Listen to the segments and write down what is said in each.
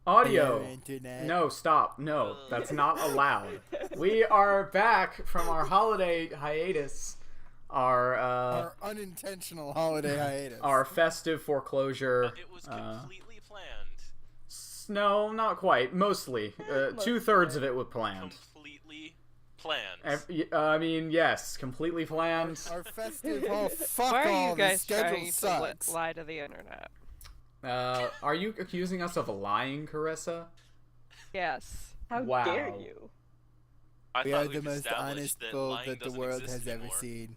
Audio. Hello, Internet. No, stop. No, that's not allowed. We are back from our holiday hiatus. Our unintentional holiday hiatus. Our festive foreclosure. It was completely planned. No, not quite. Mostly. 2/3 of it was planned. Completely planned. I mean, yes, completely planned. Our festive. Oh, fuck Why are all. you The guys schedule trying sucks. to lie to the internet? Are you accusing us of lying, Carissa? Yes. How Wow. dare you? I We thought are the we've most established honest that folk lying that the doesn't world exist has ever anymore. seen.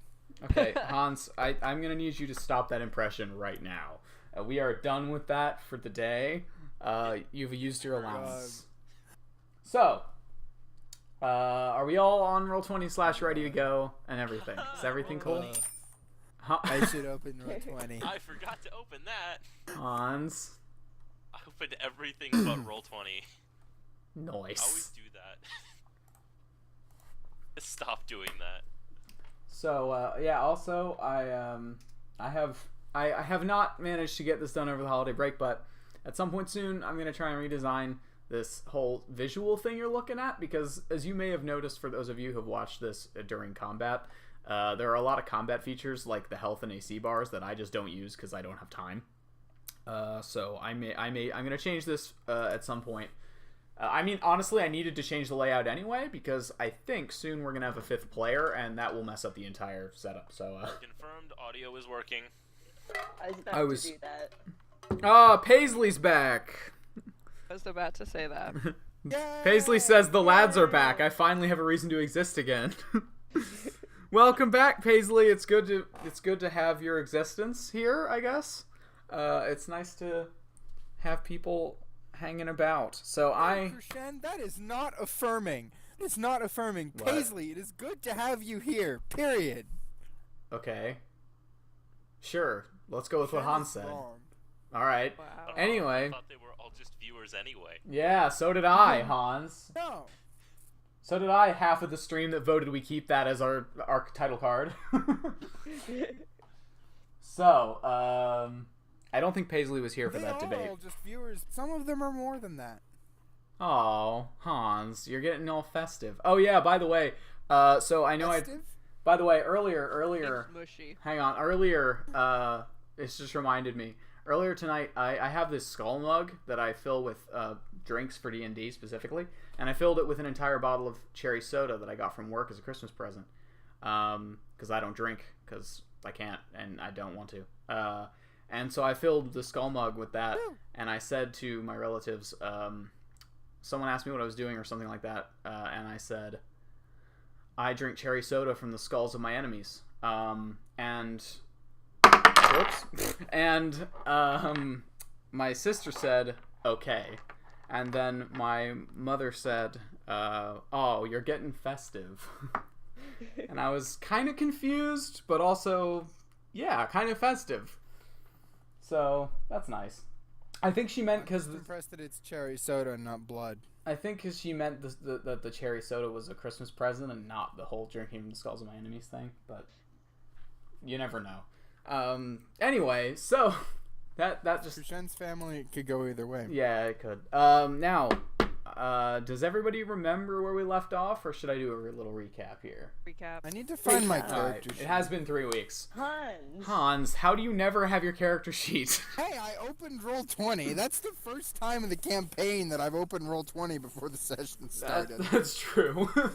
Okay, Hans, I'm gonna need you to stop that impression right now. We are done with that for the day. You've used your allowance. So, are we all on Roll20 / ready to go and everything? Is everything cool? I should open Roll20. I forgot to open that. Hans, I opened everything but Roll20. I always nice. do that. Stop doing that. So, yeah. Also, I have not managed to get this done over the holiday break, but at some point soon, I'm gonna try and redesign this whole visual thing you're looking at, because as you may have noticed, for those of you who have watched this during combat, there are a lot of combat features like the health and AC bars that I just don't use because I don't have time. So I'm gonna change this at some point. I mean, honestly, I needed to change the layout anyway because I think soon we're gonna have a 5th player, and that will mess up the entire setup. So, Confirmed audio is working. I was about I was- to do that. Paisley's back. I was about to say that. Yay! Paisley says the lads are back. I finally have a reason to exist again. Welcome back, Paisley. It's good to have your existence here, I guess. It's nice to have people hanging about. So Krishan, that is not affirming. It's not affirming. What? Paisley, it is good to have you here. Period. okay. Sure. Let's go with what Krishan Hans is said. wrong. All right. Wow. Anyway. I thought they were all just viewers anyway. Yeah, so did I, Hans. No. So did I, half of the stream that voted we keep that as our title card. So, I don't think Paisley was here for They that are debate. all just viewers. Some of them are more than that. Oh, Hans, you're getting all festive. Oh yeah, by the way, so I know Festive? by the way, earlier, It's mushy. hang on, it's just reminded me. Earlier tonight, I have this skull mug that I fill with drinks for D&D specifically, and I filled it with an entire bottle of cherry soda that I got from work as a Christmas present. Because I don't drink, because I can't, and I don't want to. And so I filled the skull mug with that, and I said to my relatives, someone asked me what I was doing or something like that, and I said, I drink cherry soda from the skulls of my enemies. And whoops. And my sister said, okay. And then my mother said, oh, you're getting festive. And I was kind of confused, but also, yeah, kind of festive. So, that's nice. I think she meant because... I'm impressed that it's cherry soda and not blood. I think because she meant that the cherry soda was a Christmas present and not the whole drinking from the skulls of my enemies thing, but you never know. Anyway, so that just Krishan's family could go either way. yeah, it could. Now, does everybody remember where we left off, or should I do a little recap here? Recap. I need to find my All right, character sheet. it has been 3 weeks. Hans. Hans, how do you never have your character sheet? Hey, I opened Roll20. That's the first time in the campaign that I've opened Roll20 before the session started. That's true. Give me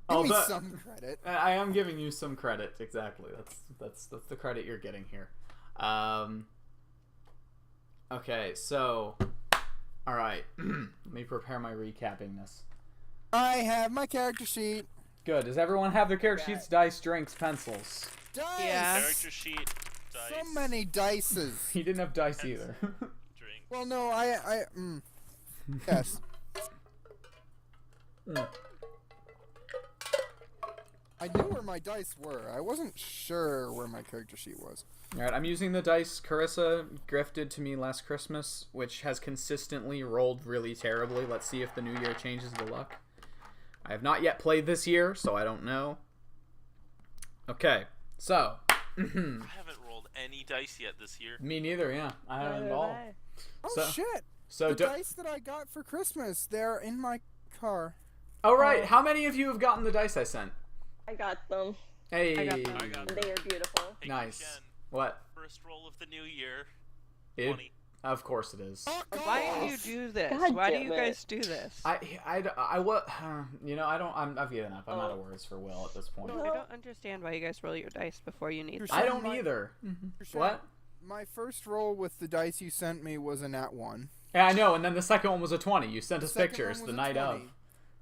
Although- some credit. I am giving you some credit. Exactly. That's the credit you're getting here. Okay, so all right. Let me prepare my recapping this. I have my character sheet. Good. Does everyone have their character Right. sheets, dice, drinks, pencils? Dice! Yeah. Character sheet, dice, So many dices. He didn't have dice either. drink. Well, no, yes. I knew where my dice were. I wasn't sure where my character sheet was. All right, I'm using the dice Carissa gifted to me last Christmas, which has consistently rolled really terribly. Let's see if the new year changes the luck. I have not yet played this year, so I don't know. Okay, so I haven't rolled any dice yet this year. me neither. Yeah, I haven't Neither at all. have I. Oh, So- shit. So The dice that I got for Christmas, they're in my car. Oh right, how many of you have gotten the dice I sent? I got them. Hey. I got them. I got They are beautiful. Hey, Nice. Ken, What? first roll of the new year. It, 20. of course it is. Why do you do this? God Why do damn you it. guys do this? You know, I've given up. I'm out of words for Will at this point. I don't understand why you guys roll your dice before you need You're them. I so don't my- either. Sure. What? My first roll with the dice you sent me was a nat 1. Yeah, I know. And then the second one was a 20. You sent us Second pictures one the was a night 20. of.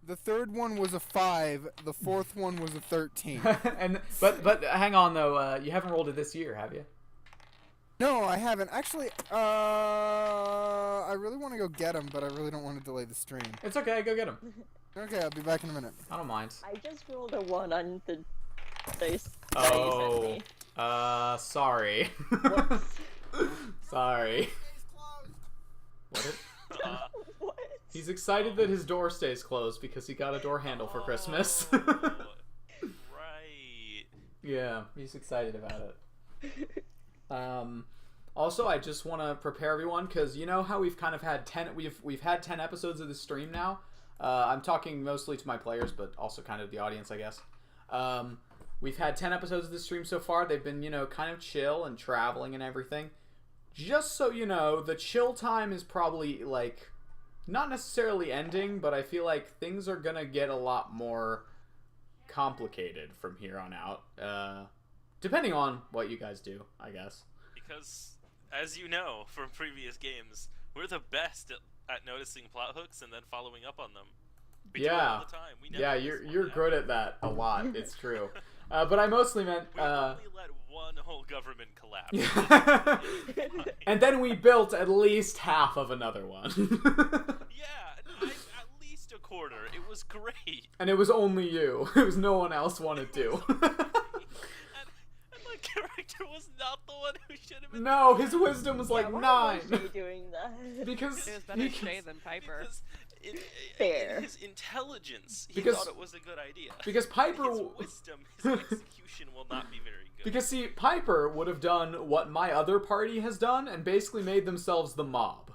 The third one was a 5. The fourth one was a 13. but hang on though. You haven't rolled it this year, have you? No, I haven't. Actually, I really want to go get him, but I really don't want to delay the stream. It's okay. Go get him. Okay, I'll be back in a minute. I don't mind. I just rolled a 1 on the dice that you Oh. sent me. Sorry. Whoops. Sorry. What? What? He's excited that his door stays closed because he got a door handle for Christmas. Right. Yeah, he's excited about it. Also, I just want to prepare everyone because you know how we've kind of had 10. We've had 10 episodes of the stream now. I'm talking mostly to my players, but also kind of the audience, I guess. We've had 10 episodes of the stream so far. They've been, you know, kind of chill and traveling and everything. Just so you know, the chill time is probably like not necessarily ending, but I feel like things are gonna get a lot more complicated from here on out. Depending on what you guys do, I guess. Because, as you know from previous games, we're the best at noticing plot hooks and then following up on them. We do it Yeah. all the time. We never Yeah, miss you're one good ever. at that a lot. It's true. But I mostly meant. We only let one whole government collapse. And then we built at least half of another one. Yeah, at least a quarter. It was great. And it was only you. It was no one else wanted to. And my character was not the one who should have been. No, his wisdom was like Yeah, why 9. was Shay doing that? Because It was better Shay than Piper. Because Fair. his intelligence, he Because- thought it was a good idea. because Piper His wisdom, his execution will not be very good. because see, Piper would have done what my other party has done and basically made themselves the mob.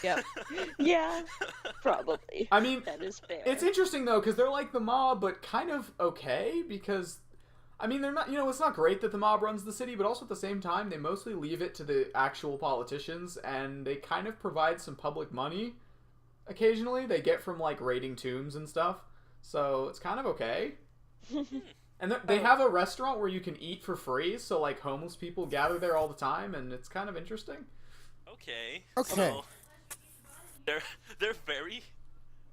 Yep. Yeah, probably. I mean, That is fair. it's interesting though because they're like the mob, but kind of okay because, I mean, they're not. You know, it's not great that the mob runs the city, but also at the same time, they mostly leave it to the actual politicians, and they kind of provide some public money. Occasionally, they get from like raiding tombs and stuff, so it's kind of okay. And they have a restaurant where you can eat for free, so like homeless people gather there all the time, and it's kind of interesting. Okay. Okay. So they're very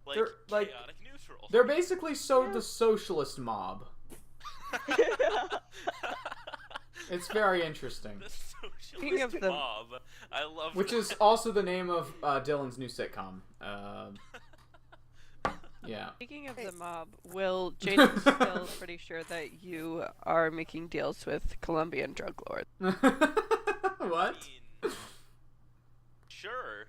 like They're, like- chaotic neutral. They're basically the socialist mob. It's very interesting. The Speaking of socialist the- mob. I love Which that. is also the name of Dylan's new sitcom. Yeah. Speaking of the mob, Will, Jason's still pretty sure that you are making deals with Colombian drug lords. What? I mean, sure.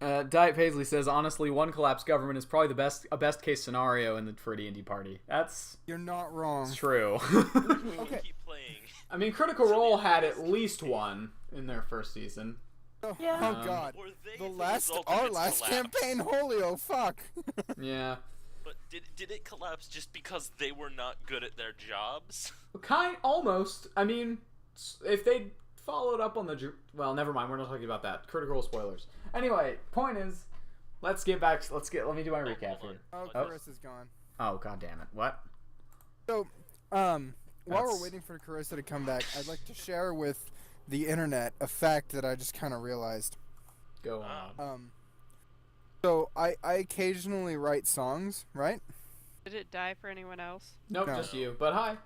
Diet Paisley says, honestly, one collapsed government is probably a best case scenario for D&D party. That's You're not wrong. true. Okay. Keep playing. I mean, Critical Role had at least one in their first season. Oh, Yeah. oh God. Or they The the last, result of our its last collapse. campaign, holy oh fuck. Yeah. But did it collapse just because they were not good at their jobs? Almost. I mean, if they followed up on well, never mind. We're not talking about that. Critical Role spoilers. Anyway, point is, let me do my recap hold here. Oh, Oh. Carissa's gone. Oh, god damn it. What? So, while That's- we're waiting for Carissa to come back, I'd like to share with the internet a fact that I just kind of realized. Go Wow. on. So I occasionally write songs, right? Did it die for anyone else? Nope, No. just you. But hi.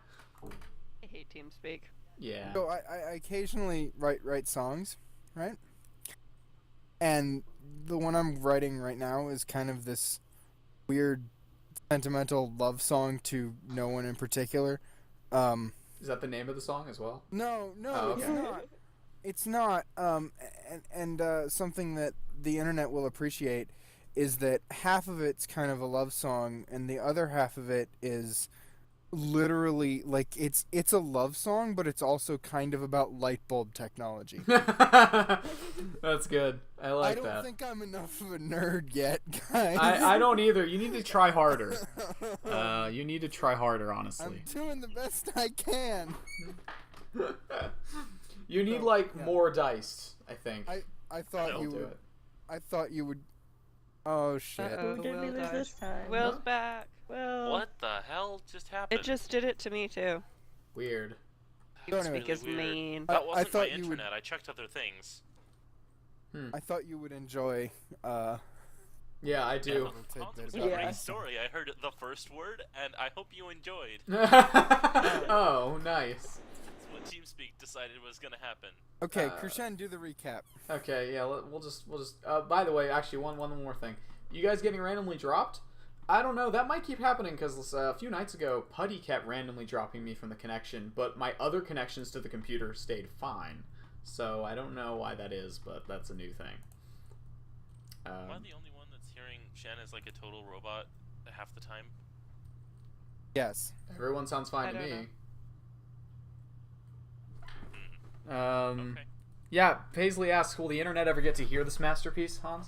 I hate TeamSpeak. Yeah. So I occasionally write songs, right? And the one I'm writing right now is kind of this weird sentimental love song to no one in particular. Is that the name of the song as well? No, Oh, it's okay. not. It's not. And something that the internet will appreciate is that half of it's kind of a love song, and the other half of it is literally like it's a love song, but it's also kind of about light bulb technology. That's good. I I like don't that. think I'm enough of a nerd yet, guys. I don't either. You need to try harder. You need to try harder, honestly. I'm doing the best I can. You need So, like yeah. more diced, I think. I thought That'll you do would. it. I thought you would. Oh shit. Uh-oh. Who did we Will lose died. this time? Will's back. Well, What the hell just happened? It just did it to me too. Weird. So That's anyway. Speak is weird. mean. I That wasn't my thought you would- internet. I checked other things. I thought you would enjoy. Yeah, I do. little tidbit Hans, it was a about Yeah. great that. story. I heard the first word, and I hope you enjoyed. Oh, nice. That's what TeamSpeak decided was gonna happen. Okay, Krishan, do the recap. Okay, yeah, we'll just. By the way, actually, one more thing. You guys getting randomly dropped? I don't know. That might keep happening because a few nights ago, Putty kept randomly dropping me from the connection, but my other connections to the computer stayed fine. So I don't know why that is, but that's a new thing. Am I the only one that's hearing Shen as like a total robot half the time? Yes. Everyone sounds fine I to don't me. Okay. Yeah, Paisley asks, will the internet ever get to hear this masterpiece, Hans?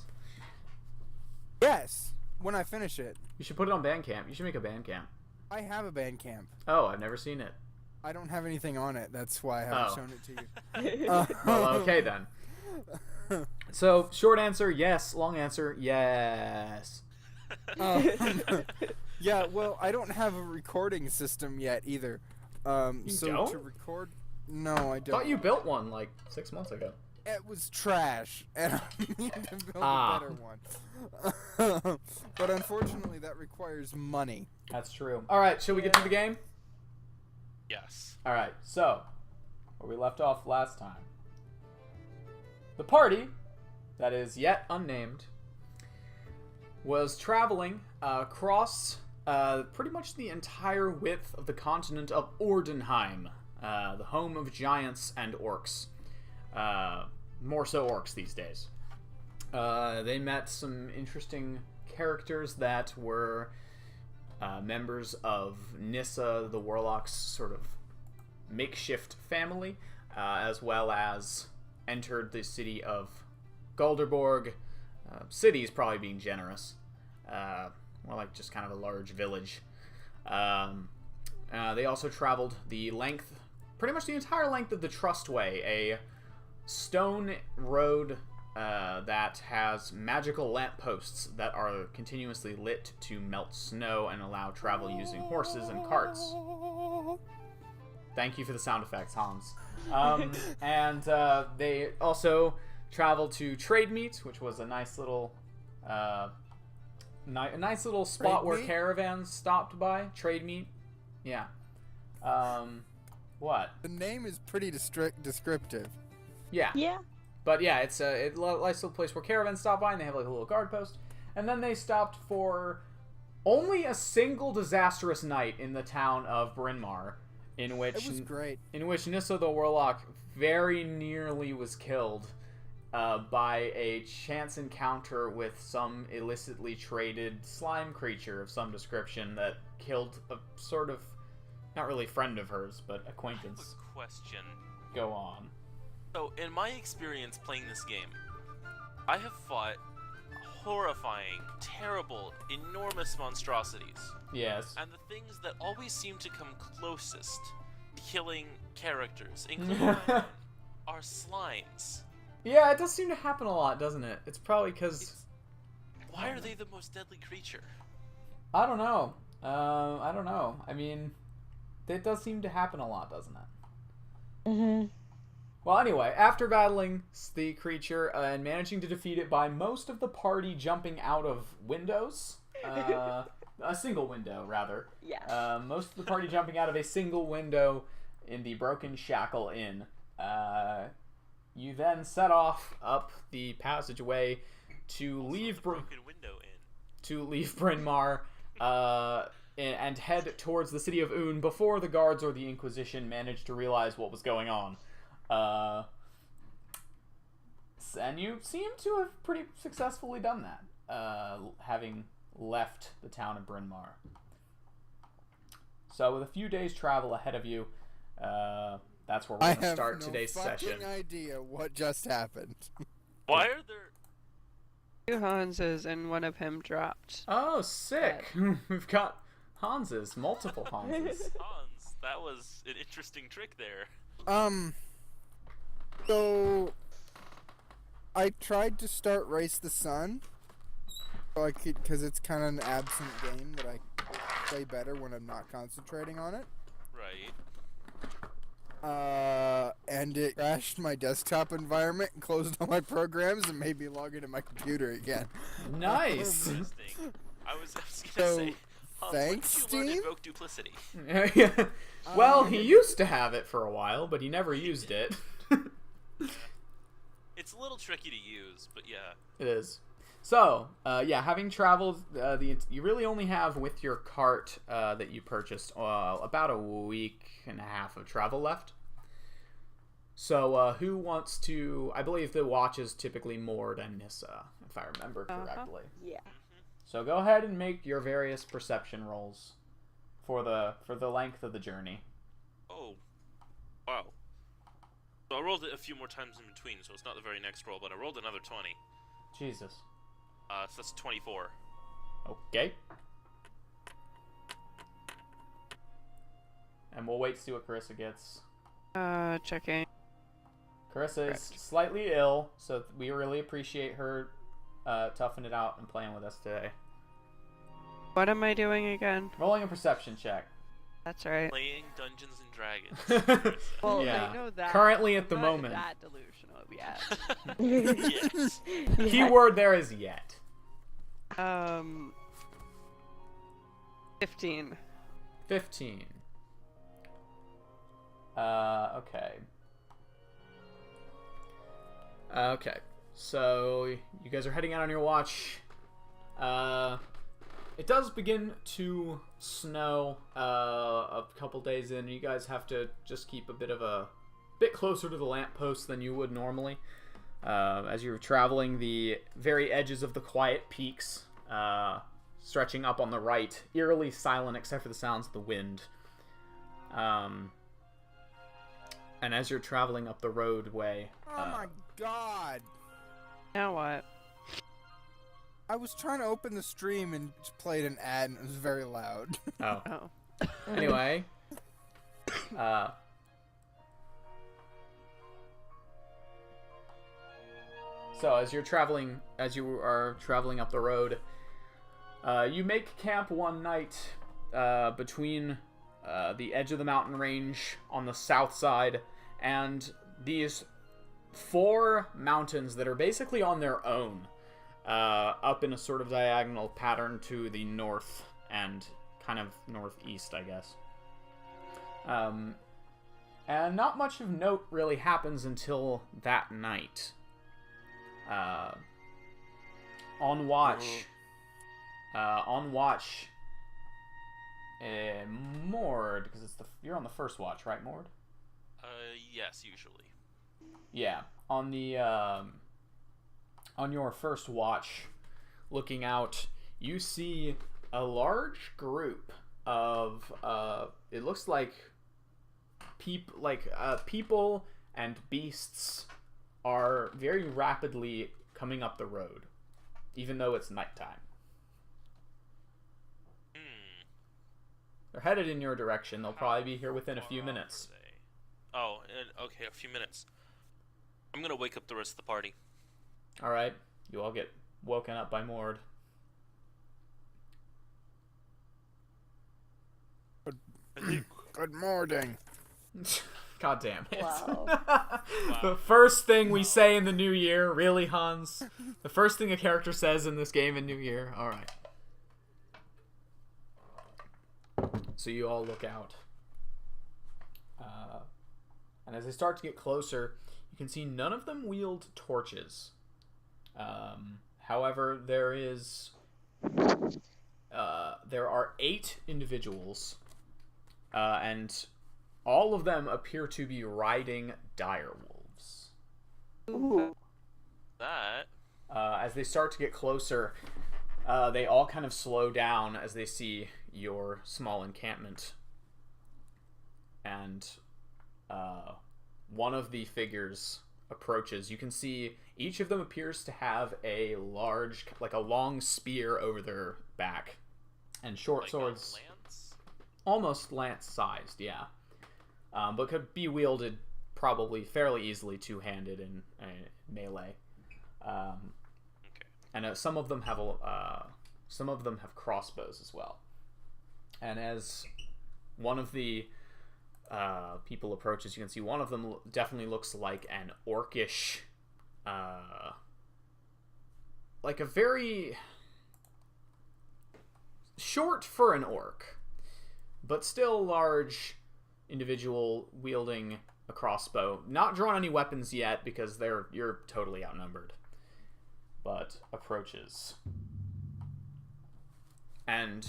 Yes. When I finish it, You should put it on Bandcamp. You should make a Bandcamp. I have a Bandcamp. Oh, I've never seen it. I don't have anything on it. That's why I haven't Oh. shown it to you. Well, okay then. So, short answer, yes. Long answer, yes. Yeah, well, I don't have a recording system yet either. You so don't? to record, no, I I don't. thought you built one like 6 months ago. It was trash, and I need to build Ah. a better one. But unfortunately, that requires money. That's true. All right, should we get to the game? Yes. All right, so where we left off last time. The party, that is yet unnamed, was traveling across pretty much the entire width of the continent of Ordenheim, the home of giants and orcs. More so orcs these days. They met some interesting characters that were members of Nissa, the Warlock's sort of makeshift family, as well as entered the city of Galderborg. City's probably being generous. More like just kind of a large village. They also traveled the length, pretty much the entire length of the Trustway, a stone road that has magical lampposts that are continuously lit to melt snow and allow travel using horses and carts. Thank you for the sound effects, Hans. And they also traveled to Trade Meet, which was a nice little nice little spot Trade where Meet? caravans stopped by. Trade Meet, yeah. What? The name is pretty descriptive. Yeah. Yeah. But yeah, it's a nice little place where caravans stop by, and they have like a little guard post. And then they stopped for only a single disastrous night in the town of Bryn Mawr, in which It was great. Nissa the Warlock very nearly was killed by a chance encounter with some illicitly traded slime creature of some description that killed a sort of, not really friend of hers, but I have acquaintance. a question. Go on. So, in my experience playing this game, I have fought horrifying, terrible, enormous monstrosities. Yes. And the things that always seem to come closest to killing characters, including my own, are slimes. Yeah, it does seem to happen a lot, doesn't it? It's probably because... Why are they the most deadly creature? I don't know. I don't know. I mean, it does seem to happen a lot, doesn't it? Mm-hmm. Well, anyway, after battling the creature and managing to defeat it by most of the party jumping out of windows, a single window, rather. Yeah. Most of the party jumping out of a single window in the Broken Shackle Inn. You then set off up the passageway to leave The broken window in. Bryn Mawr, and head towards the city of Un before the guards or the Inquisition managed to realize what was going on. And you seem to have pretty successfully done that, having left the town of Bryn Mawr. So with a few days travel ahead of you, that's where we're I going to have start no today's fucking session. idea what just happened. Why are there? 2 Hanses and one of him dropped. Oh, sick! We've got Hanses, multiple Hanses. Hans, that was an interesting trick there. So I tried to start Race the Sun, so I could, because it's kind of an absent game that I play better when I'm not concentrating on it. Right. And it crashed my desktop environment and closed all my programs and made me log into my computer again. Nice! Interesting. I was gonna So, say, Hans, thanks, when did you learn Steam? Invoke Duplicity? Yeah. Well, he used to have it for a while, but he never used it. It's a little tricky to use, but yeah. It is. So, yeah, having traveled, you really only have with your cart that you purchased about a week and a half of travel left. So, who wants to? I believe the watch is typically Mord and Nissa, if I remember correctly. Yeah. So go ahead and make your various perception rolls for the length of the journey. Oh. Wow. So I rolled it a few more times in between, so it's not the very next roll, but I rolled another 20. Jesus. So that's 24. Okay. And we'll wait to see what Carissa gets. Checking. Carissa is slightly ill, so we really appreciate her toughing it out and playing with us today. What am I doing again? Rolling a perception check. That's right. Playing Dungeons and Dragons. Well, Yeah. I know that. Currently at the I'm moment. not that delusional yet. Yes. Keyword there is yet. 15. 15. Okay. Okay. So, you guys are heading out on your watch. It does begin to snow a couple days in. You guys have to just keep a bit closer to the lamppost than you would normally. As you're traveling the very edges of the quiet peaks, stretching up on the right, eerily silent except for the sounds of the wind. And as you're traveling up the roadway... Oh my god! Now what? I was trying to open the stream and just played an ad and it was very loud. Oh. Oh. Anyway. So as you are traveling up the road, you make camp one night between the edge of the mountain range on the south side and these 4 mountains that are basically on their own, up in a sort of diagonal pattern to the north and kind of northeast, I guess. And not much of note really happens until that night. On watch, Mord, because you're on the first watch, right, Mord? Yes, usually. Yeah, on the on your first watch, looking out, you see a large group of it looks like people and beasts are very rapidly coming up the road, even though it's nighttime. They're headed in your direction. They'll probably be here within a few minutes. Oh, okay, a few minutes. I'm gonna wake up the rest of the party. All right, you all get woken up by Mord. Good morning. God damn it. Wow. The first thing we say in the new year, really, Hans? The first thing a character says in this game in New Year? Alright. So you all look out. And as they start to get closer, you can see none of them wield torches. However, there are 8 individuals, and all of them appear to be riding direwolves. Ooh. That. As they start to get closer, they all kind of slow down as they see your small encampment. and one of the figures approaches. You can see each of them appears to have a large, like a long spear over their back, and short Like swords, a lance? almost lance-sized, yeah, but could be wielded probably fairly easily two-handed in melee. Okay. And some of them have crossbows as well. And as one of the people approaches, you can see one of them definitely looks like an orcish, like a very short for an orc, but still large individual wielding a crossbow. Not drawn any weapons yet because you're totally outnumbered, but approaches and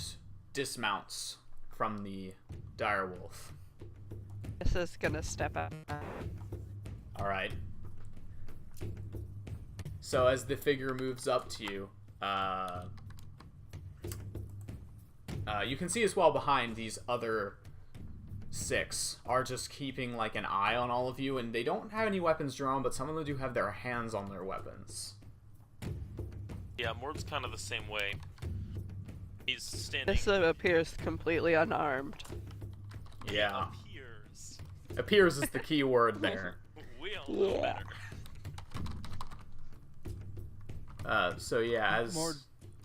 dismounts from the direwolf. This is gonna step out. All right. So as the figure moves up to you, you can see as well behind these other 6 are just keeping like an eye on all of you, and they don't have any weapons drawn, but some of them do have their hands on their weapons. Yeah, Mord's kind of the same way. He's standing. This appears completely unarmed. Yeah. Appears. Appears is the key word there. We all know Yeah. better. So yeah, as Mord,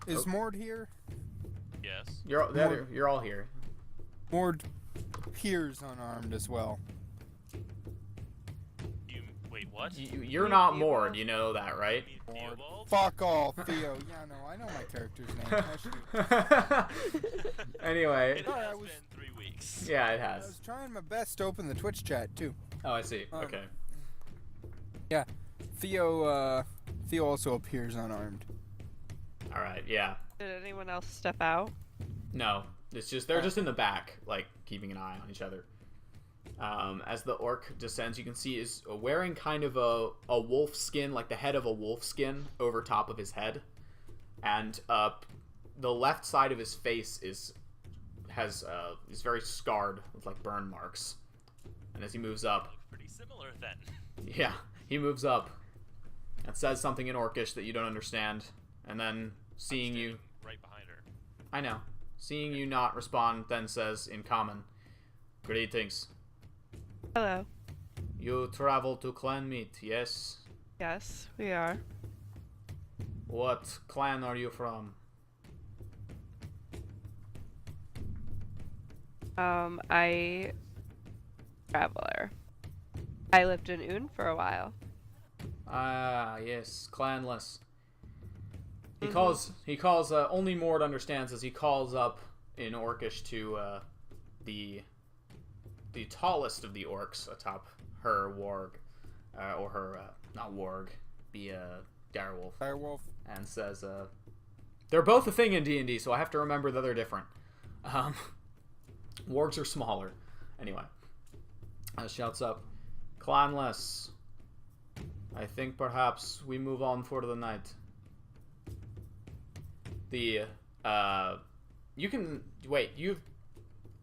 is Oh. Mord here? Yes. you're all here. Mord appears unarmed as well. You wait. What? You're not Mord, you know that, right? Theobald? Fuck off, Theo. Yeah, no, I know my character's name. Anyway, It Sorry, I has was- been 3 weeks. yeah, it I was has. trying my best to open the Twitch chat too. Oh, I see. Um, Okay. Yeah, Theo also appears unarmed. All right. Yeah. Did anyone else step out? No, it's just they're just in the back, like keeping an eye on each other. As the orc descends, you can see is wearing kind of a wolf skin, like the head of a wolf skin over top of his head, and the left side of his face is very scarred with like burn marks. And as he moves up, Pretty similar then. yeah, he moves up and says something in Orcish that you don't understand, and then seeing you, Right behind her. I know, seeing you not respond, then says in Common, "Greetings. Hello. You travel to clan meet, yes? Yes, we are. What clan are you from?" I traveler. I lived in Un for a while. Ah, yes, clanless. He Mhm. calls only Mord understands as he calls up in Orcish to the tallest of the orcs atop her warg, or her not warg, be a direwolf, Direwolf. and says they're both a thing in D&D, so I have to remember that they're different. Wargs are smaller. Anyway, shouts up, "Clanless, I think perhaps we move on for the night." You can wait.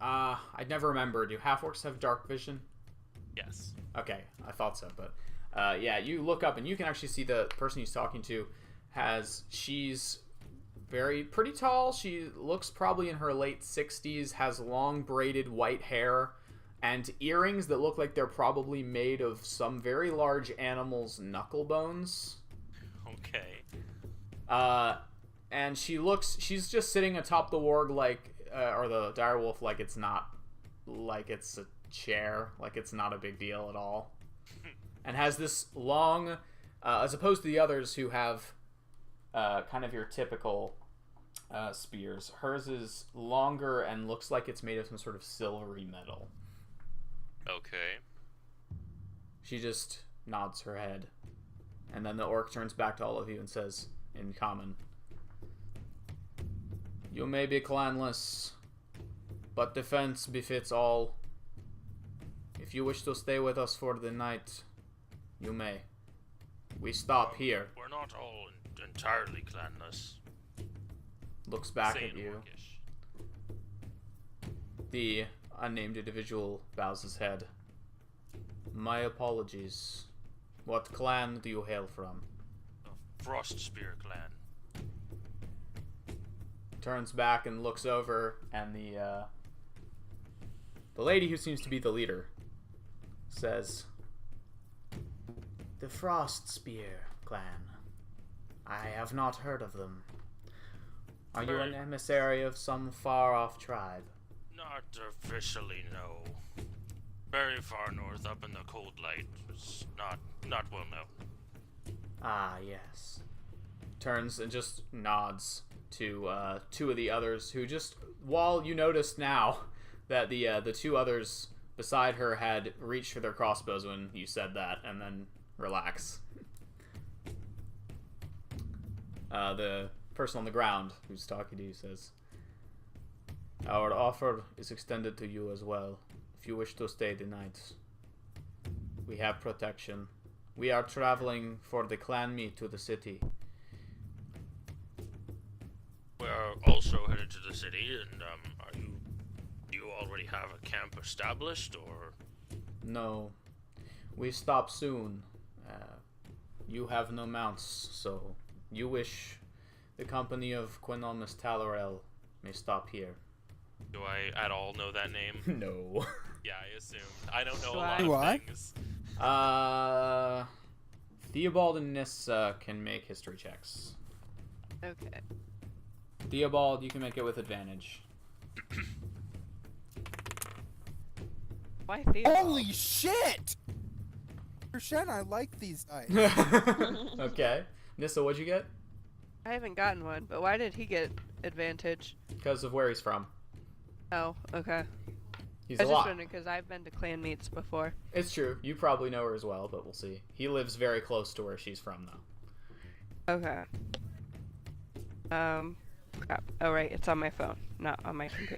I'd never remember. Do half-orcs have dark vision? Yes. Okay, I thought so, but yeah, you look up and you can actually see the person he's talking to she's pretty tall. She looks probably in her late 60s, has long braided white hair and earrings that look like they're probably made of some very large animal's knuckle bones. Okay. And she's just sitting atop the warg or the direwolf like it's a chair, like it's not a big deal at all. And has this long, as opposed to the others who have kind of your typical spears, hers is longer and looks like it's made of some sort of silvery metal. Okay. She just nods her head. And then the orc turns back to all of you and says, in Common, "You may be clanless, but defense befits all. If you wish to stay with us for the night, you may. We stop here." We're not all entirely clanless. Looks back Say at in you. Orcish. The unnamed individual bows his head. My apologies. What clan do you hail from? The Frostspear clan. Turns back and looks over, and the lady who seems to be the leader says, "The Frostspear clan. I have not heard of them. Are you an emissary of some far-off tribe?" Not officially, no. Very far north, up in the cold light. It's not well known. Ah, yes. Turns and just nods to two of the others who just, while you noticed now that the two others beside her had reached for their crossbows when you said that, and then relax. The person on the ground who's talking to you says, "Our offer is extended to you as well, if you wish to stay the night. We have protection. We are traveling for the clan meet to the city." We're also headed to the city, and do you already have a camp established, or? "No. We stop soon. You have no mounts, so you wish the company of Quinomis Talarel may stop here." Do I at all know that name? No. Yeah, I assumed. I don't know a Do lot I? of Do I? things. Theobald and Nissa can make history checks. Okay. Theobald, you can make it with advantage. Why Theo? Holy shit! Krishen, I like these dice. Okay. Nissa, what'd you get? I haven't gotten one, but why did he get advantage? Because of where he's from. Oh, okay. He's I a was just lot. wondering because I've been to clan meets before. It's true. You probably know her as well, but we'll see. He lives very close to where she's from, though. Okay. Crap. Oh, right. It's on my phone, not on my computer.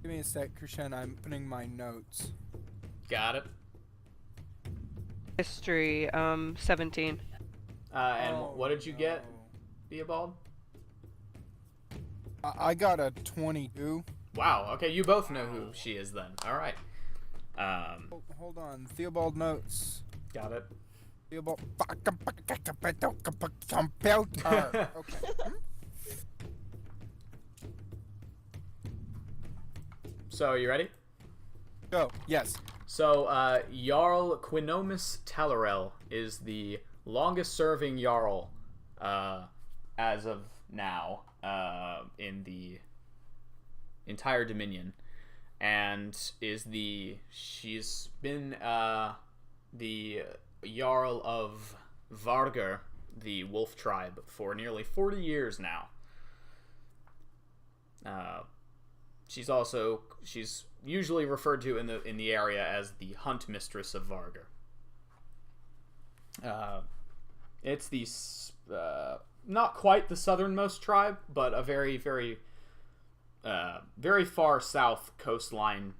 Give me a sec, Krishen. I'm opening my notes. Got it. History, 17. And Oh, what did you get, no. Theobald? I got a 22. Wow. Okay, you both know who she is then. All right. Hold on. Theobald notes. Got it. Theobald. Okay. So, you ready? Go. Yes. So, Jarl Quinomis Talarel is the longest-serving Jarl as of now in the entire Dominion, and she's been the Jarl of Vargar, the Wolf Tribe, for nearly 40 years now. She's usually referred to in the area as the Hunt Mistress of Vargar. It's the not quite the southernmost tribe, but a very, very, very far south coastline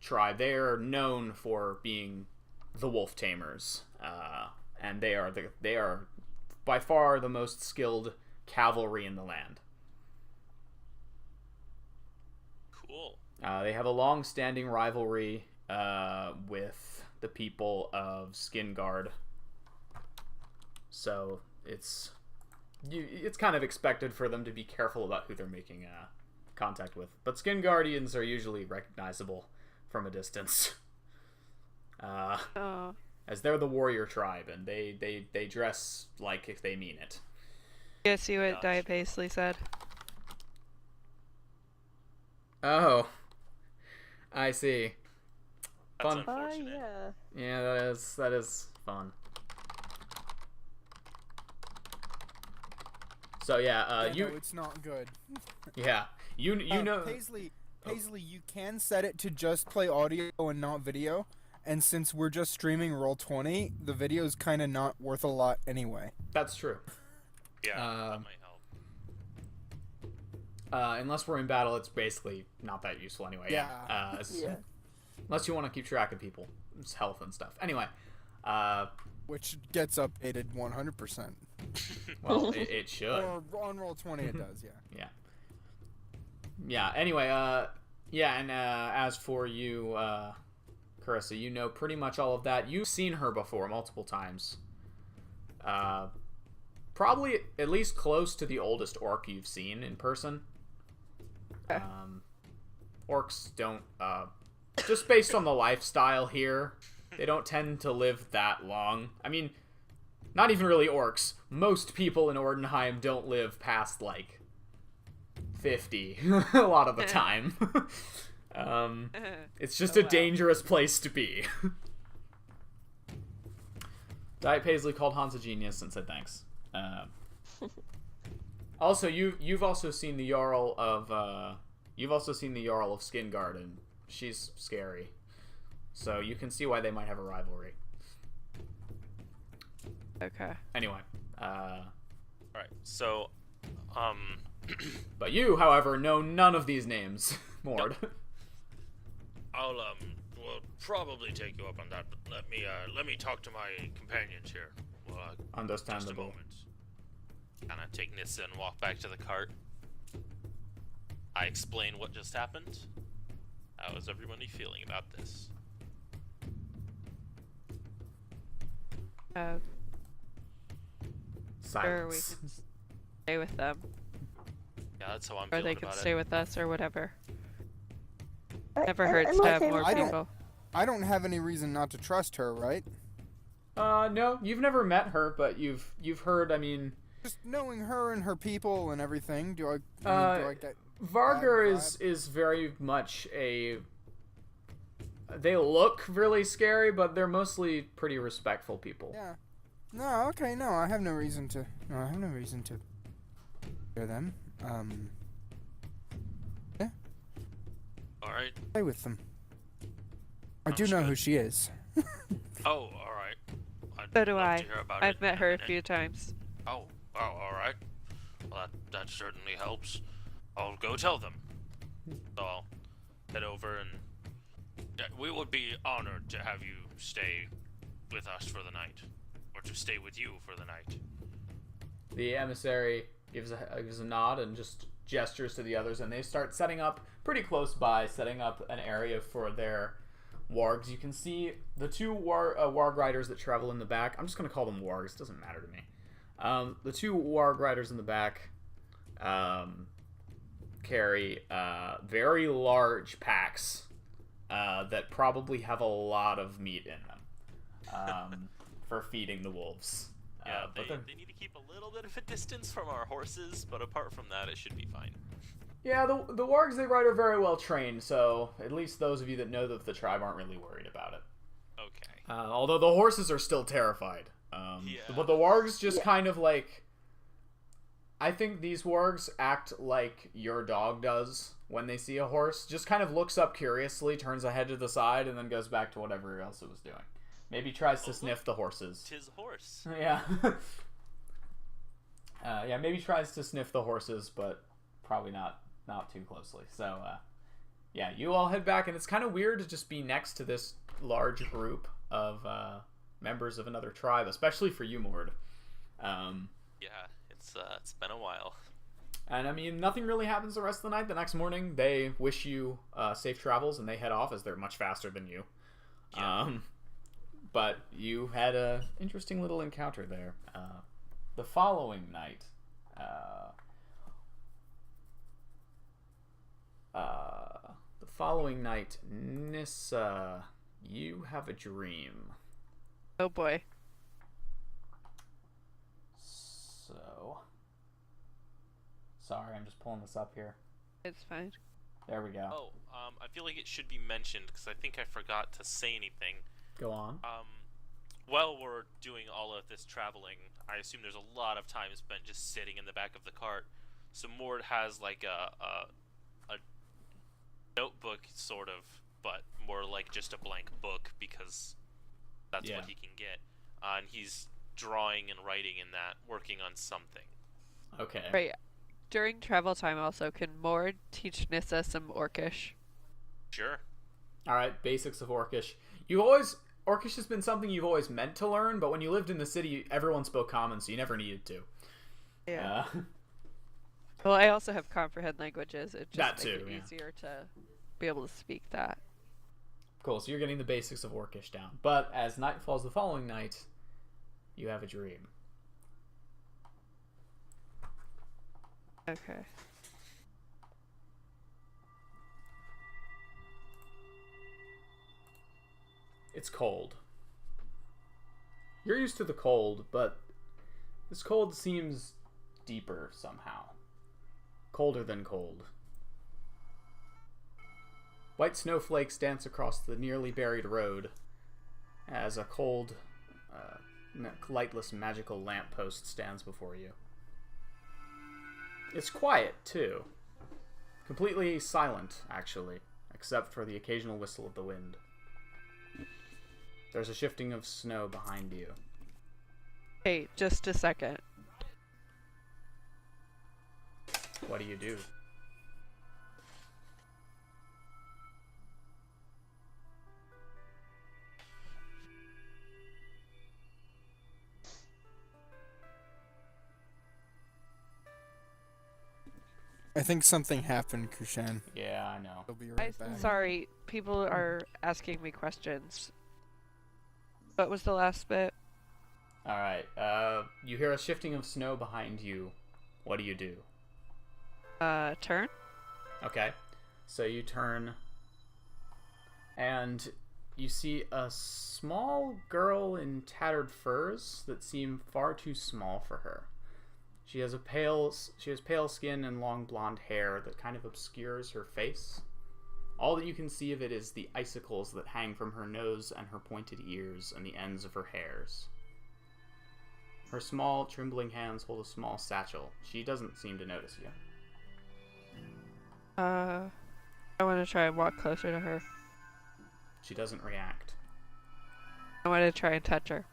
tribe. They are known for being the wolf tamers, and they are by far the most skilled cavalry in the land. Cool. They have a long-standing rivalry with the people of Skingard, so it's kind of expected for them to be careful about who they're making contact with. But Skingardians are usually recognizable from a distance, Oh. as they're the warrior tribe, and they dress like if they mean it. You see what Gosh. Diet Paisley said? Oh, I see. That's Fun. Oh, unfortunate. yeah. Yeah, that is fun. So yeah, Yeah, no, it's not good. you know. Paisley, you can set it to just play audio and not video. And since we're just streaming Roll20, the video is kind of not worth a lot anyway. That's true. Yeah, that Um, might help. Unless we're in battle, it's basically not that useful anyway. Yeah. Yeah. Unless you want to keep track of people's health and stuff. Anyway, Which gets updated 100%. well, it should. Or on Roll20 it does, yeah. Yeah. Anyway, yeah, and as for you, Carissa, you know pretty much all of that. You've seen her before multiple times. Probably at least close to the oldest orc you've seen in person. Okay. Orcs don't, just based on the lifestyle here, they don't tend to live that long. I mean, not even really orcs. Most people in Ordenheim don't live past, like, 50 a lot of the time. It's just a dangerous place to be. Diet Paisley called Hans a genius and said thanks. Also, you've also seen the Jarl of Skingard, and she's scary. So you can see why they might have a rivalry. Okay. Anyway, Alright, so, but you, however, know none of these names, Mord. I'll will probably take you up on that, but let me talk to my companions here. Well, just a Understandable. moment. kind of take Nissa and walk back to the cart. I explain what just happened. How is everybody feeling about this? Or we Silence. can stay with them, Yeah, that's how I'm or feeling they can about stay it. with us, or whatever. I Never hurts to might have say more I don't- people. I don't have any reason not to trust her, right? No, you've never met her, but you've heard. I mean, Just knowing her and her people and everything. Do I get Vargar Bad is very much a. They look really scary, but they're mostly pretty respectful people. Yeah. No, okay, no, I have no reason to. No, I have no reason to fear them. Alright. Play with them. I do Sounds know good. who she is. Oh, alright. I'd So do love I. to hear about I've it met in her a minute. few times. Oh, alright. Well, that certainly helps. I'll go tell them. So I'll head over and... we would be honored to have you stay with us for the night. Or to stay with you for the night. The emissary gives a nod and just gestures to the others, and they start setting up pretty close by, setting up an area for their wargs. You can see the two warg riders that travel in the back. I'm just going to call them wargs. It doesn't matter to me. The two warg riders in the back carry very large packs that probably have a lot of meat in them for feeding the wolves. Yeah, But they need to keep a little bit of a distance from our horses, but apart from that, it should be fine. yeah, the wargs they ride are very well trained, so at least those of you that know the tribe aren't really worried about it. Okay. Although the horses are still terrified. Yeah. But the wargs just kind of like... I think these wargs act like your dog does when they see a horse. Just kind of looks up curiously, turns a head to the side, and then goes back to whatever else it was doing. Maybe tries to sniff the horses. Tis a horse. Yeah. Yeah, maybe tries to sniff the horses, but probably not too closely. So, yeah, you all head back, and it's kind of weird to just be next to this large group of members of another tribe, especially for you, Mord. Yeah, it's been a while. And I mean, nothing really happens the rest of the night. The next morning, they wish you safe travels, and they head off as they're much faster than you. Yeah. But you had a interesting little encounter there. The following night, Nissa, you have a dream. Oh boy. So, sorry, I'm just pulling this up here. It's fine. There we go. Oh, I feel like it should be mentioned because I think I forgot to say anything. Go on. While we're doing all of this traveling, I assume there's a lot of time spent just sitting in the back of the cart. So Mord has like a notebook sort of, but more like just a blank book because that's Yeah. what he can get. And he's drawing and writing in that, working on something. Okay. Right. During travel time also, can Mord teach Nissa some Orcish? Sure. All right, basics of Orcish. Orcish has been something you've always meant to learn, but when you lived in the city, everyone spoke Common, so you never needed to. Yeah. Well, I also have comprehend languages. It just That makes too, it yeah. easier to be able to speak that. Cool, so you're getting the basics of Orcish down. But as night falls the following night, you have a dream. Okay. It's cold. You're used to the cold, but this cold seems deeper somehow. Colder than cold. White snowflakes dance across the nearly buried road as a cold, lightless magical lamppost stands before you. It's quiet, too. Completely silent, actually, except for the occasional whistle of the wind. There's a shifting of snow behind you. Hey, just a second. What do you do? I think something happened, Kushan. Yeah, I know. He'll be right back. Sorry, people are asking me questions. What was the last bit? Alright, you hear a shifting of snow behind you. What do you do? Turn? Okay, so you turn, and you see a small girl in tattered furs that seem far too small for her. She has pale skin and long blonde hair that kind of obscures her face. All that you can see of it is the icicles that hang from her nose and her pointed ears and the ends of her hairs. Her small, trembling hands hold a small satchel. She doesn't seem to notice you. I want to try and walk closer to her. She doesn't react. I want to try and touch her.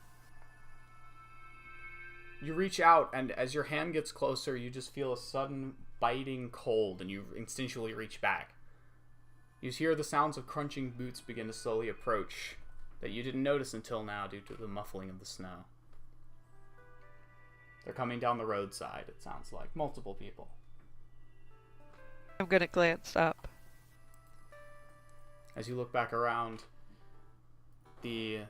You reach out, and as your hand gets closer, you just feel a sudden biting cold, and you instinctually reach back. You hear the sounds of crunching boots begin to slowly approach, that you didn't notice until now due to the muffling of the snow. They're coming down the roadside, it sounds like. Multiple people. I'm gonna glance up. As you look back around, the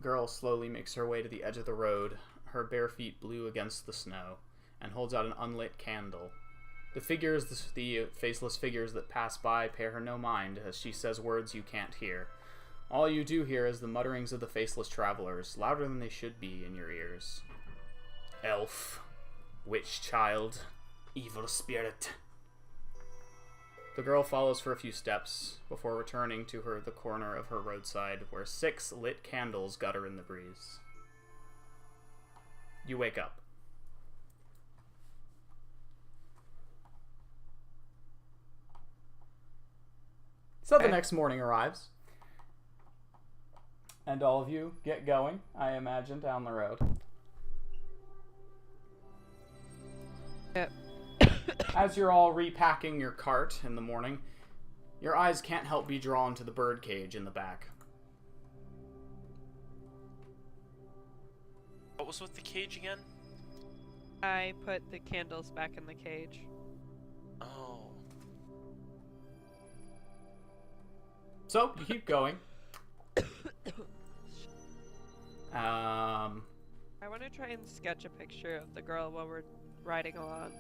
girl slowly makes her way to the edge of the road, her bare feet blue against the snow, and holds out an unlit candle. The faceless figures that pass by pay her no mind as she says words you can't hear. All you do hear is the mutterings of the faceless travelers, louder than they should be in your ears. Elf, witch child, evil spirit. The girl follows for a few steps before returning to the corner of her roadside where 6 lit candles gutter in the breeze. You wake up. So the next morning arrives. And all of you get going, I imagine, down the road. Yep. As you're all repacking your cart in the morning, your eyes can't help be drawn to the birdcage in the back. What was with the cage again? I put the candles back in the cage. Oh. So, you keep going. I want to try and sketch a picture of the girl while we're riding along.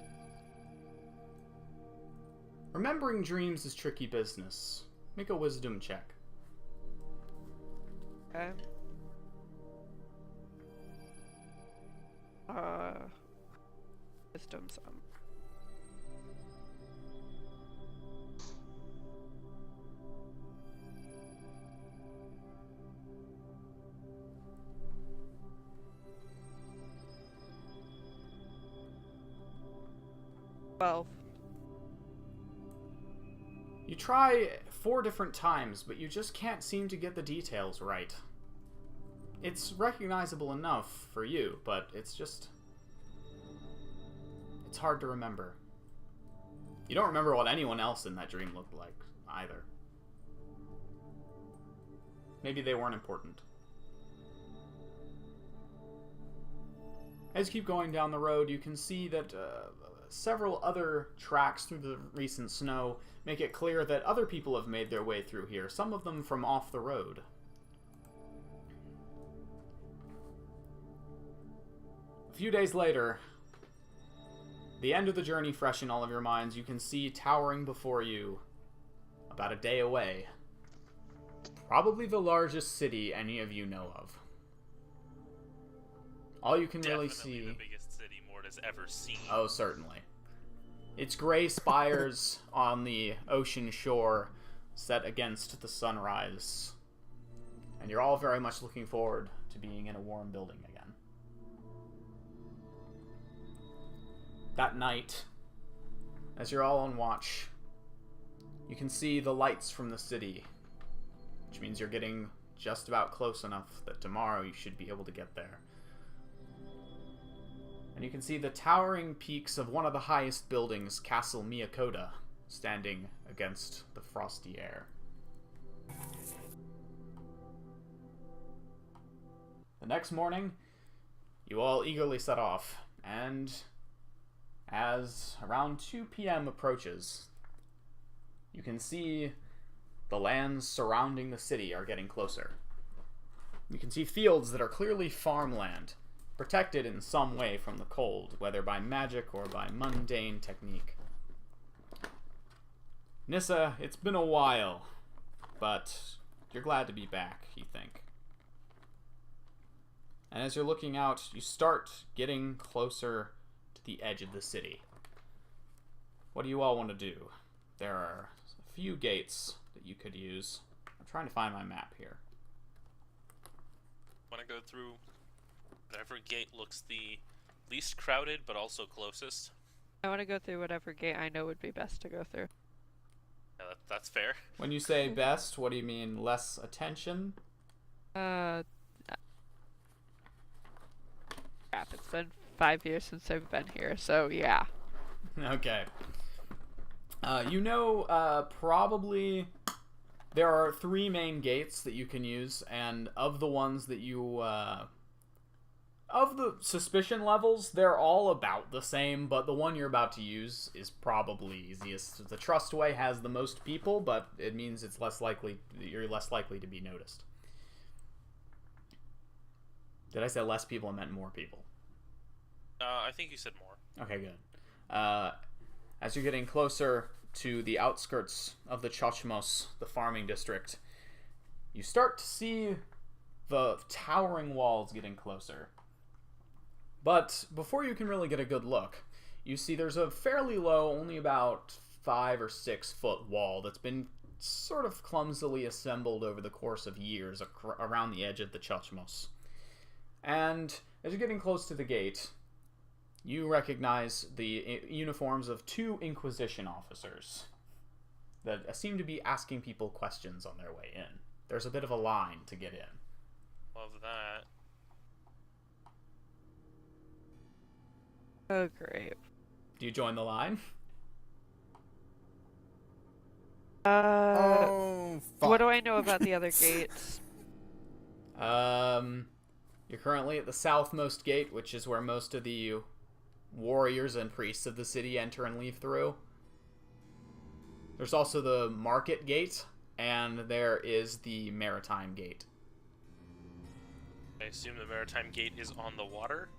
Remembering dreams is tricky business. Make a wisdom check. Okay. Wisdom some. Well. You try 4 different times, but you just can't seem to get the details right. It's recognizable enough for you, but it's hard to remember. You don't remember what anyone else in that dream looked like, either. Maybe they weren't important. As you keep going down the road, you can see that several other tracks through the recent snow make it clear that other people have made their way through here, some of them from off the road. A few days later, the end of the journey fresh in all of your minds, you can see towering before you, about a day away, probably the largest city any of you know of. All you can really Definitely see... the biggest city Mort has ever seen. Oh, certainly. Its gray spires on the ocean shore set against the sunrise. And you're all very much looking forward to being in a warm building again. That night, as you're all on watch, you can see the lights from the city, which means you're getting just about close enough that tomorrow you should be able to get there. And you can see the towering peaks of one of the highest buildings, Castle Miyakoda, standing against the frosty air. The next morning, you all eagerly set off, and as around 2 p.m. approaches, you can see the lands surrounding the city are getting closer. You can see fields that are clearly farmland, protected in some way from the cold, whether by magic or by mundane technique. Nissa, it's been a while, but you're glad to be back, you think. And as you're looking out, you start getting closer to the edge of the city. What do you all want to do? There are a few gates that you could use. I'm trying to find my map here. Want to go through whatever gate looks the least crowded, but also closest? I want to go through whatever gate I know would be best to go through. Yeah, that's fair. When you say best, what do you mean? Less attention? Crap, it's been 5 years since I've been here, so yeah. Okay. Probably there are 3 main gates that you can use, and of the ones that you, of the suspicion levels, they're all about the same, but the one you're about to use is probably easiest. The Trustway has the most people, but it means it's you're less likely to be noticed. Did I say less people? I meant more people. I think you said more. Okay, good. As you're getting closer to the outskirts of the Chochmos, the farming district, you start to see the towering walls getting closer. But before you can really get a good look, you see there's a fairly low, only about 5 or 6 foot wall that's been sort of clumsily assembled over the course of years around the edge of the Chochmos. And as you're getting close to the gate, you recognize the uniforms of 2 Inquisition officers that seem to be asking people questions on their way in. There's a bit of a line to get in. Love that. Oh, great. Do you join the line? Oh, fuck. What do I know about the other gates? You're currently at the southmost gate, which is where most of the warriors and priests of the city enter and leave through. There's also the market gate, and there is the maritime gate. I assume the Maritime Gate is on the water?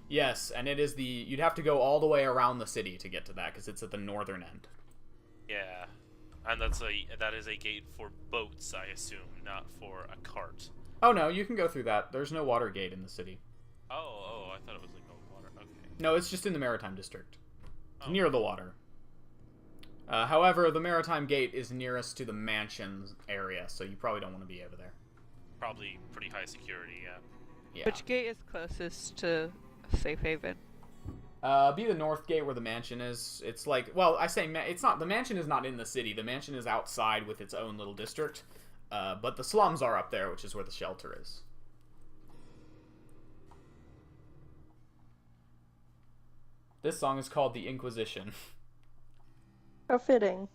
Yes, and it is you'd have to go all the way around the city to get to that, because it's at the northern end. Yeah. And that is a gate for boats, I assume, not for a cart. Oh no, you can go through that. There's no water gate in the city. Oh, I thought it was like no water. Okay. No, it's just in the maritime district. It's Oh. near the water. However, the maritime gate is nearest to the mansion area, so you probably don't want to be over there. Probably pretty high security, yeah. Yeah. Which gate is closest to Safe Haven? Be the north gate where the mansion is. It's like, well, I say it's not. The mansion is not in the city. The mansion is outside with its own little district. But the slums are up there, which is where the shelter is. This song is called The Inquisition. How fitting.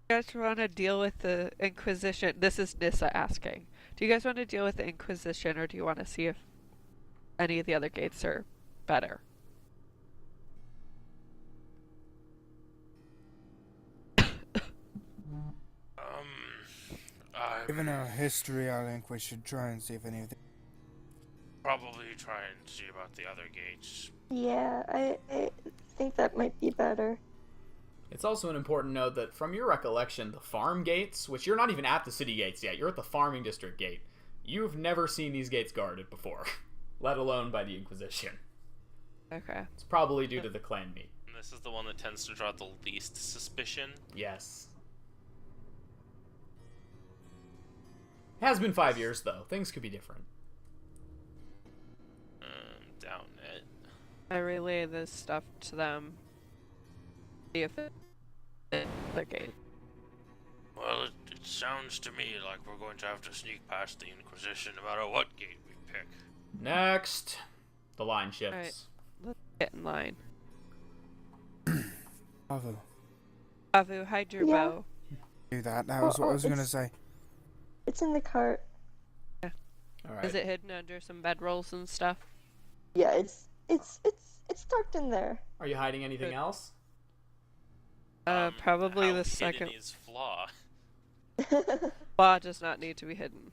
You guys want to deal with the Inquisition? This is Nissa asking. Do you guys want to deal with the Inquisition, or do you want to see if any of the other gates are better. Given our history, I think we should try and see if any of the... Probably try and see about the other gates. Yeah, I think that might be better. It's also an important note that from your recollection, the farm gates, which you're not even at the city gates yet, you're at the farming district gate. You've never seen these gates guarded before, let alone by the Inquisition. Okay. It's probably due to the clan meet. And this is the one that tends to draw the least suspicion. Yes. It has been 5 years, though. Things could be different. Down it. I relay this stuff to them. See if it their gate. Well, it sounds to me like we're going to have to sneak past the Inquisition no matter what gate we pick. Next. The line shifts. Alright. Let's get in line. Pavu, Pavu, hide your Yeah. bow. do that. That was what I was gonna it's- say. It's in the cart. All right. Is it hidden under some bedrolls and stuff? Yeah, it's tucked in there. Are you hiding anything Good. else? Probably how the hidden second. is Flaw. Flaw does not need to be hidden.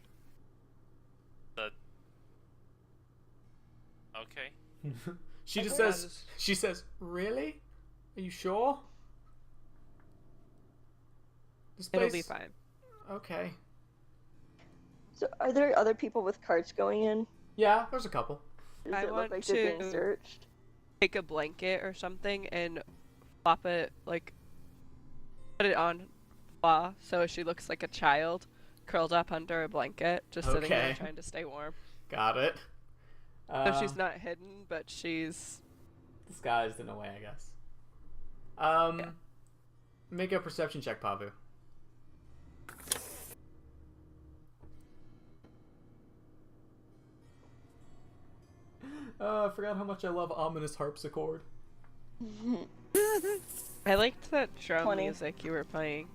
Okay. She just Okay. says, she says, really? Are you sure? This It'll place... be fine. Okay. So, are there other people with carts going in? Yeah, there's a couple. Does I it want look like they're being to- searched? Take a blanket or something and flop it, like, put it on Flaw so she looks like a child curled up under a blanket, just sitting there Okay. trying to stay warm. Got it. So she's not hidden, but she's... disguised in a way, I guess. Yeah. Make a perception check, Pavu. I forgot how much I love ominous harpsichord. I liked that drum 20. music you were playing.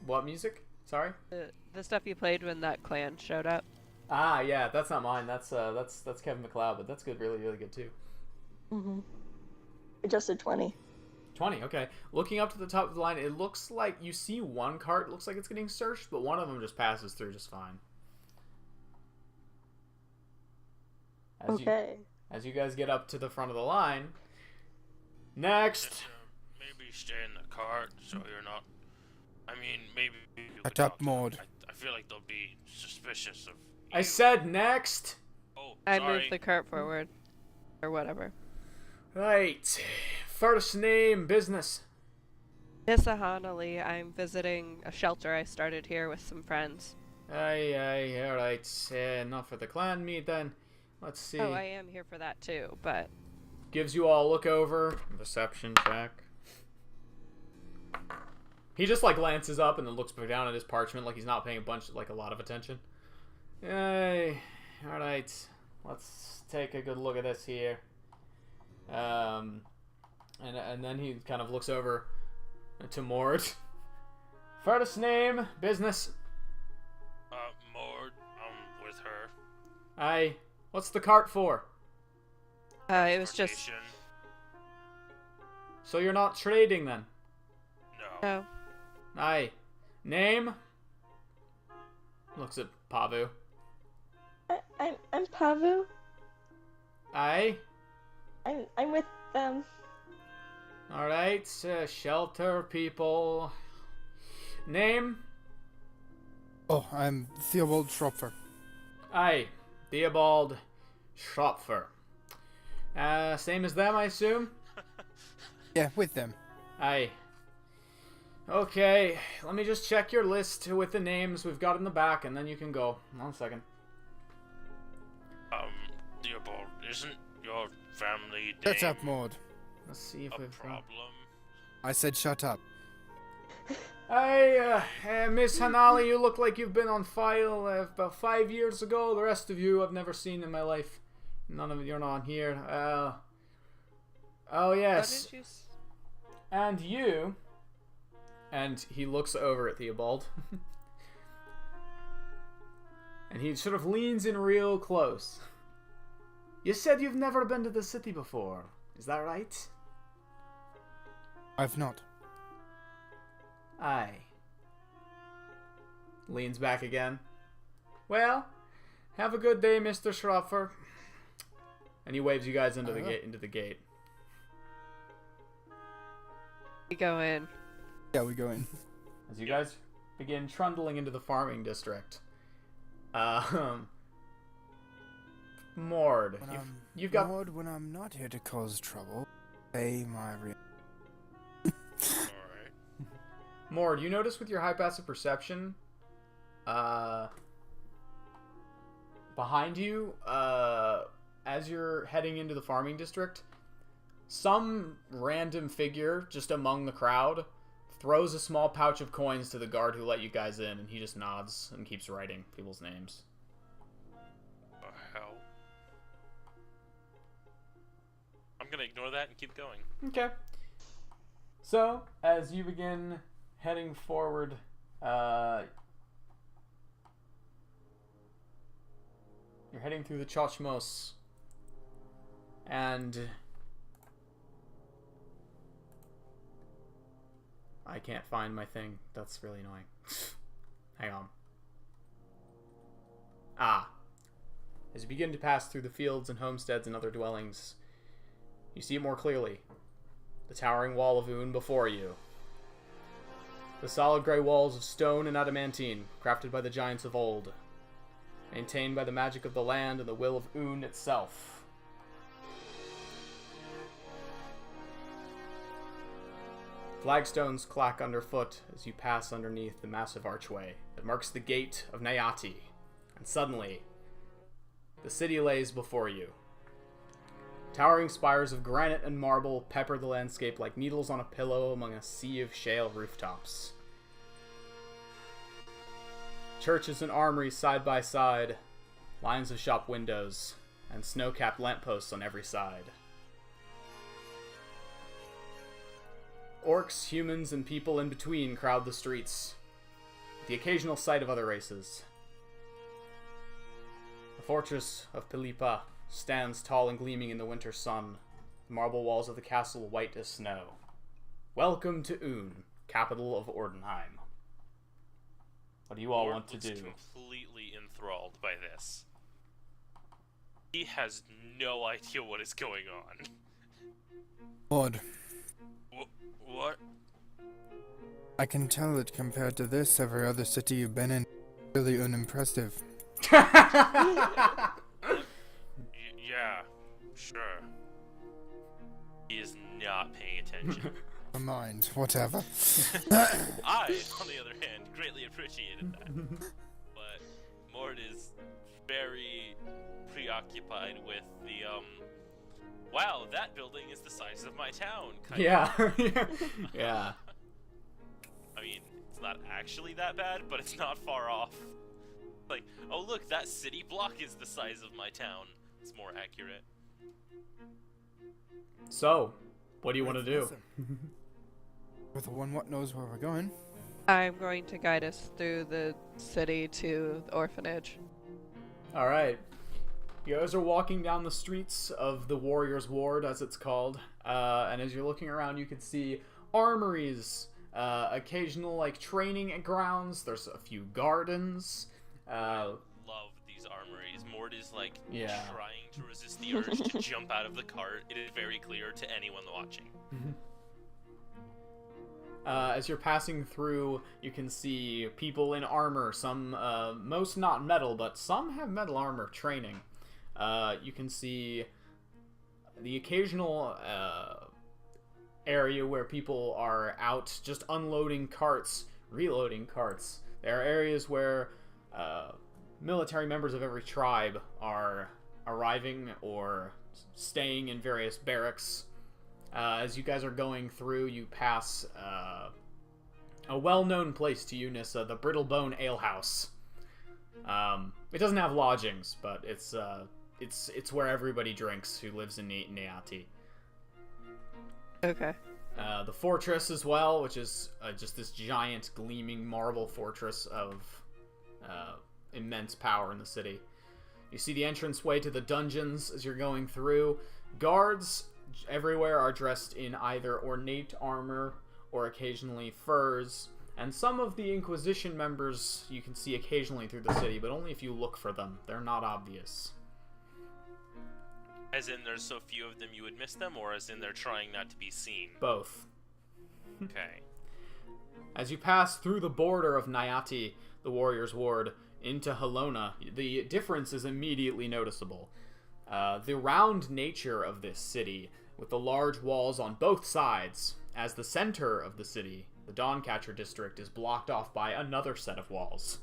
What music? Sorry. The stuff you played when that clan showed up. Ah, yeah, that's not mine. That's Kevin MacLeod, but that's good, really, really good too. Adjusted 20. 20, okay. Looking up to the top of the line, it looks like you see one cart, looks like it's getting searched, but one of them just passes through just fine. Okay. As you guys get up to the front of the line, next. Just, maybe stay in the cart so you're not. I mean, maybe. You could Shut up, talk to them. Maud. I feel like they'll be suspicious of. I you. said next. Oh, I sorry. moved the cart forward. Or whatever. Right. First name, business. Nissahanali, I'm visiting a shelter I started here with some friends. Aye, alright. Enough for the clan meet then. Let's see. Oh, I am here for that too, but Gives you all a look over. Reception check. He just like glances up and then looks back down at his parchment like he's not paying a lot of attention. Hey, all right. Let's take a good look at this here. And then he kind of looks over to Mord. First name, business. Mord, I'm with her. Aye. What's the cart for? it was just Transportation. So you're not trading then? No. no. Aye. Name? Looks at Pavu. I'm Pavu. Aye. I'm with them. Alright, shelter people. Name? Oh, I'm Theobald Schropfer. Aye. Theobald Schropfer. Same as them, I assume? Yeah, with them. Aye. Okay, let me just check your list with the names we've got in the back, and then you can go. 1 second. Theobald, isn't your family Shut name up, Maud. Let's see if a we've got... problem? I said shut up. Hey, Miss Hanali, you look like you've been on file about 5 years ago. The rest of you I've never seen in my life. None of you're not here. Oh, yes. What did you And you... And he looks over at Theobald. And he sort of leans in real close. You said you've never been to the city before. Is that right? I've not. Aye. Leans back again. Well, have a good day, Mr. Schroffer. And he waves you guys into the gate. Into the gate. We go in. Yeah, we go in. As you guys begin trundling into the farming district. Mord, you've got. Lord, when I'm not here to cause trouble, pay my real. Alright. Mord, you notice with your high passive perception, behind you, as you're heading into the farming district, some random figure just among the crowd throws a small pouch of coins to the guard who let you guys in, and he just nods and keeps writing people's names. The hell? I'm gonna ignore that and keep going. Okay. So, as you begin heading forward, you're heading through the Chochmos, and I can't find my thing. That's really annoying. Hang on. As you begin to pass through the fields and homesteads and other dwellings, you see it more clearly. The towering wall of Un before you. The solid gray walls of stone and adamantine, crafted by the giants of old. Maintained by the magic of the land and the will of Un itself. Flagstones clack underfoot as you pass underneath the massive archway that marks the gate of Nayati. And suddenly, the city lays before you. Towering spires of granite and marble pepper the landscape like needles on a pillow among a sea of shale rooftops. Churches and armories side by side, lines of shop windows, and snow-capped lampposts on every side. Orcs, humans, and people in between crowd the streets, with the occasional sight of other races. The fortress of Pilipa stands tall and gleaming in the winter sun, the marble walls of the castle white as snow. Welcome to Un, capital of Ordenheim. What do you all want to Looks do? completely enthralled by this. He has no idea what is going on. Lord, What? I can tell that compared to this, every other city you've been in, really unimpressive. Yeah, sure. He is not paying attention. Never mind, whatever. I, on the other hand, greatly appreciated that. But Mort is very preoccupied with the, wow, that building is the size of my town. Yeah. Yeah. I mean, it's not actually that bad, but it's not far off. Like, oh look, that city block is the size of my town. It's more accurate. So, what do you want to do? Listen. With the one what knows where we're going. I'm going to guide us through the city to the orphanage. Alright. You guys are walking down the streets of the Warriors' Ward, as it's called. And as you're looking around, you can see armories, occasional, like, training grounds. There's a few gardens. Love these armories. Mort is like Yeah. trying to resist the urge to jump out of the cart. It is very clear to anyone watching. As you're passing through, you can see people in armor. Some, most not metal, but some have metal armor training. You can see the occasional area where people are out just unloading carts, reloading carts. There are areas where military members of every tribe are arriving or staying in various barracks. As you guys are going through, you pass a well-known place to you, Nissa, the Brittlebone Ale House. It doesn't have lodgings, but it's where everybody drinks who lives in Nayati. Okay. The fortress as well, which is just this giant gleaming marble fortress of immense power in the city. You see the entranceway to the dungeons as you're going through. Guards everywhere are dressed in either ornate armor or occasionally furs. And some of the Inquisition members you can see occasionally through the city, but only if you look for them. They're not obvious. As in, there's so few of them you would miss them, or as in they're trying not to be seen? Both. Okay. As you pass through the border of Nyati, the warrior's ward, into Halona, the difference is immediately noticeable. The round nature of this city, with the large walls on both sides, as the center of the city, the Dawncatcher district, is blocked off by another set of walls.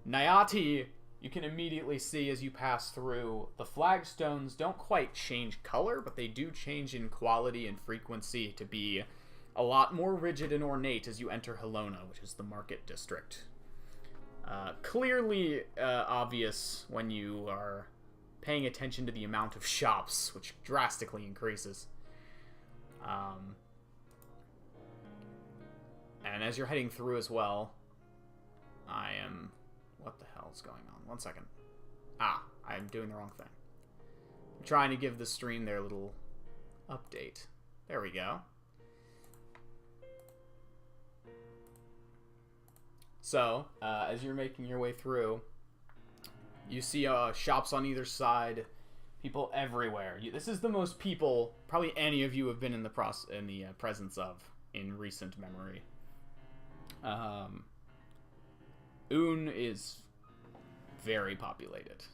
Nyati, you can immediately see as you pass through, the flagstones don't quite change color, but they do change in quality and frequency to be a lot more rigid and ornate as you enter Halona, which is the market district. Clearly obvious when you are paying attention to the amount of shops, which drastically increases. And as you're heading through as well, what the hell's going on? 1 second. I'm doing the wrong thing. I'm trying to give the stream their little update. There we go. So, as you're making your way through, you see shops on either side, people everywhere. This is the most people probably any of you have been in the presence of in recent memory. Un is very populated.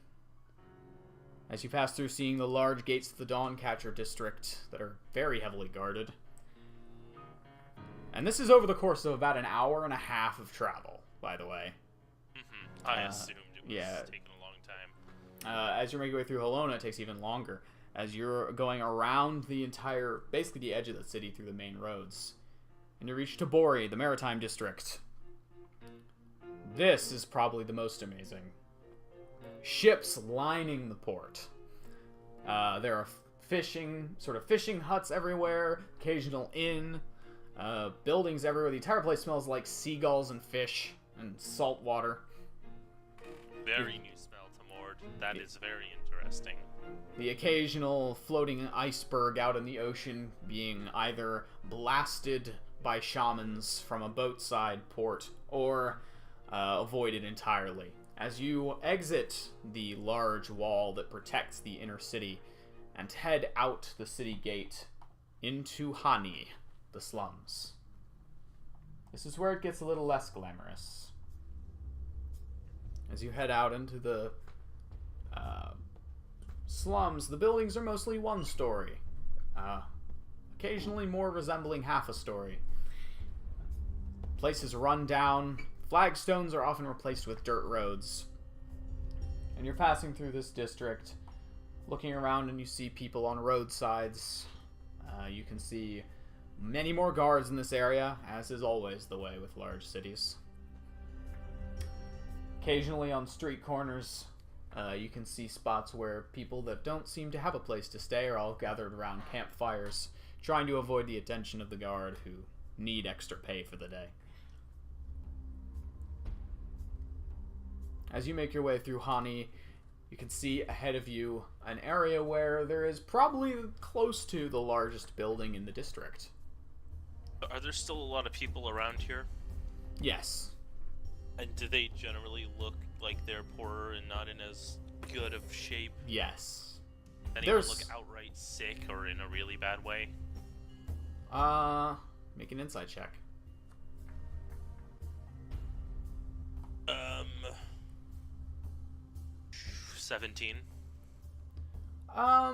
As you pass through, seeing the large gates of the Dawncatcher district that are very heavily guarded. And this is over the course of about an hour and a half of travel, by the way. I assumed it was taking a long time. As you're making your way through Halona, it takes even longer. As you're going around the entire, basically the edge of the city through the main roads. And you reach Tabori, the maritime district. This is probably the most amazing. Ships lining the port. There are fishing huts everywhere, occasional inn, buildings everywhere. The entire place smells like seagulls and fish and salt water. Very new smell to Mord. That is very interesting. The occasional floating iceberg out in the ocean being either blasted by shamans from a boatside port or avoided entirely. As you exit the large wall that protects the inner city and head out the city gate into Hani, the slums. This is where it gets a little less glamorous. As you head out into the slums, the buildings are mostly one story, occasionally more resembling half a story. Places run down. Flagstones are often replaced with dirt roads. And you're passing through this district, looking around, and you see people on roadsides. You can see many more guards in this area, as is always the way with large cities. Occasionally on street corners, you can see spots where people that don't seem to have a place to stay are all gathered around campfires, trying to avoid the attention of the guard who need extra pay for the day. As you make your way through Hani, you can see ahead of you an area where there is probably close to the largest building in the district. Are there still a lot of people around here? Yes. And do they generally look like they're poorer and not in as good of shape? Yes. Anyone look outright sick or in a really bad way? Make an insight check. 17. I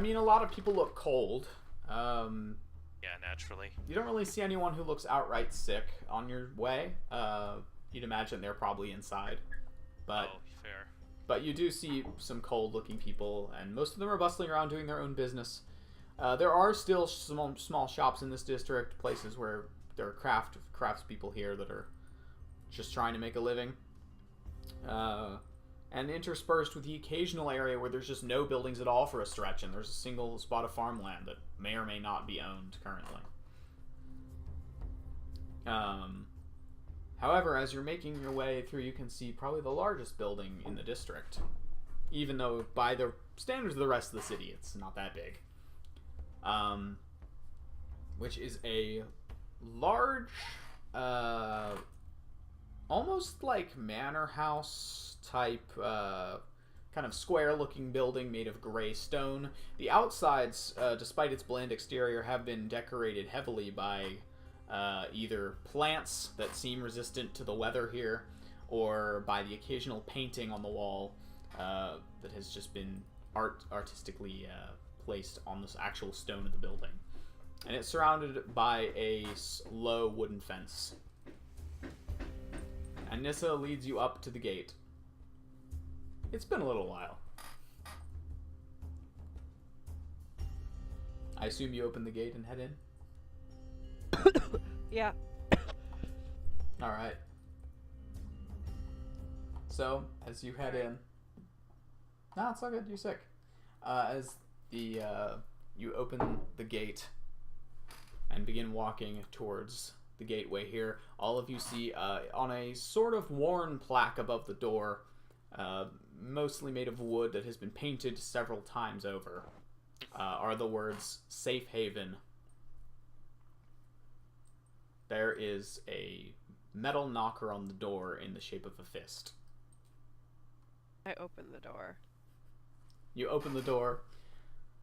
mean, a lot of people look cold. Yeah, naturally. You don't really see anyone who looks outright sick on your way. You'd imagine they're probably inside. But, fair. But you do see some cold-looking people, and most of them are bustling around doing their own business. There are still small shops in this district, places where there are craftspeople here that are just trying to make a living. And interspersed with the occasional area where there's just no buildings at all for a stretch, and there's a single spot of farmland that may or may not be owned currently. However, as you're making your way through, you can see probably the largest building in the district. Even though, by the standards of the rest of the city, it's not that big. Which is a large, almost like manor house type, kind of square-looking building made of gray stone. The outsides, despite its bland exterior, have been decorated heavily by either plants that seem resistant to the weather here, or by the occasional painting on the wall that has just been artistically placed on this actual stone of the building. And it's surrounded by a low wooden fence. And Nissa leads you up to the gate. It's been a little while. I assume you open the gate and head in? Yeah. Alright. So, as you head in... No, it's all good, you're sick. As you open the gate and begin walking towards the gateway here, all of you see on a sort of worn plaque above the door, mostly made of wood that has been painted several times over, are the words Safe Haven. There is a metal knocker on the door in the shape of a fist. I open the door. You open the door,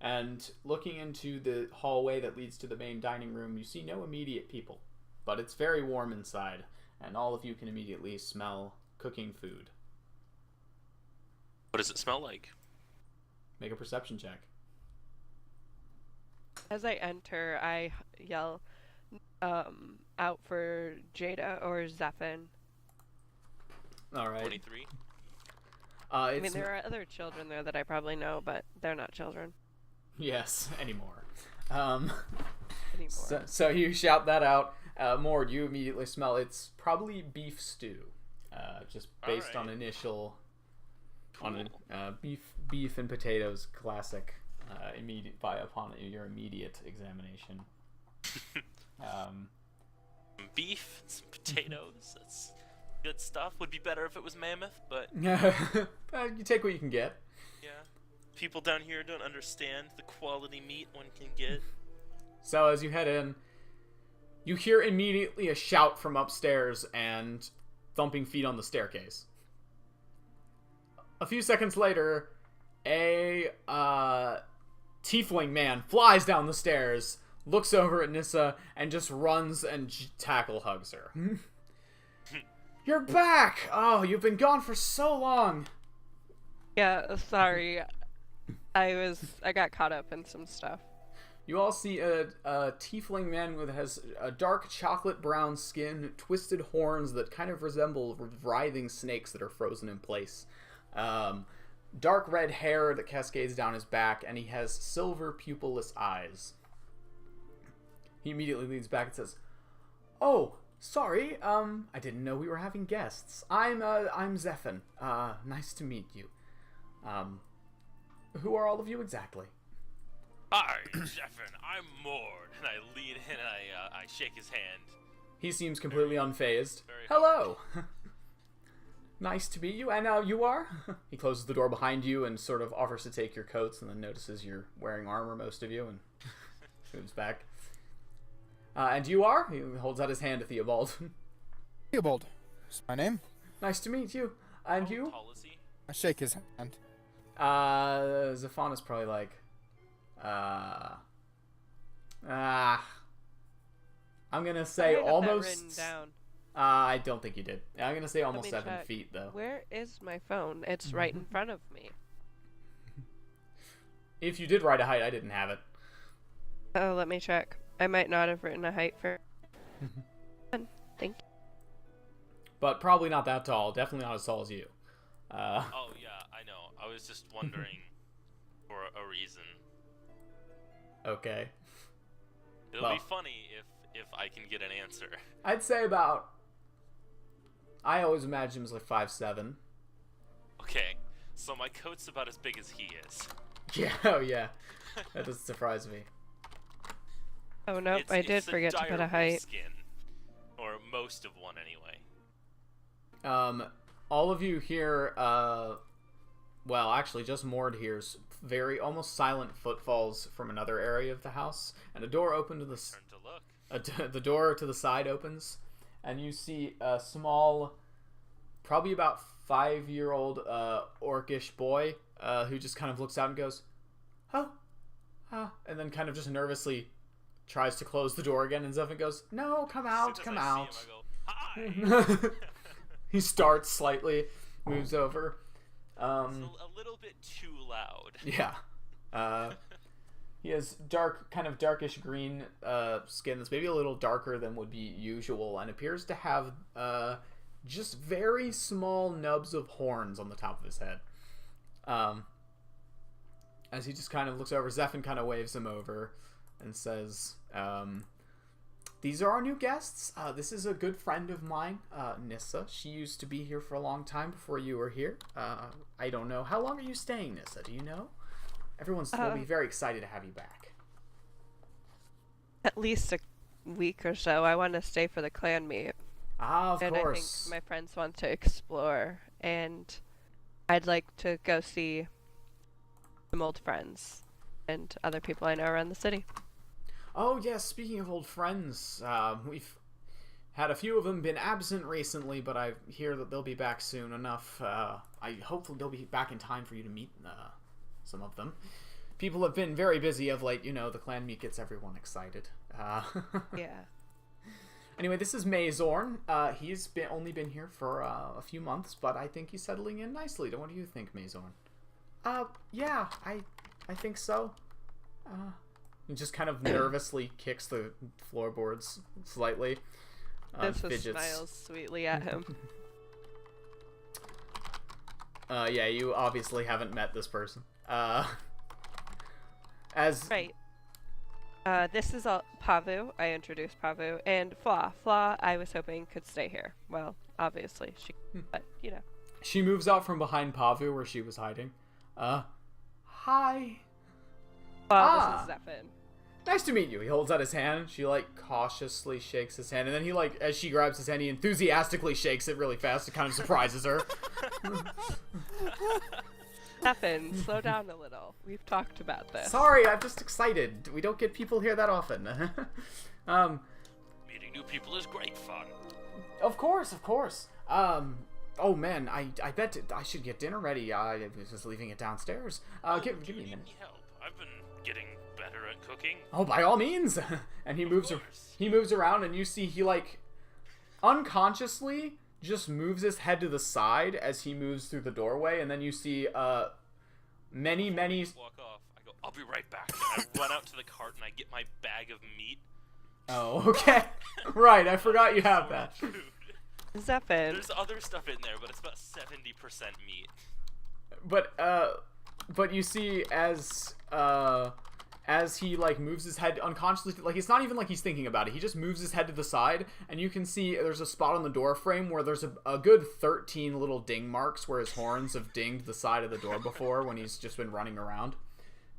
and looking into the hallway that leads to the main dining room, you see no immediate people. But it's very warm inside, and all of you can immediately smell cooking food. What does it smell like? Make a perception check. As I enter, I yell out for Jada or Zephin. Alright. 23. I mean, there are other children there that I probably know, but they're not children Yes, anymore. anymore. So you shout that out. Mord, you immediately smell it's probably beef stew. Just based on Alright. initial... Cool. On beef and potatoes, classic, upon your immediate examination. Some beef, and some potatoes. That's good stuff. Would be better if it was mammoth, but You take what you can get. yeah. People down here don't understand the quality meat one can get. So as you head in, you hear immediately a shout from upstairs and thumping feet on the staircase. A few seconds later, a tiefling man flies down the stairs, looks over at Nissa, and just runs and tackle hugs her. You're back! Oh, you've been gone for so long! Yeah, sorry. I got caught up in some stuff. You all see a tiefling man has a dark chocolate brown skin, twisted horns that kind of resemble writhing snakes that are frozen in place. Dark red hair that cascades down his back, and he has silver pupilless eyes. He immediately leans back and says, "Oh, sorry, I didn't know we were having guests. I'm Zephin. Nice to meet you. Who are all of you exactly?" Hi, Zephin. I'm Mord, and I lean in and I shake his hand. He seems completely unfazed. very "Hello! Nice to meet you, and you are?" He closes the door behind you and sort of offers to take your coats, and then notices you're wearing armor, most of you, and moves back. "And you are?" He holds out his hand to Theobald. Theobald, is my name. "Nice to meet you. And How you?" tall is he? I shake his hand. Zafon is probably like, I'm gonna say I had that almost. written down. I don't think you did. I'm gonna say almost me 7 check. feet though. Where is my phone? It's right in front of me. If you did write a height, I didn't have it. Oh, let me check. I might not have written a height for. Thank you. But probably not that tall. Definitely not as tall as you. Oh yeah, I know. I was just wondering for a reason. Okay. It'll Well. be funny if I can get an answer. I'd say about. I always imagined him as like 5'7". Okay, so my coat's about as big as he is. Yeah, oh yeah. That doesn't surprise me. Oh nope, I did It's forget to put a dire height. skin, or most of one anyway. All of you hear, well, actually, just Mord hears very almost silent footfalls from another area of the house, and a door open to the Turn to look. the door to the side opens, and you see a small, probably about 5-year-old orcish boy who just kind of looks out and goes, "Oh, and then kind of just nervously tries to close the door again, and Zephyr goes, "No, come out, come out." See him, I go, hi. He starts slightly, moves over. It's a little bit too loud. Yeah. He has kind of darkish green skin that's maybe a little darker than would be usual, and appears to have just very small nubs of horns on the top of his head. As he just kind of looks over, Zephyr kind of waves him over and says, "These are our new guests. This is a good friend of mine, Nissa. She used to be here for a long time before you were here. I don't know. How long are you staying, Nissa? Do you know? Will be very excited to have you back." At least a week or so. I want to stay for the clan meet. Of and course. I think my friends want to explore, and I'd like to go see some old friends and other people I know around the city. Oh, yes, speaking of old friends, we've had a few of them been absent recently, but I hear that they'll be back soon enough. I hope they'll be back in time for you to meet some of them. People have been very busy of late. You know, the clan meet gets everyone excited. Yeah. Anyway, this is Mazorn. He's only been here for a few months, but I think he's settling in nicely. What do you think, Mazorn? Yeah, I think so. He just kind of nervously kicks the floorboards slightly. This smiles sweetly at him. Yeah, you obviously haven't met this person. Right. This is Pavu. I introduced Pavu. And Fla. Fla, I was hoping could stay here. Well, obviously she, but you know. She moves out from behind Pavu where she was hiding. Hi. This is Zephyr. Nice to meet you. He holds out his hand. She, cautiously shakes his hand. And then he, as she grabs his hand, he enthusiastically shakes it really fast. It kind of surprises her. Zephyr, slow down a little. We've talked about this. Sorry, I'm just excited. We don't get people here that often. Meeting new people is great fun. Of course. Oh, man, I bet I should get dinner ready. I was just leaving it downstairs. Give me a minute. Need help? I've been getting better at cooking. Oh, by all means. And he moves around, and you see he unconsciously just moves his head to the side as he moves through the doorway, and then you see many Walk off. I go, I'll be right back. And I run out to the cart and I get my bag of meat. Oh, okay. Right, I forgot you have that. Food. Zephyr. There's other stuff in there, but it's about 70% meat. But you see as he moves his head unconsciously, it's not even like he's thinking about it. He just moves his head to the side, and you can see there's a spot on the door frame where there's a good 13 little ding marks where his horns have dinged the side of the door before when he's just been running around.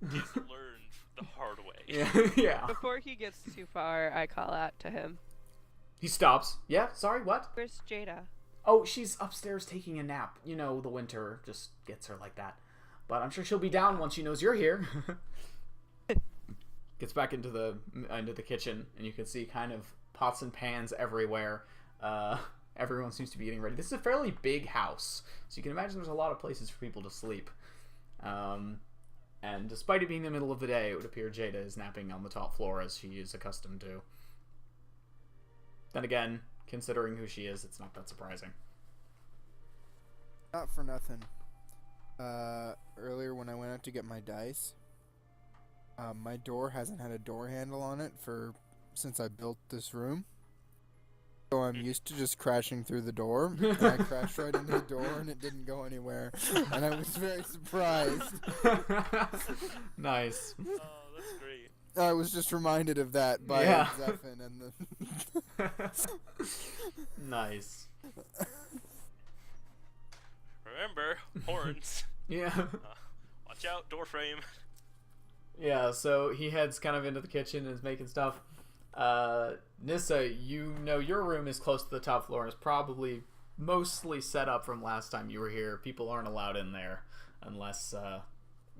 He's learned the hard way. Yeah. Before he gets too far, I call out to him. He stops. Yeah, sorry, what? Where's Jada? Oh, she's upstairs taking a nap. You know, the winter just gets her like that. But I'm sure she'll be down once she knows you're here. Gets back into the kitchen, and you can see kind of pots and pans everywhere. Everyone seems to be getting ready. This is a fairly big house, so you can imagine there's a lot of places for people to sleep. And despite it being the middle of the day, it would appear Jada is napping on the top floor as she is accustomed to. Then again, considering who she is, it's not that surprising. Not for nothing. Earlier when I went out to get my dice, my door hasn't had a door handle on it since I built this room. So I'm used to just crashing through the door. And I crashed right into the door and it didn't go anywhere. And I was very surprised. Nice. Oh, that's great. I was just reminded of that by Zephyr and the... Nice. Remember, horns. Yeah. Watch out, door frame. Yeah, so he heads kind of into the kitchen and is making stuff. Nissa, you know your room is close to the top floor and is probably mostly set up from last time you were here. People aren't allowed in there unless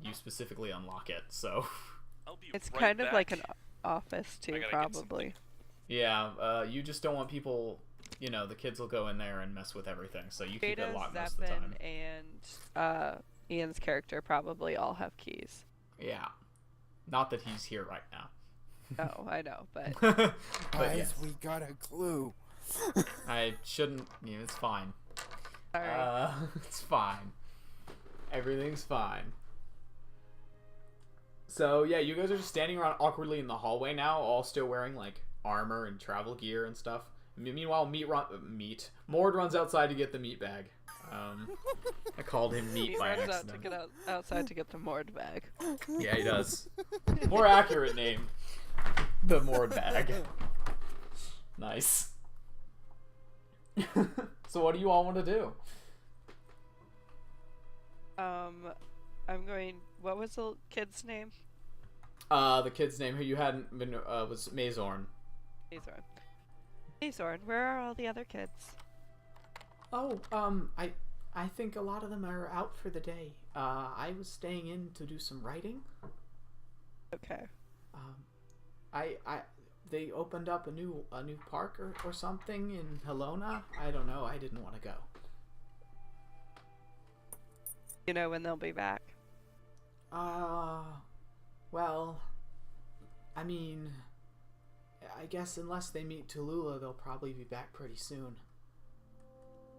you specifically unlock it. So I'll be It's right kind of back. like an office I too, gotta get probably. yeah, you just don't want people. You know, the kids will go in there and mess with everything. So you keep it Jada, locked most of the time. Zephyr, and Ian's character probably all have keys. Yeah, not that he's here right now. Oh, I know, but but Guys, yes, we got a clue. I shouldn't. Yeah, it's fine. sorry. It's fine. Everything's fine. So yeah, you guys are just standing around awkwardly in the hallway now, all still wearing like armor and travel gear and stuff. Meanwhile, Mord runs outside to get the meat bag. I called him meat He by runs out to accident. get outside to get the Mord bag. Yeah, he does. More accurate name, the Mord bag. Nice. So what do you all want to do? I'm going. What was the kid's name? The kid's name who you hadn't been was Mazorn. Azorn. Azorn, where are all the other kids? Oh, I think a lot of them are out for the day. I was staying in to do some writing. Okay. They opened up a new park or something in Helena. I don't know. I didn't want to go. You know when they'll be back? Well, I mean, I guess unless they meet Tallulah, they'll probably be back pretty soon.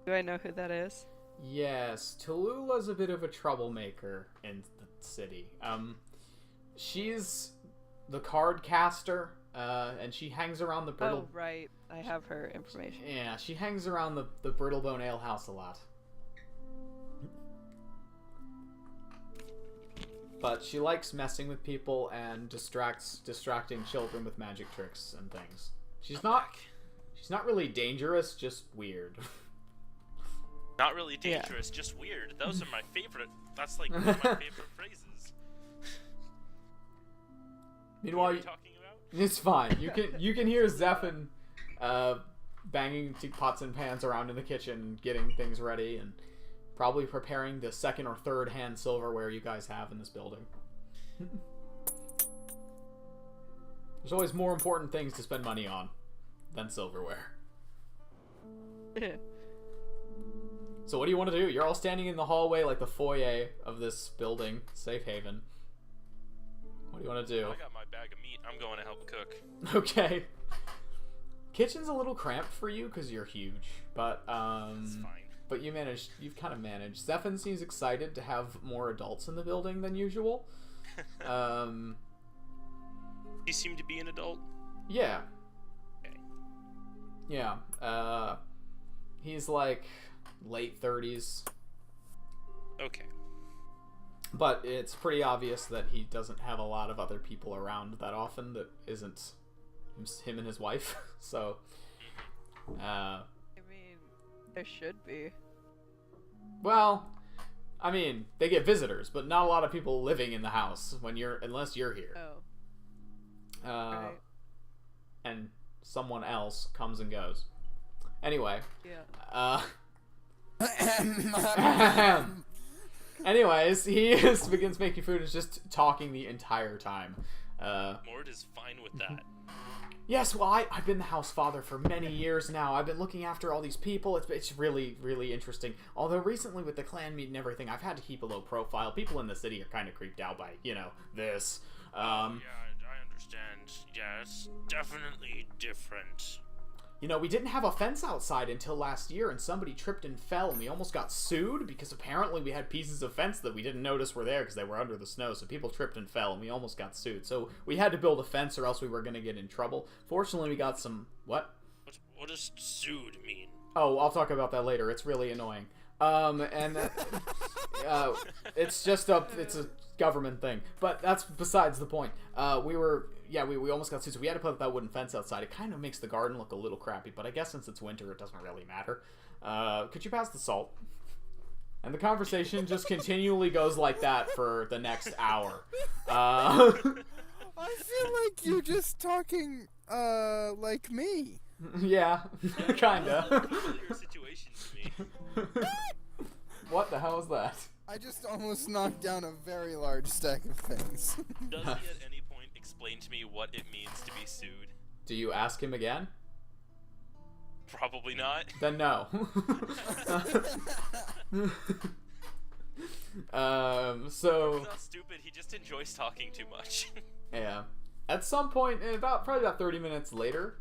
Do I know who that is? Yes, Tallulah's a bit of a troublemaker in the city. She's the card caster, and she hangs around the Brittle... Oh, right. I have her information. Yeah, she hangs around the Brittlebone Ale House a lot. But she likes messing with people and distracting children with magic tricks and things. She's not really dangerous, just weird. Not really Yeah. dangerous, just weird. Those are my favorite. That's like one of my favorite phrases. What Meanwhile, are you talking about? it's fine. You can hear Zephin banging pots and pans around in the kitchen, getting things ready, and probably preparing the second or third hand silverware you guys have in this building. There's always more important things to spend money on than silverware. So what do you want to do? You're all standing in the hallway, like the foyer of this building, Safe Haven. What do you want to do? I got my bag of meat. I'm going to help cook. Okay. Kitchen's a little cramped for you because you're huge, but It's fine. but you've kind of managed. Zephin seems excited to have more adults in the building than usual. You seem to be an adult. Yeah. Okay. Yeah. He's like late 30s, Okay. but it's pretty obvious that he doesn't have a lot of other people around that often that isn't him and his wife. So, I mean, there should be. well, I mean, they get visitors, but not a lot of people living in the house unless you're here. Oh, right. And someone else comes and goes. Anyway, Yeah. anyways, he begins making food and is just talking the entire time. Mord is fine with that. Yes, well, I've been the house father for many years now. I've been looking after all these people. It's really, really interesting. Although recently with the clan meet and everything, I've had to keep a low profile. People in the city are kind of creeped out by, this. Yeah, I understand. Yeah, it's definitely different. We didn't have a fence outside until last year, and somebody tripped and fell, and we almost got sued because apparently we had pieces of fence that we didn't notice were there because they were under the snow, so people tripped and fell, and we almost got sued. So we had to build a fence or else we were going to get in trouble. Fortunately, we got some... What? What does sued mean? Oh, I'll talk about that later. It's really annoying. It's a government thing, but that's besides the point. We almost got sued, so we had to put that wooden fence outside. It kind of makes the garden look a little crappy, but I guess since it's winter, it doesn't really matter. Could you pass the salt? And the conversation just continually goes like that for the next hour. I feel like you're just talking, like me. Yeah, kinda. Familiar situation to me. What the hell is that? I just almost knocked down a very large stack of things. Does he at any point explain to me what it means to be sued? Do you ask him again? Probably not. Then no. So He's not stupid, he just enjoys talking too much. yeah, at some point, probably about 30 minutes later,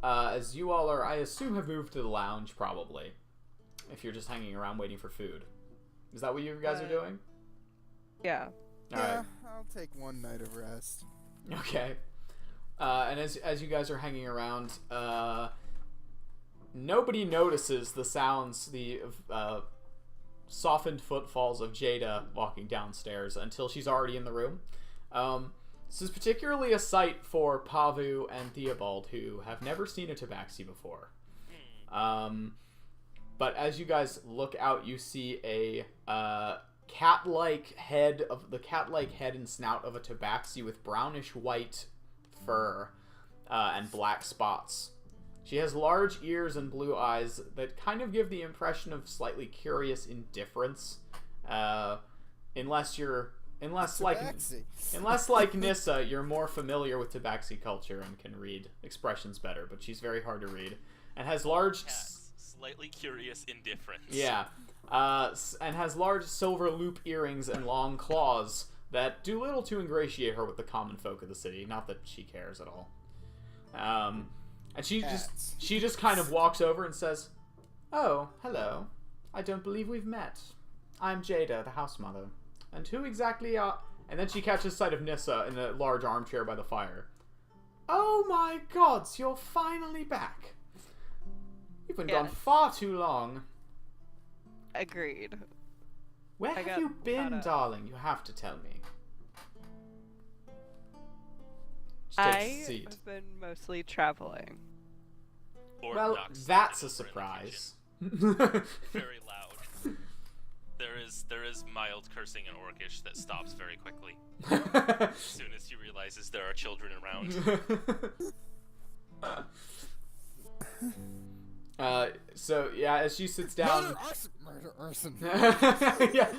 as you all are, I assume, have moved to the lounge, probably, if you're just hanging around waiting for food. Is that what you guys are doing? Yeah. All Yeah, right. I'll take one night of rest. Okay. And as you guys are hanging around, nobody notices the sounds, the softened footfalls of Jada walking downstairs until she's already in the room. This is particularly a sight for Pavu and Theobald, who have never seen a tabaxi before. But as you guys look out, you see a cat-like head and snout of a tabaxi with brownish white fur and black spots. She has large ears and blue eyes that kind of give the impression of slightly curious indifference. Unless like Nissa, you're more familiar with tabaxi culture and can read expressions better, but she's very hard to read. And has large... Slightly curious indifference. Yeah. And has large silver loop earrings and long claws that do little to ingratiate her with the common folk of the city. Not that she cares at all. And she just kind of walks over and says, "Oh, hello. I don't believe we've met. I'm Jada, the house mother. And who exactly are..." And then she catches sight of Nissa in a large armchair by the fire. "Oh my gods, you're finally back. You've been gone Yes. far too long. Agreed. Where I have got you been, caught up. darling? You have to tell me." She takes a I seat. have been mostly traveling. Lord Well, knocks that's a over in the surprise. kitchen. Very loud. There is mild cursing in Orcish that stops very quickly as soon as he realizes there are children around. So yeah, as she sits down. Murder arson. Yeah.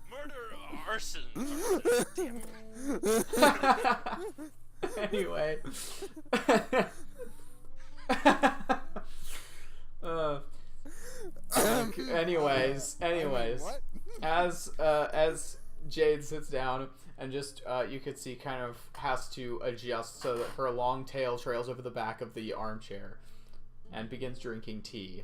Murder, arson. Anyway. Anyways, What? as Jade sits down and just you could see kind of has to adjust so that her long tail trails over the back of the armchair and begins drinking tea.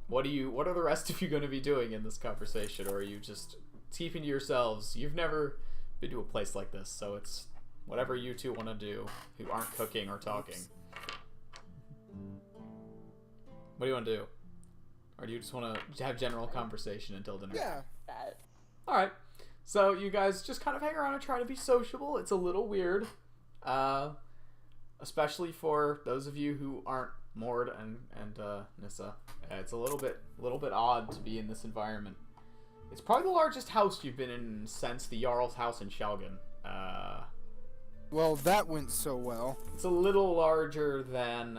What are the rest of you going to be doing in this conversation, or are you just keeping to yourselves? You've never been to a place like this, so it's whatever you two want to do who aren't cooking or talking. What do you want to do? Or do you just want to have general conversation until dinner? Yeah. That. Alright. So you guys just kind of hang around and try to be sociable. It's a little weird. Especially for those of you who aren't Mord and Nissa. It's a little bit odd to be in this environment. It's probably the largest house you've been in since the Jarl's house in Shelgen. Well, that went so well. It's a little larger than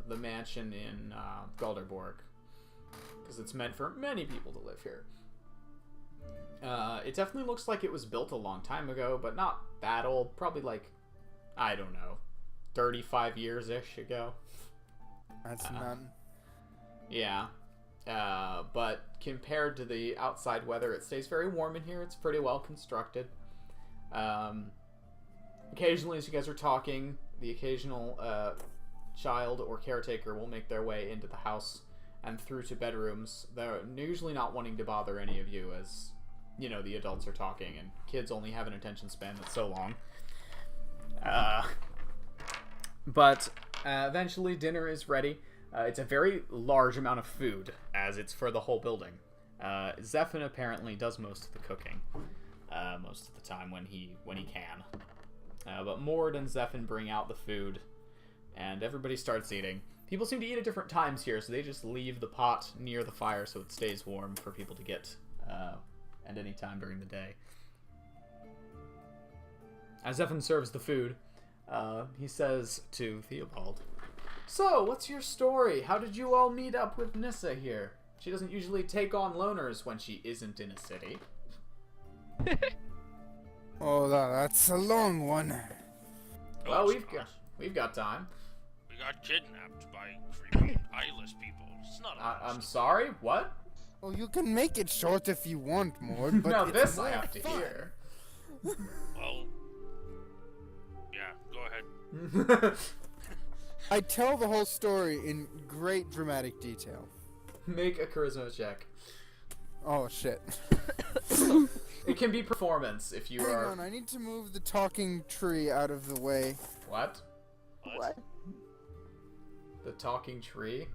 the mansion in Galderborg, because it's meant for many people to live here. It definitely looks like it was built a long time ago, but not that old. Probably like, I don't know, 35 years-ish ago. That's none. Yeah. But compared to the outside weather, it stays very warm in here. It's pretty well constructed. Occasionally, as you guys are talking, the occasional child or caretaker will make their way into the house and through to bedrooms. They're usually not wanting to bother any of you, as, you know, the adults are talking, and kids only have an attention span that's so long. But eventually dinner is ready. It's a very large amount of food, as it's for the whole building. Zephin apparently does most of the cooking, most of the time when he can. But Mord and Zephin bring out the food, and everybody starts eating. People seem to eat at different times here, so they just leave the pot near the fire so it stays warm for people to get at any time during the day. As Zephyr serves the food, he says to Theobald, "So, what's your story? How did you all meet up with Nissa here? She doesn't usually take on loners when she isn't in a city." Oh, that's a long one. Well, Oh, we've got time. We got kidnapped by creepy eyeless people. It's not. I'm sorry. What? Oh, you can make it short if you want, Mord, but Now it's this more I have to fun. hear. Well. Yeah. Go ahead. I tell the whole story in great dramatic detail. Make a charisma check. Oh, shit. It can be performance if you Hang are. on, I need to move the talking tree out of the way. What? What? The talking tree?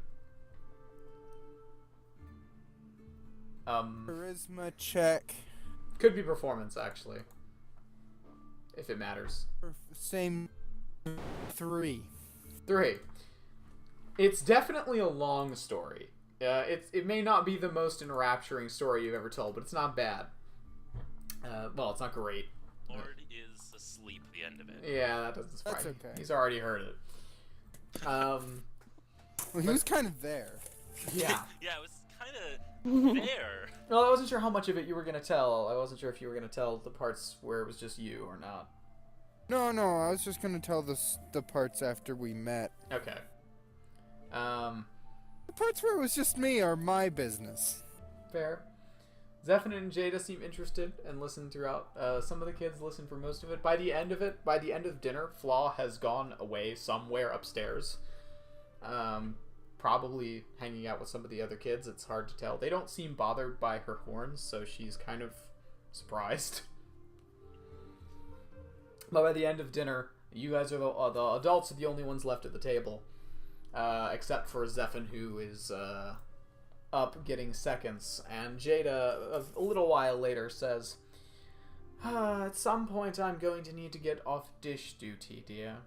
Charisma check. Could be performance actually, if it matters. Same 3. 3. It's definitely a long story. It may not be the most enrapturing story you've ever told, but it's not bad. Well, it's not great. Lord is asleep at the end of it. Yeah, that doesn't surprise That's me. okay. He's already heard it. Well, he was kind of there. Yeah. Yeah, it was kind of there. Well, I wasn't sure how much of it you were gonna tell. I wasn't sure if you were gonna tell the parts where it was just you or not. No, I was just gonna tell the parts after we met. Okay. The parts where it was just me are my business. Fair. Zephyr and Jada seem interested and listen throughout. Some of the kids listen for most of it. By the end of dinner, Flaw has gone away somewhere upstairs. Probably hanging out with some of the other kids. It's hard to tell. They don't seem bothered by her horns, so she's kind of surprised. But by the end of dinner, you guys are the adults are the only ones left at the table. Except for Zephyr, who is up getting seconds, and Jada a little while later says, "At some point I'm going to need to get off dish duty, dear.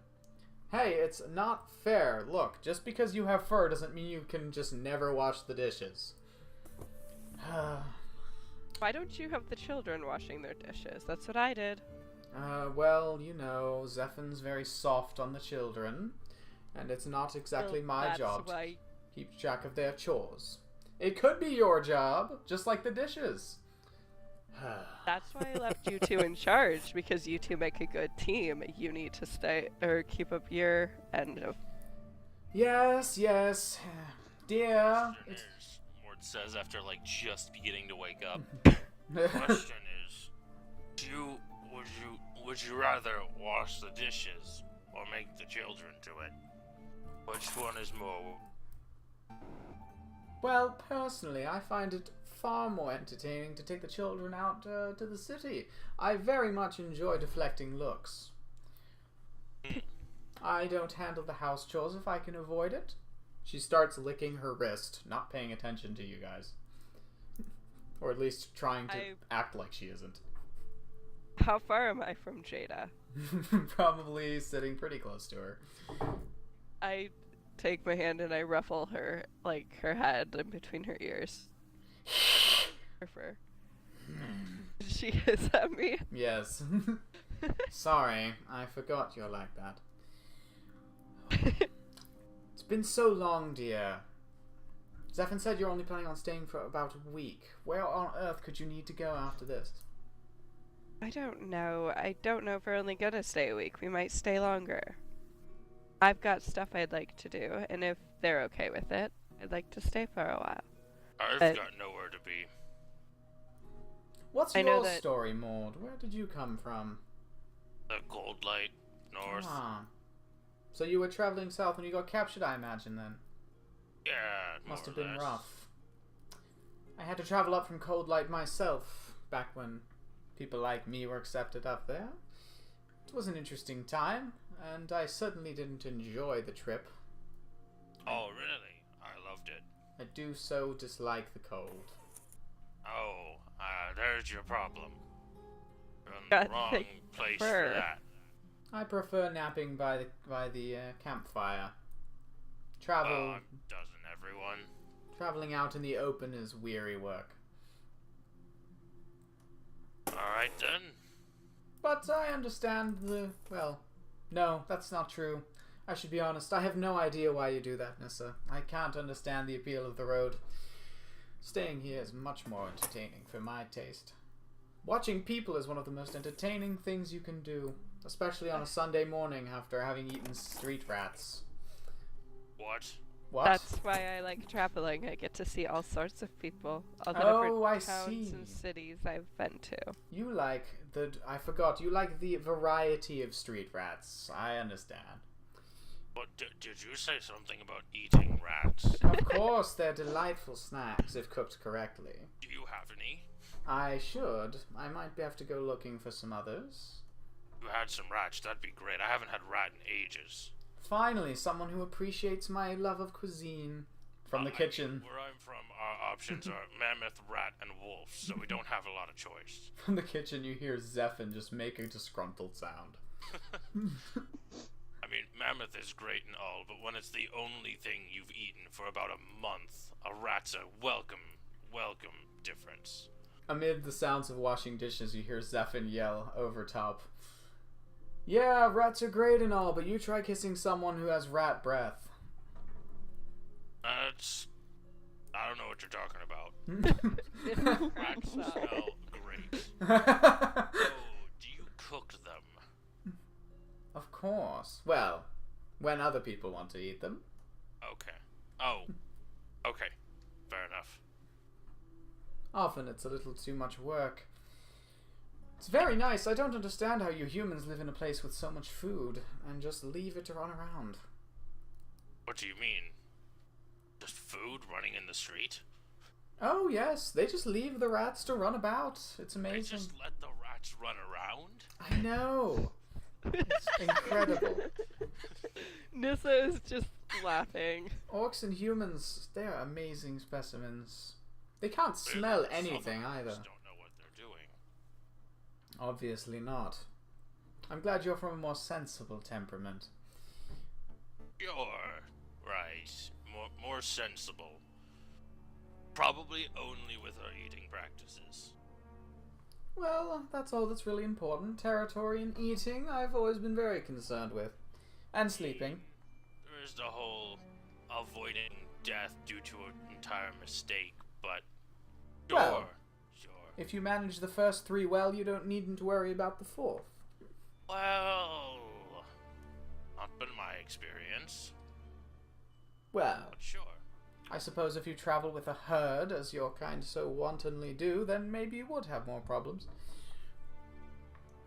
Hey, it's not fair. Look, just because you have fur doesn't mean you can just never wash the dishes." Why don't you have the children washing their dishes? That's what I did. Well, you know, Zephyr's very soft on the children, and it's not exactly Well, my that's job to why keep track of their chores. It could be your job, just like the dishes. That's why I left you two in charge, because you two make a good team. You need to stay or keep up your end of. Yes, dear. Question It's... is, Mort says after like just beginning to wake up. Well, Question is, would you rather wash the dishes or make the children do it? Which one is more? personally, I find it far more entertaining to take the children out to the city. I very much enjoy deflecting looks. I don't handle the house chores if I can avoid it. She starts licking her wrist, not paying attention to you guys. Or at least trying to act like she isn't. How far am I from Jada? Probably sitting pretty close to her. I take my hand and I ruffle her, like, her head in between her ears. Her fur. She hiss at me. Yes. Sorry, I forgot you're like that. It's been so long, dear. Zephyr said you're only planning on staying for about a week. Where on earth could you need to go after this? I don't know. I don't know if we're only gonna stay a week. We might stay longer. I've got stuff I'd like to do, and if they're okay with it, I'd like to stay for a while. I've But- got nowhere to be. What's I know your that- story, Maud? Where did you come from? The Gold Light North. Ah. So you were traveling south when you got captured, I imagine, then? Yeah, Must more have or been less. rough. I had to travel up from Cold Light myself, back when people like me were accepted up there. It was an interesting time, and I certainly didn't enjoy the trip. Oh, really? I loved it. I do so dislike the cold. Oh, there's your problem. You're in Got the wrong thick place fur. for that. I prefer napping by the campfire. Traveling Doesn't everyone? out in the open is weary work. Alright then. But I understand the... Well, no, that's not true. I should be honest, I have no idea why you do that, Nissa. I can't understand the appeal of the road. Staying here is much more entertaining for my taste. Watching people is one of the most entertaining things you can do, especially on a Sunday morning after having eaten street rats. What? What? That's why I like traveling. I get to see all sorts of people, all the Oh, different I towns see. and cities I've been to. You like the... I forgot. You like the variety of street rats. I understand. But did you say something about eating rats? Of course, they're delightful snacks if cooked correctly. Do you have any? I should. I might have to go looking for some others. If you had some rats, that'd be great. I haven't had rat in ages. Finally, someone who appreciates my love of cuisine. From the I mean, kitchen. where I'm from, our options are mammoth, rat, and wolf, so we don't have a lot of choice. From the kitchen, you hear Zephin just make a disgruntled sound. I mean, mammoth is great and all, but when it's the only thing you've eaten for about a month, a rat's a welcome difference. Amid the sounds of washing dishes, you hear Zephin yell over top. Yeah, rats are great and all, but you try kissing someone who has rat breath. I don't know what you're talking about. Rats smell great. Oh, do you cook them? Of course. Well, when other people want to eat them. Okay. Oh. Okay. Fair enough. Often it's a little too much work. It's very nice. I don't understand how you humans live in a place with so much food and just leave it to run around. What do you mean? Just food running in the street? Oh, yes. They just leave the rats to run about. It's They amazing. just let the rats run around? I know. It's incredible. Nissa is just laughing. Orcs and humans, they're amazing specimens. They can't smell Some anything of us either. don't know what they're doing. Obviously not. I'm glad you're from a more sensible temperament. You're right. More sensible. Probably only with our eating practices. Well, that's all that's really important. Territory and eating, I've always been very concerned with. And sleeping. There's the whole avoiding death due to an entire mistake, but sure, Well. sure. If you manage the first three well, you don't need to worry about the fourth. Well, not been my experience, Well, but sure. I suppose if you travel with a herd, as your kind so wantonly do, then maybe you would have more problems.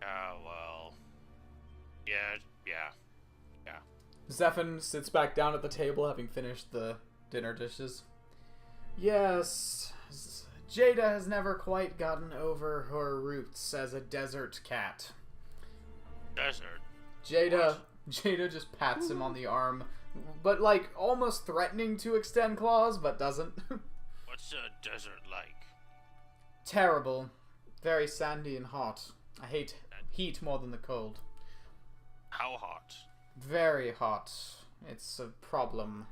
Well, yeah. Zephin sits back down at the table, having finished the dinner dishes. Yes, Jada has never quite gotten over her roots as a desert cat. Desert. Jada just pats him on the arm, but like almost threatening to extend claws, but doesn't. What's a desert like? Terrible. Very sandy and hot. I hate heat more than the cold. How hot? Very hot. It's a problem.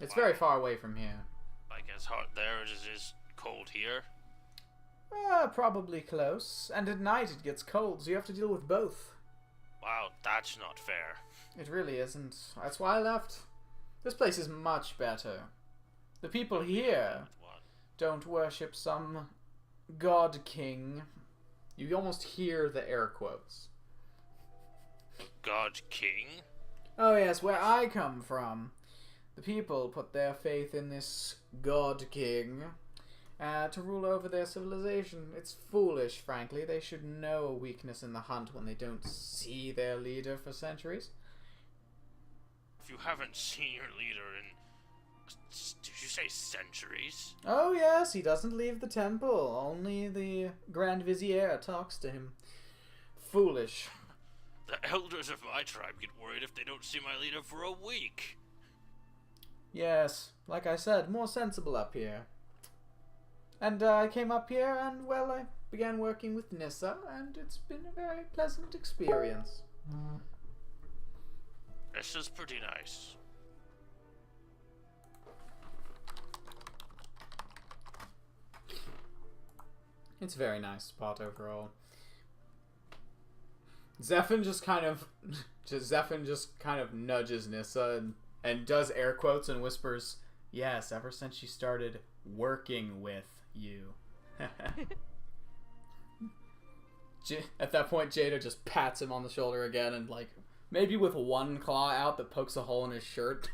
It's very far away from here. Like as hot there as it is cold here? Probably close. And at night it gets cold, so you have to deal with both. Wow, that's not fair. It really isn't. That's why I left. This place is much better. The people here What? don't worship some god king. You almost hear the air quotes. God King? Oh yes, where I come from, the people put their faith in this god king to rule over their civilization. It's foolish, frankly. They should know a weakness in the hunt when they don't see their leader for centuries. If you haven't seen your leader in... Did you say centuries? Oh yes, he doesn't leave the temple. Only the Grand Vizier talks to him. Foolish. The elders of my tribe get worried if they don't see my leader for a week. Yes, like I said, more sensible up here. And I came up here and, well, I began working with Nissa, and it's been a very pleasant experience. This is pretty nice. It's a very nice spot overall. Zephyr just kind of nudges Nissa and does air quotes and whispers, "Yes, ever since she started working with you." At that point, Jada just pats him on the shoulder again and, like, maybe with one claw out that pokes a hole in his shirt,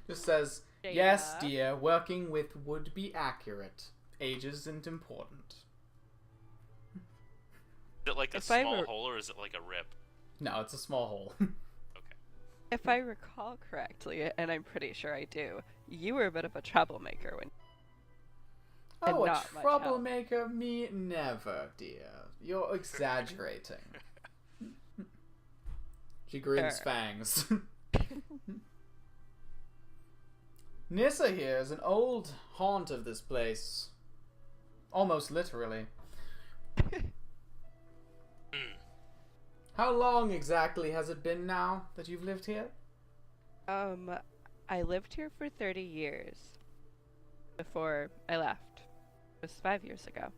just says, Jada. "Yes, dear, working with would be accurate. Age isn't important." Is it like a If I small were- hole or is it like a rip? No, it's a small hole. Okay. If I recall correctly, and I'm pretty sure I do, you were a bit of a troublemaker when. And Oh, a not much troublemaker? Me never, dear. You're exaggerating. She grins Sure. fangs. Nissa here is an old haunt of this place. Almost literally. How long exactly has it been now that you've lived here? I lived here for 30 years before I left. It was 5 years ago.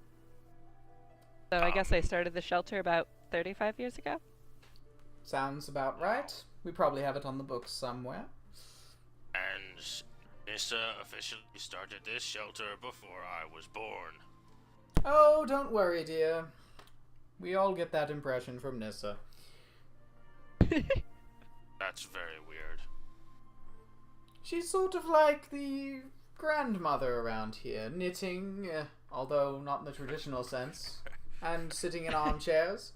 So I guess I started the shelter about 35 years ago. Sounds about right. We probably have it on the books somewhere. And Nissa officially started this shelter before I was born. Oh, don't worry, dear. We all get that impression from Nissa. That's very weird. She's sort of like the grandmother around here, knitting, although not in the traditional sense, and sitting in armchairs.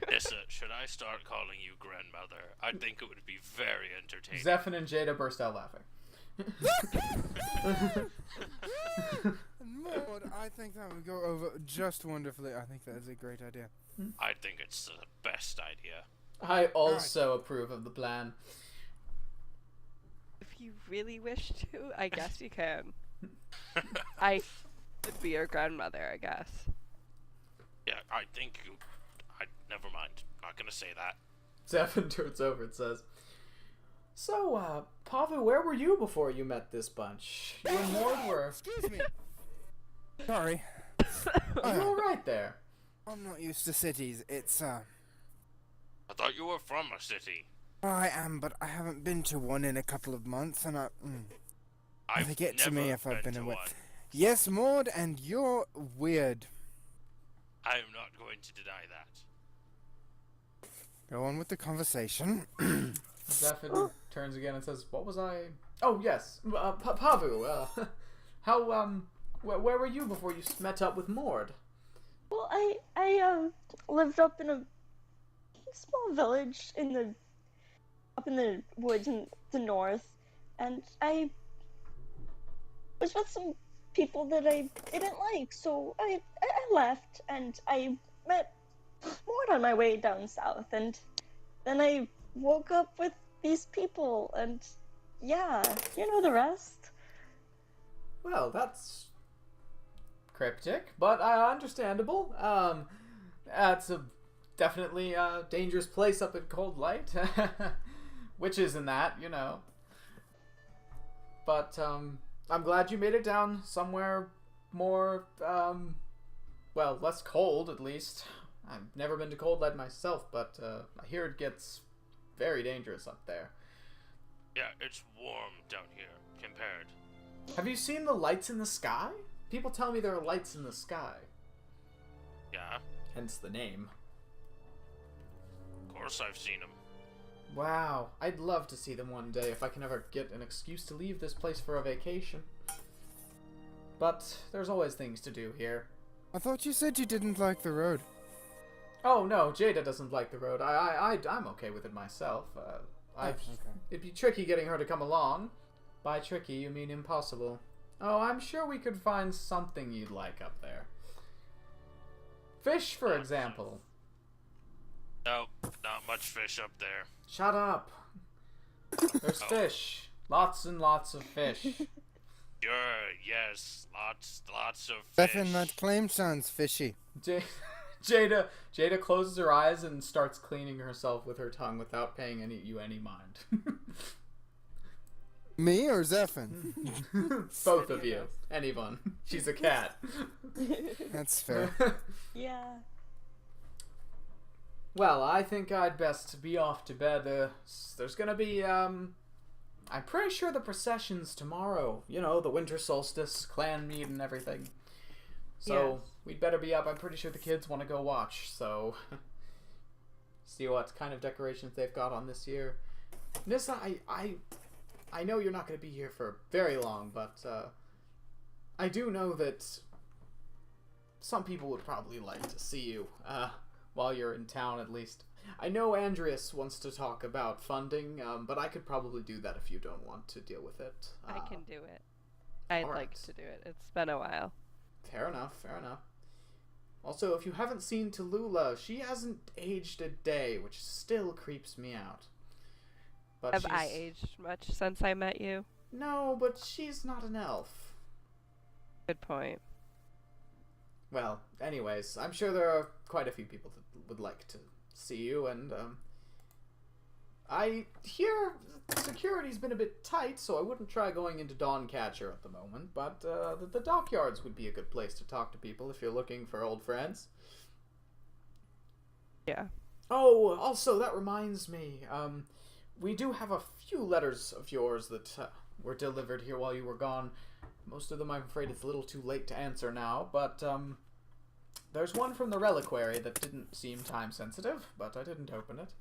Nissa, should I start calling you grandmother? I think it would be very entertaining. Zephyr and Jada burst out laughing. Maud, I think that would go over just wonderfully. I think that is a great idea. I think it's the best idea. I also approve of the plan. If you really wish to, I guess you can. I could be your grandmother, I guess. Yeah, I think you... never mind. Not gonna say that. Zephyr turns over and says, "So, Pavu, where were you before you met this bunch? You and Mord were... Excuse me. Sorry. You were right there." I'm not used to cities. It's, I thought you were from a city. I am, but I haven't been to one in a couple of months, and I've They get to never me if I've been to away. one. Yes, Maud, and you're weird. I am not going to deny that. Go on with the conversation. Zephyr turns again and says, "What was I... Oh, yes. Pavu, how, where were you before you met up with Mord?" Well, I lived up in a small village up in the woods in the north, and I was with some people that I didn't like, so I left, and I met Mord on my way down south, and then I woke up with these people, and yeah, you know the rest. Well, that's cryptic, but understandable. That's a definitely a dangerous place up in Cold Light. Witches and that, you know. But I'm glad you made it down somewhere more, well, less cold at least. I've never been to Cold Light myself, but I hear it gets very dangerous up there. Yeah, it's warm down here, compared. Have you seen the lights in the sky? People tell me there are lights in the sky. Yeah, Hence the name. of course I've seen them. Wow, I'd love to see them one day if I can ever get an excuse to leave this place for a vacation. But there's always things to do here. I thought you said you didn't like the road. Oh no, Jada doesn't like the road. I'm okay with it myself. Okay. It'd be tricky getting her to come along. By tricky, you mean impossible. Oh, I'm sure we could find something you'd like up there. Fish, for example. Nope, not much fish up there. Shut up. There's fish. Lots and lots of fish. Sure, yes, lots of fish. Stefan, that claim sounds fishy. Jada closes her eyes and starts cleaning herself with her tongue without paying you any mind. Me or Zephyr? Both of you. Anyone. She's a cat. That's fair. Yeah. Well, I think I'd best be off to bed. There's gonna be, I'm pretty sure the procession's tomorrow. You know, the winter solstice, clan meet and everything. So, Yes. we'd better be up. I'm pretty sure the kids want to go watch, so... see what kind of decorations they've got on this year. Nissa, I know you're not going to be here for very long, but, I do know that some people would probably like to see you, while you're in town at least. I know Andreas wants to talk about funding, but I could probably do that if you don't want to deal with it. I can do it. I'd alright. like to do it. It's been a while. Fair enough, fair enough. Also, if you haven't seen Tallulah, she hasn't aged a day, which still creeps me out. But Have I aged much since I met you? No, but she's not an elf. Good point. Well, anyways, I'm sure there are quite a few people that would like to see you, and, I hear security's been a bit tight, so I wouldn't try going into Dawncatcher at the moment, but, the dockyards would be a good place to talk to people if you're looking for old friends. Yeah. Oh, also, that reminds me, we do have a few letters of yours that were delivered here while you were gone. Most of them, I'm afraid, it's a little too late to answer now, but, there's one from the reliquary that didn't seem time-sensitive, but I didn't open it.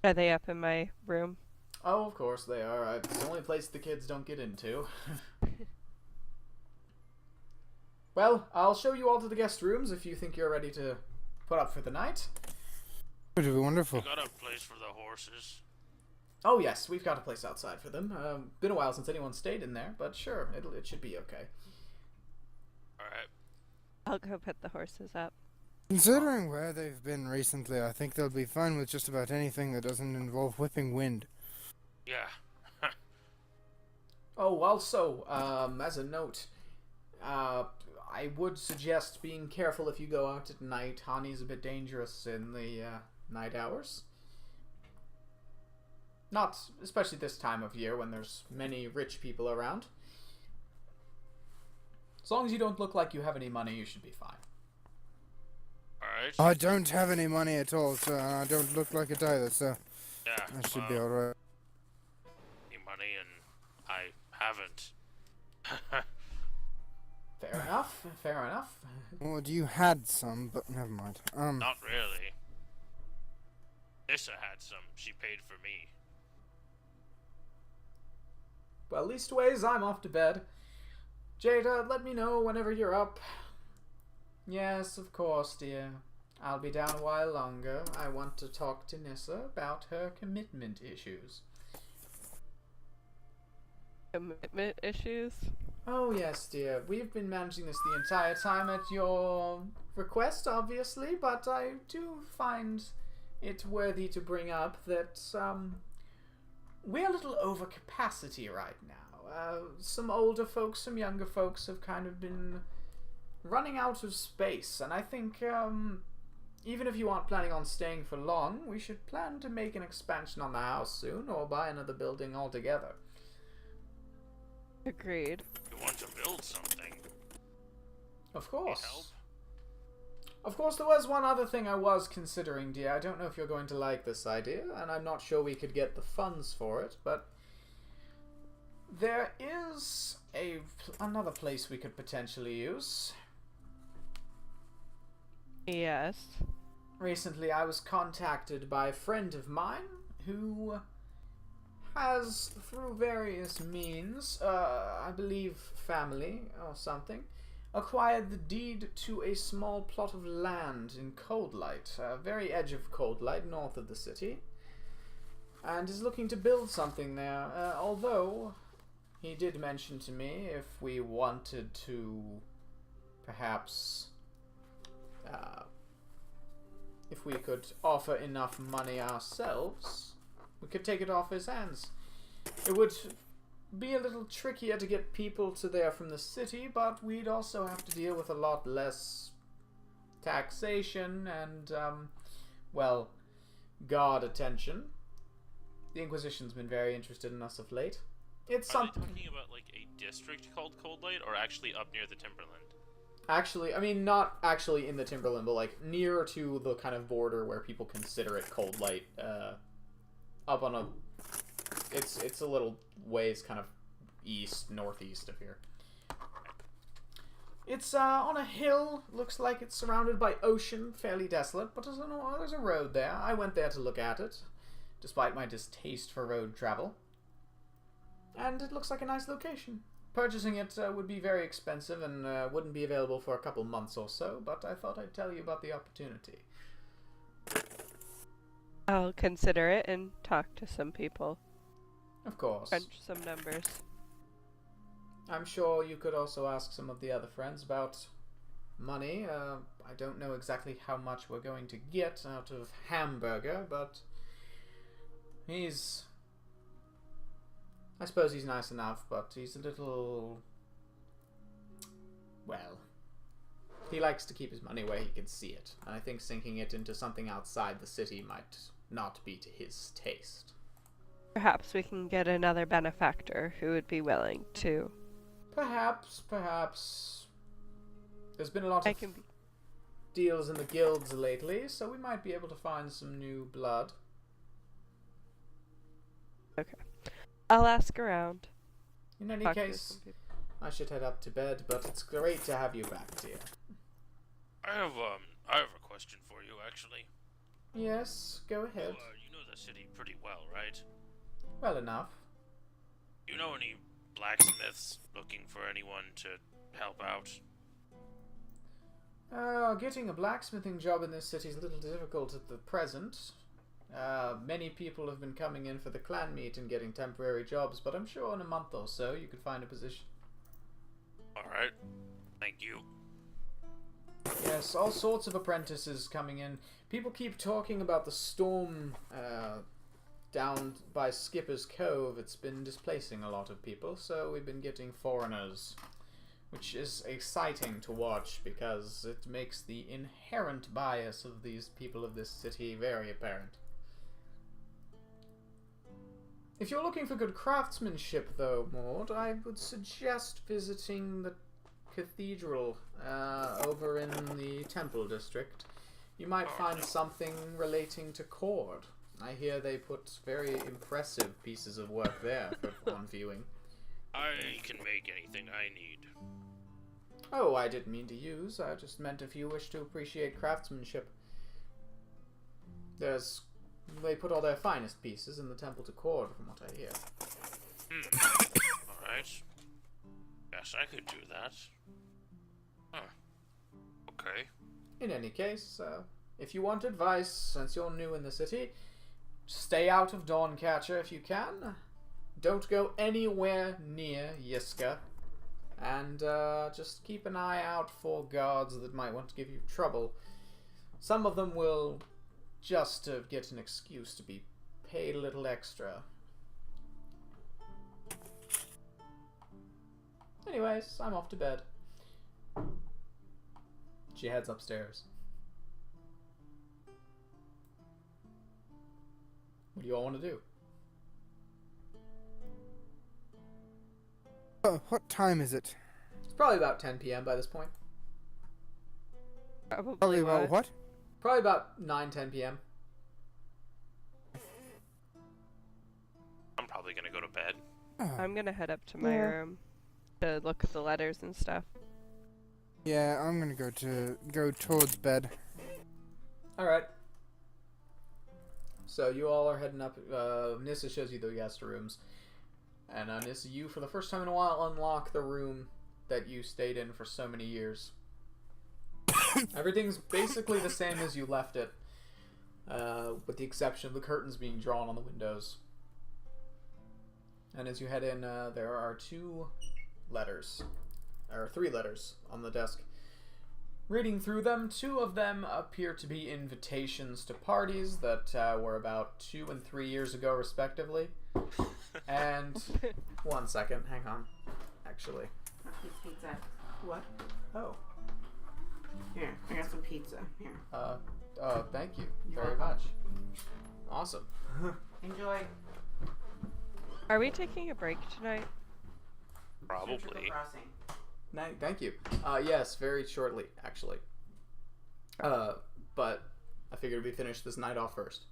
Are they up in my room? Oh, of course they are. It's the only place the kids don't get into. Well, I'll show you all to the guest rooms if you think you're ready to put up for the night. It would be wonderful. You got a place for the horses? Oh yes, we've got a place outside for them. Been a while since anyone stayed in there, but sure, it should be okay. Alright. I'll go put the horses up. Considering where they've been recently, I think they'll be fine with just about anything that doesn't involve whipping wind. Yeah. Oh, also, as a note, I would suggest being careful if you go out at night. Hani's a bit dangerous in the night hours. Not especially this time of year when there's many rich people around. As long as you don't look like you have any money, you should be fine. Alright. I don't have any money at all, so I don't look like it either, so Yeah. I should be well, alright. any money and I haven't. Fair enough, fair enough. Well, you had some, but never mind. Not really. Nissa had some. She paid for me. Well, leastways, I'm off to bed. Jada, let me know whenever you're up. Yes, of course, dear. I'll be down a while longer. I want to talk to Nissa about her commitment issues. Commitment issues? Oh, yes, dear. We've been managing this the entire time at your request, obviously, but I do find it worthy to bring up that, we're a little over capacity right now. Some older folks, some younger folks have kind of been running out of space, and I think, even if you aren't planning on staying for long, we should plan to make an expansion on the house soon, or buy another building altogether. Agreed. You want to build something? Of Need course. help? Of course, there was one other thing I was considering, dear. I don't know if you're going to like this idea, and I'm not sure we could get the funds for it, but there is another place we could potentially use. Yes. Recently, I was contacted by a friend of mine who has, through various means, I believe family or something, acquired the deed to a small plot of land in Coldlight, very edge of Coldlight, north of the city, and is looking to build something there, although he did mention to me if we wanted to perhaps, if we could offer enough money ourselves, we could take it off his hands. It would be a little trickier to get people to there from the city, but we'd also have to deal with a lot less taxation and, well, guard attention. The Inquisition's been very interested in us of late. It's Are they something... talking about like a district called Cold Light, or actually up near the Timberland? Actually, I mean, not actually in the Timberland, but like near to the kind of border where people consider it Cold Light. Up on a, it's a little ways kind of northeast of here. It's on a hill. Looks like it's surrounded by ocean, fairly desolate. But there's a road there. I went there to look at it, despite my distaste for road travel. And it looks like a nice location. Purchasing it would be very expensive and wouldn't be available for a couple months or so, but I thought I'd tell you about the opportunity. I'll consider it and talk to some people. Of course. Crunch some numbers. I'm sure you could also ask some of the other friends about money. I don't know exactly how much we're going to get out of Hamburger, but I suppose he's nice enough, but he's a little... Well, he likes to keep his money where he can see it, and I think sinking it into something outside the city might not be to his taste. Perhaps we can get another benefactor who would be willing to. Perhaps. There's been a lot of deals in the guilds lately, so we might be able to find some new blood. Okay. I'll ask around. In any case, I should head up to bed, but it's great to have you back, dear. I have a question for you, actually. Yes, go ahead. You know the city pretty well, right? Well enough. Do you know any blacksmiths looking for anyone to help out? Getting a blacksmithing job in this city is a little difficult at the present. Many people have been coming in for the clan meet and getting temporary jobs, but I'm sure in a month or so you could find a position. Alright. Thank you. Yes, all sorts of apprentices coming in. People keep talking about the storm down by Skipper's Cove. It's been displacing a lot of people, so we've been getting foreigners, which is exciting to watch because it makes the inherent bias of these people of this city very apparent. If you're looking for good craftsmanship, though, Maud, I would suggest visiting the cathedral over in the Temple District. You might find something relating to Cord. I hear they put very impressive pieces of work there for on viewing. I can make anything I need. Oh, I didn't mean to use. I just meant if you wish to appreciate craftsmanship. They put all their finest pieces in the Temple to Cord, from what I hear. Alright. Yes, I could do that. Huh. Okay. In any case, if you want advice, since you're new in the city, stay out of Dawncatcher if you can. Don't go anywhere near Yiska. And just keep an eye out for guards that might want to give you trouble. Some of them will just to get an excuse to be paid a little extra. Anyways, I'm off to bed. She heads upstairs. What do you all want to do? What time is it? It's probably about 10 p.m. by this point. Probably about what? Probably about 9-10 p.m. I'm probably gonna go to bed. I'm gonna head up to my room to look at the letters and stuff. Yeah, I'm gonna go towards bed. Alright. So you all are heading up. Nissa shows you the guest rooms. And Nissa, you, for the first time in a while, unlock the room that you stayed in for so many years. Everything's basically the same as you left it, with the exception of the curtains being drawn on the windows. And as you head in, there are 2 letters, or 3 letters on the desk. Reading through them, 2 of them appear to be invitations to parties that were about 2 and 3 years ago, respectively. And 1 second, hang on. Actually, Pizza. What? oh. Here, I got some pizza. Here. Thank you You're very welcome. much. Awesome. Enjoy. Are we taking a break tonight? Probably. Triple Crossing. Thank you. Yes, very shortly, actually. But I figured we'd finish this night off first.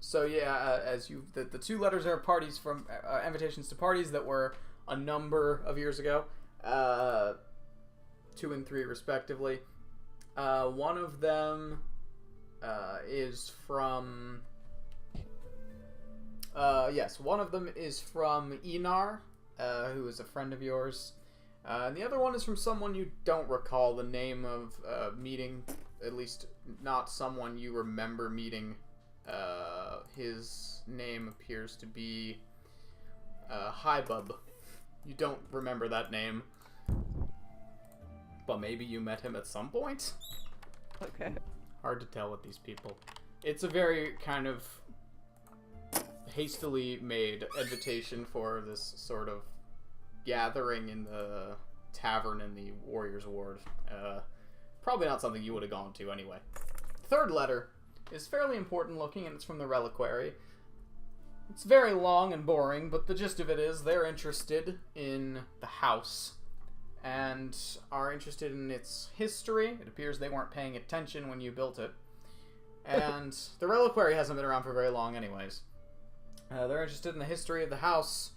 So yeah, as you, the two letters are parties from invitations to parties that were a number of years ago, 2 and 3 respectively. One of them is from. Yes, one of them is from Enar, who is a friend of yours. And the other one is from someone you don't recall the name of meeting, at least not someone you remember meeting. His name appears to be Hybub. You don't remember that name, but maybe you met him at some point? Okay. Hard to tell with these people. It's a very kind of hastily made invitation for this sort of gathering in the tavern in the Warriors Ward. Probably not something you would have gone to anyway. Third letter is fairly important looking, and it's from the Reliquary. It's very long and boring, but the gist of it is they're interested in the house and are interested in its history. It appears they weren't paying attention when you built it. And the Reliquary hasn't been around for very long anyways. They're interested in the history of the house,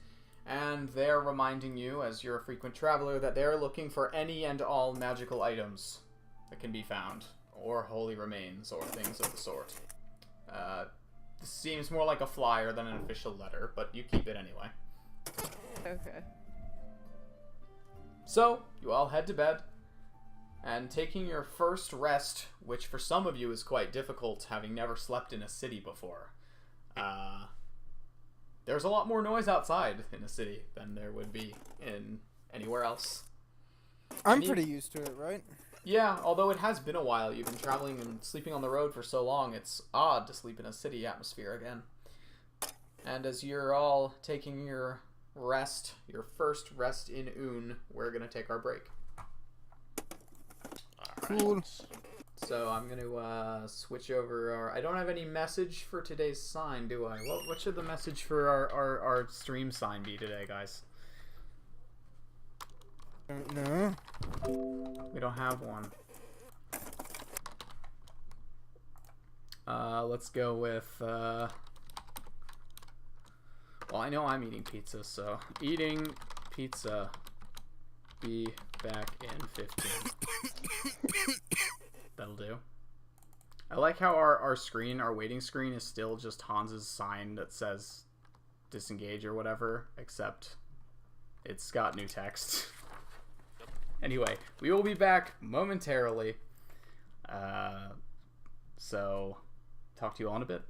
and they're reminding you, as you're a frequent traveler, that they're looking for any and all magical items that can be found, or holy remains, or things of the sort. This seems more like a flyer than an official letter, but you keep it anyway. Okay. So, you all head to bed, and taking your first rest, which for some of you is quite difficult, having never slept in a city before. There's a lot more noise outside in a city than there would be in anywhere else. I'm pretty used to it, right? Yeah, although it has been a while. You've been traveling and sleeping on the road for so long, it's odd to sleep in a city atmosphere again. And as you're all taking your rest, your first rest in Un, we're going to take our break. Cool. So I'm going to switch over. I don't have any message for today's sign, do I? What should the message for our stream sign be today, guys? No. We don't have one. Let's go with, well, I know I'm eating pizza, so eating pizza, be back in 15. That'll do. I like how our screen, our waiting screen, is still just Hans's sign that says disengage or whatever, except it's got new text. Anyway, we will be back momentarily. So, talk to you all in a bit.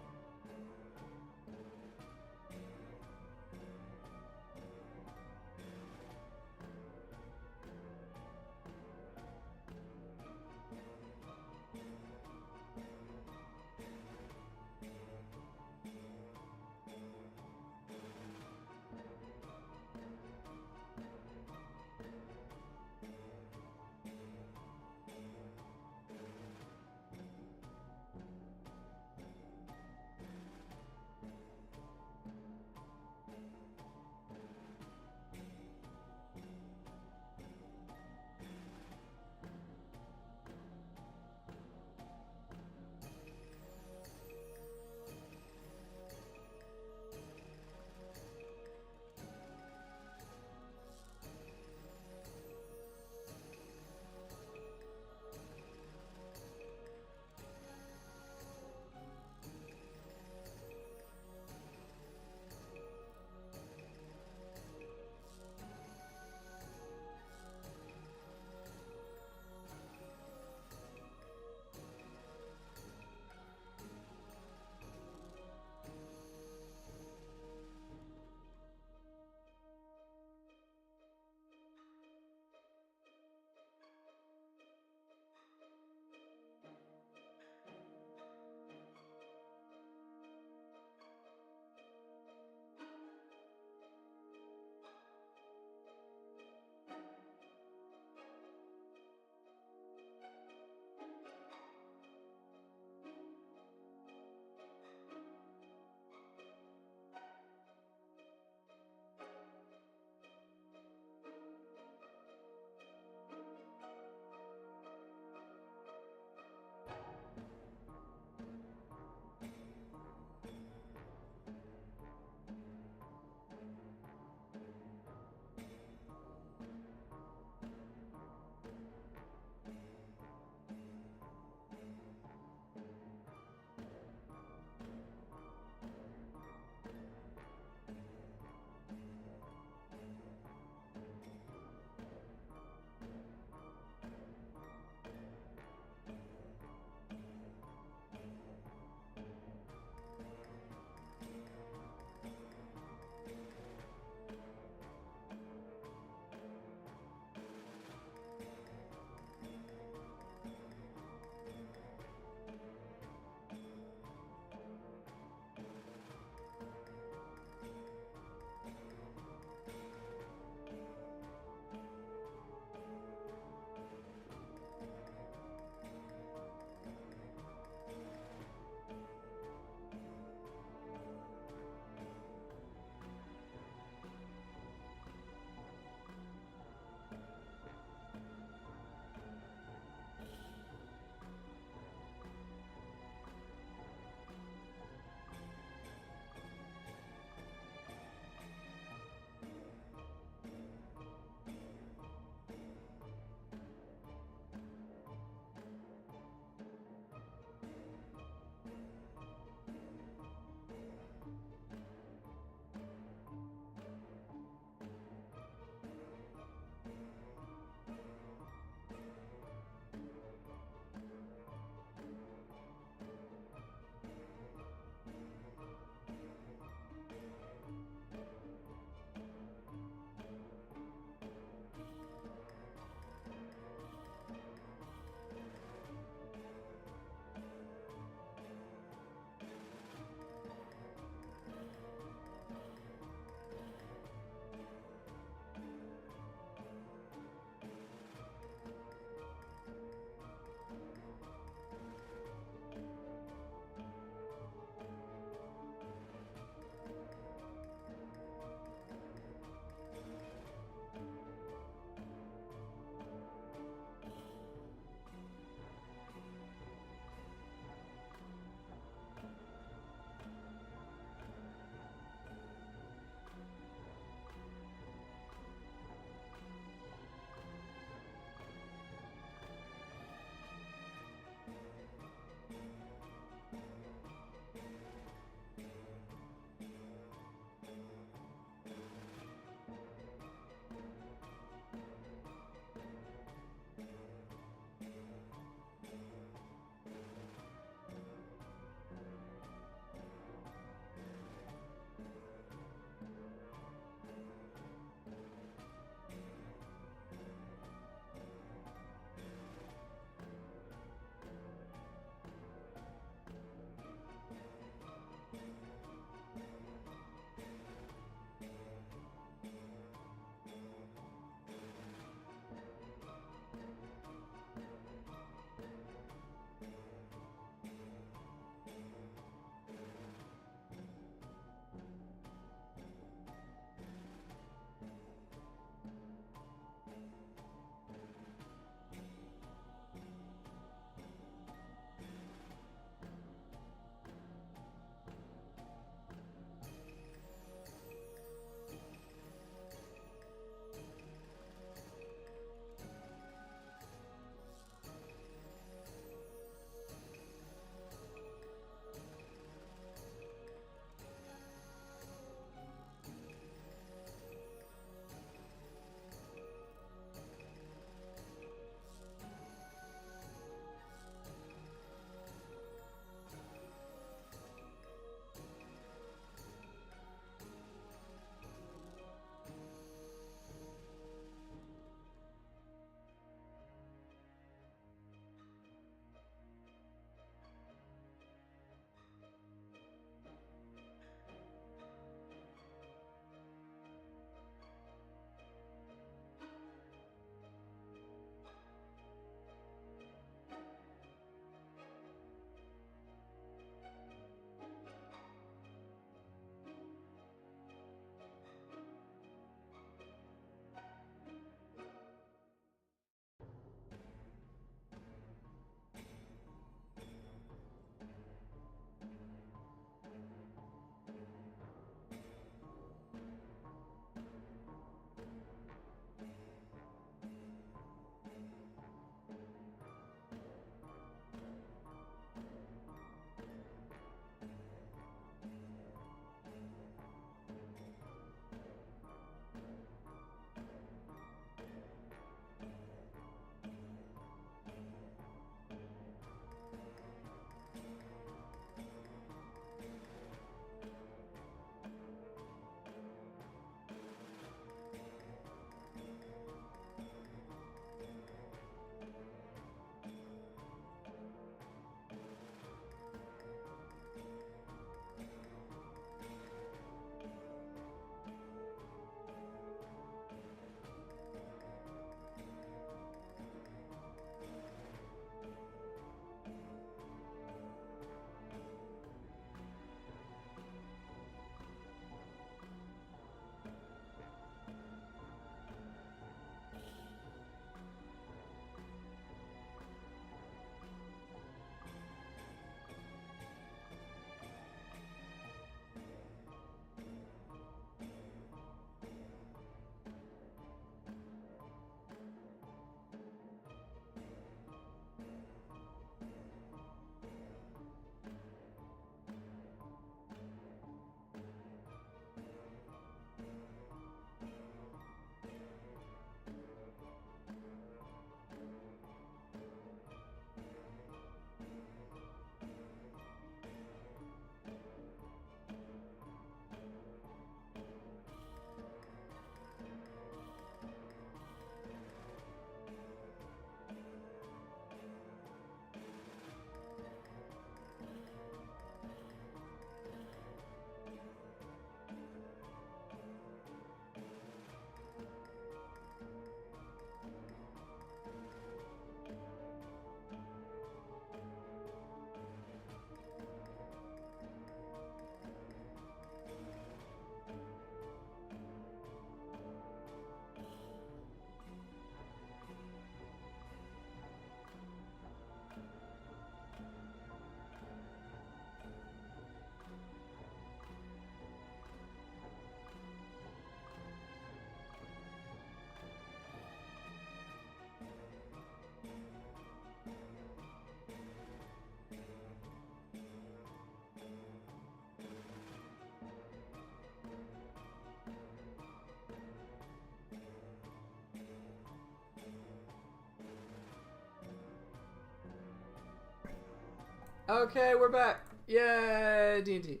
Okay, we're back. Yay, D&D.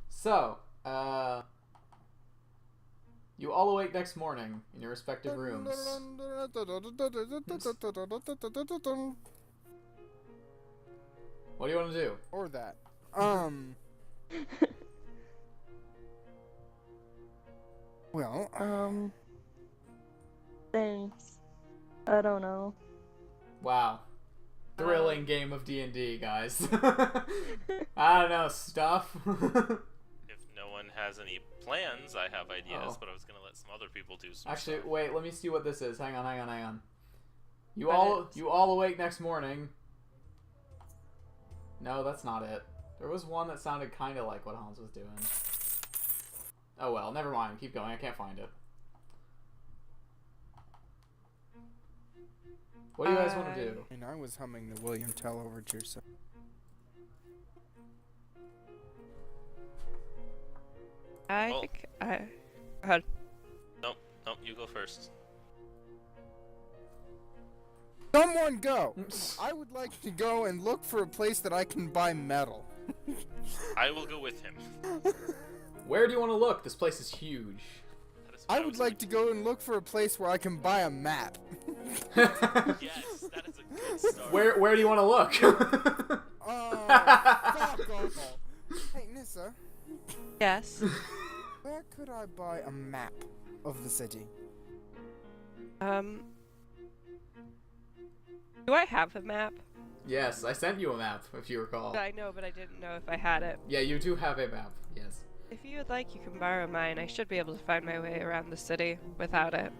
So, you all awake next morning in your respective rooms. What do you want to do? Or that. Well, Thanks. I don't know. Wow. Thrilling game of D&D, guys. I don't know, stuff. If no one has any plans, I have ideas, Oh. but I was gonna let some other people do some Actually, stuff. wait, let me see what this is. Hang on. You But all awake next morning. No, that's not it. There was one that sounded kind of like what Hans was doing. Oh well, never mind. Keep going. I can't find it. What do you guys want to do? and I was humming the William Tell overture, so. I Well- think I. Had Nope, you go first. Someone go! I would like to go and look for a place that I can buy metal. I will go with him. Where do you want to look? This place is huge. That is what I would was like to go and look for a place where I can buy a map. Yes, that is a good start. Where do you want to look? Oh, fuck off. Hey, Nissa, yes. where could I buy a map of the city? Do I have a map? Yes, I sent you a map, if you recall. I know, but I didn't know if I had it. Yeah, you do have a map. Yes. If you would like, you can borrow mine. I should be able to find my way around the city without it.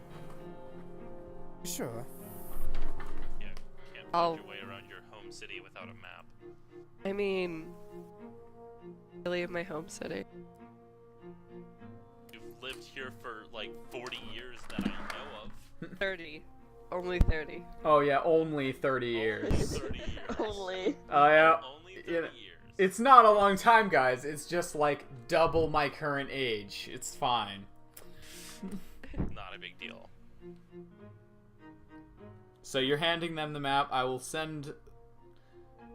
Sure. Yeah, can't I'll- find your way around your home city without a map. I mean, I leave my home city. You've lived here for like 40 years that I know of. 30. Only 30. Oh yeah, only 30 years. 30 years. Only. Oh yeah. Only 30 Yeah. years. It's not a long time, guys. It's just like double my current age. It's fine. Not a big deal. So you're handing them the map. I will send...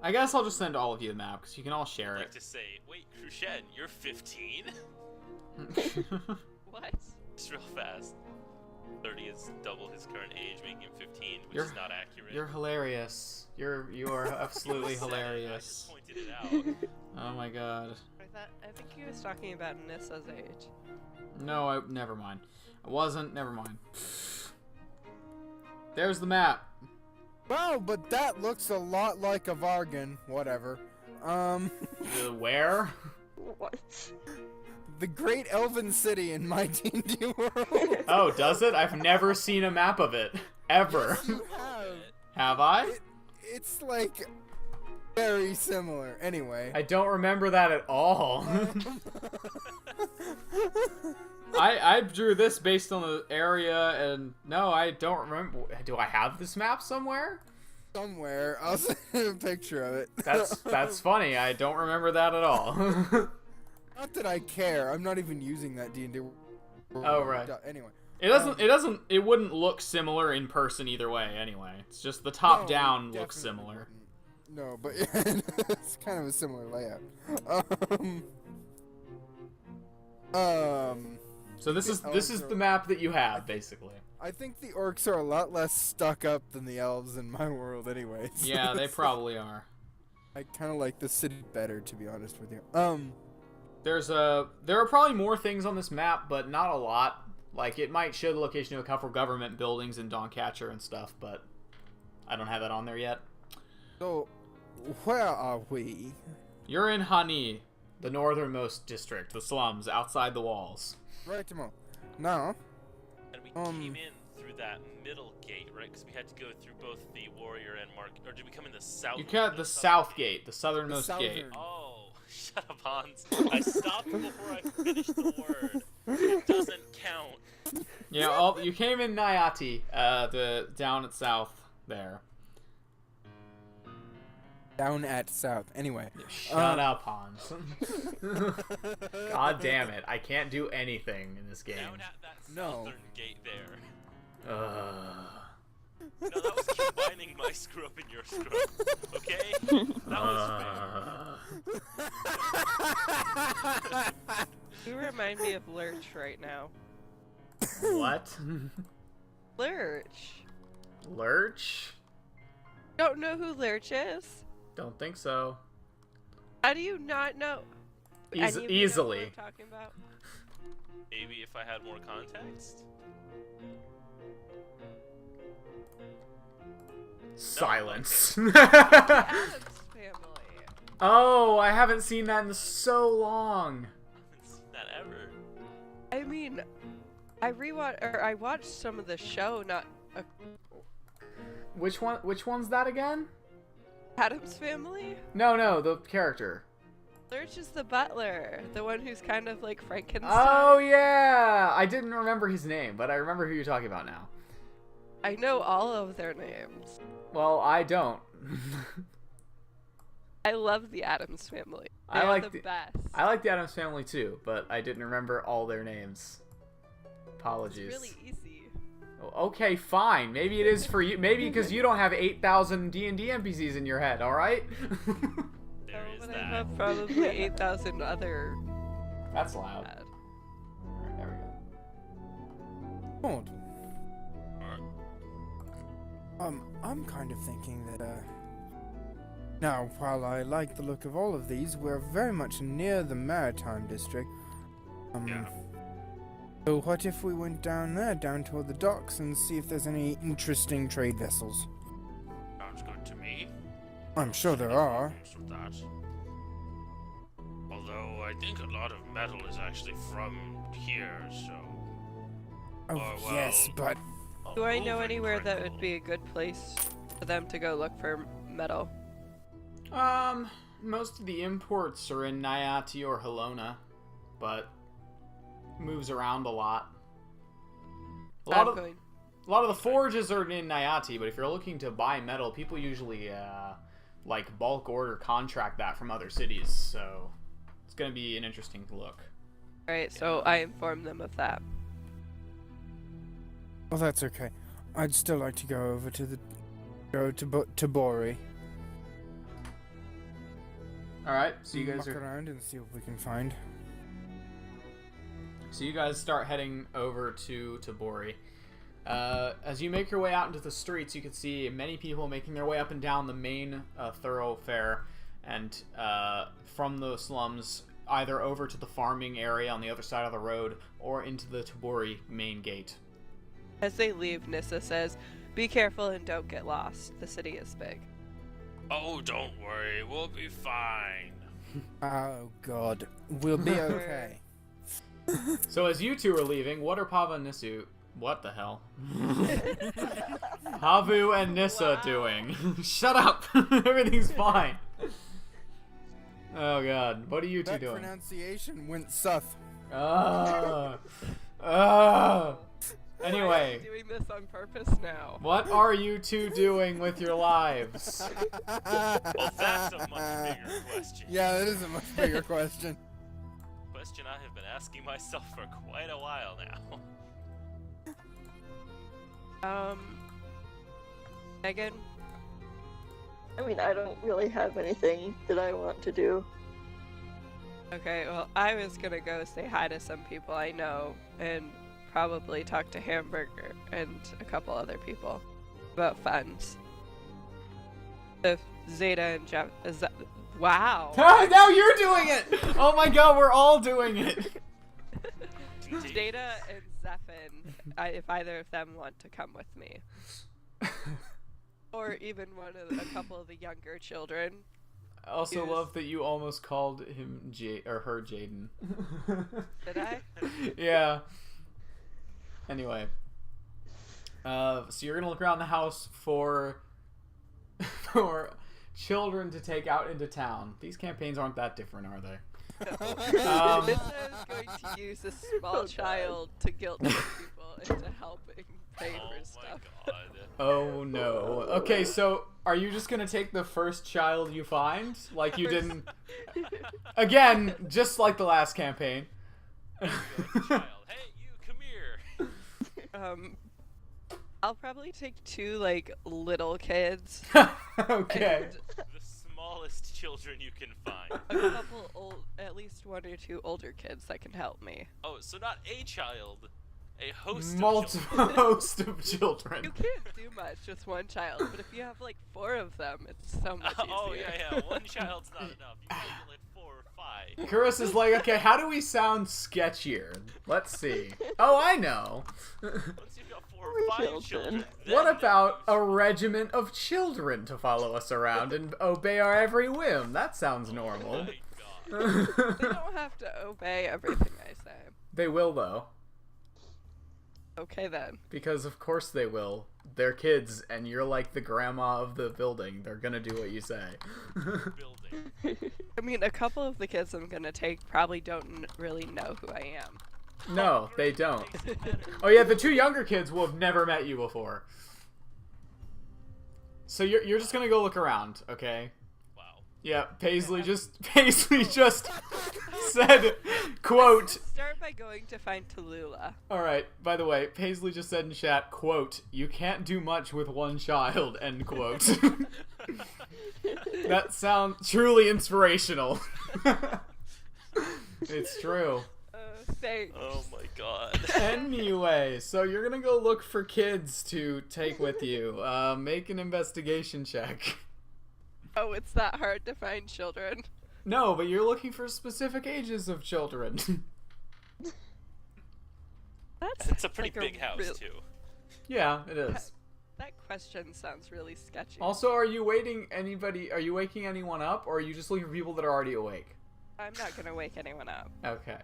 I guess I'll just send all of you the map, because you can all share I'd it. like to say, wait, Krushen, you're 15? What? Just real fast. 30 is double his current age, making him 15, which You're- is not accurate. You're hilarious. You are absolutely I said it, hilarious. I just pointed it out. Oh my god. I think he was talking about Nissa's age. No, never mind. I wasn't. Never mind. There's the map. Wow, but that looks a lot like a Vargan. Whatever. The where? What? The Great Elven City in my D&D world. Oh, does it? I've never seen a map of it. Ever. You have. Have I? It's like very similar. Anyway. I don't remember that at all. I drew this based on the area, and no, I don't remember. Do I have this map somewhere? Somewhere. I'll send you a picture of it. That's funny. I don't remember that at all. Not that I care. I'm not even using that D&D. Oh, right. Anyway. It wouldn't look similar in person either way. Anyway, it's just the top No, down it looks definitely similar. wouldn't. No, but it's kind of a similar layout. So this is the map that you have basically. I think the orcs are a lot less stuck up than the elves in my world, anyways. Yeah, they probably are. I kind of like the city better, to be honest with you. There are probably more things on this map, but not a lot. Like, it might show the location of a couple government buildings in Dawn-Catcher and stuff, but I don't have that on there yet. So, where are we? You're in Hani, the northernmost district, the slums, outside the walls. Right, Timo. Now, And we came in through that middle gate, right? Because we had to go through both the warrior and mark. Or did we come in the south? You got the south gate, the southernmost The gate. southern. Oh, shut up, Hans. I stopped before I finished the word. It doesn't count. Yeah, you came in Nayati, down at south there. down at south. Anyway. Shut up, Hans. God damn it, I can't do anything in this game. Down at that No. southern gate there. Ugh. No, that was combining my screw up and your screw up. Okay? That was fair. You remind me of Lurch right now. What? Lurch. Lurch? Don't know who Lurch is? Don't think so. How do you not know? Any of you know who Easily. I'm talking about? Maybe if I had more context? Silence. Addams Family. Oh, I haven't seen that in so long. I haven't seen that ever. I mean, I watched some of the show, not Which one? Which one's that again? Addams Family. No, the character. Lurch is the butler, the one who's kind of like Frankenstein. Oh yeah, I didn't remember his name, but I remember who you're talking about now. I know all of their names. Well, I don't. I love the Addams Family. I They're like the best. I like the Addams Family too, but I didn't remember all their names. Apologies. It's really easy. Okay, fine. Maybe it is for you. Maybe because you don't have 8,000 D&D NPCs in your head. All right. There No, is but I that. have probably 8,000 other. That's loud. bad. Alright, there we go. Hold. Alright. I'm kind of thinking that, now, while I like the look of all of these, we're very much near the Maritime District. Yeah. So what if we went down there, down toward the docks, and see if there's any interesting trade vessels? Sounds good to me. I'm sure there are. With that. Although I think a lot of metal is actually from here, so. Oh, Oh, well. yes, but Do I know Over anywhere that would Crinkle. be a good place for them to go look for metal? Most of the imports are in Nyati or Halona, but moves around a lot. A lot of the forges are in Nyati, but if you're looking to buy metal, people usually like bulk order contract that from other cities, so it's gonna be an interesting look. Alright, so I inform them of that. well, that's okay. I'd still like to go over to to Bori. All right, so you guys Muck are around and see what we can find. So you guys start heading over to Tabori. As you make your way out into the streets, you can see many people making their way up and down the main thoroughfare, and from the slums, either over to the farming area on the other side of the road, or into the Tabori main gate. As they leave, Nissa says, "Be careful and don't get lost. The city is big." Oh, don't worry, we'll be fine. Oh God, we'll be okay. So as you two are leaving, what are Pava and Nissu? What the hell? Havu and Nissa doing? Shut up! Everything's fine. Oh God, what are you two That doing? pronunciation went south. Anyway, Doing this on purpose now. what are you two doing with your lives? Well, that's a much bigger question. Yeah, that is a much bigger question. Question I have been asking myself for quite a while now. Megan, I mean, I don't really have anything that I want to do. okay, well, I was gonna go say hi to some people I know and probably talk to Hamburger and a couple other people about funds. If Zeta and Jeff is that, wow. Now you're doing it! Oh my God, we're all doing it! Zeta and Zephin, if either of them want to come with me. Or even a couple of the younger children. I also Yes. love that you almost called him her Jaden. Did I? Yeah. Anyway, so you're gonna look around the house for children to take out into town. These campaigns aren't that different, are they? Nissa is going to use a small child to guilt trip people into helping pay Oh for my stuff. god. Oh no. Okay, so are you just gonna take the first child you find, like you didn't? Again, just like the last campaign. Child, hey, you, come here. I'll probably take two, like, little kids. Okay. The smallest children you can find. A couple at least 1 or 2 older kids that can help me. Oh, so not a child, a host of Multiple children. host of children. You can't do much with 1 child, but if you have like 4 of them, it's so much easier. Oh yeah, one child's not enough. You need like 4 or 5. Carissa's like, okay, how do we sound sketchier? Let's see. Oh, I know. Once you've got 4 or 5 children, What then about you- a regiment of children to follow us around and obey our every whim? That sounds Oh normal. my god. They don't have to obey everything I say. They will, though. Okay then. Because of course they will. They're kids, and you're like the grandma of the building. They're gonna do what you say. Building. I mean, a couple of the kids I'm gonna take probably don't really know who I am. No, they don't. Makes it better. Oh yeah, the 2 younger kids will have never met you before. So you're just gonna go look around, okay? Wow. Yeah, Paisley just said, quote, Start by going to find Tallulah. alright, by the way, Paisley just said in chat, quote, you can't do much with 1 child, end quote. That sounds truly inspirational. It's true. Thanks. Oh my god. Anyway, so you're gonna go look for kids to take with you. Make an investigation check. Oh, it's that hard to find children. No, but you're looking for specific ages of children. That's It's a pretty like big house real- too. Yeah, it is. That question sounds really sketchy. Also, are you waking anyone up, or are you just looking for people that are already awake? I'm not gonna wake anyone up. Okay.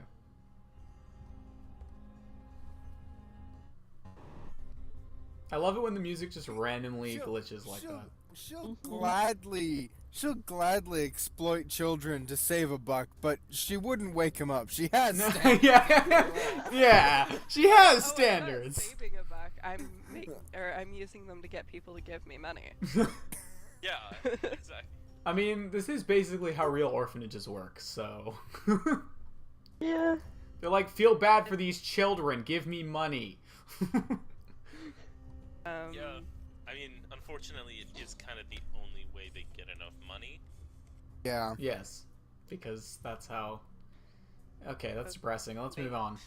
I love it when the music just randomly glitches like that. She'll gladly exploit children to save a buck, but she wouldn't wake him up. She has standards. Yeah, she has Oh, standards. I'm not saving a buck. I'm using them to get people to give me money. Yeah, exactly. I mean, this is basically how real orphanages work, so. Yeah. They're like, feel bad for these children, give me money. Yeah. I mean, unfortunately, it is kind of the only way they get enough money. Yeah. Yes, because that's how. Okay, that's depressing. Let's move on.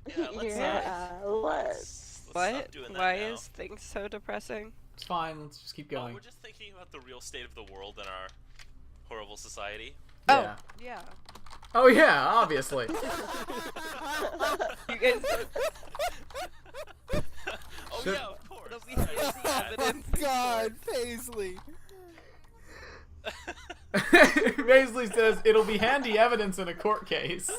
Yeah, let's, Let's. let's What? stop doing that Why now. is things so depressing? It's fine. Let's just keep Well, going. we're just thinking about the real state of the world and our horrible society. Yeah. Oh, yeah. Oh yeah, obviously. You guys Oh Should- yeah, of course. It'll be Right. handy Oh evidence. God, Paisley. Paisley says it'll be handy evidence in a court case.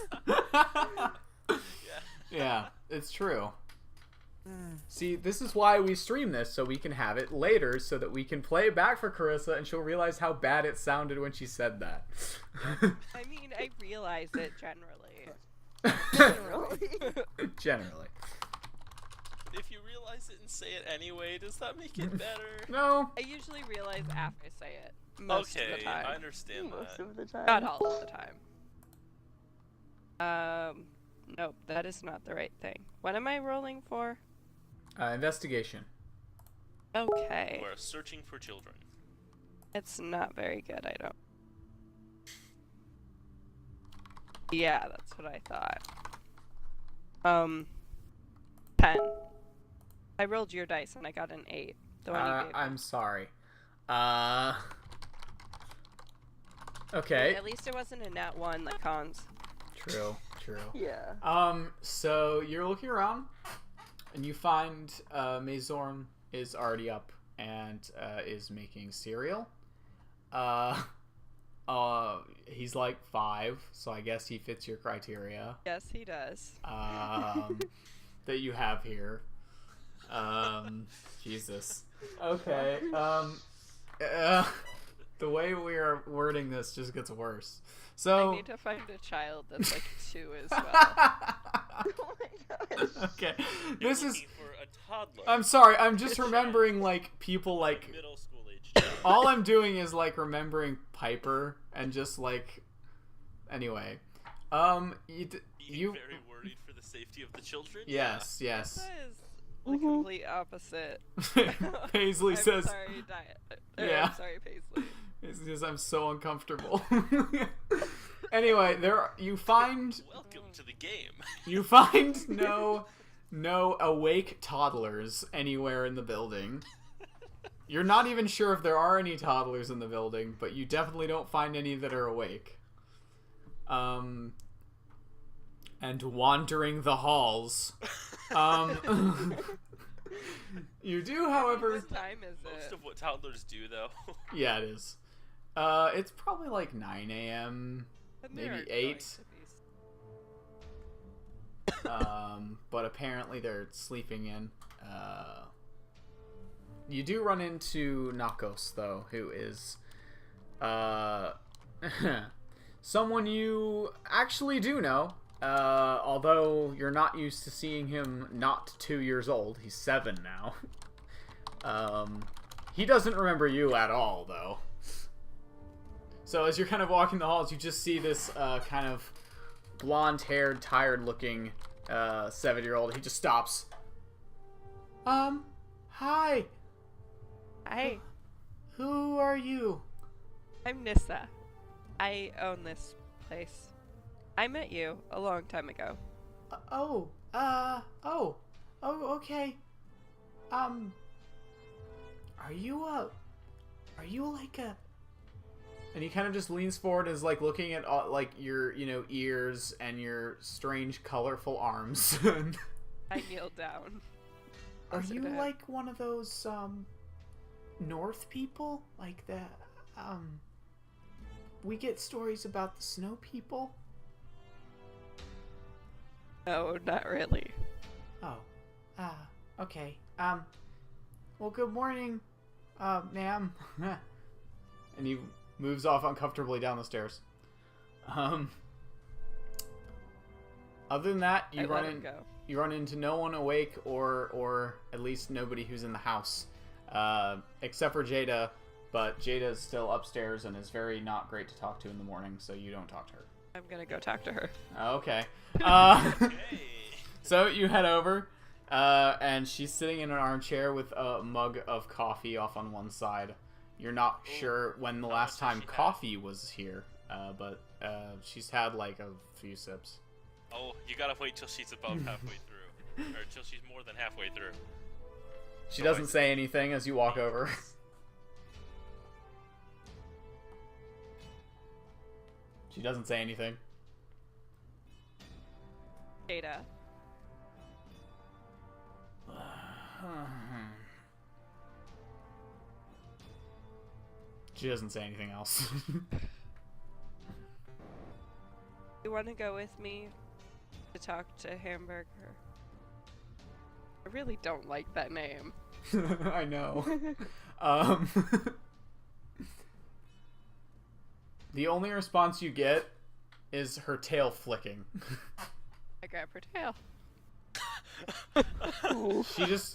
Yeah, it's true. See, this is why we stream this, so we can have it later, so that we can play it back for Carissa, and she'll realize how bad it sounded when she said that. I mean, I realize it generally. Generally. If you realize it and say it anyway, does that make it better? No. I usually realize after I say it. Most of Okay, the time. I understand Most that. of the time. Not all of the time. Nope, that is not the right thing. What am I rolling for? Investigation. Okay. We're searching for children. It's not very good, I don't. Yeah, that's what I thought. 10. I rolled your dice and I got an 8. The one you gave me. I'm sorry. Okay. At least it wasn't a nat 1 like Hans. True. Yeah. So you're looking around, and you find Mazorn is already up and is making cereal. He's like 5, so I guess he fits your criteria Yes, he does. that you have here. Jesus. Okay. The way we are wording this just gets worse. So I need to find a child that's like 2 as well. Oh my gosh. okay. You're This is. looking for a toddler. I'm sorry. I'm just remembering like people like. middle school age child. All I'm doing is like remembering Piper and just like. Anyway, Being you. very worried for the safety of the children. Yes. That is the Mhm. complete opposite. Paisley I'm says. sorry, Diet. Yeah. I'm sorry, Paisley. It's because I'm so uncomfortable. Anyway, you find Welcome to the game. you find no awake toddlers anywhere in the building. You're not even sure if there are any toddlers in the building, but you definitely don't find any that are awake. And wandering the halls. You do, however... What time is Most it? of what toddlers do, though. Yeah, it is. It's probably like 9 a.m., Then maybe they're going 8. to be But apparently they're sleeping in. You do run into Nakos, though, who is someone you actually do know. Although you're not used to seeing him not 2 years old. He's 7 now. He doesn't remember you at all, though. So as you're kind of walking the halls, you just see this kind of blonde-haired, tired-looking 7-year-old. He just stops. Hi. Hi, Who are you? I'm Nissa. I own this place. I met you a long time ago. Okay. Are you like a... And he kind of just leans forward and is like looking at like your, ears and your strange colorful arms. I kneel down. Are Sit you down. like one of those North people? Like the we get stories about the snow people? No, not really. Oh. Okay. Well, good morning, ma'am. And he moves off uncomfortably down the stairs. Other than that, I let him go. you run into no one awake or at least nobody who's in the house. Except for Jada, but Jada is still upstairs and is very not great to talk to in the morning, so you don't talk to her. I'm gonna go talk to her. Okay. Hey. So you head over, and she's sitting in an armchair with a mug of coffee off on one side. You're not sure when the last much does time she have? coffee was here, but she's had like a few sips. Oh, you gotta wait till she's about halfway through. Or till she's more than halfway through. She So doesn't say anything as you walk over. She doesn't say anything. Jada. She doesn't say anything else. You wanna go with me to talk to Hamburger? I really don't like that name. I know. Um, the only response you get is her tail flicking. I grab her tail.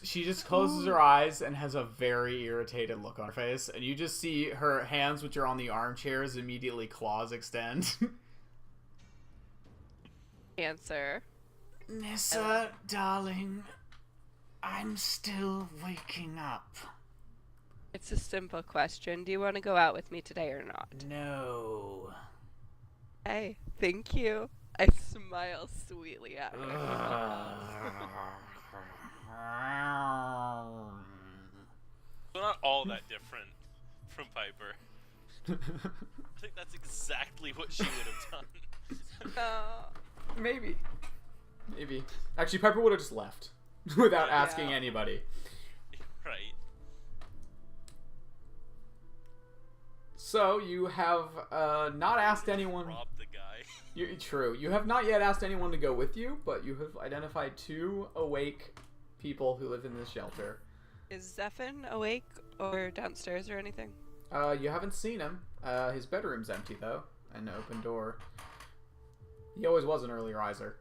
She just closes her eyes and has a very irritated look on her face, and you just see her hands, which are on the armchairs, immediately claws extend. Answer. Nissa, darling, I'm still waking up. It's a simple question. Do you want to go out with me today or not? No. Hey, thank you. I smile sweetly at her. So not all that different from Piper. I think that's exactly what she would have done. Maybe. Actually, Piper would have just left without asking Yeah. anybody. Right. So you have not asked anyone. Rob the guy. True. You have not yet asked anyone to go with you, but you have identified 2 awake people who live in this shelter. Is Zephin awake or downstairs or anything? You haven't seen him. His bedroom's empty though, an open door. He always was an early riser.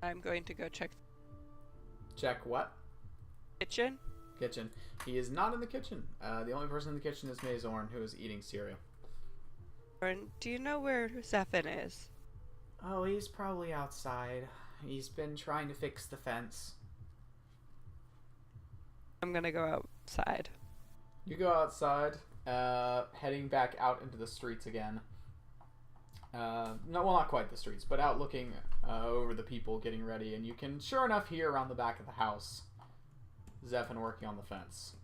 I'm going to go check Check what? the kitchen. Kitchen. He is not in the kitchen. The only person in the kitchen is Mazorn, who is eating cereal. Lauren, do you know where Zephin is? Oh, he's probably outside. He's been trying to fix the fence. I'm gonna go outside. You go outside. heading back out into the streets again. No, well, not quite the streets, but out looking over the people getting ready, and you can, sure enough, hear around the back of the house Zephyr working on the fence.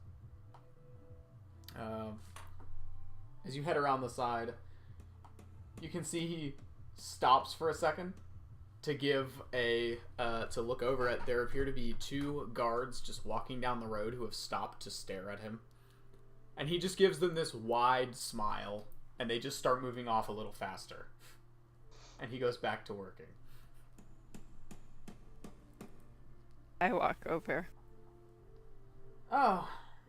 As you head around the side, you can see he stops for a second to give to look over at. There appear to be two guards just walking down the road who have stopped to stare at him. And he just gives them this wide smile, and they just start moving off a little faster. And he goes back to working. I walk over. Oh,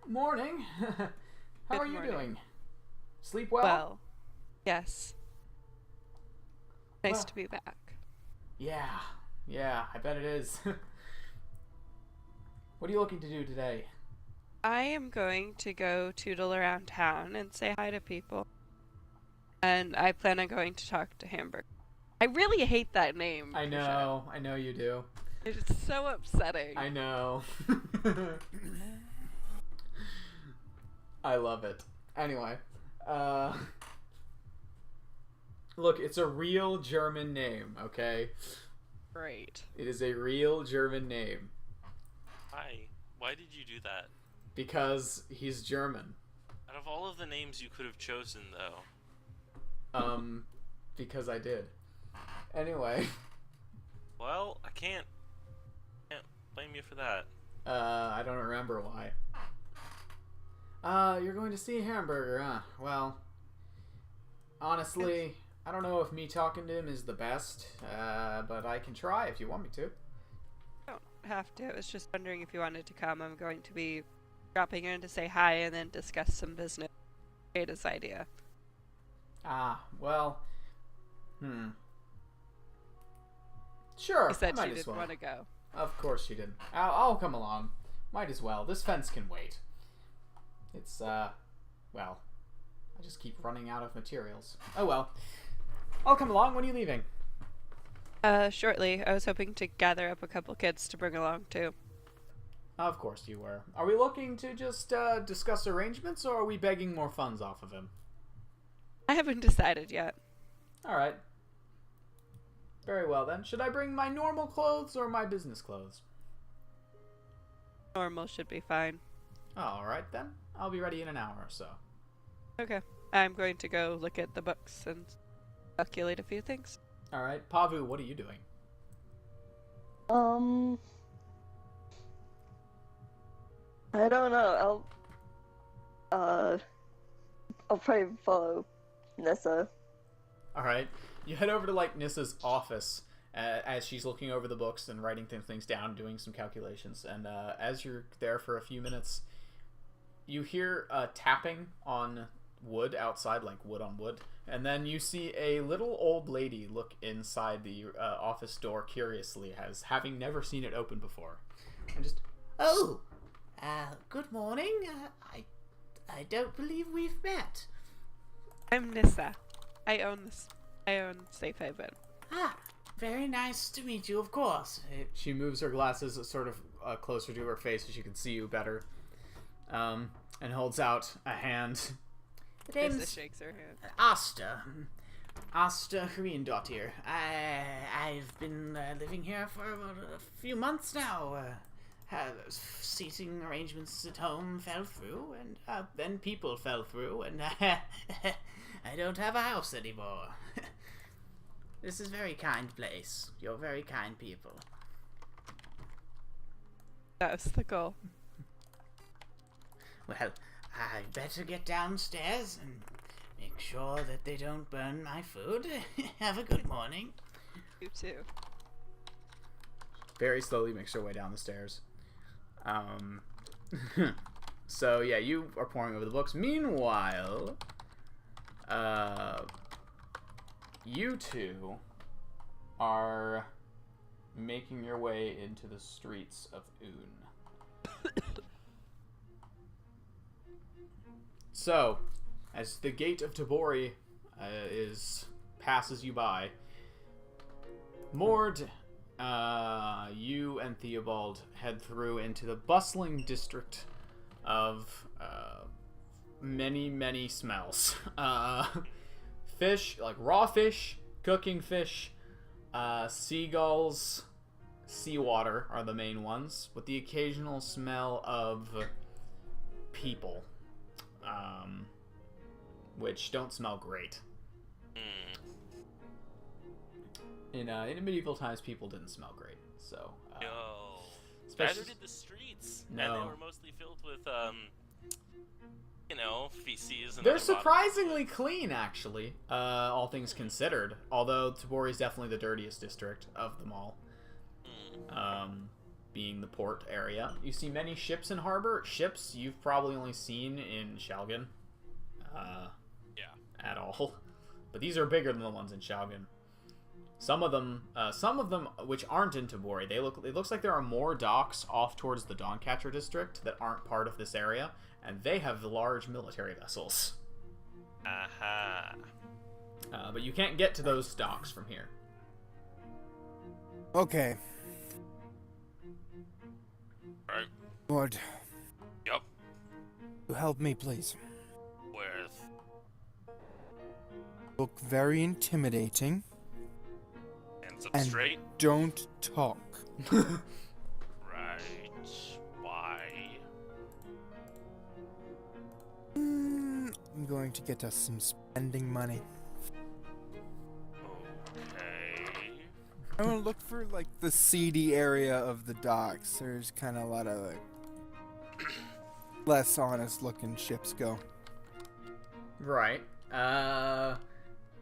morning. How Good are you morning. doing? Sleep well? Well, yes. Nice Well. to be back. Yeah, I bet it is. What are you looking to do today? I am going to go tootle around town and say hi to people. And I plan on going to talk to Hamburg. I really hate that name. I know you do. It's so upsetting. I know. I love it. Anyway, look, it's a real German name, okay? Great. It is a real German name Why did you do that? because he's German. Out of all of the names you could have chosen, though. Because I did. Anyway, Well, I can't blame you for that. I don't remember why. You're going to see Hamburger, huh? Well, honestly, I don't know if me talking to him is the best, but I can try if you want me to. Don't have to. I was just wondering if you wanted to come. I'm going to be dropping in to say hi and then discuss some business. Ada's idea. Well, Sure, You said I might she as didn't well. want to go. Of course she didn't. I'll come along. Might as well. This fence can wait. It's, well, I just keep running out of materials. Oh well. I'll come along. When are you leaving? Shortly. I was hoping to gather up a couple kids to bring along too. Of course you were. Are we looking to just, discuss arrangements, or are we begging more funds off of him? I haven't decided yet. Alright. Very well then. Should I bring my normal clothes or my business clothes? Normal should be fine. Alright then. I'll be ready in an hour or so. Okay. I'm going to go look at the books and calculate a few things. Alright. Pavu, what are you doing? I don't know. I'll probably follow Nessa. Alright. You head over to, like, Nissa's office as she's looking over the books and writing things down, doing some calculations. And as you're there for a few minutes, you hear tapping on wood outside, like wood on wood. And then you see a little old lady look inside the office door curiously, as having never seen it open before. And just, Oh, good morning. I don't believe we've met. I'm Nissa. I own Safe Haven. Ah, very nice to meet you, of course. she moves her glasses sort of closer to her face so she can see you better. And holds out a hand. The Nissa name's shakes her hand. Asta. Asta Hreendottir. I've been living here for about a few months now. Seating arrangements at home fell through, and then people fell through, and I don't have a house anymore. This is a very kind place. You're very kind people. That was the goal. Well, I better get downstairs and make sure that they don't burn my food. Have a good morning. You too. Very slowly makes her way down the stairs. So yeah, you are poring over the books. Meanwhile, you two are making your way into the streets of Un. So, as the gate of Tabori passes you by, Mord, you and Theobald head through into the bustling district of many, many smells. Fish, like raw fish, cooking fish, seagulls, seawater are the main ones, with the occasional smell of people, which don't smell great. In medieval times, people didn't smell great, so. No. Especially, Neither did the streets. No. And they were mostly filled with, feces and they're other surprisingly clean, actually, all things considered. Although Tabori is definitely the dirtiest district of them all. Being the port area. You see many ships in harbor. Ships you've probably only seen in Shalgan. At all. But these are bigger than the ones in Shalgan. Some of them, which aren't in Tabori, it looks like there are more docks off towards the Dawncatcher district that aren't part of this area, and they have large military vessels. Aha. But you can't get to those docks from here. Okay. Right. Lord, Yup. you help me, please. With. Look very intimidating. Hands up And straight. don't talk. Right. Why? I'm going to get us some spending money. Okay. I'm gonna look for like the seedy area of the docks. There's kind of a lot of like less honest looking ships go. Right.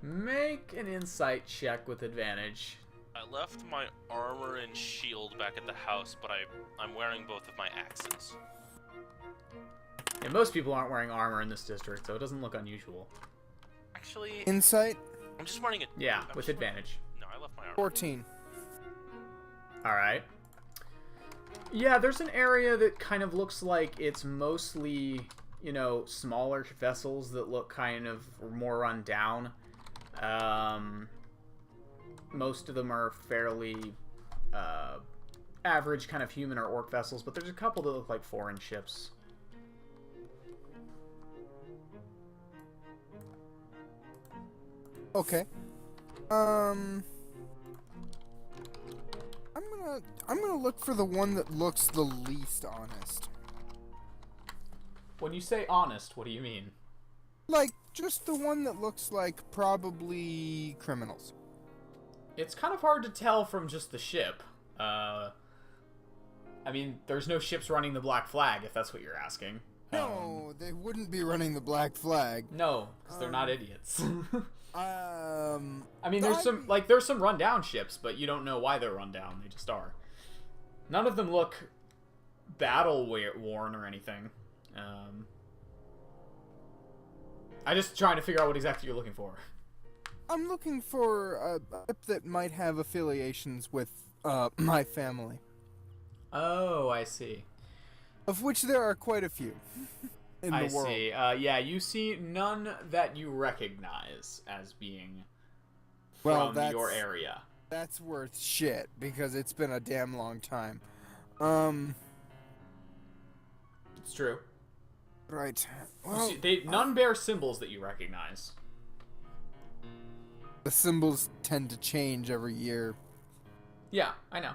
Make an insight check with advantage. I left my armor and shield back at the house, but I'm wearing both of my axes. And most people aren't wearing armor in this district, so it doesn't look unusual. Actually, Insight I'm just wearing it. Yeah, with advantage. No, I left my armor. 14. Alright. Yeah, there's an area that kind of looks like it's mostly, smaller vessels that look kind of more run down. Most of them are fairly average kind of human or orc vessels, but there's a couple that look like foreign ships. Okay. I'm gonna look for the one that looks the least honest. When you say honest, what do you mean? Like just the one that looks like probably criminals. It's kind of hard to tell from just the ship. There's no ships running the Black Flag, if that's what you're asking. No, they wouldn't be running the Black Flag. No, because they're not idiots. There's some rundown ships, but you don't know why they're run down. They just are. None of them look battle-worn or anything. I'm just trying to figure out what exactly you're looking for. I'm looking for a ship that might have affiliations with my family, Oh, I see. of which there are quite a few in the world. I see. You see none that you recognize as being from your area. That's worth shit because it's been a damn long time. It's true. Right. You Well, see, none bear symbols that you recognize. the symbols tend to change every year Yeah, I know.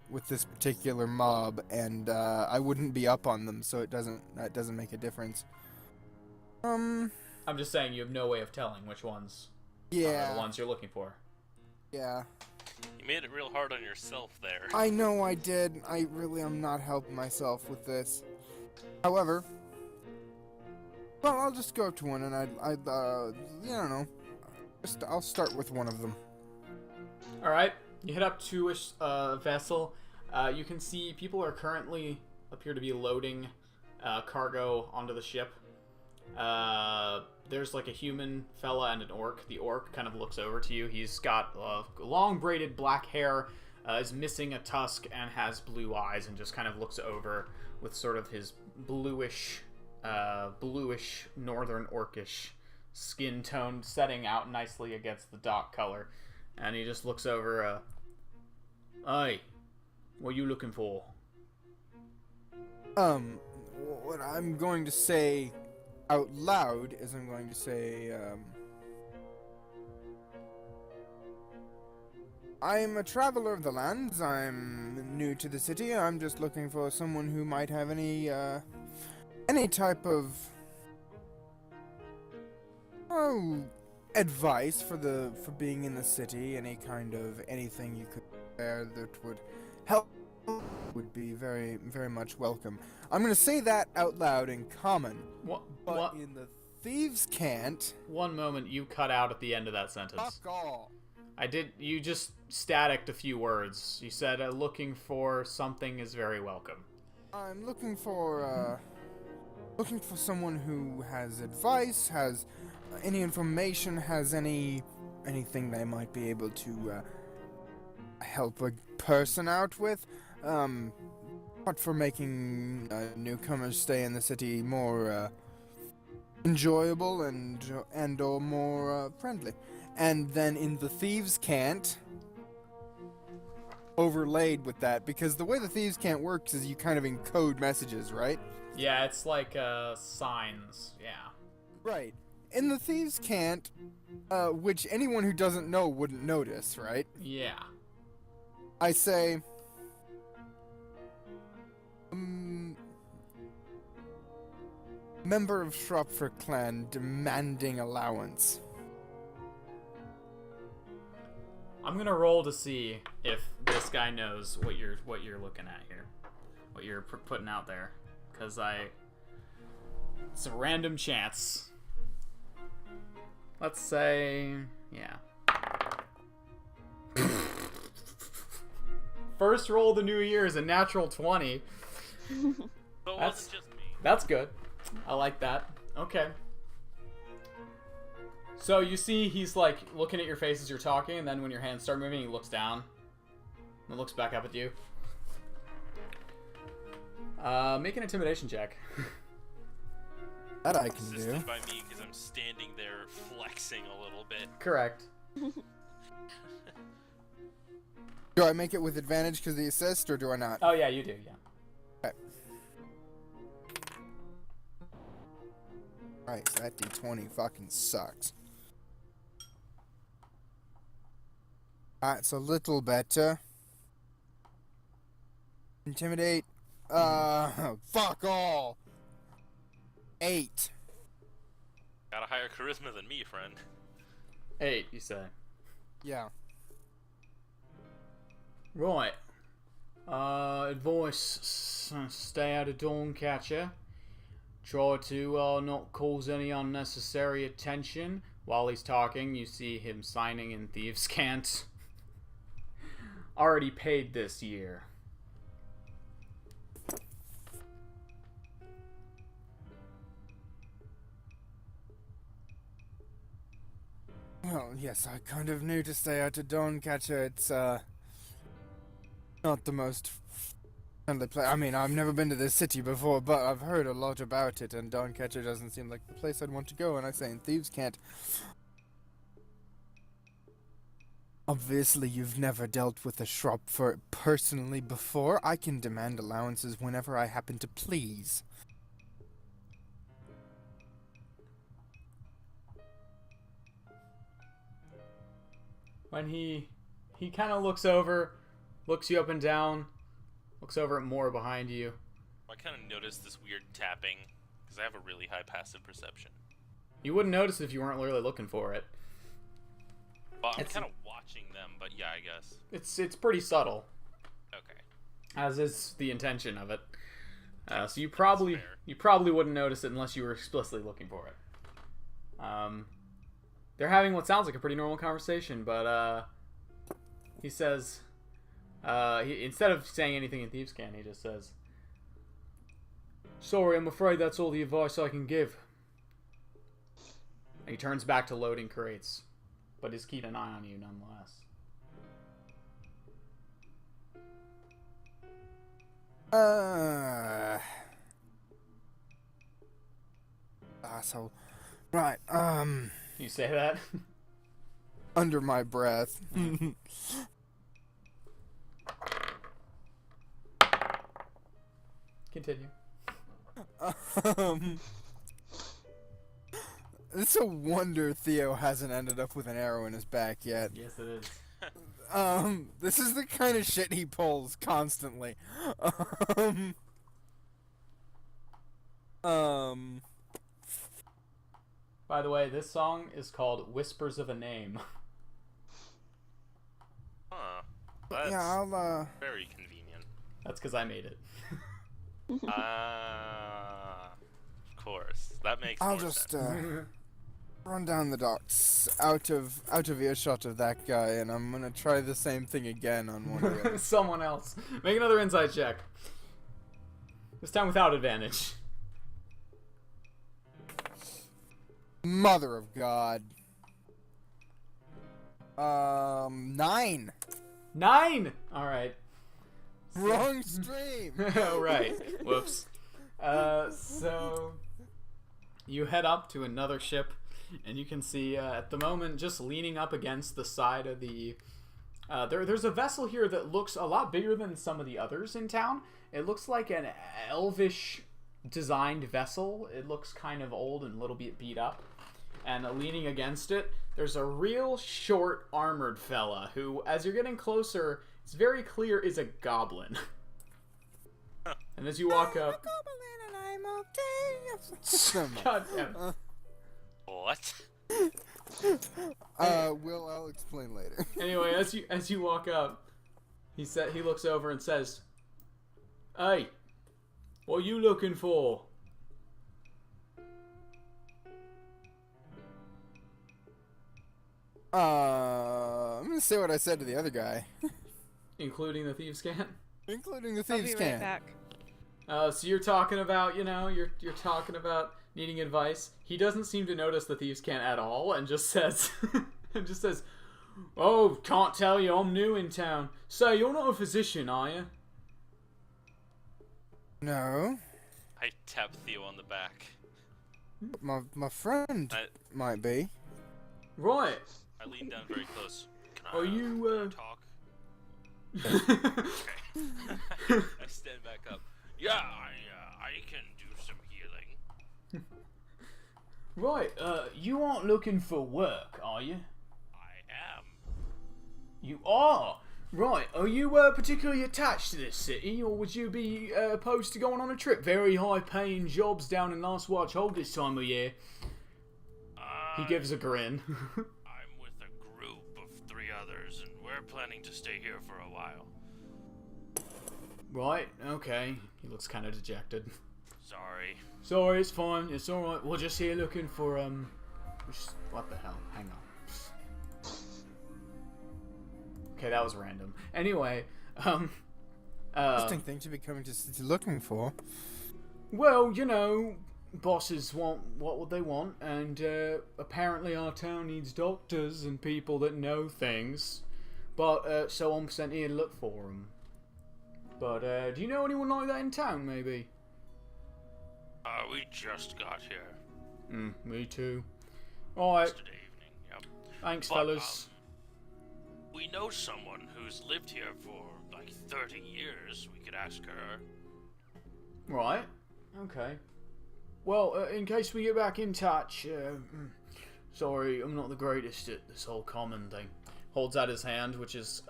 with this particular mob, and I wouldn't be up on them, so that doesn't make a difference. I'm just saying you have no way of telling which ones are Yeah. the ones you're looking for. Yeah. You made it real hard on yourself there. I know I did. I really am not helping myself with this. However, well, I'll just go up to one and I don't know. I'll start with one of them. All right, you head up to a vessel. You can see people are currently appear to be loading cargo onto the ship. There's like a human fella and an orc. The orc kind of looks over to you. He's got long braided black hair, is missing a tusk, and has blue eyes, and just kind of looks over with sort of his bluish northern orcish skin tone setting out nicely against the dock color. And he just looks over, Aye, what are you looking for? What I'm going to say out loud is I'm going to say, I'm a traveler of the lands. I'm new to the city. I'm just looking for someone who might have any type of advice for being in the city. Any kind of anything you could share that would help would be very, very much welcome. I'm gonna say that out loud in common, but in the thieves' cant. One moment, you cut out at the end of that sentence. Fuck all. You just staticked a few words. You said, looking for something is very welcome. I'm looking for someone who has advice, has any information, has anything they might be able to help a person out with. But for making newcomers stay in the city more enjoyable and or more friendly. And then in the thieves' cant, overlaid with that, because the way the thieves' cant works is you kind of encode messages, right? Yeah, it's like signs. Yeah. Right. In the thieves' cant, which anyone who doesn't know wouldn't notice, right? Yeah. I say, member of Shropshire clan demanding allowance. I'm gonna roll to see if this guy knows what you're looking at here, what you're putting out there, because it's a random chance. Let's say, yeah. First roll of the new year is a natural 20. So it wasn't just me. That's good. I like that. Okay. So you see he's like looking at your face as you're talking, and then when your hands start moving, he looks down and looks back up at you. Make an intimidation check. That I can do. Assisted by me because I'm standing there flexing a little bit. Correct. Do I make it with advantage because of the assist, or do I not? Oh yeah, you do. Yeah. Okay. Right, so that D20 fucking sucks. Alright, so a little better. Intimidate. Fuck all. 8. Got a higher charisma than me, friend. 8, you say. Yeah. Right. Advice: stay out of Dawn-Catcher. Try to not cause any unnecessary attention. While he's talking, you see him signing in Thieves' Cant. Already paid this year. Well, yes, I kind of knew to stay out of Dawn-Catcher. It's, not the most friendly place. I mean, I've never been to this city before, but I've heard a lot about it, and Dawn-Catcher doesn't seem like the place I'd want to go, and I say in Thieves' Cant. Obviously, you've never dealt with a Shropshire personally before. I can demand allowances whenever I happen to please. When he kind of looks over, looks you up and down, looks over at more behind you. I kind of noticed this weird tapping because I have a really high passive perception. You wouldn't notice if you weren't really looking for it. But I'm kind of watching them, but yeah, I guess. It's pretty subtle, Okay. as is the intention of it. So you probably wouldn't notice it unless you were explicitly looking for it. They're having what sounds like a pretty normal conversation, but he says, instead of saying anything in Thieves' Cant, he just says, "Sorry, I'm afraid that's all the advice I can give." And he turns back to loading crates, but is keeping an eye on you nonetheless. Asshole. Right, You say that? under my breath. Continue. It's a wonder Theo hasn't ended up with an arrow in his back yet. Yes, it is. This is the kind of shit he pulls constantly. By the way, this song is called Whispers of a Name. Huh. That's Yeah, I'll, very convenient. That's because I made it. Of course. That makes I'll more just, sense. run down the docks, out of earshot of that guy, and I'm gonna try the same thing again on one of the others. Someone else. Make another insight check. This time without advantage. Mother of God. 9. 9! Alright. Wrong stream. Oh, right. Whoops. So you head up to another ship, and you can see at the moment, just leaning up against the side of the there's a vessel here that looks a lot bigger than some of the others in town. It looks like an elvish designed vessel. It looks kind of old and a little bit beat up, and leaning against it, there's a real short armored fella who, as you're getting closer, it's very clear is a goblin. And as you walk up, God damn it. What? I'll explain later. Anyway, as you walk up, he looks over and says, "Hey, what are you looking for?" I'm gonna say what I said to the other guy, Including the thieves' can. including the I'll thieves' be right can. back. So you're talking about, you're talking about needing advice. He doesn't seem to notice the thieves' can at all, and just says, "Oh, can't tell you. I'm new in town. Say, you're not a physician, are you?" No, I tap Theo on the back. my friend I- might be. Right. I lean down very close. Can Are you, talk? Okay. I stand back up. Yeah, I can do some healing. Right. You aren't looking for work, are you? I am. You are? Right. Are you particularly attached to this city, or would you be opposed to going on a trip? Very high-paying jobs down in Last Watch Hold this time of year. He gives a grin. I'm with a group of 3 others, and we're planning to stay here for a while. Right. Okay. He looks kind of dejected. Sorry. Sorry, it's fine. It's all right. We're just here looking for what the hell? Hang on. Okay, that was random. Anyway, Interesting thing to be coming to city looking for. well, bosses want what they want, and apparently our town needs doctors and people that know things. But so I'm sent here to look for them. But do you know anyone like that in town? Maybe. We just got here Me too. All right. yesterday evening. Yep. Thanks, But, fellas. We know someone who's lived here for like 30 years. We could ask her. Right. Okay. Well, in case we get back in touch, sorry, I'm not the greatest at this whole common thing. Holds out his hand, which is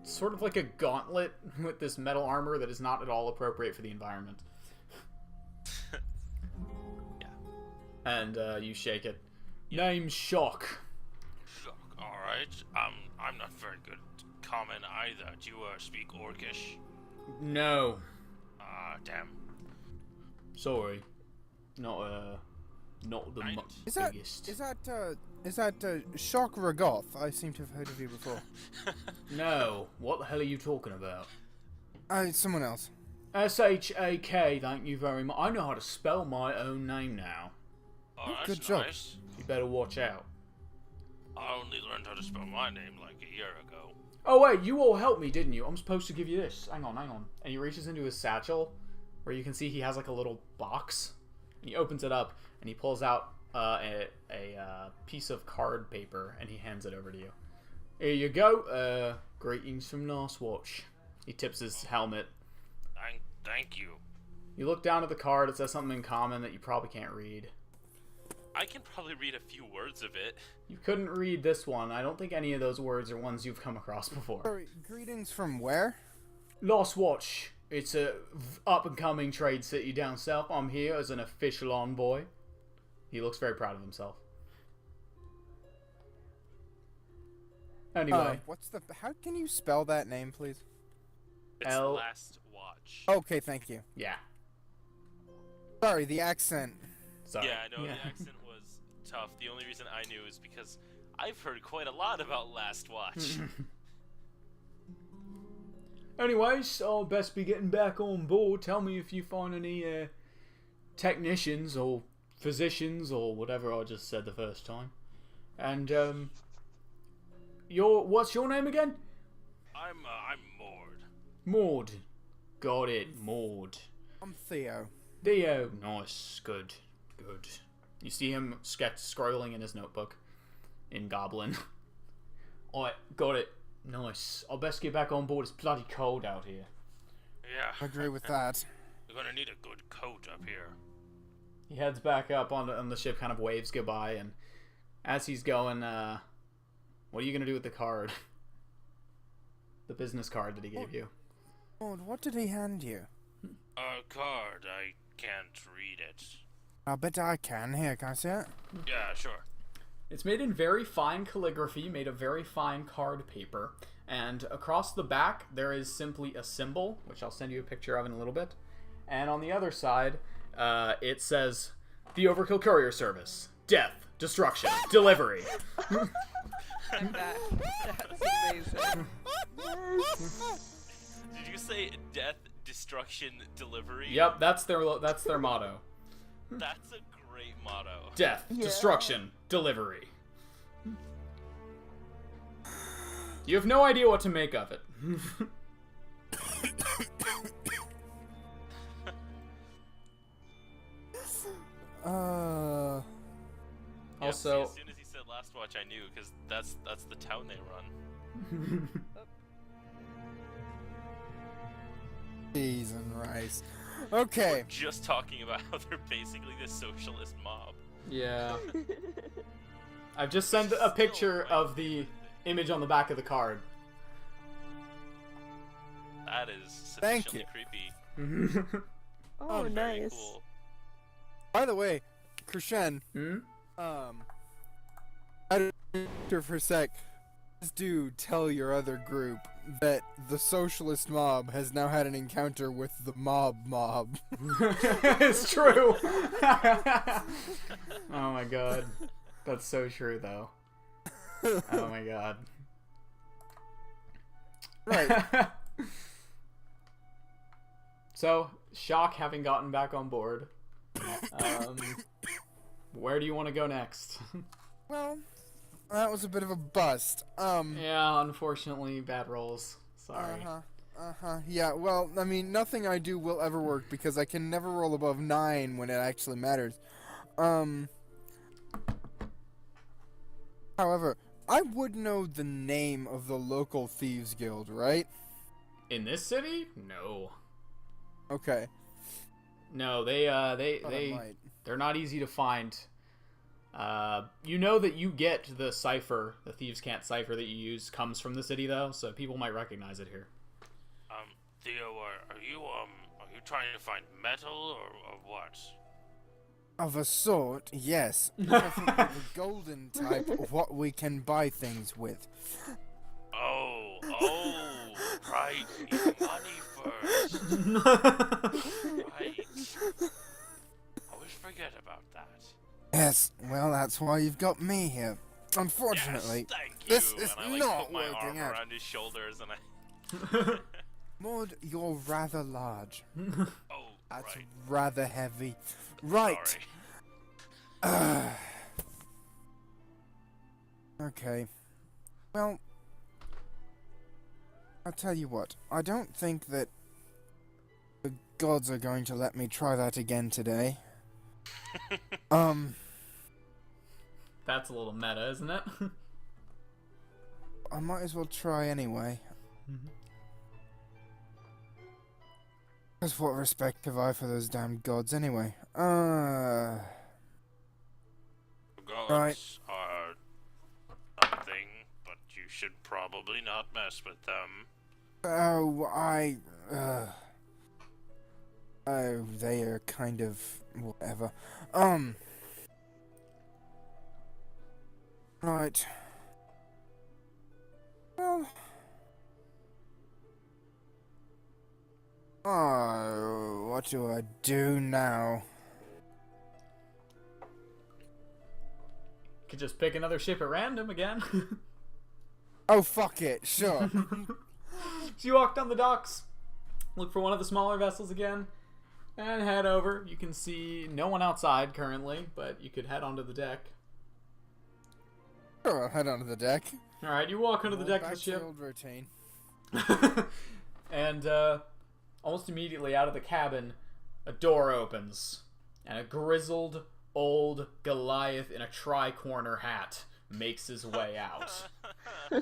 sort of like a gauntlet with this metal armor that is not at all appropriate for the environment. Yeah. And you shake it. Name's Shock. Shock. All right. I'm not very good at common either. Do you speak Orcish? No. Damn. Sorry. Not the Right. biggest. Is that Shock Ragoth? I seem to have heard of you before. No. What the hell are you talking about? Someone else. S-H-A-K, thank you very much. I know how to spell my own name now. Oh, that's Good job. nice. You better watch out. I only learned how to spell my name like a year ago. Oh wait, you all helped me, didn't you? I'm supposed to give you this. Hang on. And he reaches into his satchel, where you can see he has like a little box. And he opens it up, and he pulls out a piece of card paper, and he hands it over to you. Here you go. Greetings from Last Watch. He tips his helmet. Thank you. You look down at the card. It says something in common that you probably can't read. I can probably read a few words of it. You couldn't read this one. I don't think any of those words are ones you've come across before. Sorry, greetings from where? Lost Watch. It's a up-and-coming trade city down south. I'm here as an official envoy. He looks very proud of himself. Anyway. How can you spell that name, please? It's L- Last Watch. Okay, thank you. Yeah. Sorry, the accent. Sorry. Yeah, I know the accent was tough. The only reason I knew is because I've heard quite a lot about Last Watch. Anyways, I'll best be getting back on board. Tell me if you find any technicians or physicians or whatever I just said the first time. And what's your name again? I'm Mord. Maud. Got it, Maud. I'm Theo. Theo. Nice. Good. Good. You see him scrolling in his notebook in Goblin. Alright, got it. Nice. I'll best get back on board. It's bloody cold out here. Yeah. I agree with that. You're gonna need a good coat up here. He heads back up on the ship, kind of waves goodbye, and as he's going, what are you gonna do with the card? The business card that he gave you. Lord, what did he hand you? A card. I can't read it. I bet I can. Here, can I see it? Yeah, sure. It's made in very fine calligraphy, made of very fine card paper, and across the back there is simply a symbol, which I'll send you a picture of in a little bit. And on the other side, it says, "The Overkill Courier Service. Death, destruction, delivery." That's amazing. Did you say death, destruction, delivery? Yep, that's their motto. That's a great motto. Death, destruction, delivery. You have no idea what to make of it. Yeah, see, Also, as soon as he said Last Watch, I knew, because that's the town they run. Cheese and rice. Okay. Just talking about how they're basically the socialist mob. yeah. I've just sent a picture of the image on the back of the card. That is Thank sufficiently you. creepy. Oh, Very nice. cool. By the way, Krishen, Hmm? I for a sec. Just do tell your other group that the socialist mob has now had an encounter with the mob. It's true. Oh my god. That's so true, though. Oh my god. Right. So, Shock having gotten back on board, where do you want to go next? Well, that was a bit of a bust. Yeah, unfortunately, bad rolls. Sorry. Yeah, well, I mean, nothing I do will ever work because I can never roll above 9 when it actually matters. However, I would know the name of the local thieves guild, right? In this city? No. Okay. No, Thought I they might. they're not easy to find. You know that you get the cipher, the Thieves' Cant cipher that you use comes from the city, though, so people might recognize it here. Theo, are you trying to find metal or what? Of a sort, yes. I think of the golden type, what we can buy things with. Oh, right. You need money first. Right. Always forget about that. Yes, well, that's why you've got me here. Unfortunately, Yes, thank you. this is and I, not put my working arm out. around his shoulders and I. Maud, you're rather large. Oh, That's right. rather heavy. Right. Sorry. Okay. Well, I'll tell you what. I don't think that the gods are going to let me try that again today. That's a little meta, isn't it? I might as well try anyway. Because what respect have I for those damn gods anyway? Gods are something, but you should probably not mess with them. Oh, they are kind of whatever. Right. Well. Oh, what do I do now? Could just pick another ship at random again. Oh, fuck it, sure. So you walk down the docks, look for one of the smaller vessels again, and head over. You can see no one outside currently, but you could head onto the deck. Sure, I'll head onto the deck. Alright, you walk onto the deck of Back the to ship. old routine. And almost immediately out of the cabin, a door opens, and a grizzled old Goliath in a tri-corner hat makes his way out. How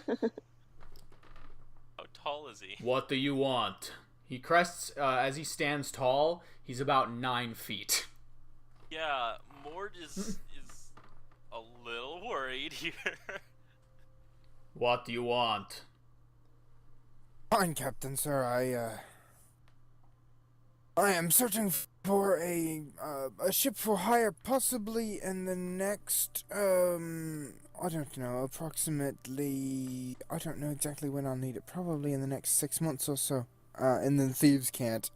tall is he? What do you want? He crests, as he stands tall, he's about 9 feet. Yeah, Mort is a little worried here. What do you want? Fine, Captain, sir. I am searching for a ship for hire, possibly in the next, I don't know, approximately, I don't know exactly when I'll need it, probably in the next 6 months or so. And then thieves can't.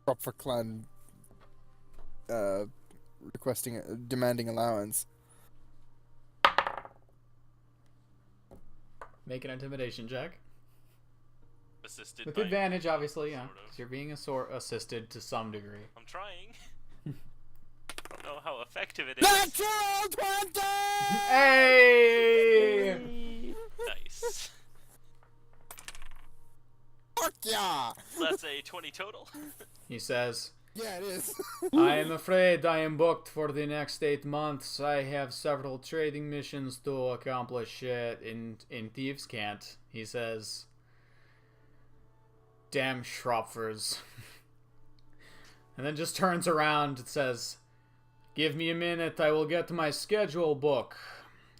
Prop for clan, demanding allowance. Make an intimidation check. Assisted With by advantage, obviously, yeah. sort of. 'Cause you're being assisted to some degree. I'm trying. I don't know how effective it is. Natural 20! Hey! Nice. Fuck yeah! That's a 20 total. He says, Yeah, it is. I am afraid I am booked for the next 8 months. I have several trading missions to accomplish in Thieves' Cant. He says, damn Shropfers. And then just turns around and says, give me a minute, I will get my schedule book.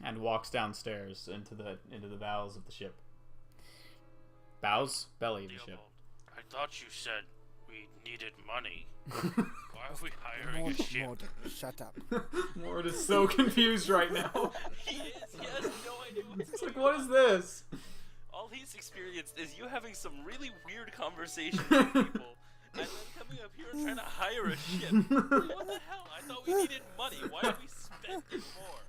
And walks downstairs into the bows of the ship. Bows? Belly of the ship. Theobald, I thought you said we needed money. Why are we hiring a ship? Maud, shut up. Mort is so confused right now. He is. He has no idea what's He's going like, what on. is this? All he's experienced is you having some really weird conversations with people, and then coming up here and trying to hire a ship. What the hell? I thought we needed money. Why are we spending more?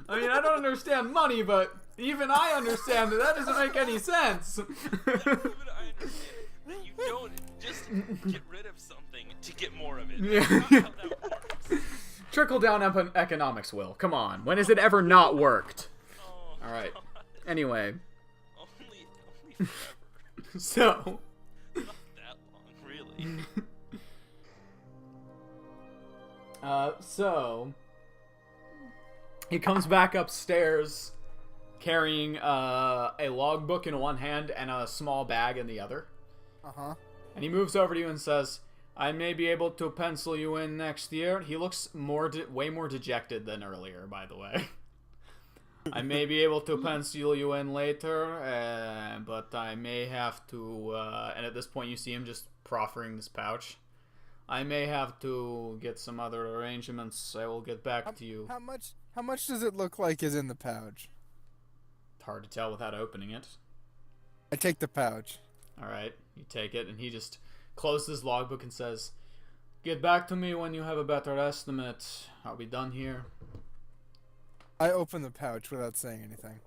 I mean, I don't understand money, but even I understand that doesn't make any sense. Even I understand that you don't just get rid of something to get more of it. Yeah. That's not how that works. Trickle down economics, Will. Come on. When has it ever not worked? Oh, All right. God. Anyway, Only forever. so Not that long, really. so he comes back upstairs carrying a logbook in one hand and a small bag in the other. Uh-huh. And he moves over to you and says, I may be able to pencil you in next year. He looks way more dejected than earlier, by the way. I may be able to pencil you in later, but I may have to, and at this point you see him just proffering this pouch. I may have to get some other arrangements. I will get back to you. How much does it look like is in the pouch? It's hard to tell without opening it. I take the pouch. Alright, you take it, and he just closes his logbook and says, get back to me when you have a better estimate. Are we done here? I open the pouch without saying anything.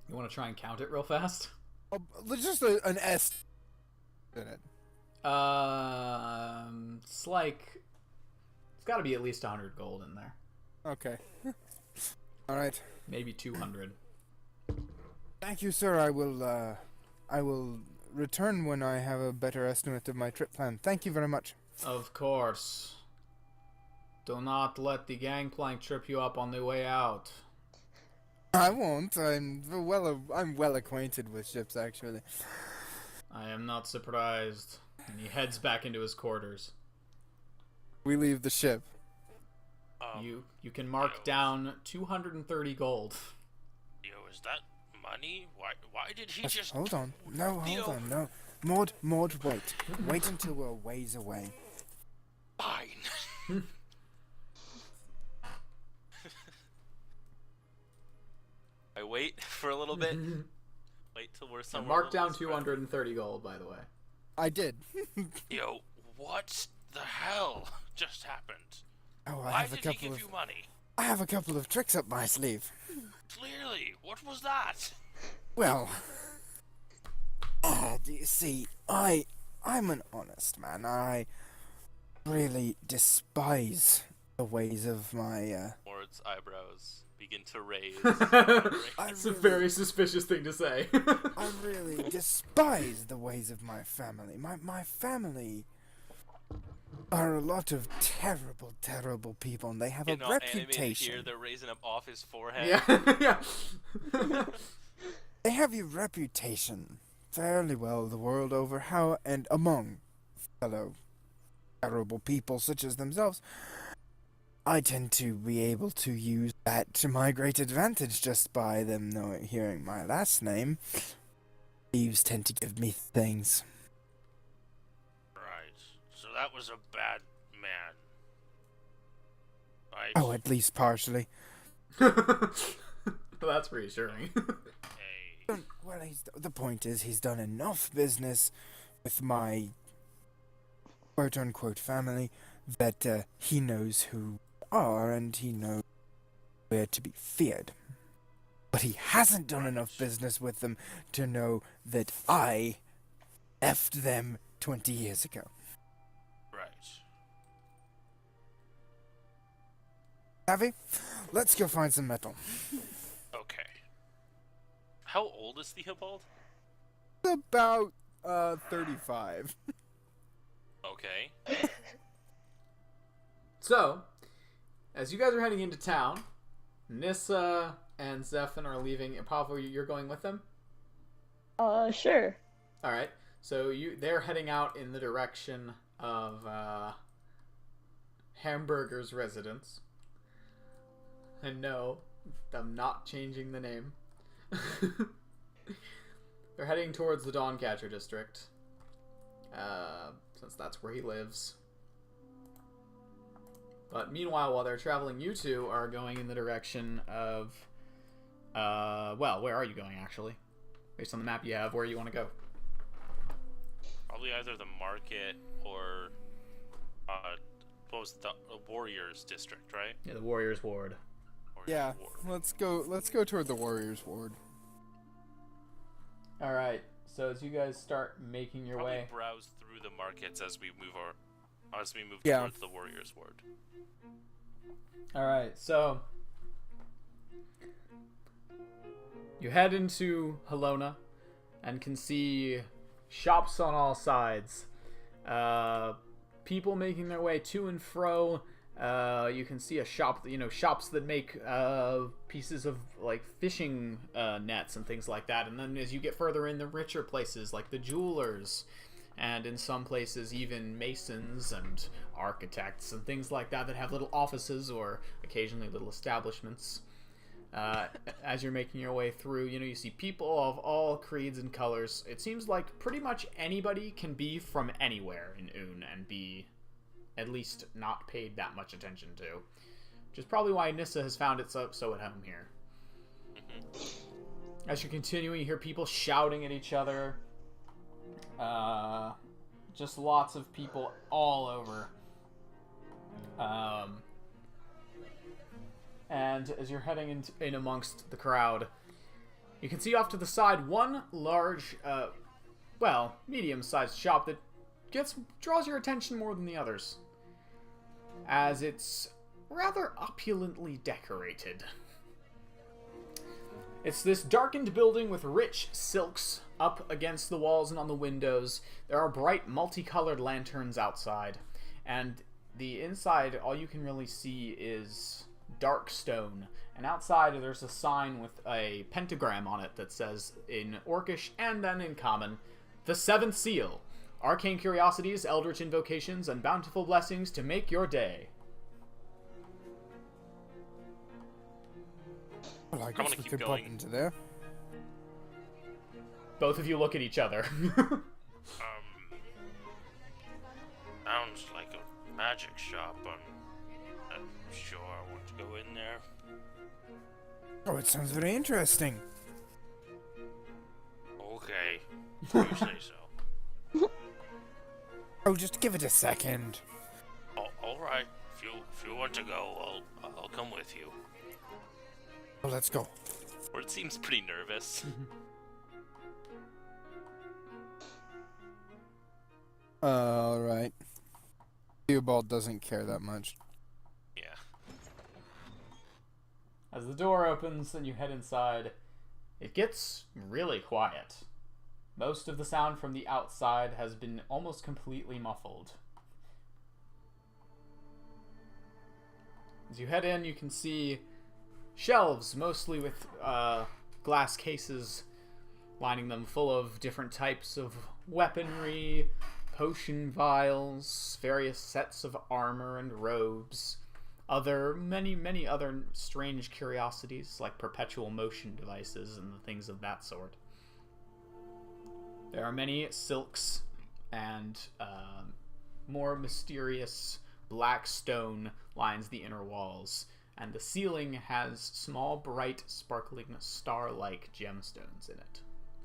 You want to try and count it real fast? Oh, just an S in it. It's like, it's got to be at least 100 gold in there. Okay. Alright. Maybe 200. Thank you, sir. I will return when I have a better estimate of my trip plan. Thank you very much. Of course. Do not let the gangplank trip you up on the way out. I won't. I'm well acquainted with ships, actually. I am not surprised. And he heads back into his quarters. We leave the ship. You can mark down 230 gold. Yo, is that money? Why did he just... Hold on. No, Theo. hold on. No. Maud, wait. Wait until we're ways away. Fine. I wait for a little bit. Wait till we're somewhere. Mark a down little spread. 230 gold, by the way. I did. Yo, what the hell just happened? Oh, Why did he give you money? I have a couple of tricks up my sleeve. Clearly, what was that? Well, do you see, I'm an honest man. I really despise the ways of my, Mord's eyebrows begin to raise. It's a very suspicious thing to say. I really despise the ways of my family. My family are a lot of terrible, terrible people, and they have a Getting all animated reputation. here, they're raising up off his forehead. Yeah. They have a reputation fairly well the world over, how and among fellow terrible people such as themselves. I tend to be able to use that to my great advantage just by them hearing my last name. Thieves tend to give me things. Right. So that was a bad man. Right. Oh, at least partially. That's reassuring. Hey. Well, the point is, he's done enough business with my quote-unquote family that he knows who are and he knows where to be feared. But he hasn't done enough business with them to know that I effed them 20 years ago. Right. Savvy, let's go find some metal. Okay. How old is Theobald? About 35. Okay. So, as you guys are heading into town, Nissa and Zephin are leaving. Pavo, you're going with them? Sure. All right. So they're heading out in the direction of Hamburger's residence. And no, I'm not changing the name. They're heading towards the Dawncatcher district, since that's where he lives. But meanwhile, while they're traveling, you two are going in the direction of... well, where are you going, actually? Based on the map you have, where you want to go? Probably either the market or what was the Warriors district, right? Yeah, the Warriors Ward. Warriors Yeah, Ward. let's go toward the Warriors Ward. All right. So as you guys start making your Probably way... browse through the markets as we move Yeah. towards the Warriors Ward. All right, so you head into Halona and can see shops on all sides. People making their way to and fro. You can see a shop, shops that make pieces of like fishing nets and things like that. And then as you get further in, the richer places like the jewelers, and in some places even masons and architects and things like that have little offices or occasionally little establishments. As you're making your way through, you see people of all creeds and colors. It seems like pretty much anybody can be from anywhere in Un and be at least not paid that much attention to. Which is probably why Nissa has found it so at home here. As you're continuing, you hear people shouting at each other. Just lots of people all over. And as you're heading in amongst the crowd, you can see off to the side one large, medium-sized shop that draws your attention more than the others, as it's rather opulently decorated. It's this darkened building with rich silks up against the walls and on the windows. There are bright, multicolored lanterns outside, and the inside, all you can really see is dark stone. And outside, there's a sign with a pentagram on it that says in Orcish and then in Common, "The Seventh Seal. Arcane curiosities, eldritch invocations, and bountiful blessings to make your day." Well, I wanna guess we keep could pop going. into there. Both of you look at each other. Sounds like a magic shop. I'm not sure I want to go in there. Oh, it sounds very interesting. Okay, you say so. Oh, just give it a second. All right. If you want to go, I'll come with you. Well, let's go. Word seems pretty nervous. Alright. Theobald doesn't care that much. Yeah. As the door opens and you head inside, it gets really quiet. Most of the sound from the outside has been almost completely muffled. As you head in, you can see shelves, mostly with glass cases lining them, full of different types of weaponry, potion vials, various sets of armor and robes, many other strange curiosities like perpetual motion devices and things of that sort. There are many silks and more mysterious black stone lines the inner walls, and the ceiling has small, bright, sparkling, star-like gemstones in it.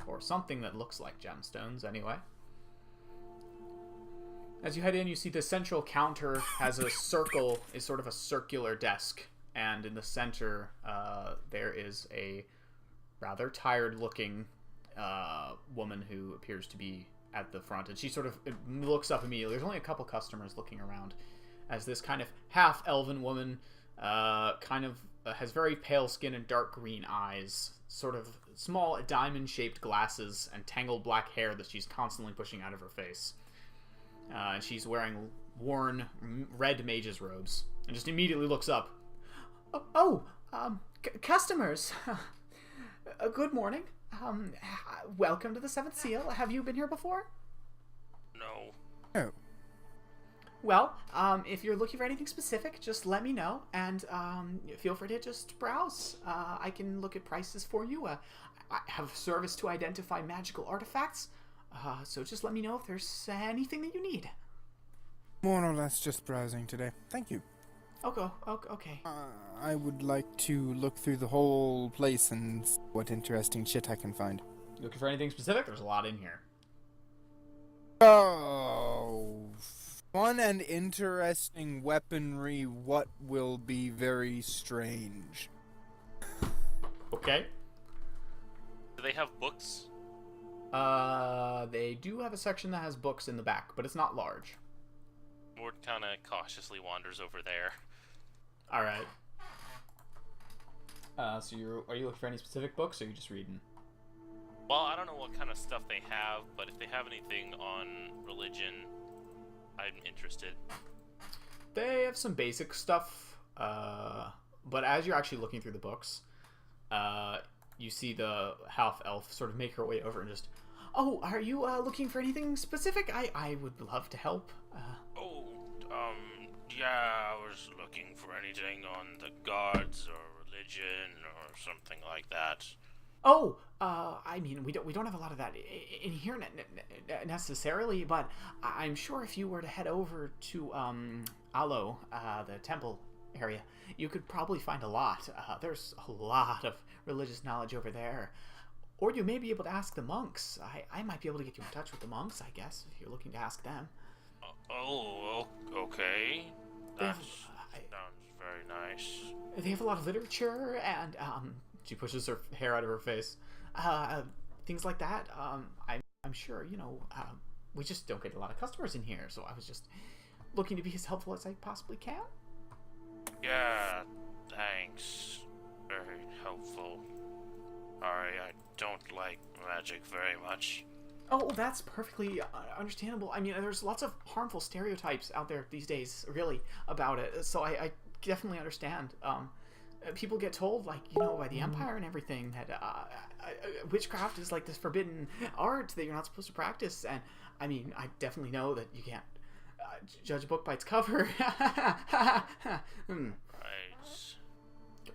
Or something that looks like gemstones, anyway. As you head in, you see the central counter has a circle, is sort of a circular desk, and in the center, there is a rather tired-looking woman who appears to be at the front, and she sort of looks up immediately. There's only a couple customers looking around, as this kind of half-elven woman has very pale skin and dark green eyes, sort of small diamond-shaped glasses, and tangled black hair that she's constantly pushing out of her face. And she's wearing worn red mage's robes, and just immediately looks up. Customers! Good morning. Welcome to the Seventh Seal. Have you been here before? No. Oh. Well, if you're looking for anything specific, just let me know, and feel free to just browse. I can look at prices for you. I have a service to identify magical artifacts, so just let me know if there's anything that you need. More or less just browsing today. Thank you. Okay. I would like to look through the whole place and see what interesting shit I can find. Looking for anything specific? There's a lot in here. Oh, fun and interesting weaponry. What will be very strange? Okay. Do they have books? They do have a section that has books in the back, but it's not large. Mort kind of cautiously wanders over there. All right. So are you looking for any specific books, or are you just reading? Well, I don't know what kind of stuff they have, but if they have anything on religion, I'm interested. They have some basic stuff, but as you're actually looking through the books, you see the half-elf sort of make her way over and just, oh, are you looking for anything specific? I would love to help. Yeah, I was looking for anything on the gods or religion or something like that. Oh, I mean, we don't have a lot of that in here necessarily, but I'm sure if you were to head over to Alo, the temple area, you could probably find a lot. There's a lot of religious knowledge over there. Or you may be able to ask the monks. I might be able to get you in touch with the monks, I guess, if you're looking to ask them. Okay. That They sounds very nice. They have a lot of literature, and she pushes her hair out of her face. Things like that. I'm sure, we just don't get a lot of customers in here, so I was just looking to be as helpful as I possibly can. Yeah, thanks. Very helpful. Sorry, I don't like magic very much. Oh, that's perfectly understandable. I mean, there's lots of harmful stereotypes out there these days, really, about it. So I definitely understand. People get told, by the Empire and everything, that witchcraft is like this forbidden art that you're not supposed to practice. And, I mean, I definitely know that you can't judge a book by its cover. Right.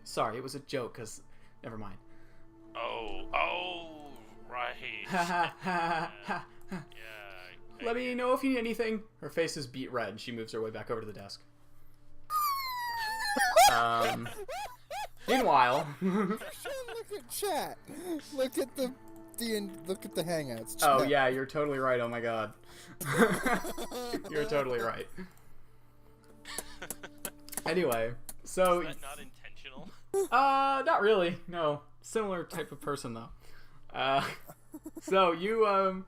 Sorry, it was a joke, because Never mind. Oh, right. Ha ha ha ha. Yeah. Let me know if you need anything. Her face is beet red, and she moves her way back over to the desk. Meanwhile, Look at chat. Look at the Hangouts. oh chat. yeah, you're totally right. Oh my god, you're totally right. Anyway, so Is that not intentional? not really. No, similar type of person though. So you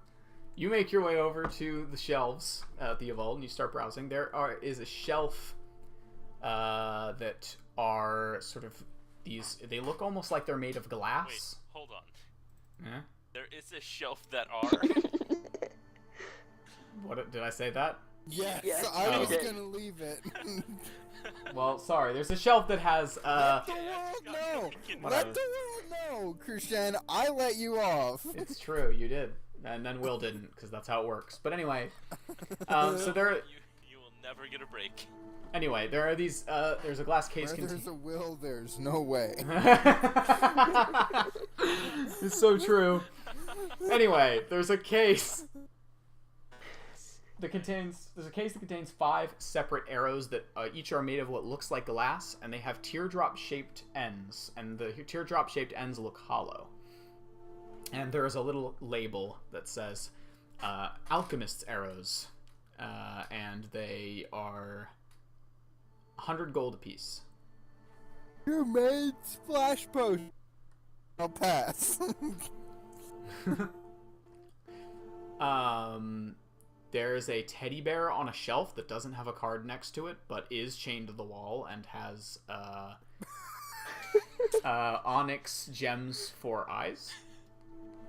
make your way over to the shelves at the Evolve and you start browsing. There is a shelf that are sort of these. They look almost like they're made of Wait, glass. hold on. Eh? There is a shelf that are. What did I say that? Yes, Yeah, I you was did. gonna leave it. Well, sorry. There's a shelf that has Let the world know. Whatever. Let the world know, Krishan. I let you off. It's true, you did, and then Will didn't, because that's how it works. But anyway, so there. You will never get a break. Anyway, there are these. There's a glass case. Where there's a will, there's no way. It's so true. Anyway, there's a case that contains 5 separate arrows that each are made of what looks like glass, and they have teardrop-shaped ends, and the teardrop-shaped ends look hollow. And there is a little label that says "Alchemist's Arrows," and they are 100 gold apiece. You made splash potion. I'll pass. There's a teddy bear on a shelf that doesn't have a card next to it, but is chained to the wall and has onyx gems for eyes.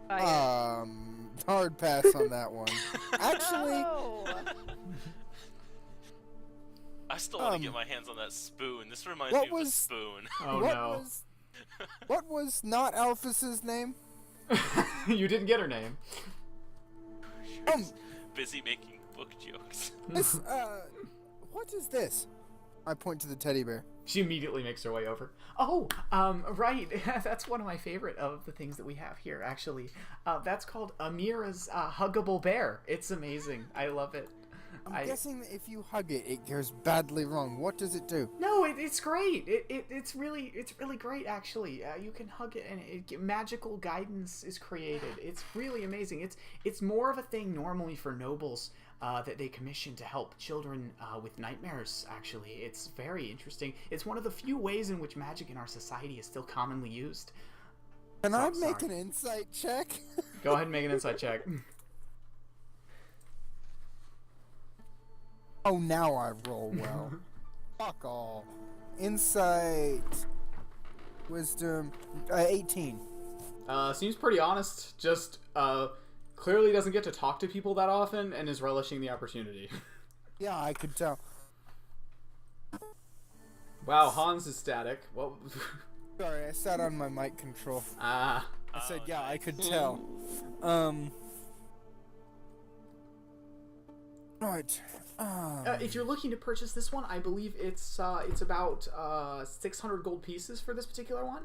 Hard pass on that one. Actually, No. I still want to get my hands on that spoon. This reminds me of the spoon. Oh what no. what was not Alphys's name? You didn't get her name. Busy making book jokes. This, what is this? I point to the teddy bear. She immediately makes her way over. Oh, right. That's one of my favorite of the things that we have here, actually. That's called Amira's Huggable Bear. It's amazing. I love it. I'm guessing that if you hug it, it goes badly wrong. What does it do? No, it's great. It's really great, actually. You can hug it, and magical guidance is created. It's really amazing. It's more of a thing normally for nobles that they commission to help children with nightmares. Actually, it's very interesting. It's one of the few ways in which magic in our society is still commonly used. Can I Sorry. make an insight check? Go ahead and make an insight check. Oh, now I roll well. Fuck all. Insight. Wisdom. 18. Seems pretty honest. Just clearly doesn't get to talk to people that often and is relishing the opportunity. Yeah, I could tell. Wow, Hans is static. What? Sorry, I sat on my mic control. Ah. I said, Oh, yeah, I nice. could tell. Right. If you're looking to purchase this one, I believe it's about 600 gold pieces for this particular one.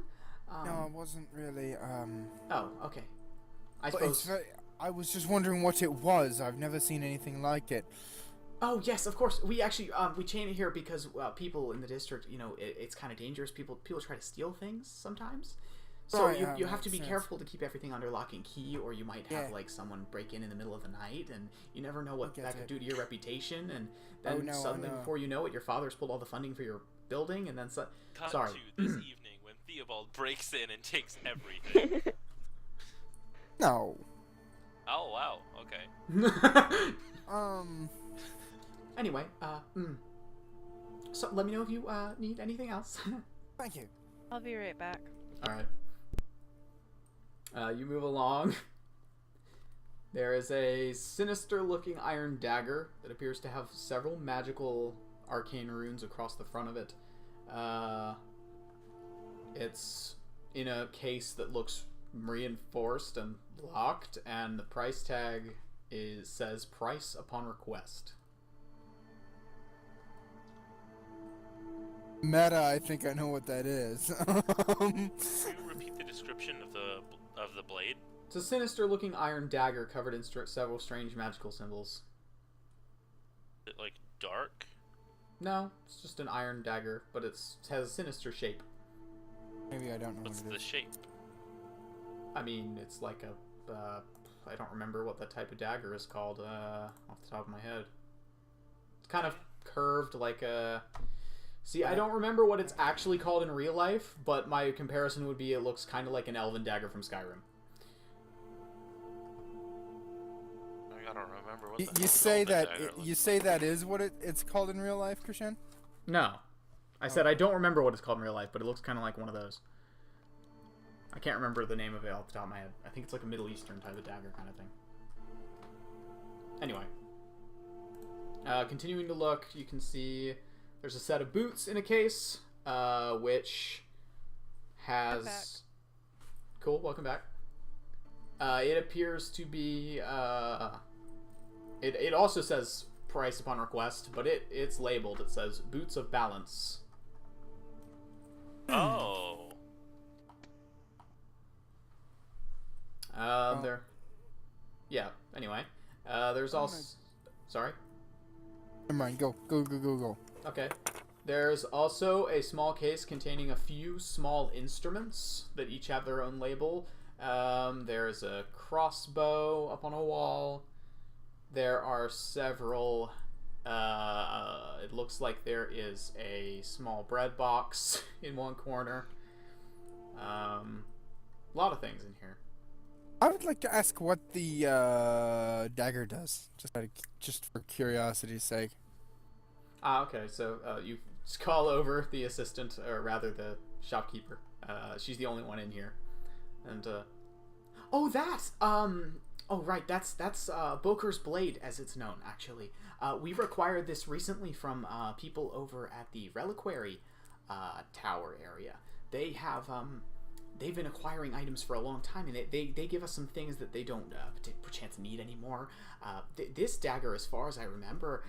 No, it wasn't really, Oh, okay. I but suppose. I was just wondering what it was. I've never seen anything like it. Oh yes, of course. We actually we chain it here because people in the district, it's kind of dangerous. People try to steal things sometimes. So Right, you have to makes be sense. careful to keep everything under lock and key, or you might have Yeah. like someone break in the middle of the night, and you never know what get that could it. do to your reputation. And Oh, then no, I suddenly, know. before you know it, your father's pulled all the funding for your building, and then Cut sorry. to this evening when Theobald breaks in and takes everything. No. Oh wow, okay. Anyway, so let me know if you need anything else. Thank you. I'll be right back. All right. You move along. There is a sinister-looking iron dagger that appears to have several magical arcane runes across the front of it. It's in a case that looks reinforced and locked, and the price tag says "price upon request." Meta, I think I know what that is. Can you repeat the description of the blade? It's a sinister-looking iron dagger covered in several strange magical symbols. Is it like dark? No, it's just an iron dagger, but it has a sinister shape. Maybe I don't know What's what the it is. shape? I mean, it's like a... I don't remember what that type of dagger is called off the top of my head. It's kind of curved like a... See, I don't remember what it's actually called in real life, but my comparison would be it looks kind of like an elven dagger from Skyrim. I gotta remember what You, the you hell say the that dagger looks you say that is what it's called in real life, Krishan? No. I said I don't remember what it's called in real life, but it looks kind of like one of those. I can't remember the name of it off the top of my head. I think it's like a Middle Eastern type of dagger kind of thing. Anyway. Continuing to look, you can see there's a set of boots in a case, which I'm back. has... Cool, welcome back. It appears to be... It also says price upon request, but it's labeled. It says Boots of Balance. Oh. There. Yeah. Anyway, there's also. Sorry. Never mind. Go. Okay. There's also a small case containing a few small instruments that each have their own label. There's a crossbow up on a wall. There are several. It looks like there is a small bread box in one corner. A lot of things in here. I would like to ask what the dagger does, just for curiosity's sake. Okay. So you just call over the assistant, or rather the shopkeeper. She's the only one in here, and oh, that oh right, that's Boker's blade, as it's known. Actually, we've acquired this recently from people over at the Reliquary Tower area. They have they've been acquiring items for a long time, and they give us some things that they don't perchance need anymore. This dagger, as far as I remember,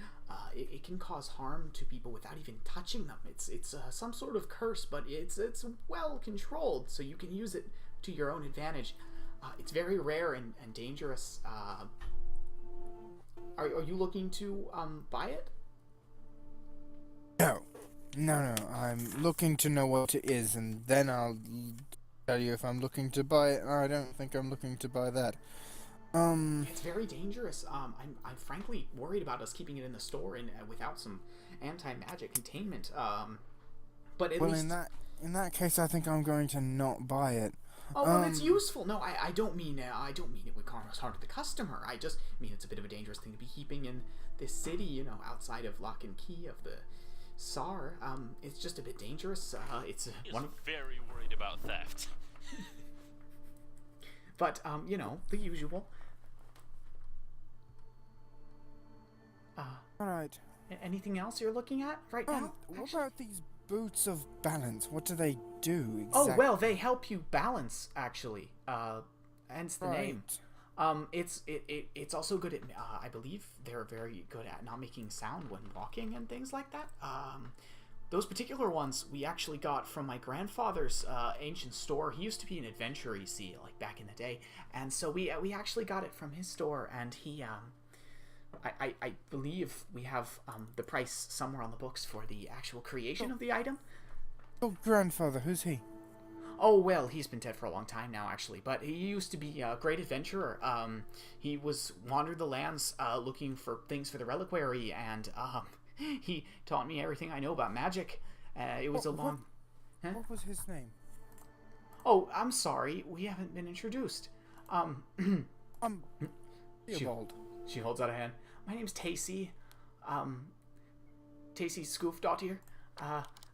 it can cause harm to people without even touching them. It's some sort of curse, but it's well controlled, so you can use it to your own advantage. It's very rare and dangerous. Are you looking to buy it? No. I'm looking to know what it is, and then I'll tell you if I'm looking to buy it. I don't think I'm looking to buy that. It's very dangerous. I'm frankly worried about us keeping it in the store and without some anti-magic containment. But at least in that case, I think I'm going to not buy it. oh, well, it's useful. No, I don't mean it would cause harm to the customer. I just mean it's a bit of a dangerous thing to be keeping in this city, outside of Lock and Key of the Tsar. It's just a bit dangerous. It's He's one of, very worried about theft. but the usual. All right. Anything else you're looking at right now? What about these boots of balance? What do they do exactly? Oh, well, they help you balance, actually. Hence the name. It's also good at, I believe they're very good at not making sound when walking and things like that. Those particular ones we actually got from my grandfather's ancient store. He used to be an adventurer, you see, like back in the day. And so we actually got it from his store, and he, I believe we have the price somewhere on the books for the actual creation of the item. Oh, grandfather, who's he? Oh, well, he's been dead for a long time now, actually, but he used to be a great adventurer. He wandered the lands looking for things for the reliquary, and he taught me everything I know about magic. It was a long... Huh? What was his name? Oh, I'm sorry, we haven't been introduced. Theobald. She holds out a hand. My name's Tacy. Tacy Scoofdottir.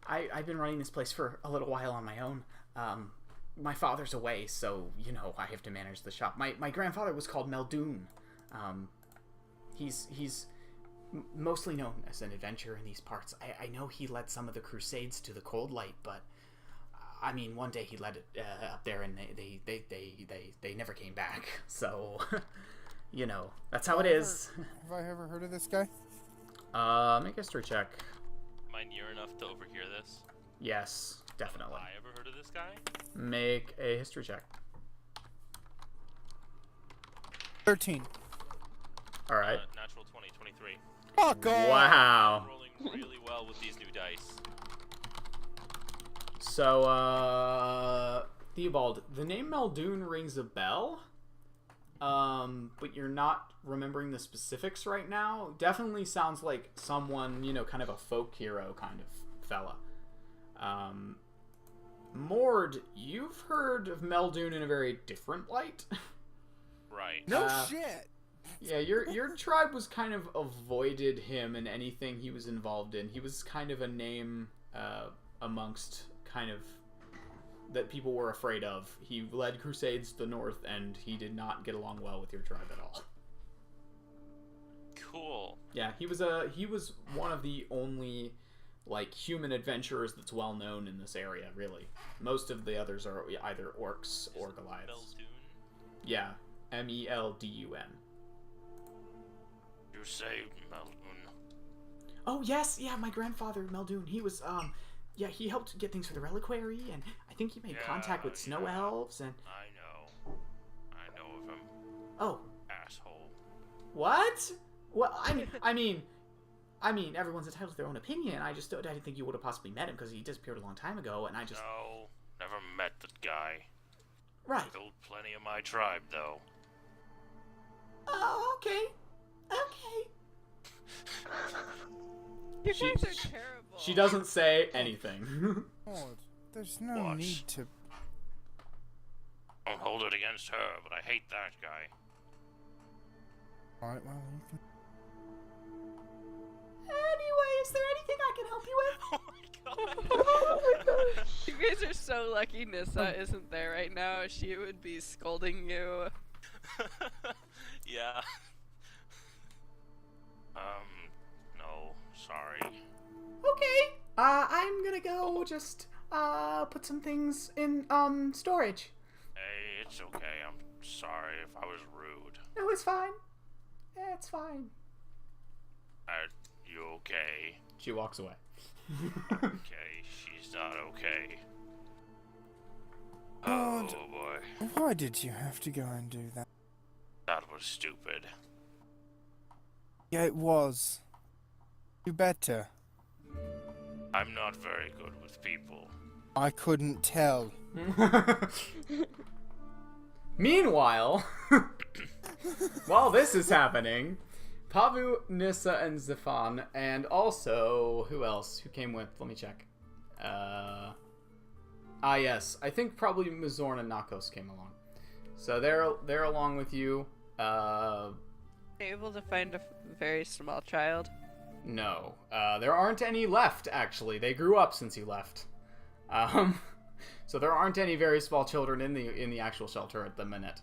I've been running this place for a little while on my own. My father's away, so, I have to manage the shop. My grandfather was called Meldoon. He's mostly known as an adventurer in these parts. I know he led some of the crusades to the Cold Light, but one day he led it up there, and they never came back. So, that's how it is. Have I ever heard of this guy? Make a history check. My I near enough to overhear this? Yes, definitely. Have I ever heard of this guy? Make a history check. 13. All right. Natural 20, 23. Fuck off! Wow. I'm rolling really well with these new dice. So, Theobald, the name Meldoon rings a bell, but you're not remembering the specifics right now. Definitely sounds like someone, you know, kind of a folk hero kind of fella. Mord, you've heard of Meldoon in a very different light. Right. No shit! Yeah, your tribe was kind of avoided him in anything he was involved in. He was kind of a name amongst kind of that people were afraid of. He led crusades to the north, and he did not get along well with your tribe at all. Cool. Yeah, he was one of the only like human adventurers that's well known in this area. Really, most of the others are either orcs or Goliaths. Meldoon? Yeah, Meldun. You say Meldoon. Oh yes, yeah, my grandfather Meldoon. He was yeah, he helped get things for the reliquary, and I think he made contact with snow elves. And I know of him. oh, Asshole. what? Well, I mean, everyone's entitled to their own opinion. I didn't think you would have possibly met him because he disappeared a long time ago, and I just No, never met the guy. right. Killed plenty of my tribe, though. Oh, okay, okay. You She- guys are terrible. She doesn't say anything. Lord, there's no What? need to. Don't hold it against her, but I hate that guy. Alright, well, you can. Anyway, is there anything I can help you with? Oh my god. You guys are so lucky Nissa isn't there right now. She would be scolding you. Yeah. No, sorry. Okay. I'm gonna go just put some things in storage. Hey, it's okay. I'm sorry if I was rude. No, it's fine. It's fine. Are you okay? She walks away. Okay, she's not okay. Oh, Oh boy, Why did you have to go and do that? that was stupid. Yeah, it was. You better. I'm not very good with people. I couldn't tell. Meanwhile, while this is happening, Pavu, Nissa, and Zafan, and also who else? Who came with? Let me check. Yes, I think probably Mazorn and Nakos came along. So they're along with you. Able to find a very small child. No, there aren't any left. Actually, they grew up since you left. So there aren't any very small children in the actual shelter at the minute.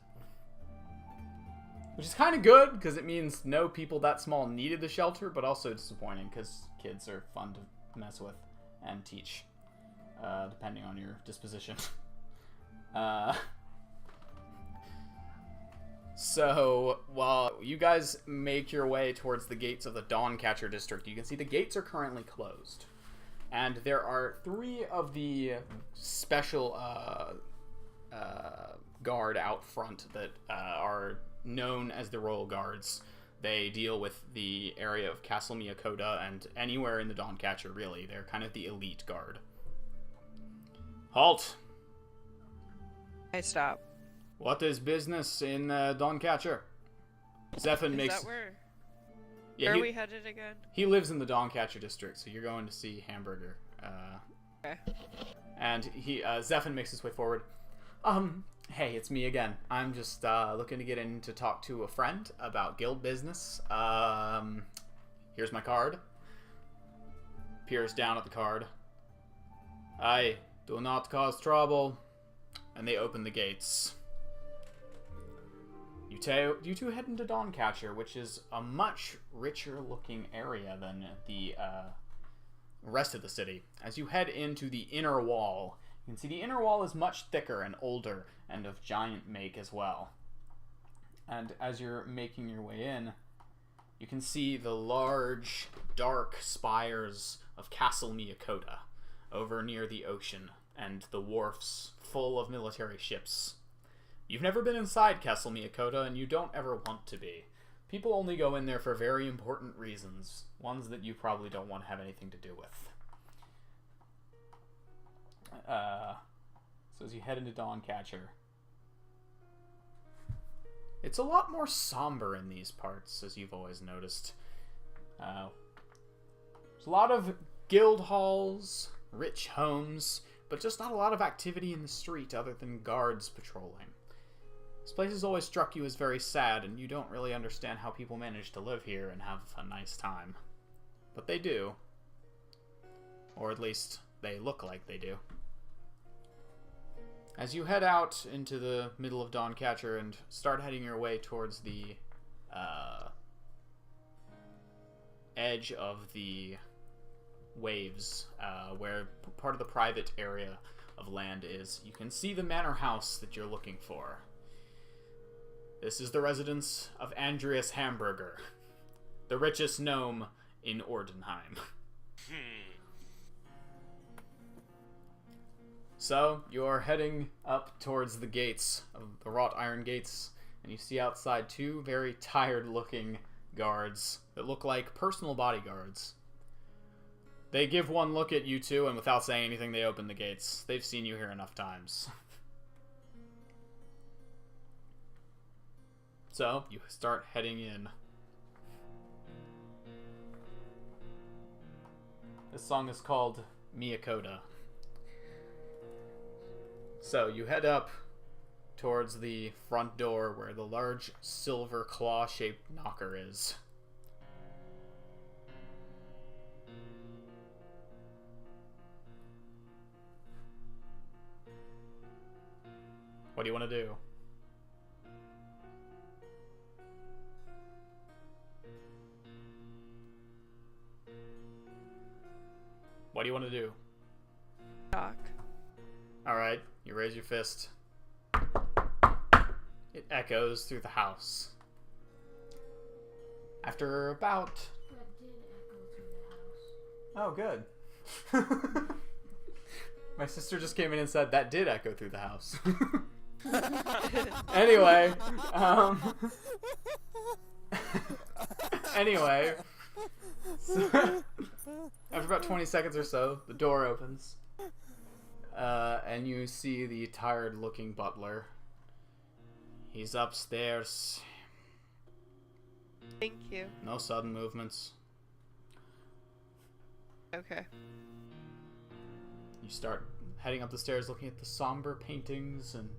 Which is kind of good, because it means no people that small needed the shelter, but also disappointing, because kids are fun to mess with and teach, depending on your disposition. So, while you guys make your way towards the gates of the Dawncatcher district, you can see the gates are currently closed. And there are 3 of the special guard out front that are known as the Royal Guards. They deal with the area of Castle Miyakoda and anywhere in the Dawncatcher, really. They're kind of the elite guard. Halt! I stop. What is business in Dawncatcher? Zephin Is makes... that where? Yeah, Where he, are we headed again? he lives in the Dawncatcher district, so you're going to see Hamburger. Okay. And Zephin makes his way forward. Hey, it's me again. I'm just looking to get in to talk to a friend about guild business. Here's my card. Peers down at the card. I do not cause trouble. And they open the gates. You two head into Dawncatcher, which is a much richer looking area than the rest of the city. As you head into the inner wall, you can see the inner wall is much thicker and older and of giant make as well. And as you're making your way in, you can see the large, dark spires of Castle Miyakota, over near the ocean, and the wharfs full of military ships. You've never been inside Castle Miyakota, and you don't ever want to be. People only go in there for very important reasons, ones that you probably don't want to have anything to do with. So as you head into Dawncatcher, it's a lot more somber in these parts, as you've always noticed. There's a lot of guild halls, rich homes, but just not a lot of activity in the street other than guards patrolling. This place has always struck you as very sad, and you don't really understand how people manage to live here and have a nice time. But they do. Or at least, they look like they do. As you head out into the middle of Dawncatcher and start heading your way towards the edge of the waves, where part of the private area of land is, you can see the manor house that you're looking for. This is the residence of Andreas Hamburger, the richest gnome in Ordenheim. So, you're heading up towards the gates, of the wrought iron gates, and you see outside two very tired-looking guards that look like personal bodyguards. They give one look at you two, and without saying anything, they open the gates. They've seen you here enough times. So, you start heading in. This song is called Miyakota. So, you head up towards the front door where the large silver claw-shaped knocker is. What do you want to do? What do you want to do? Knock. Alright, you raise your fist. It echoes through the house. After about... Oh, good. My sister just came in and said that did echo through the house. Anyway, anyway, so after about 20 seconds or so, the door opens, and you see the tired-looking butler. He's upstairs. Thank you. No sudden movements. Okay. You start heading up the stairs looking at the somber paintings and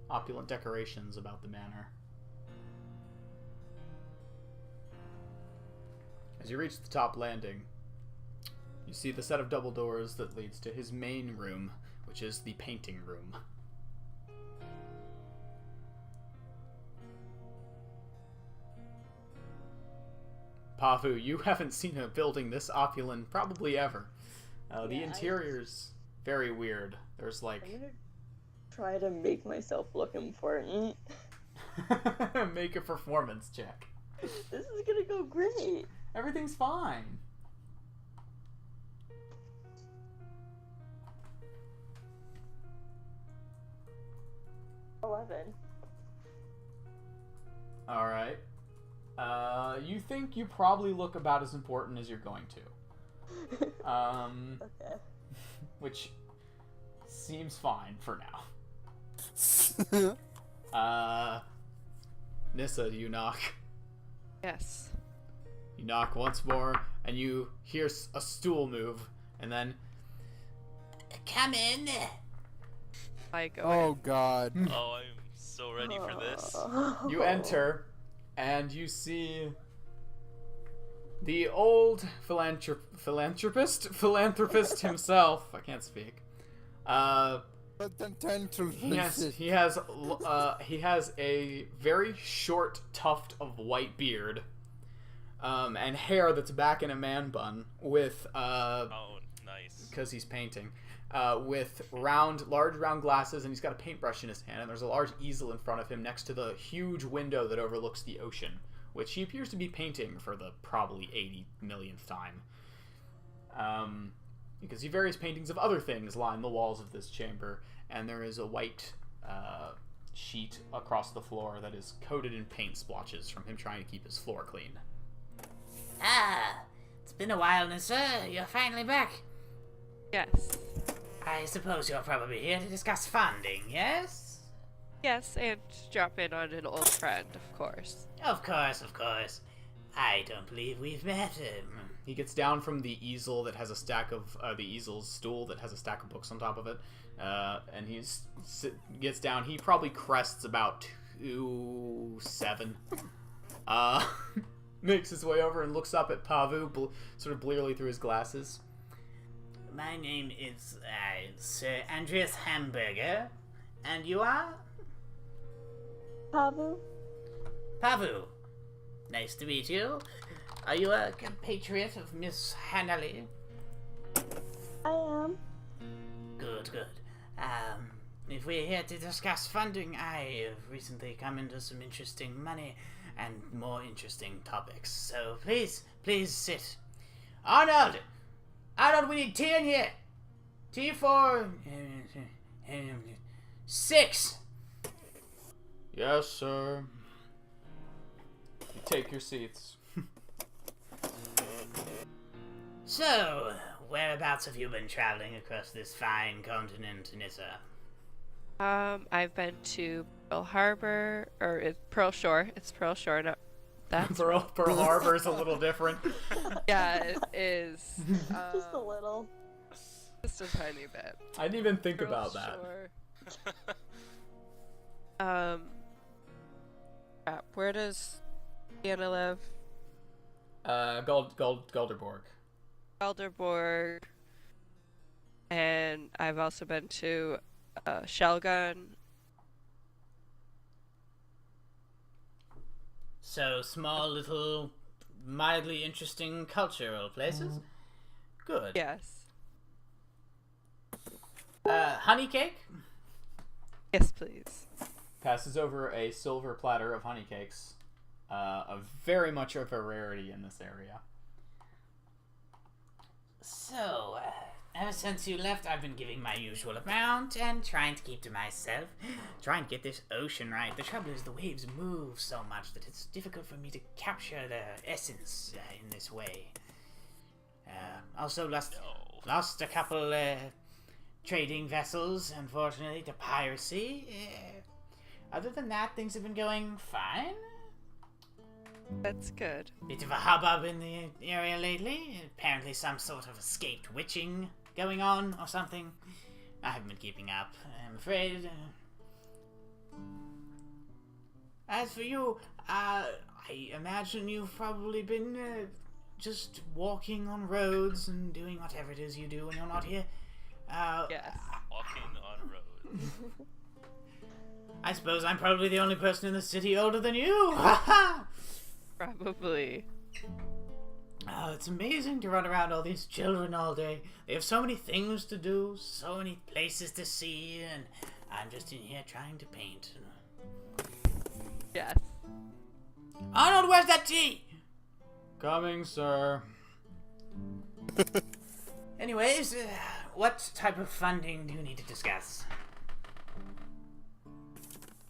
opulent decorations about the manor. As you reach the top landing, you see the set of double doors that leads to his main room, which is the painting room. Pavu, you haven't seen a building this opulent probably ever. The Yeah, interior's very weird. There's like... I'm gonna try to make myself look important. Make a performance check. This is gonna go great. Everything's fine. $11. Alright. You think you probably look about as important as you're going to. Okay. Which seems fine for now. Nissa, do you knock? Yes. You knock once more, and you hear a stool move, and then... Come in! I go Oh God. Oh, I'm so ready for this. You enter, and you see the old philanthropist himself. I can't speak. He has a very short tuft of white beard, and hair that's back in a man bun with Oh, nice. because he's painting. With large round glasses, and he's got a paintbrush in his hand, and there's a large easel in front of him next to the huge window that overlooks the ocean, which he appears to be painting for the probably 80 millionth time. You can see various paintings of other things line the walls of this chamber, and there is a white sheet across the floor that is coated in paint splotches from him trying to keep his floor clean. Ah, it's been a while, Nissa. You're finally back. Yes. I suppose you're probably here to discuss funding, yes? Yes, and drop in on an old friend, of course. Of course, of course. I don't believe we've met him. He gets down from the easel that has a stack of the easel's stool that has a stack of books on top of it, and gets down. He probably crests about 2'7". Makes his way over and looks up at Pavu, sort of blearily through his glasses. My name is Sir Andreas Hamburger, and you are? Pavu? Pavu. Nice to meet you. Are you a compatriot of Miss Hannally? I am. Good, good. If we're here to discuss funding, I have recently come into some interesting money and more interesting topics. So please sit. Arnold! Arnold, we need tea in here! Tea for... 6! Yes, sir. You take your seats. So, whereabouts have you been traveling across this fine continent, Nissa? I've been to Pearl Harbor, or Pearl Shore. It's Pearl Shore, not that. Pearl Harbor is a little different. Yeah, it is. Just a little. Just a tiny bit. I didn't even think Pearl about that. Shore. Where does Anna live? Galderborg. Elderborg. And I've also been to Shelgun. So, small, little, mildly interesting cultural places? Good. Yes. Honey cake? Yes, please. Passes over a silver platter of honey cakes. Very much of a rarity in this area. So, ever since you left, I've been giving my usual amount and trying to keep to myself. Trying to get this ocean right. The trouble is the waves move so much that it's difficult for me to capture the essence in this way. Also lost a couple trading vessels, unfortunately, to piracy. Other than that, things have been going fine. That's good. Bit of a hubbub in the area lately. Apparently some sort of escaped witching going on or something. I haven't been keeping up, I'm afraid. As for you, I imagine you've probably been just walking on roads and doing whatever it is you do when you're not here. Yes. Walking on roads. I suppose I'm probably the only person in the city older than you. Ha ha! Probably. Oh, it's amazing to run around all these children all day. They have so many things to do, so many places to see, and I'm just in here trying to paint. Yes. Arnold, where's that tea? Coming, sir. Anyways, what type of funding do you need to discuss?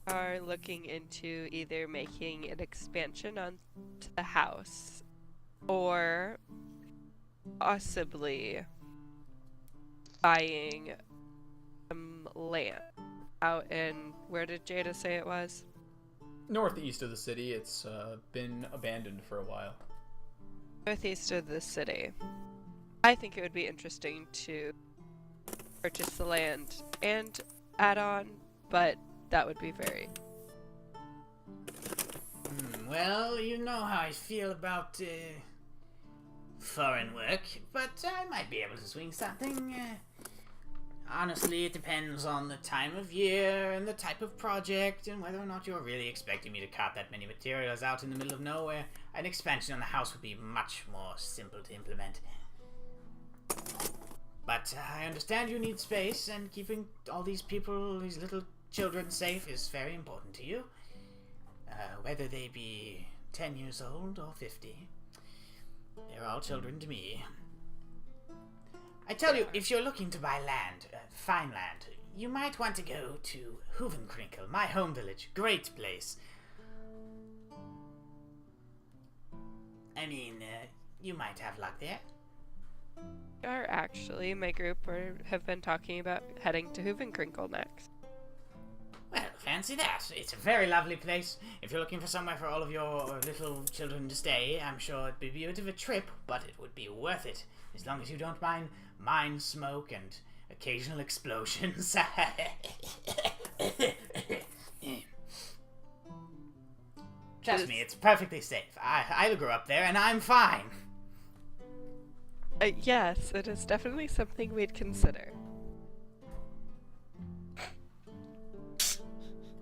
Are looking into either making an expansion onto the house or possibly buying some land out in, where did Jada say it was? Northeast of the city, it's been abandoned for a while. Northeast of the city. I think it would be interesting to purchase the land and add on, but that would be very... Well, you know how I feel about foreign work, but I might be able to swing something. Honestly, it depends on the time of year and the type of project and whether or not you're really expecting me to cart that many materials out in the middle of nowhere. An expansion on the house would be much more simple to implement. But I understand you need space, and keeping all these people, these little children safe is very important to you. Whether they be 10 years old or 50. They're all children to me. I tell you, if you're looking to buy land, fine land, you might want to go to Hoovenkrinkel, my home village. Great place. I mean, you might have luck there. Actually, my group have been talking about heading to Hoovenkrinkel next. Well, fancy that. It's a very lovely place. If you're looking for somewhere for all of your little children to stay, I'm sure it'd be a bit of a trip, but it would be worth it. As long as you don't mind mine smoke and occasional explosions. Trust me, it's perfectly safe. I grew up there and I'm fine. Yes, it is definitely something we'd consider.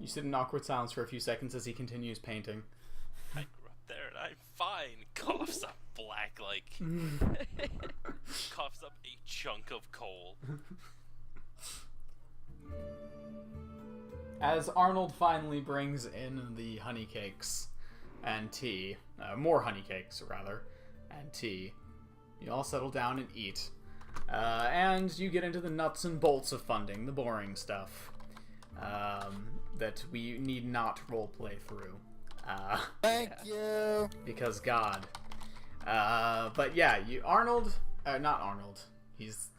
You sit in awkward silence for a few seconds as he continues painting. I grew up there and I'm fine. Coughs up black, like. Coughs up a chunk of coal. As Arnold finally brings in the honey cakes and tea, more honey cakes rather, and tea, you all settle down and eat. And you get into the nuts and bolts of funding, the boring stuff that we need not roleplay through. Thank you. Because God. But yeah, Arnold, not Arnold. He's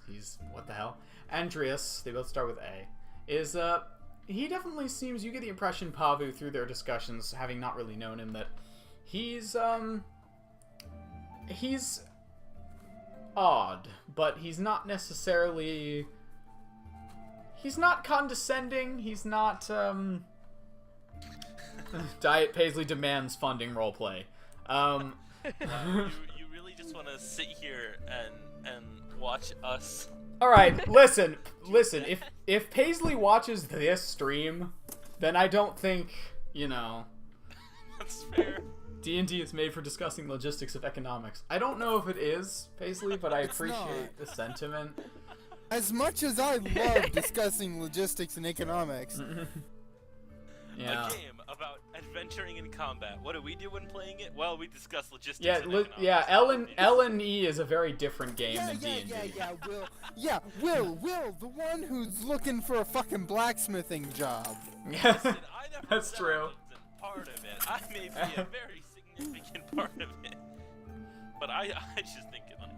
what the hell? Andreas. They both start with A. Is he definitely seems. You get the impression, Pavu, through their discussions, having not really known him, that he's odd, but he's not necessarily. He's not condescending. He's not. Diet Paisley demands funding roleplay. You really just want to sit here and watch us. All right, listen. If Paisley watches this stream, then I don't think That's fair. D&D is made for discussing logistics of economics. I don't know if it is, Paisley, but I appreciate the sentiment. As much as I love discussing logistics and economics, Yeah. A game about adventuring in combat. What do we do when playing it? Well, we discuss logistics. Yeah, and economics. L&E is a very different game than D&D. Will, the one who's looking for a fucking blacksmithing job. Listen, I never That's said true. I wasn't part of it. I may be a very significant part of it, but I just think it like.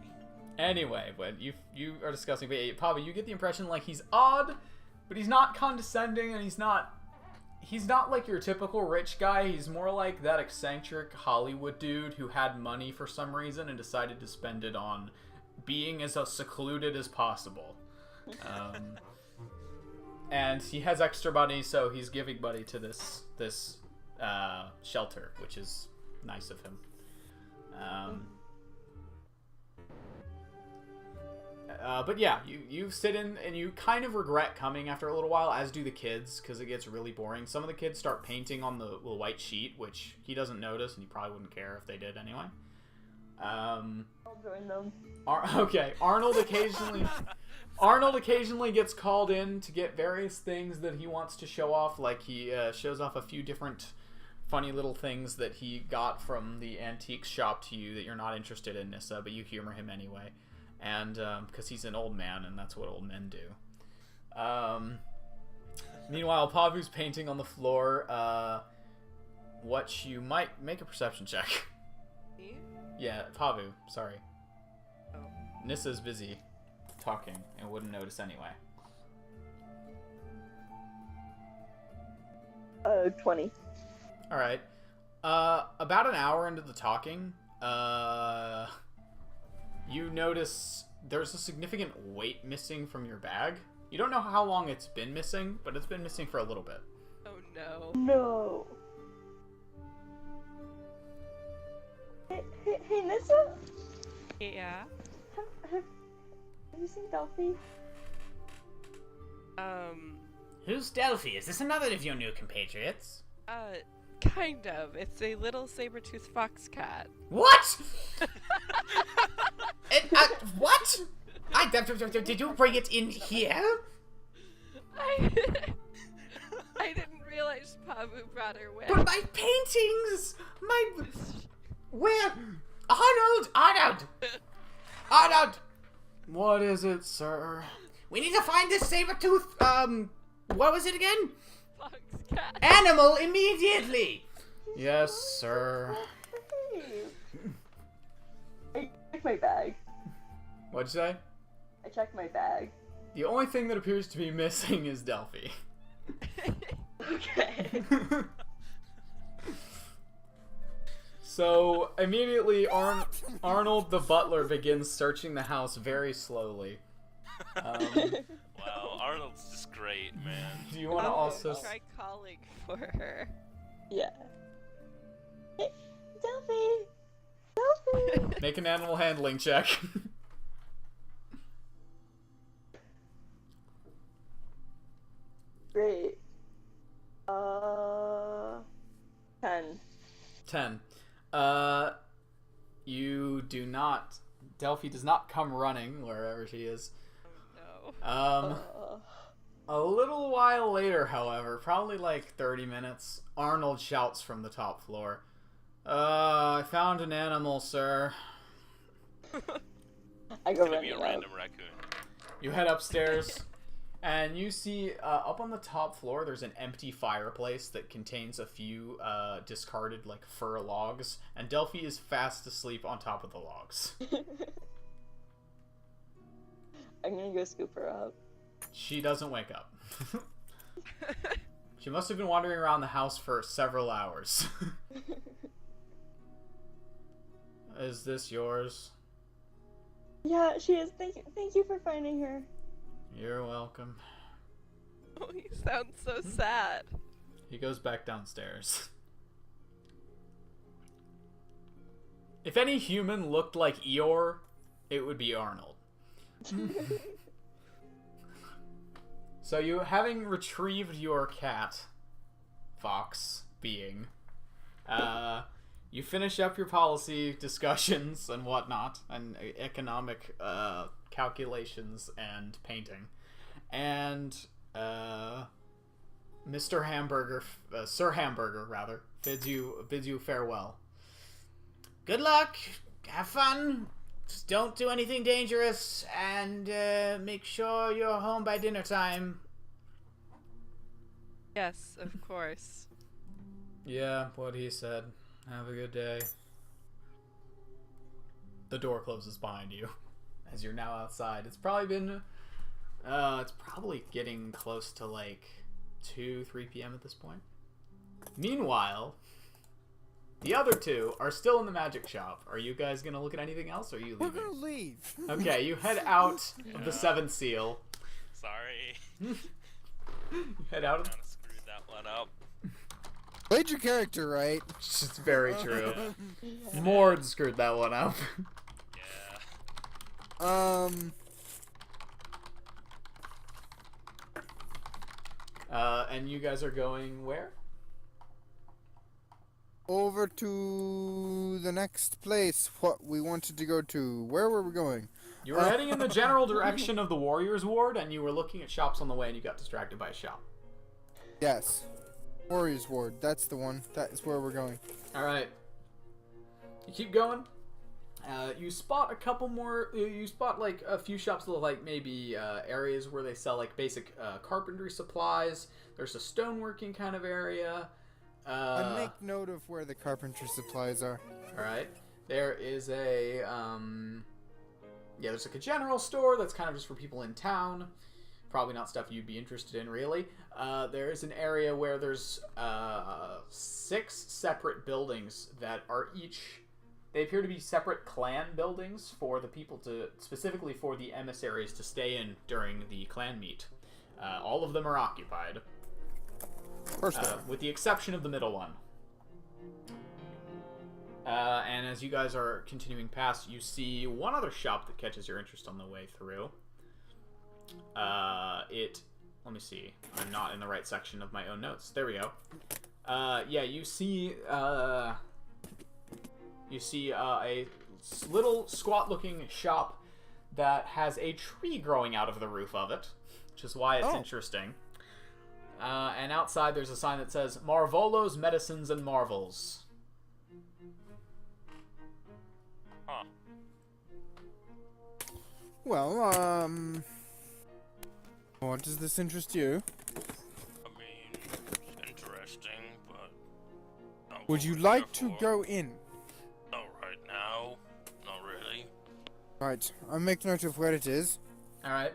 Anyway, when you are discussing, but Pavu, you get the impression like he's odd, but he's not condescending, and he's not like your typical rich guy. He's more like that eccentric Hollywood dude who had money for some reason and decided to spend it on being as secluded as possible. And he has extra money, so he's giving money to this shelter, which is nice of him. But yeah, you sit in and you kind of regret coming after a little while, as do the kids, because it gets really boring. Some of the kids start painting on the little white sheet, which he doesn't notice, and he probably wouldn't care if they did anyway. I'll join them. Okay, Arnold occasionally gets called in to get various things that he wants to show off, like he shows off a few different funny little things that he got from the antique shop to you that you're not interested in, Nissa, but you humor him anyway. And because he's an old man, and that's what old men do. Meanwhile, Pavu's painting on the floor. What you might make a perception check. Me? Yeah, Pavu. Sorry. Oh. Nissa's busy talking and wouldn't notice anyway. 20. All right. About an hour into the talking, you notice there's a significant weight missing from your bag. You don't know how long it's been missing, but it's been missing for a little bit. Oh no. No. Hey, Nissa? Yeah. Have you seen Delphi? Who's Delphi? Is this another of your new compatriots? Kind of. It's a little saber-toothed fox cat. What? What? Did you bring it in here? I didn't realize Pavu brought her with. But my paintings! Where? Arnold! What is it, sir? We need to find this saber-tooth, what was it again? Fox cat. Animal immediately! Yes, sir. I checked my bag. What'd you say? I checked my bag. The only thing that appears to be missing is Delphi. Okay. So immediately, Arnold the butler begins searching the house very slowly. Wow, Arnold's just great, man. Do you want to also? Try calling for her. Yeah. Hey, Delphi! Delphi! Make an animal handling check. Great. 10. 10. You do not. Delphi does not come running wherever she is. No. A little while later, however, probably like 30 minutes, Arnold shouts from the top floor. I found an animal, sir. I go It's gonna be running a up. random raccoon. You head upstairs, and you see up on the top floor there's an empty fireplace that contains a few discarded like fir logs, and Delphi is fast asleep on top of the logs. I'm gonna go scoop her up. She doesn't wake up. She must have been wandering around the house for several hours. Is this yours? Yeah, she is. Thank you for finding her. You're welcome. Oh, you sound so sad. He goes back downstairs. If any human looked like Eeyore, it would be Arnold. So you, having retrieved your cat, Fox being, you finish up your policy discussions and whatnot, and economic calculations and painting, and Mr. Hamburger, Sir Hamburger rather, bids you farewell. Good luck. Have fun. Just don't do anything dangerous, and make sure you're home by dinner time. Yes, of course. Yeah, what he said. Have a good day. The door closes behind you as you're now outside. It's probably been it's probably getting close to like 2-3 p.m. at this point. Meanwhile, the other two are still in the magic shop. Are you guys gonna look at anything else, or are you We're leaving? gonna leave. Okay, you head out of the Seventh Seal. Sorry. You head out of... Kinda screwed that one up. Played your character right. It's very true. Mord screwed that one up. Yeah. And you guys are going where? Over to the next place. What we wanted to go to. Where were we going? You were heading in the general direction of the Warriors Ward, and you were looking at shops on the way, and you got distracted by a shop. Yes. Warriors Ward. That's the one. That is where we're going. All right. You keep going. You spot a couple more. You spot like a few shops that look like maybe areas where they sell like basic carpentry supplies. There's a stoneworking kind of area. And make note of where the carpentry supplies are. All right. There is a there's like a general store that's kind of just for people in town. Probably not stuff you'd be interested in, really. There is an area where there's 6 separate buildings that are each... They appear to be separate clan buildings for the people to... Specifically for the emissaries to stay in during the clan meet. All of them are occupied. Of course they are. With the exception of the middle one. And as you guys are continuing past, you see one other shop that catches your interest on the way through. Let me see. I'm not in the right section of my own notes. There we go. You see a little squat-looking shop that has a tree growing out of the roof of it, which is why it's interesting. And outside there's a sign that says Marvolo's Medicines and Marvels. Huh. Well, what does this interest you? I mean, it's interesting, but not Would what you we're like here to for. go in? Not right now. Not really. Right, I'll make note of where it is. Alright.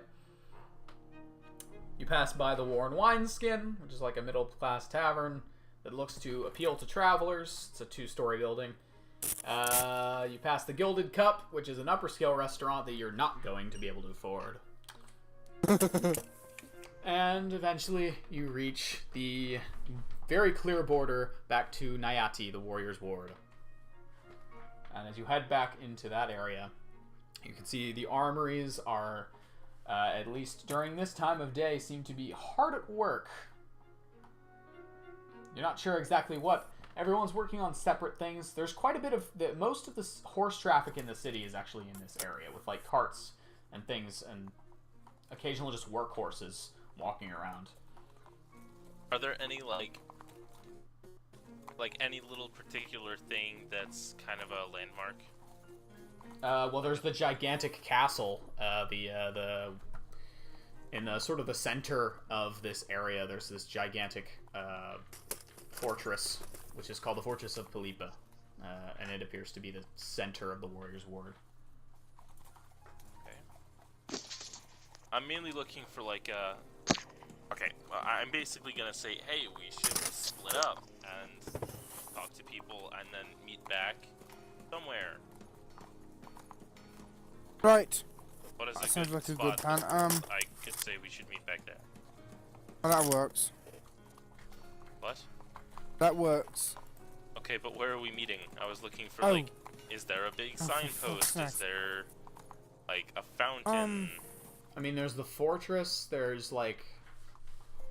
You pass by the War and Wineskin, which is like a middle-class tavern that looks to appeal to travelers. It's a 2-story building. You pass the Gilded Cup, which is an upper-scale restaurant that you're not going to be able to afford. And eventually, you reach the very clear border back to Nayati, the Warrior's Ward. And as you head back into that area, you can see the armories are, at least during this time of day, seem to be hard at work. You're not sure exactly what. Everyone's working on separate things. There's quite a bit of... most of the horse traffic in the city is actually in this area, with like carts and things, and occasional just work horses walking around. Are there any like any little particular thing that's kind of a landmark? Well, there's the gigantic castle. In the sort of the center of this area, there's this gigantic fortress, which is called the Fortress of Palipa, and it appears to be the center of the Warrior's Ward. Okay. I'm mainly looking for like a. Okay, well, I'm basically gonna say, hey, we should split up and talk to people, and then meet back somewhere. Right. What is a Sounds good like a spot good plan. that I could say we should meet back there. Well, that works. What? That works. Okay, but where are we meeting? I was looking for Oh. like, is there a big Oh, for fuck's signpost? sake. Is there like a fountain? I mean, there's the fortress. There's like,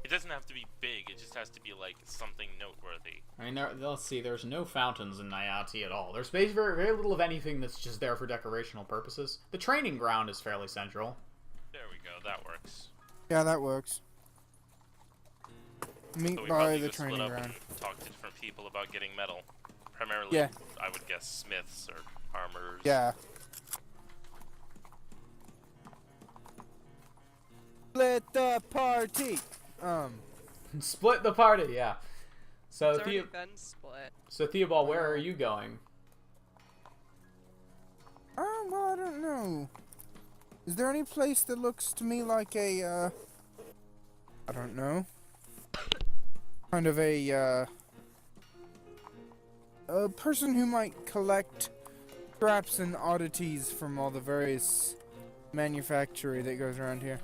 It doesn't have to be big. It just has to be like something noteworthy. I mean, let's see. There's no fountains in Nayati at all. There's very, very little of anything that's just there for decorational purposes. The training ground is fairly central. There we go. That works. Yeah, that works. Meet So we by probably the could split training up ground. and talk to different people about getting metal. Primarily, Yeah. I would guess smiths or armorers. Yeah. Split the party. Split the party, yeah. So It's already been split. Theobald, where are you going? Well, I don't know. Is there any place that looks to me like a, I don't know. Kind of a person who might collect scraps and oddities from all the various manufactory that goes around here.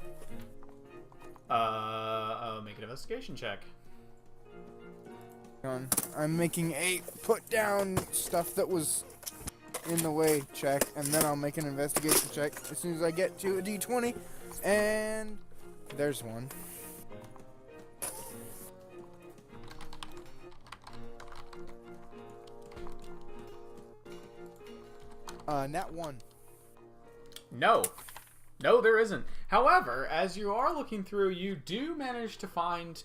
Make an investigation check. I'm making a put down stuff that was in the way check, and then I'll make an investigation check as soon as I get to a d20, and there's one. Nat 1. No. No, there isn't. However, as you are looking through, you do manage to find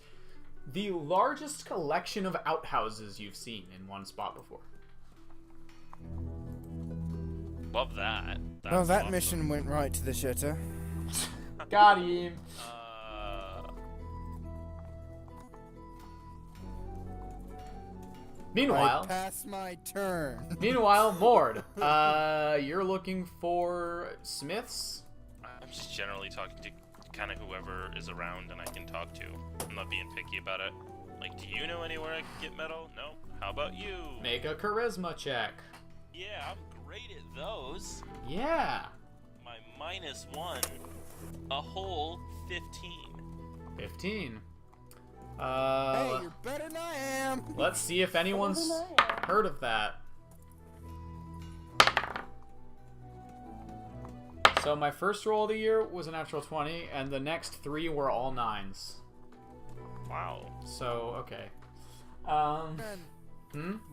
the largest collection of outhouses you've seen in one spot before. Love that. Well, That's that awesome. mission went right to the shitter. Got him. I Meanwhile, pass my turn. Mord, you're looking for smiths? I'm just generally talking to kind of whoever is around and I can talk to. I'm not being picky about it. Like, do you know anywhere I can get metal? No? How about you? Make a charisma check. Yeah, I'm great at those. Yeah. My -1, a whole 15. 15. Hey, you're better than I am. Let's see if anyone's heard of that. So my first roll of the year was a natural 20, and the next 3 were all 9s. Wow. So, okay.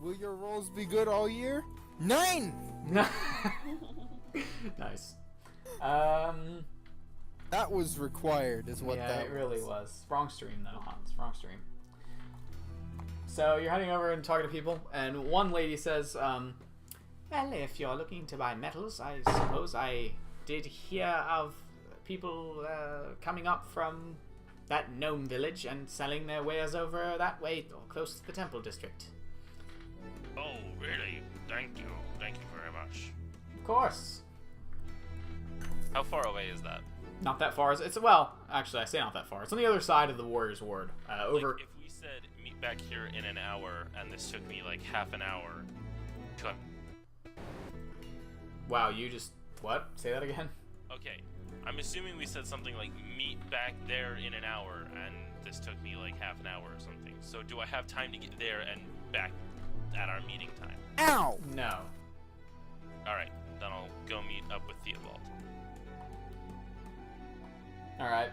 Will your rolls be good all year? 9! Nice. That was required, is what yeah, that it really was. was. Wrong stream, though, Hans. Wrong stream. So you're heading over and talking to people, and one lady says, well, if you're looking to buy metals, I suppose I did hear of people coming up from that gnome village and selling their wares over that way, or close to the temple district. Oh, really? Thank you. Thank you very much. Of course. How far away is that? Not that far. It's well, actually, I say not that far. It's on the other side of the Warriors Ward. Over. Like, if we said meet back here in an hour, and this took me like half an hour to... Wow, you just what? Say that again. Okay, I'm assuming we said something like meet back there in an hour, and this took me like half an hour or something. So do I have time to get there and back at our meeting time? Ow! No. Alright, then I'll go meet up with Theobald. All right.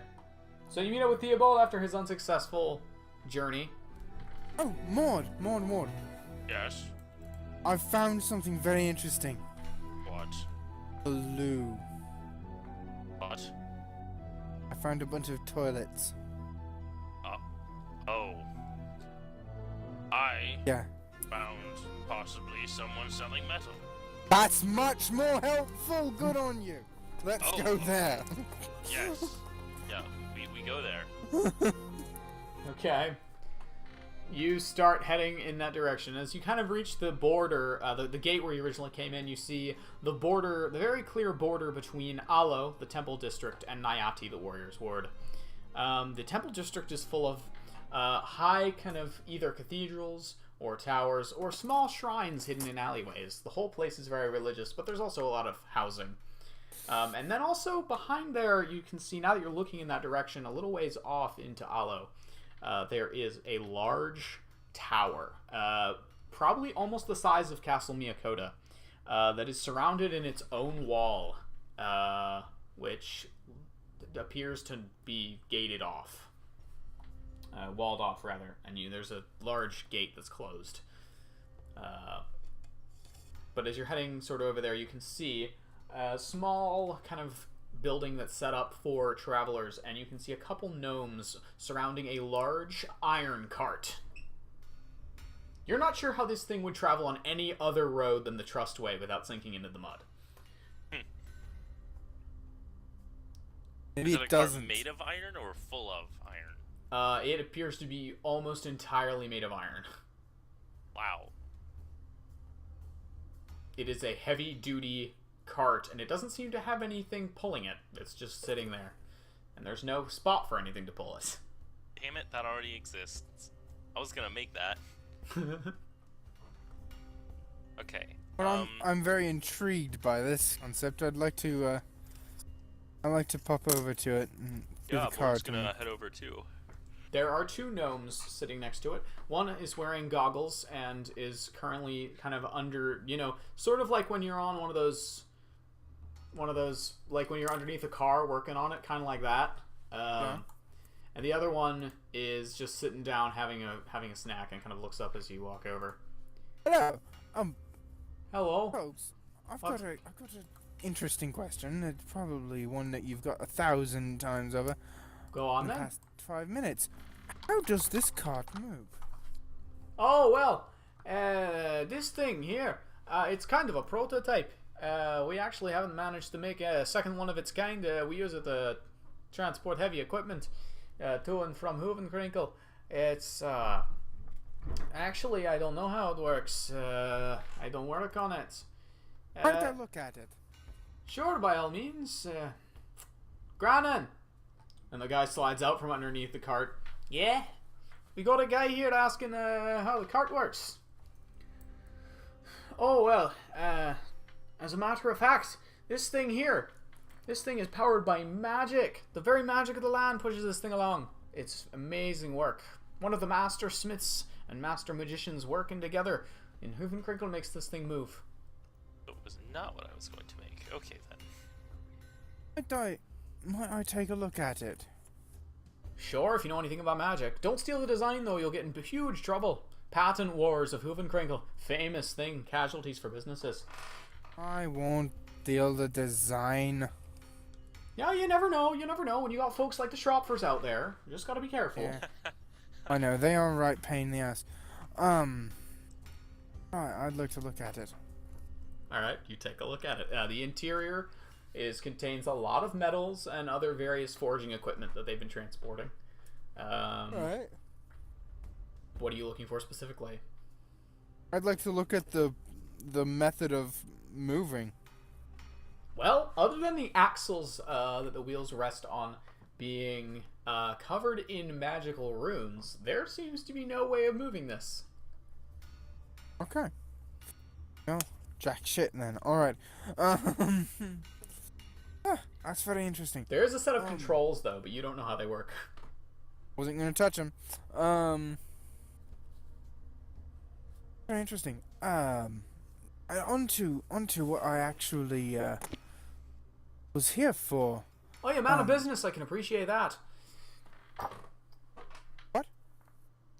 So you meet up with Theobald after his unsuccessful journey. Oh, Maud. Yes? I've found something very interesting. What? Blue. What? I found a bunch of toilets. Oh. I Yeah. found possibly someone selling metal. That's much more helpful. Good on you. Let's Oh. go there. Yes. Yeah, we go there. Okay. You start heading in that direction. As you kind of reach the border, the gate where you originally came in, you see the border, the very clear border between Alo, the Temple District, and Nyati, the Warriors Ward. The Temple District is full of high kind of either cathedrals or towers or small shrines hidden in alleyways. The whole place is very religious, but there's also a lot of housing. And then also behind there, you can see, now that you're looking in that direction, a little ways off into Alo, there is a large tower, probably almost the size of Castle Miyakota, that is surrounded in its own wall, which appears to be gated off. Walled off, rather. And there's a large gate that's closed. But as you're heading sort of over there, you can see a small kind of building that's set up for travelers, and you can see a couple gnomes surrounding a large iron cart. You're not sure how this thing would travel on any other road than the Trustway without sinking into the mud. Maybe Is it a it car doesn't. made of iron or full of iron? It appears to be almost entirely made of iron. Wow. It is a heavy-duty cart, and it doesn't seem to have anything pulling it. It's just sitting there. And there's no spot for anything to pull it. Damn it, that already exists. I was gonna make that. Okay. But I'm very intrigued by this concept. I'd like to pop over to it and do Yeah, the cart. Borg's gonna head over too. There are two gnomes sitting next to it. One is wearing goggles and is currently kind of under, sort of like when you're on one of those, like when you're underneath a car working on it, kind of like that. Yeah. And the other one is just sitting down having a snack and kind of looks up as you walk over. Hello. Hello. Folks, I've What? got an interesting question. It's probably one that you've got 1,000 times over Go on in the then. past 5 minutes. How does this cart move? Oh, well, this thing here, it's kind of a prototype. We actually haven't managed to make a second one of its kind. We use it to transport heavy equipment to and from Hoovenkrinkel. It's, actually, I don't know how it works. I don't work on it. Why don't I look at it? Sure, by all means. Granin! And the guy slides out from underneath the cart. Yeah? We got a guy here asking how the cart works. Oh, well, as a matter of fact, this thing is powered by magic. The very magic of the land pushes this thing along. It's amazing work. One of the master smiths and master magicians working together in Hoovenkrinkel makes this thing move. That was not what I was going to make. Okay then. Might I take a look at it? Sure, if you know anything about magic. Don't steal the design, though. You'll get into huge trouble. Patent wars of Hoovenkrinkel. Famous thing. Casualties for businesses. I won't steal the design. Yeah, you never know. You never know. When you got folks like the Shropfers out there, you just gotta be careful. Yeah. I know, they are a right pain in the ass. I'd like to look at it. Alright, you take a look at it. The interior contains a lot of metals and other various forging equipment that they've been transporting. Alright. What are you looking for specifically? I'd like to look at the method of moving. Well, other than the axles that the wheels rest on being covered in magical runes, there seems to be no way of moving this. Okay. No, jack shit then. Alright. That's very interesting. There is a set of controls, though, but you don't know how they work. Wasn't gonna touch him. Very interesting. Onto what I actually was here for. Oh, you're a man of business. I can appreciate that. What?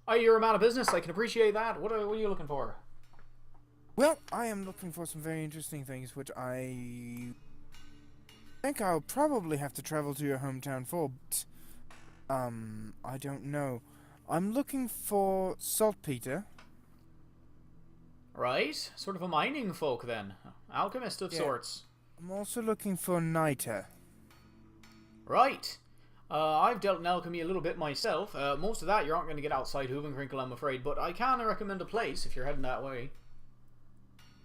Oh, you're a man of business. I can appreciate that. What are you looking for? Well, I am looking for some very interesting things, which I think I'll probably have to travel to your hometown for. But, I don't know. I'm looking for saltpeter. Right. Sort of a mining folk, then. Alchemist of Yeah. sorts. I'm also looking for niter. Right. I've dealt in alchemy a little bit myself. Most of that you aren't going to get outside Hoovenkrinkle, I'm afraid, but I can recommend a place if you're heading that way.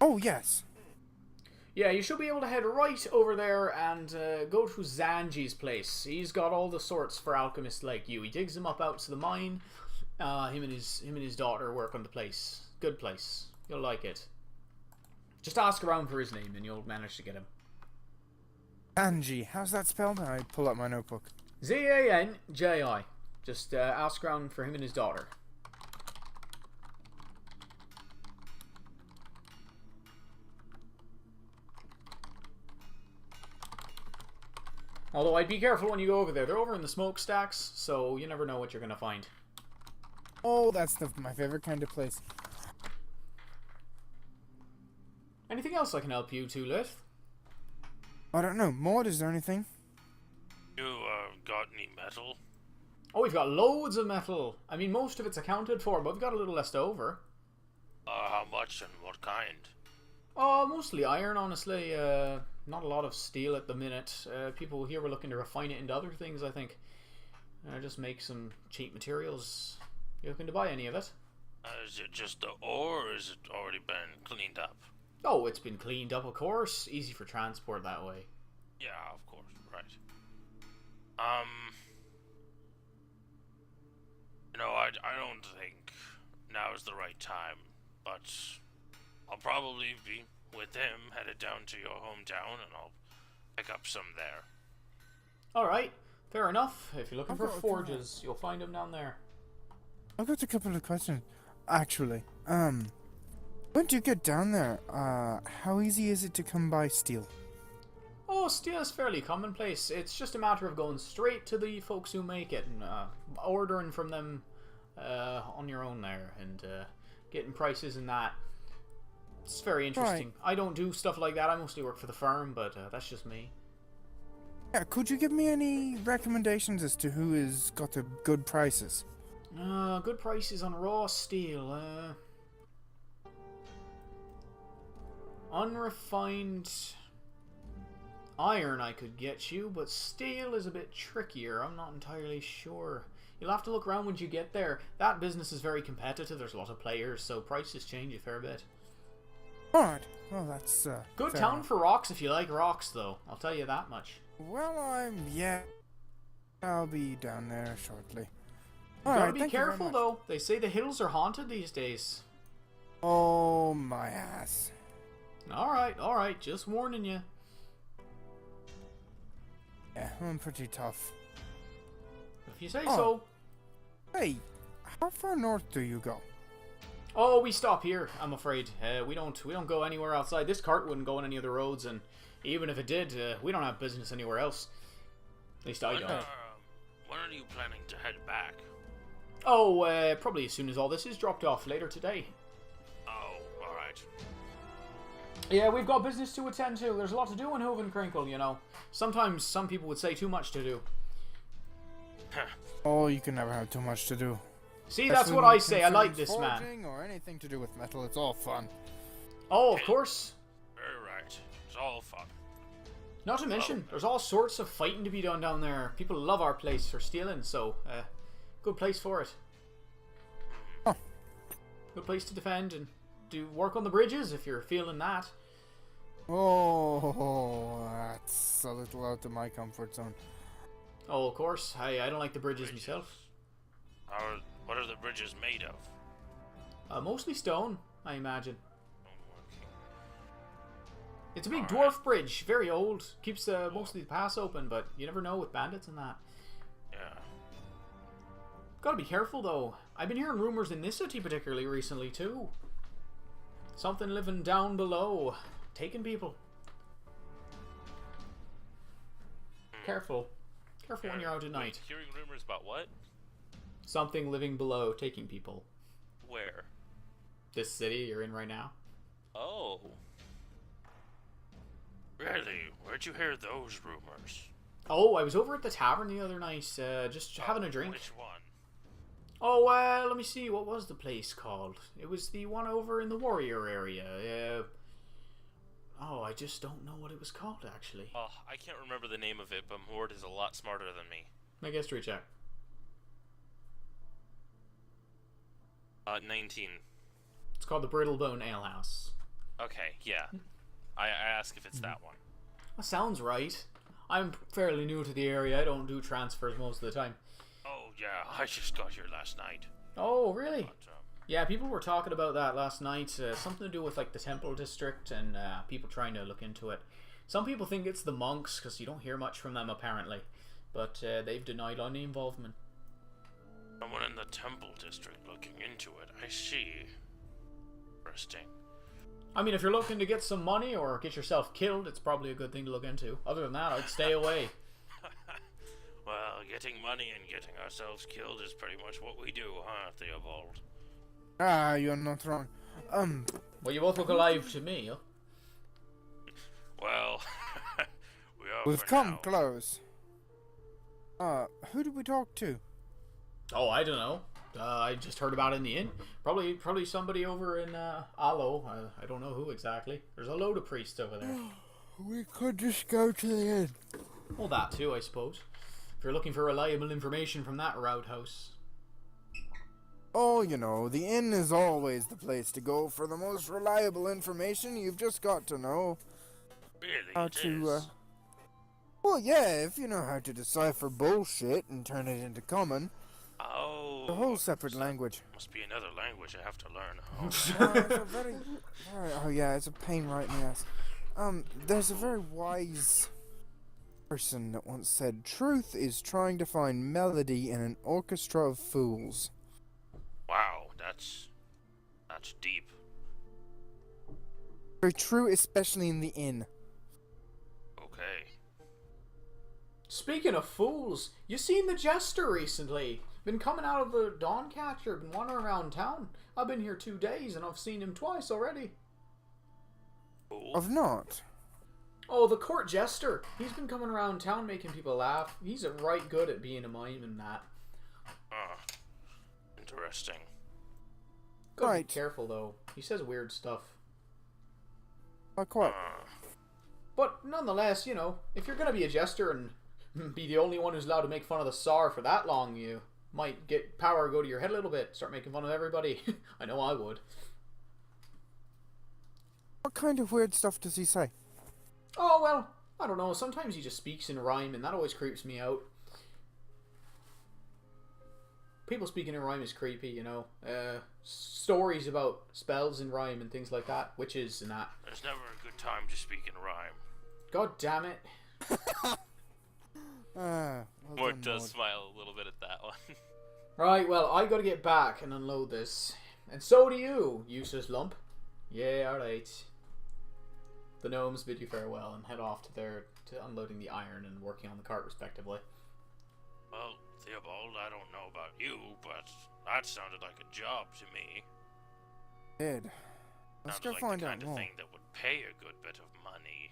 Oh, yes. Yeah, you should be able to head right over there and go to Zanji's place. He's got all the sorts for alchemists like you. He digs them up out to the mine. Him and his daughter work on the place. Good place. You'll like it. Just ask around for his name and you'll manage to get him. Angie, how's that spelled? I pull out my notebook. Zanji. Just ask around for him and his daughter. Although I'd be careful when you go over there. They're over in the smokestacks, so you never know what you're going to find. Oh, that's my favorite kind of place. Anything else I can help you to, Lith? I don't know. Maud, is there anything? You, got any metal? Oh, we've got loads of metal. I mean, most of it's accounted for, but we've got a little left over. How much and what kind? Oh, mostly iron, honestly. Not a lot of steel at the minute. People here were looking to refine it into other things, I think. Just make some cheap materials. You looking to buy any of it? Is it just the ore, or is it already been cleaned up? Oh, it's been cleaned up, of course. Easy for transport that way. Yeah, of course, right. You know, I don't think now is the right time, but I'll probably be with him headed down to your hometown, and I'll pick up some there. Alright, fair enough. If you're looking I've for got a forges, you'll find them down there. I've got a couple of questions. Actually, once you get down there, how easy is it to come by steel? Oh, steel is fairly commonplace. It's just a matter of going straight to the folks who make it and ordering from them on your own there and getting prices and that. It's very interesting. Right. I don't do stuff like that. I mostly work for the firm, but that's just me. Yeah, could you give me any recommendations as to who has got the good prices? Good prices on raw steel. Unrefined iron I could get you, but steel is a bit trickier. I'm not entirely sure. You'll have to look around when you get there. That business is very competitive. There's a lot of players, so prices change a fair bit. Alright, well that's Good fair town enough. for rocks if you like rocks, though. I'll tell you that much. Well, I'll be down there shortly. You gotta Alright, be thank you very careful, much. though. They say the hills are haunted these days. Oh my ass. Alright. Just warning you. Yeah, I'm pretty tough. If you say Oh. so. Hey, how far north do you go? Oh, we stop here, I'm afraid. We don't go anywhere outside. This cart wouldn't go on any other roads, and even if it did, we don't have business anywhere else. At least I When, don't. when are you planning to head back? Oh, probably as soon as all this is dropped off later today. Oh, alright. Yeah, we've got business to attend to. There's a lot to do in Hoovenkrinkle, you know. Sometimes some people would say too much to do. Oh, you can never have too much to do. See, that's Especially what when I it say. I like concerns this man. forging or anything to do with metal. It's all fun. Oh, of course. Very right. It's all fun. Not to mention, there's all sorts of fighting to be done down there. People love our place for stealing, so good place for it. Huh. Good place to defend and do work on the bridges if you're feeling that. Oh, that's a little out of my comfort zone. Oh, of course. I don't like the bridges myself. What are the bridges made of? Mostly stone, I imagine. Stoneworking. It's a big Alright. dwarf bridge, very old. Keeps mostly the pass open, but you never know with bandits and that. Yeah. Gotta be careful though. I've been hearing rumors in this city particularly recently too. Something living down below, taking people. Careful. Careful when you're out at night. Hearing rumors about what? Something living below, taking people. Where? This city you're in right now. Oh. Really? Where'd you hear those rumors? Oh, I was over at the tavern the other night, just having a drink. Which one? Oh, let me see. What was the place called? It was the one over in the warrior area. Oh, I just don't know what it was called, actually. Oh, I can't remember the name of it, but Mord is a lot smarter than me. Make a history check. 19. It's called the Brittlebone Ale House. Okay, yeah. I ask if it's that one. That sounds right. I'm fairly new to the area. I don't do transfers most of the time. Oh, yeah, I just got here last night. Oh, really? But, Yeah, people were talking about that last night. Something to do with like the Temple District and people trying to look into it. Some people think it's the monks because you don't hear much from them apparently, but they've denied any involvement. someone in the Temple District looking into it. I see. Interesting. I mean, if you're looking to get some money or get yourself killed, it's probably a good thing to look into. Other than that, I'd stay away. Well, getting money and getting ourselves killed is pretty much what we do, huh, Theobald? Ah, you're not wrong. Well, you both look alive to me. Huh? Well, we are we've for come now. close. Who did we talk to? Oh, I don't know. I just heard about it in the inn. Probably somebody over in Alo. I don't know who exactly. There's a load of priests over there. We could just go to the inn. Well, that too, I suppose. If you're looking for reliable information from that roundhouse. Oh, you know, the inn is always the place to go for the most reliable information. You've just got to know Really, how it to, is. Well, yeah, if you know how to decipher bullshit and turn it into common. Oh, A whole separate language. must be another language I have to learn. Oh, It's a very, oh yeah, it's a pain right in the ass. There's a very wise person that once said, "Truth is trying to find melody in an orchestra of fools." wow, that's deep. Very true, especially in the inn. Okay. Speaking of fools, you seen the Jester recently? Been coming out of the Dawncatcher, been wandering around town. I've been here 2 days and I've seen him twice already. Cool. Of not. Oh, the court jester. He's been coming around town making people laugh. He's right good at being a mime and that. Interesting. Gotta Right. be careful though. He says weird stuff. Like what? But nonetheless, you know, if you're gonna be a jester and be the only one who's allowed to make fun of the Tsar for that long, you might get power go to your head a little bit. Start making fun of everybody. I know I would. What kind of weird stuff does he say? Oh, well, I don't know. Sometimes he just speaks in rhyme, and that always creeps me out. People speaking in rhyme is creepy, you know. Stories about spells in rhyme and things like that. Witches and that. There's never a good time to speak in rhyme. God damn it. Well Mort done, does Maud. smile a little bit at that one. Right, well, I gotta get back and unload this. And so do you, useless lump. Yeah, alright. The gnomes bid you farewell and head off to unloading the iron and working on the cart respectively. Well, Theobald, I don't know about you, but that sounded like a job to me. Did. Let's Sounded go like find the out kind of more. thing that would pay a good bit of money.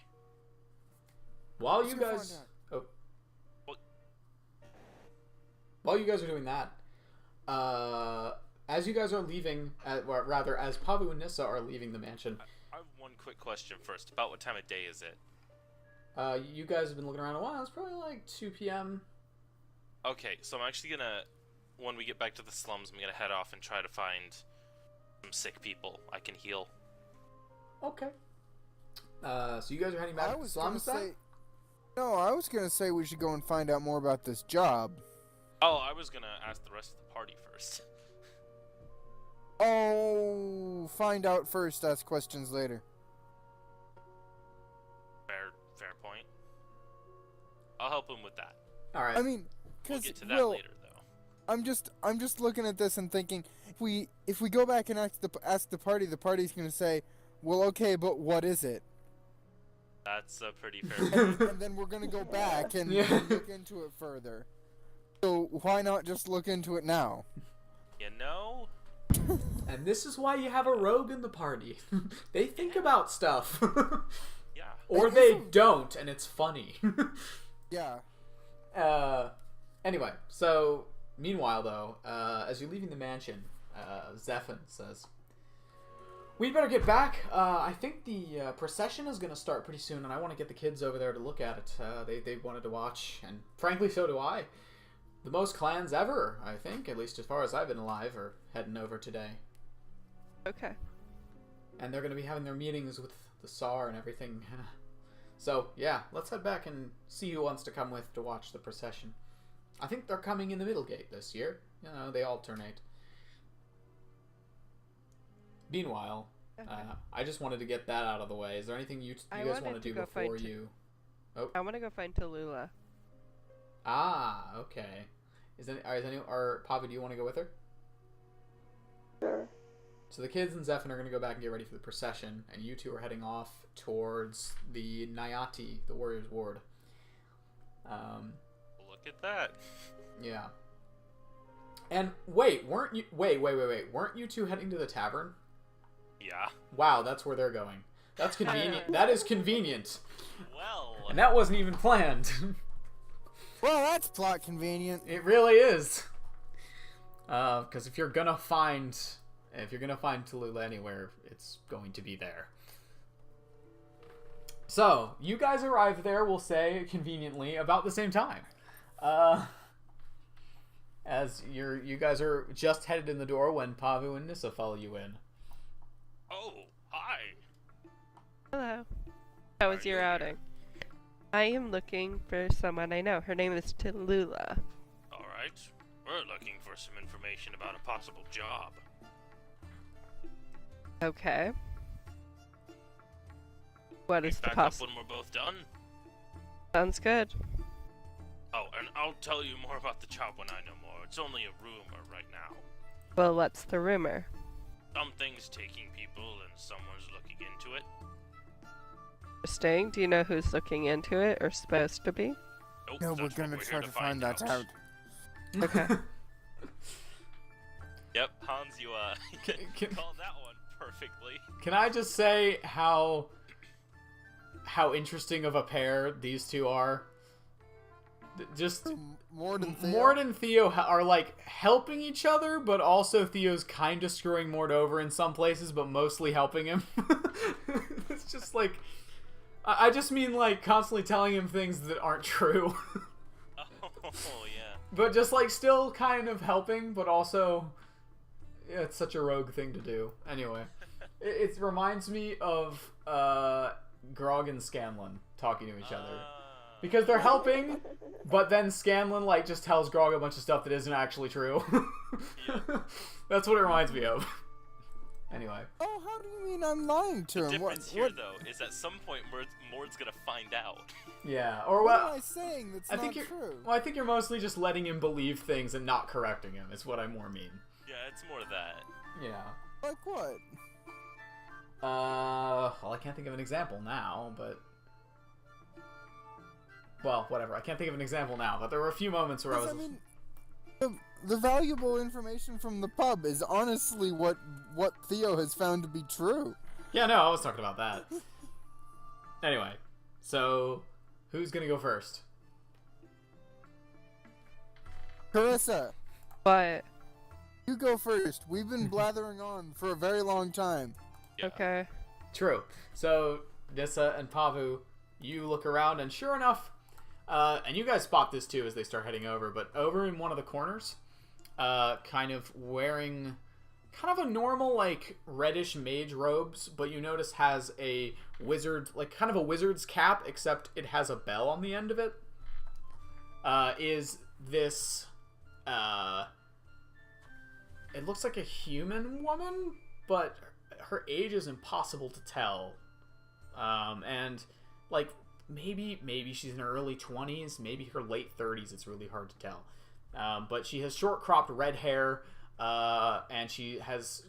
While Let's you go guys... find out. Oh. What? While you guys are doing that, as you guys are leaving, or rather, as Pavu and Nissa are leaving the mansion, I have one quick question first. About what time of day is it? You guys have been looking around a while. It's probably like 2 p.m. Okay, so I'm actually gonna, when we get back to the slums, I'm gonna head off and try to find some sick people I can heal. Okay. So you guys are heading back I to the was gonna slums then? say. No, I was gonna say we should go and find out more about this job. Oh, I was gonna ask the rest of the party first. Oh, find out first, ask questions later. Fair point. I'll help him with that. All right. I mean, We'll because get to that later, though. I'm just looking at this and thinking, if we go back and ask the party's gonna say, well, okay, but what is it? That's a pretty fair point. And then we're gonna go back and Yeah. look into it further. So why not just look into it now? You know? And this is why you have a rogue in the party. They think about stuff. Yeah. Or they don't, and it's funny. Yeah. Anyway, so meanwhile, though, as you're leaving the mansion, Zephin says, "We'd better get back. I think the procession is going to start pretty soon, and I want to get the kids over there to look at it. They wanted to watch, and frankly, so do I. The most clans ever, I think, at least as far as I've been alive, are heading over today. Okay. And they're going to be having their meetings with the Tsar and everything. So, yeah, let's head back and see who wants to come with to watch the procession. I think they're coming in the middle gate this year. You know, they alternate. Meanwhile, Okay. I just wanted to get that out of the way. Is there anything you I guys want wanted to to do go find before you... I want to go find Tallulah. Ah, okay. Papa, do you want to go with her? Sure. So the kids and Zephin are going to go back and get ready for the procession, and you two are heading off towards the Nayati, the warrior's ward. Look at that. Yeah. And wait, weren't you two heading to the tavern? Yeah. Wow, that's where they're going. That's convenient. That is convenient. Well. And that wasn't even planned. Well, that's plot convenient. It really is. Because if you're gonna find Tallulah anywhere, it's going to be there. So you guys arrived there, we'll say conveniently, about the same time. As you guys are just headed in the door when Pavu and Nissa follow you in. Oh, hi. Hello. How was your outing? I am looking for someone I know. Her name is Tallulah. Alright. We're looking for some information about a possible job. Okay. What is the Back up possible? when we're both done. Sounds good. Oh, and I'll tell you more about the job when I know more. It's only a rumor right now. Well, what's the rumor? Something's taking people and someone's looking into it. Interesting. Do you know who's looking into it or supposed to be? Nope, No, we're that's what gonna here try to find that out. Okay. Yep, Hans, you Can- called that one perfectly. Can I just say how interesting of a pair these two are? Just Mord and Theo. Mord and Theo are like helping each other, but also Theo's kind of screwing Mord over in some places, but mostly helping him. It's just like, I just mean like constantly telling him things that aren't true. Oh, yeah. But just like still kind of helping, but also, yeah, it's such a rogue thing to do. Anyway, it reminds me of Grog and Scanlan talking to each other. Because they're helping, but then Scanlan like just tells Grog a bunch of stuff that isn't actually true. Yeah. That's what it reminds me of. Anyway. Oh, how do you mean I'm lying to The him? difference here, though, is at some point Mord's gonna find out. Yeah. Or What am well, I saying that's I think not you're. true? Well, I think you're mostly just letting him believe things and not correcting him. Is what I more mean. Yeah, it's more that. Yeah. Like what? Well, I can't think of an example now, but. Well, whatever. I can't think of an example now, but there were a few moments where I was. I mean, the valuable information from the pub is honestly what Theo has found to be true. Yeah, no, I was talking about that. Anyway, so who's gonna go first? Carissa, What? you go first. We've been blathering on for a very long time. Yeah. Okay. True. So Nissa and Pavu you look around, and sure enough, and you guys spot this too as they start heading over, but over in one of the corners, kind of wearing kind of a normal, like, reddish mage robes, but you notice has a wizard, like, kind of a wizard's cap, except it has a bell on the end of it, is this, it looks like a human woman, but her age is impossible to tell. And, like, maybe she's in her early 20s, maybe her late 30s, it's really hard to tell. But she has short cropped red hair, and she has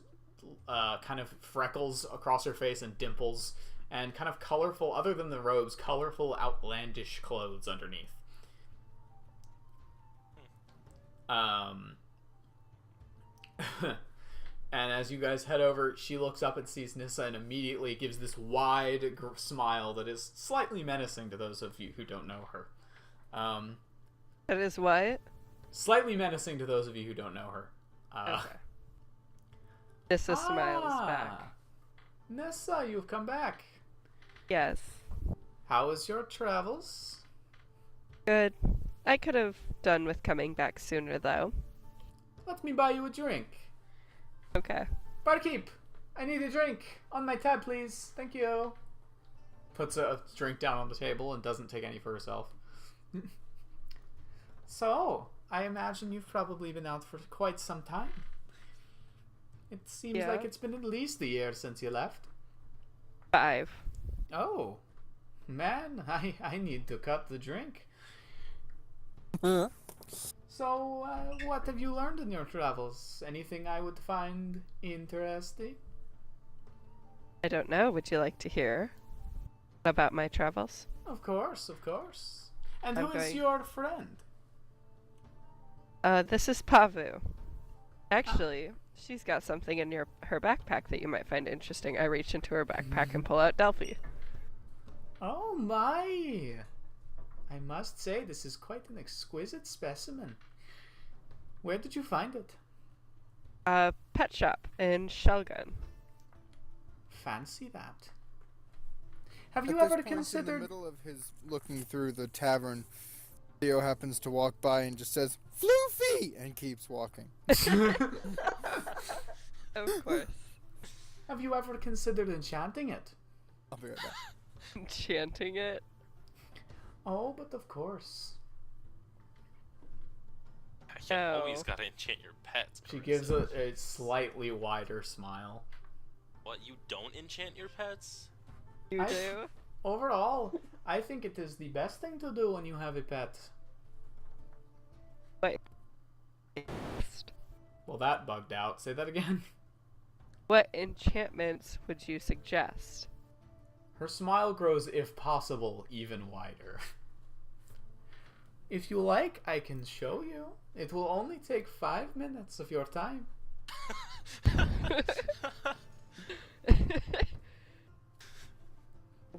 kind of freckles across her face and dimples, and kind of colorful, other than the robes, colorful, outlandish clothes underneath. And as you guys head over, she looks up and sees Nissa and immediately gives this wide smile that is slightly menacing to those of you who don't know her. That is what? Slightly menacing to those of you who don't know her. Okay. Nissa smiles back. Nissa, you've come back. Yes. How was your travels? Good. I could have done with coming back sooner, though. Let me buy you a drink. Okay. Barkeep, I need a drink. On my tab, please. Thank you. Puts a drink down on the table and doesn't take any for herself. So, I imagine you've probably been out for quite some time. It seems like it's been at least a year since you left. 5. Oh, man, I need to cut the drink. So, what have you learned in your travels? Anything I would find interesting? I don't know. Would you like to hear about my travels? Of course, of course. And I'm who is going- your friend? This is Pavu. Actually, she's got something in her backpack that you might find interesting. I reach into her backpack and pull out Delphi. Oh my! I must say, this is quite an exquisite specimen. Where did you find it? Pet shop in Shelgun. Fancy that. Have At you this ever point, in the considered... middle of his looking through the tavern, Theo happens to walk by and just says, "Floofy!" and keeps walking. Of course. Have you ever considered enchanting it? I'll be right back. Enchanting it. Oh, but of course. You Oh. always gotta enchant your pets. She Carissa. gives a slightly wider smile. What, you don't enchant your pets? You I- do? Overall, I think it is the best thing to do when you have a pet. Well, that bugged out. Say that again. What enchantments would you suggest? Her smile grows, if possible, even wider. If you like, I can show you. It will only take 5 minutes of your time.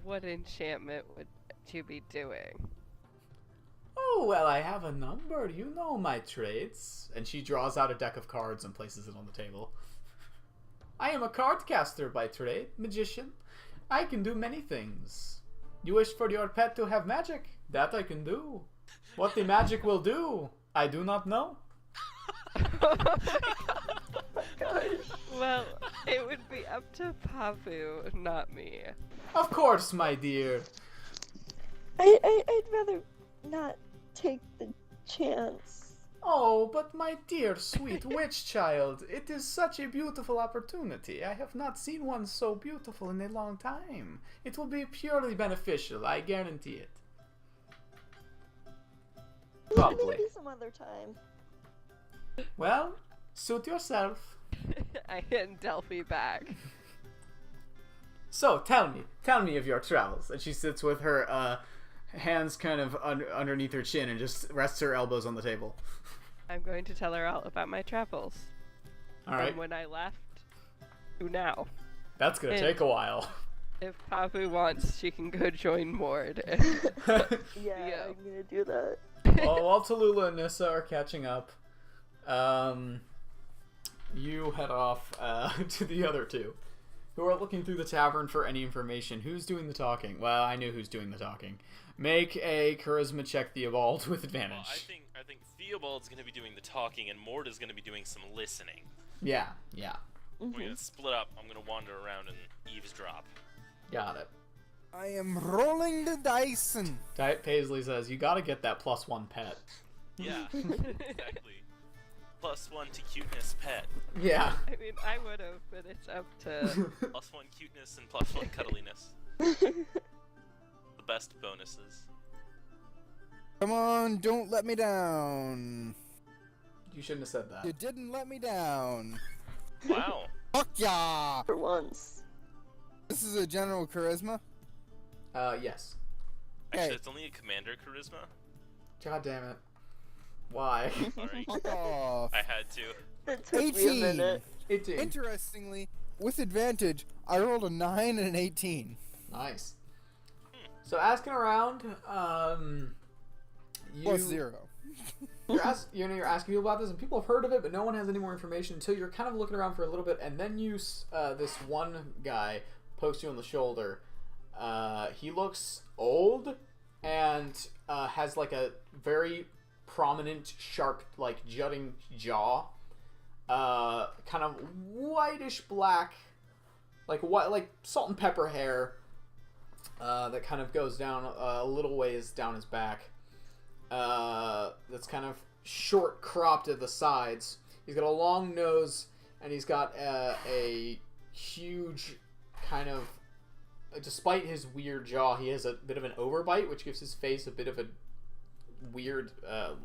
What enchantment would you be doing? Oh, well, I have a number. You know my trades. And she draws out a deck of cards and places it on the table. I am a card caster by trade, magician. I can do many things. You wish for your pet to have magic? That I can do. What the magic will do, I do not know. Well, it would be up to Pavu, not me. Of course, my dear. I'd rather not take the chance. Oh, but my dear, sweet witch child, it is such a beautiful opportunity. I have not seen one so beautiful in a long time. It will be purely beneficial, I guarantee it. Probably. Maybe some other time. Well, suit yourself. I hand Delphi back. So, tell me of your travels. And she sits with her hands kind of underneath her chin and just rests her elbows on the table. I'm going to tell her all about my travels. All right, From when I left to now. that's gonna and- take a while. If Pavu wants, she can go join Mord. Yeah, Yeah. I'm gonna do that. Well, while Tallulah and Nissa are catching up, you head off to the other two. who are looking through the tavern for any information. Who's doing the talking? Well, I knew who's doing the talking. Make a charisma check, Theobald, with advantage. Well, I think Theobald's gonna be doing the talking, and Mort is gonna be doing some listening. Yeah. We're gonna split up. I'm gonna wander around and eavesdrop. Got it. I am rolling the dice and... Paisley says, you gotta get that +1 pet. Yeah, exactly. +1 to cuteness pet. Yeah. I mean, I would have, but it's up to. +1 cuteness and +1 cuddliness. The best bonuses. Come on, don't let me down. You shouldn't have said that. You didn't let me down. Wow. Fuck yeah! For once. This is a general charisma. Yes. Actually, Okay. it's only a commander charisma. God damn it. Why? Sorry. Fuck off. I had to. It took me a 18. minute. 18. Interestingly, with advantage, I rolled a 9 and an 18. Nice. So asking around, Plus 0. you're asking people about this, and people have heard of it, but no one has any more information until you're kind of looking around for a little bit, and then this one guy pokes you on the shoulder. He looks old and has like a very prominent, sharp, like jutting jaw. Kind of whitish black, like salt and pepper hair. That kind of goes down a little ways down his back. That's kind of short cropped at the sides. He's got a long nose, and he's got a huge kind of, despite his weird jaw, he has a bit of an overbite, which gives his face a bit of a weird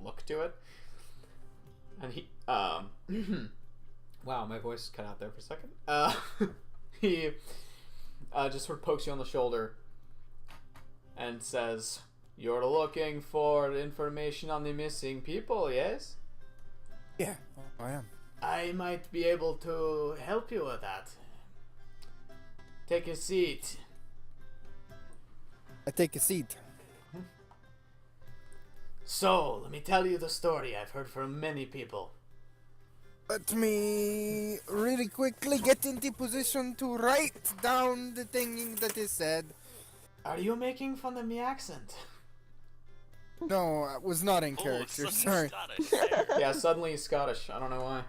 look to it. And he, wow, my voice cut out there for a second. He just sort of pokes you on the shoulder and says, "You're looking for information on the missing people, yes?" Yeah, I am. I might be able to help you with that. Take a seat. I take a seat. So, let me tell you the story I've heard from many people. Let me really quickly get into position to write down the thing that is said. Are you making fun of me accent? No, I was not in Oh, character, something sorry. Scottish there. Yeah, suddenly he's Scottish. I don't know why.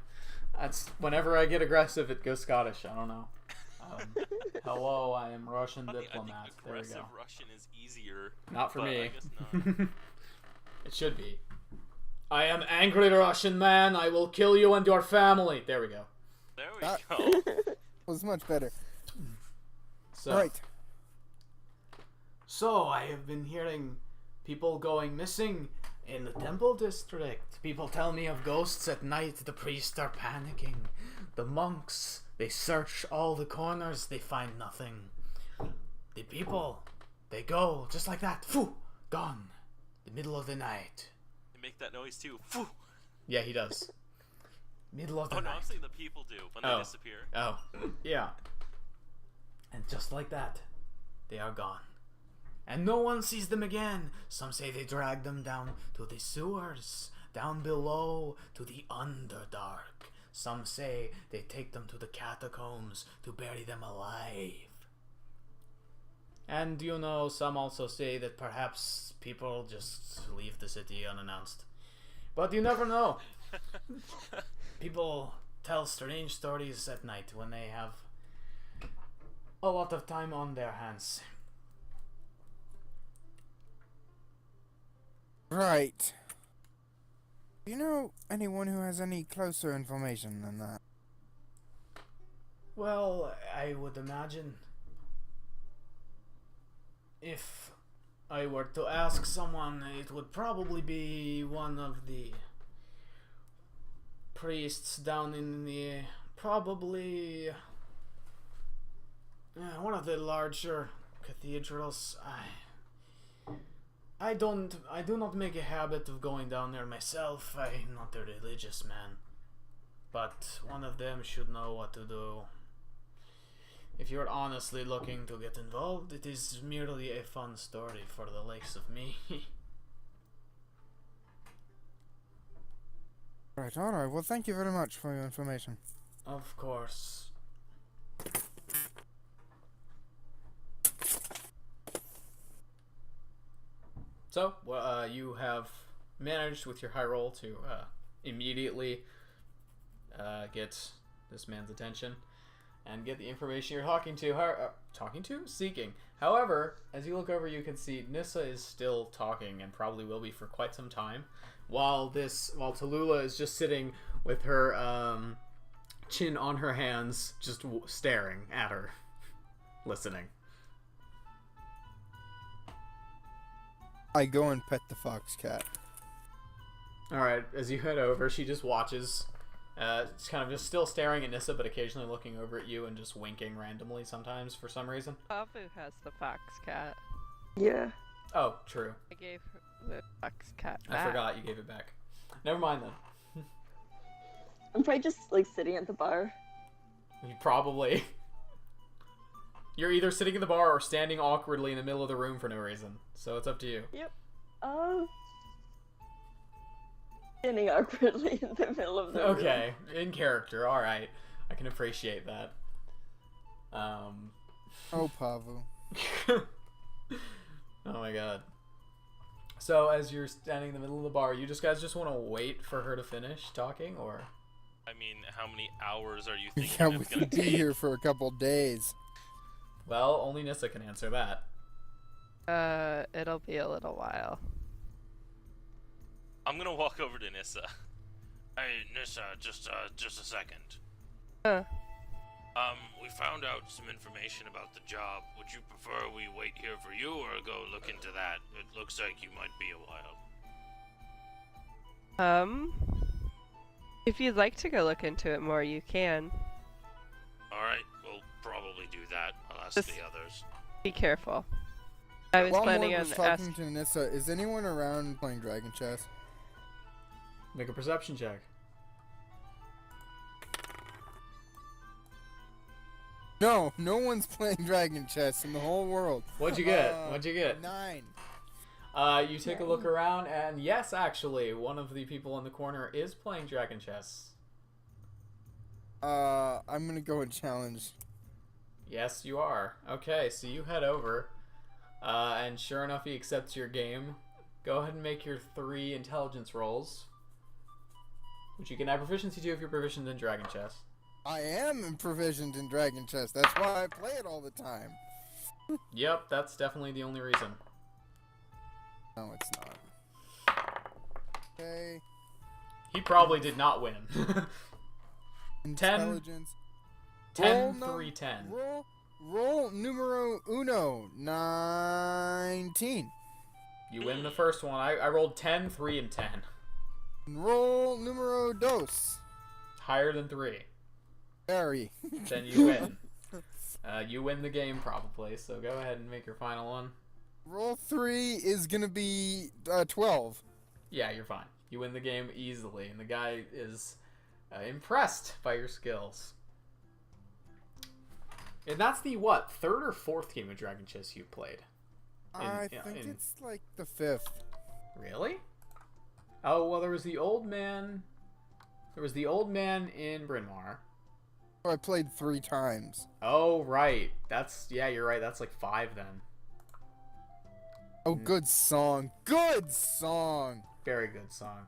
That's whenever I get aggressive, it goes Scottish. I don't know. Hello, I am Russian Funny, diplomat. I think There we aggressive go. Russian is easier. Not for but me. I guess not. It should be. I am angry Russian man. I will kill you and your family. There we go. There we Ah. go. Was much better. So, Right. So, I have been hearing people going missing in the temple district. People tell me of ghosts at night. The priests are panicking. The monks, they search all the corners. They find nothing. The people, they go just like that. Phew, gone. The middle of the night. They make that noise too. Phew. yeah, he does. Middle of the Oh no, night. I'm saying the people do when Oh. they disappear. Oh, yeah. And just like that, they are gone. And no one sees them again. Some say they drag them down to the sewers, down below to the Underdark. Some say they take them to the catacombs to bury them alive. And you know, some also say that perhaps people just leave the city unannounced. But you never know. People tell strange stories at night when they have a lot of time on their hands. Right. Do you know anyone who has any closer information than that? Well, I would imagine if I were to ask someone, it would probably be one of the priests down in the probably one of the larger cathedrals. I do not make a habit of going down there myself. I'm not a religious man. But one of them should know what to do. If you're honestly looking to get involved, it is merely a fun story for the likes of me. Right, alright, well thank you very much for your information. Of course. So, you have managed with your high roll to immediately get this man's attention and get the information you're seeking. However, as you look over, you can see Nissa is still talking and probably will be for quite some time, while Tallulah is just sitting with her chin on her hands, just staring at her, listening. I go and pet the fox cat. Alright, as you head over, she just watches. It's kind of just still staring at Nissa, but occasionally looking over at you and just winking randomly sometimes for some reason. Pavu has the fox cat. Yeah. Oh, true. I gave her the fox cat back. I forgot you gave it back. Never mind then. I'm probably just like sitting at the bar. You probably. You're either sitting in the bar or standing awkwardly in the middle of the room for no reason. So it's up to you. Yep. Standing awkwardly in the middle of the room. Okay, in character. All right, I can appreciate that. Oh, Pavu. Oh my god. So as you're standing in the middle of the bar, you guys just want to wait for her to finish talking, or? I mean, how many hours are you thinking Yeah, we it's gonna could be take? here for a couple days. Well, only Nissa can answer that. It'll be a little while. I'm gonna walk over to Nissa. Hey, Nissa, just a second. Huh. We found out some information about the job. Would you prefer we wait here for you or go look into that? It looks like you might be a while. If you'd like to go look into it more, you can. Alright, we'll probably do that. I'll ask Just- the others. Be careful. I was While planning Mort on was talking asking. to Nissa, is anyone around playing Dragon Chess? Make a perception check. No, no one's playing Dragon Chess in the whole world. What'd you get? What'd you get? 9. You take a look around, and yes, actually, one of the people in the corner is playing Dragon Chess. I'm gonna go and challenge. Yes, you are. Okay, so you head over, and sure enough, he accepts your game. Go ahead and make your 3 intelligence rolls, which you can add proficiency to if you're proficient in Dragon Chess. I am proficient in Dragon Chess. That's why I play it all the time. Yep, that's definitely the only reason. No, it's not. Okay. He probably did not win. Intelligence. 10, Roll 3, 10. Roll numero uno. 19. You win the first one. I rolled 10, 3, and 10. Roll numero dos. Higher than 3. Very. Then you win. You win the game probably, so go ahead and make your final one. Roll 3 is gonna be 12. Yeah, you're fine. You win the game easily, and the guy is impressed by your skills. And that's the, what, 3rd or 4th game of Dragon Chess you've played? I think it's like the 5th. Really? Oh, well, there was the old man... There was the old man in Bryn Mawr. Oh, I played 3 times. Oh, right. Yeah, you're right. That's like 5 then. Oh, good song. Good song. Very good song.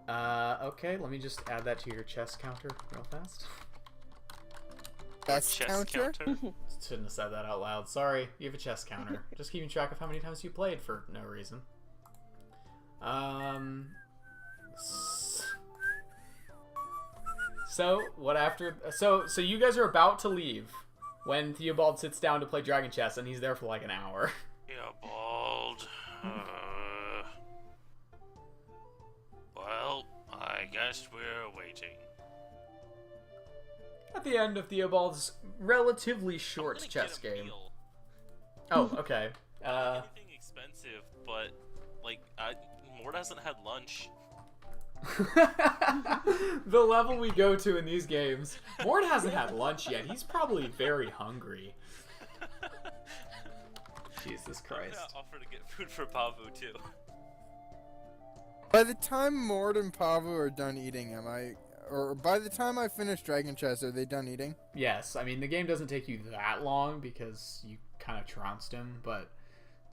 Okay, let me just add that to your chess counter real fast. Best Chess counter? Shouldn't have said that out loud. Sorry, you have a chess counter. Just keeping track of how many times you played for no reason. So what after? So you guys are about to leave when Theobald sits down to play Dragon Chess, and he's there for like an hour. Yeah, bald. Well, I guess we're waiting. At the end of Theobald's relatively short I'm gonna chess get a game. meal. Oh, okay. Anything expensive, but like, Mort hasn't had lunch. The level we go to in these games, Mort hasn't had lunch yet. He's probably very hungry. Jesus I'm Christ. gonna offer to get food for Pavu too. By the time Mort and Pavu are done eating, or by the time I finish Dragon Chess, are they done eating? Yes, I mean, the game doesn't take you that long because you kind of trounced him, but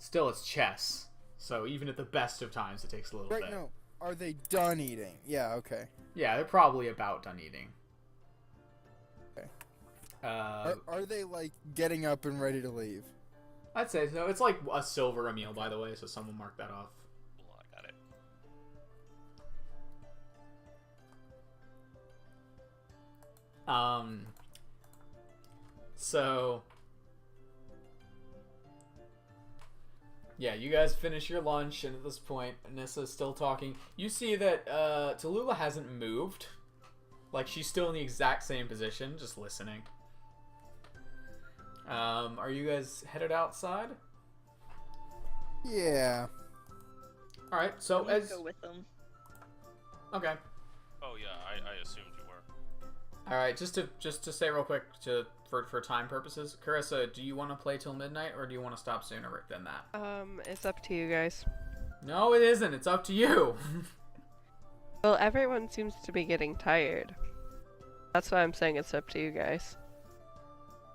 Still, it's chess. So even at the best of times, it takes a little Right, bit. no. Are they done eating? Yeah, okay. Yeah, they're probably about done eating. Okay. Uh, Are they, like, getting up and ready to leave? I'd say so. It's like a silver a meal, by the way, so someone mark that off. Cool, I got it. So yeah, you guys finish your lunch, and at this point, Anissa's still talking. You see that Tallulah hasn't moved. Like, she's still in the exact same position, just listening. Are you guys headed outside? Yeah. All right. So I'm gonna as go with them. okay. Oh yeah, I assumed you were. All right. Just to say real quick for time purposes, Carissa, do you want to play till midnight, or do you want to stop sooner than that? It's up to you guys. No, it isn't. It's up to you. Well, everyone seems to be getting tired. That's why I'm saying it's up to you guys.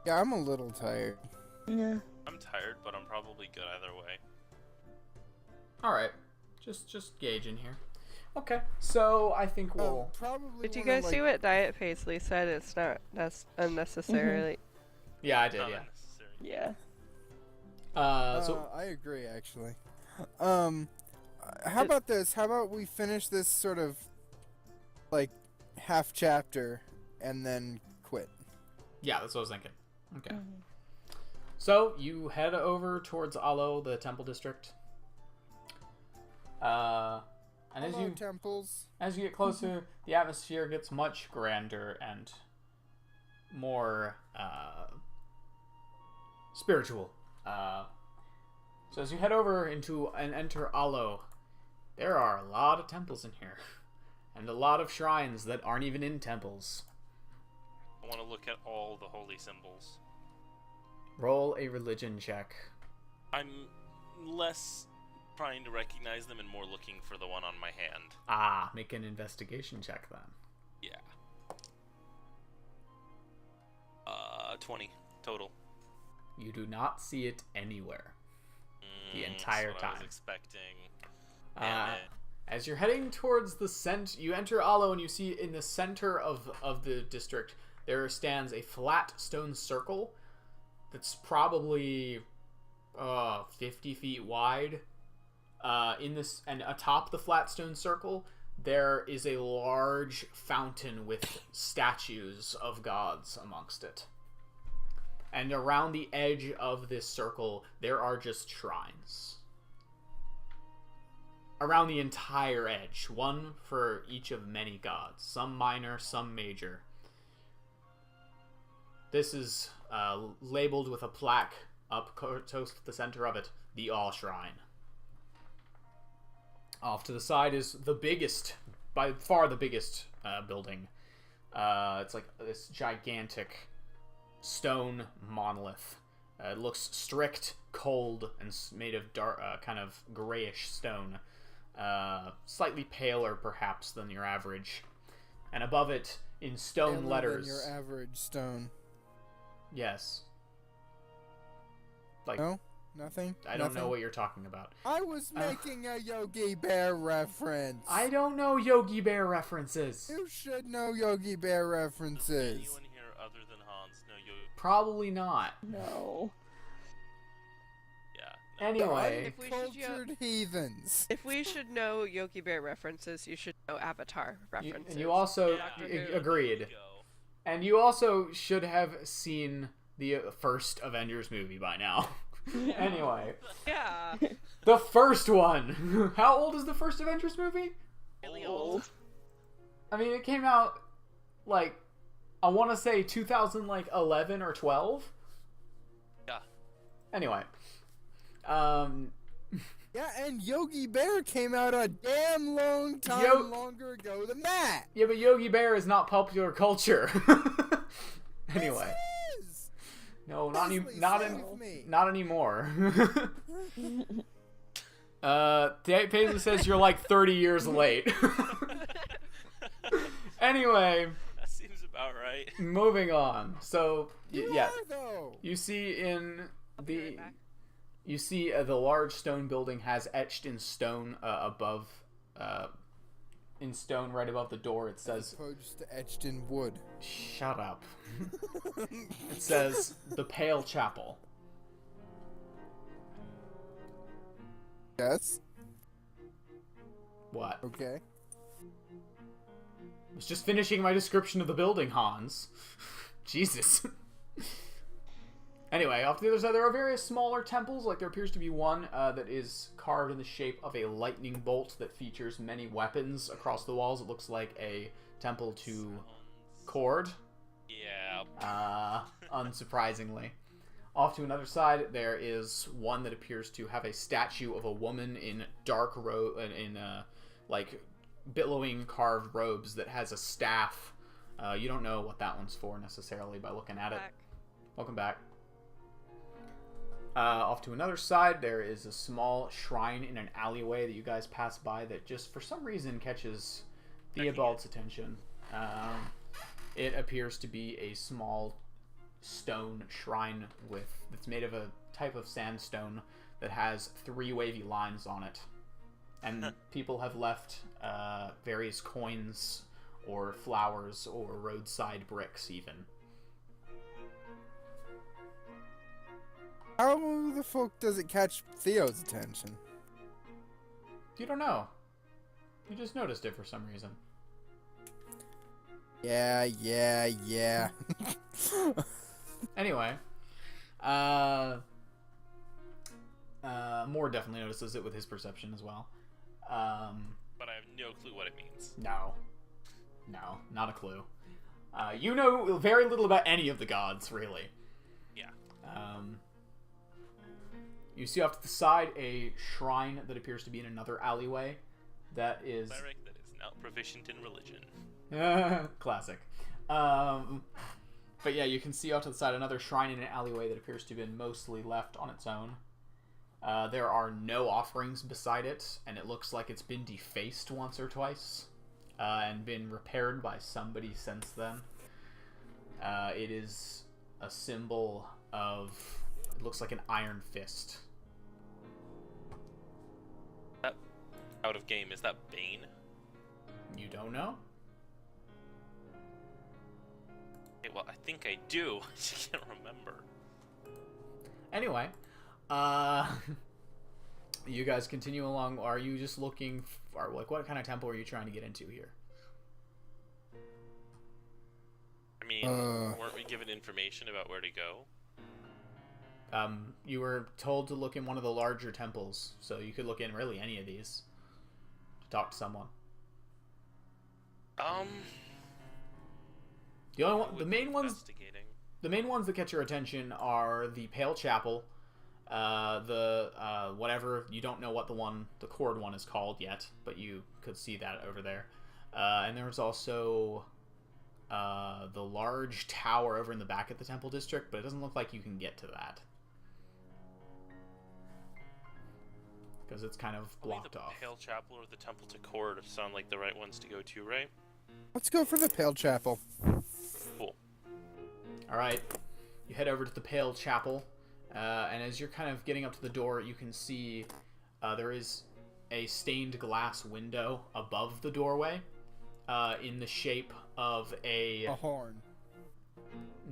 Yeah, I'm a little tired. Yeah. I'm tired, but I'm probably good either way. All right. Just gauging here. Okay. So I think we'll. Probably. Did you wanna, guys see like, what Diet Paisley said? It's not unnecessarily. Yeah, I did. Not Yeah. unnecessary. Yeah. So I agree, actually. How about this? How about we finish this sort of, like, half chapter and then quit? yeah, that's what I was thinking. Okay. Mhm. So you head over towards Alo, the temple district. And Hello, temples. as you get closer, the atmosphere gets much grander and more spiritual. So as you head over into and enter Alo, there are a lot of temples in here, and a lot of shrines that aren't even in temples. I want to look at all the holy symbols. Roll a religion check. I'm less trying to recognize them and more looking for the one on my hand. Ah, make an investigation check then. Yeah. 20 total. You do not see it anywhere. The That's entire what I was time. expecting. Uh, Damn it. As you're heading towards the center, you enter Alo, and you see in the center of the district there stands a flat stone circle that's probably 50 feet wide. In this, and atop the flat stone circle, there is a large fountain with statues of gods amongst it. And around the edge of this circle, there are just shrines. Around the entire edge, one for each of many gods, some minor, some major. This is labeled with a plaque up close to the center of it, the All Shrine. Off to the side is the biggest, by far the biggest building. It's like this gigantic stone monolith. It looks strict, cold, and made of dark, kind of grayish stone. Slightly paler, perhaps, than your average. And above it, in stone Paler letters. than your average stone. Yes. Like, No? Nothing? I don't know Nothing? what you're talking about. I was making a Yogi Bear reference. I don't know Yogi Bear references. You should know Yogi Bear Does references. anyone here other than Hans know you? Probably not. No. Yeah. No. Anyway, If we should Uncultured heathens. If we should know Yogi Bear references, you should know Avatar references. and you also Doctor Who. agreed. Go. And you also should have seen the first Avengers movie by now. Anyway, Yeah. the first one. How old is the first Avengers movie? Really old. I mean, it came out like I want to say 2011 or 12. Yeah. Anyway, Yeah, and Yogi Bear came out a damn long time longer ago than that. yeah, but Yogi Bear is not popular culture. Anyway, Yes, it is. no, Leslie, not save me. not anymore. Paisley says you're like 30 years late. Anyway, That seems about right. moving on. So You yeah, are, though. you see in I'll be the right back. You see the large stone building has etched in stone above, in stone right above the door. It says, Opposed to etched in wood. "Shut up." It says the Pale Chapel. Yes. What? Okay. I was just finishing my description of the building, Hans. Jesus. Anyway, off to the other side, there are various smaller temples. Like, there appears to be one that is carved in the shape of a lightning bolt that features many weapons across the walls. It looks like a temple to Cord. Yeah. Unsurprisingly. Off to another side, there is one that appears to have a statue of a woman in dark like billowing carved robes that has a staff. You don't know what that one's for necessarily by looking at it. Welcome back. Off to another side, there is a small shrine in an alleyway that you guys pass by that just for some reason catches Theobald's attention. It appears to be a small stone shrine that's made of a type of sandstone that has 3 wavy lines on it. And people have left various coins or flowers or roadside bricks even. How the fuck does it catch Theo's attention? You don't know. You just noticed it for some reason. Yeah. Anyway, Moore definitely notices it with his perception as well. But I have no clue what it means. No, not a clue. You know very little about any of the gods, really. Yeah. You see off to the side a shrine that appears to be in another alleyway. That is Cleric that is now proficient in religion. classic. But yeah, you can see off to the side another shrine in an alleyway that appears to have been mostly left on its own. There are no offerings beside it, and it looks like it's been defaced once or twice, and been repaired by somebody since then. It is a symbol of, it looks like an iron fist. That out of game, is that Bane? You don't know? Okay, well, I think I do. I can't remember. Anyway, you guys continue along. Are you just looking for, like, what kind of temple are you trying to get into here? I mean, weren't we given information about where to go? You were told to look in one of the larger temples, so you could look in really any of these to talk to someone. The only one, the main ones that catch your attention are the Pale Chapel, whatever, you don't know what the Cord one is called yet, but you could see that over there. And there's also the large tower over in the back of the temple district, but it doesn't look like you can get to that because it's kind of blocked off. The Pale Chapel or the Temple to Cord sound like the right ones to go to, right? Let's go for the Pale Chapel. Cool. Alright, you head over to the Pale Chapel, and as you're kind of getting up to the door, you can see there is a stained glass window above the doorway, in the shape of a horn.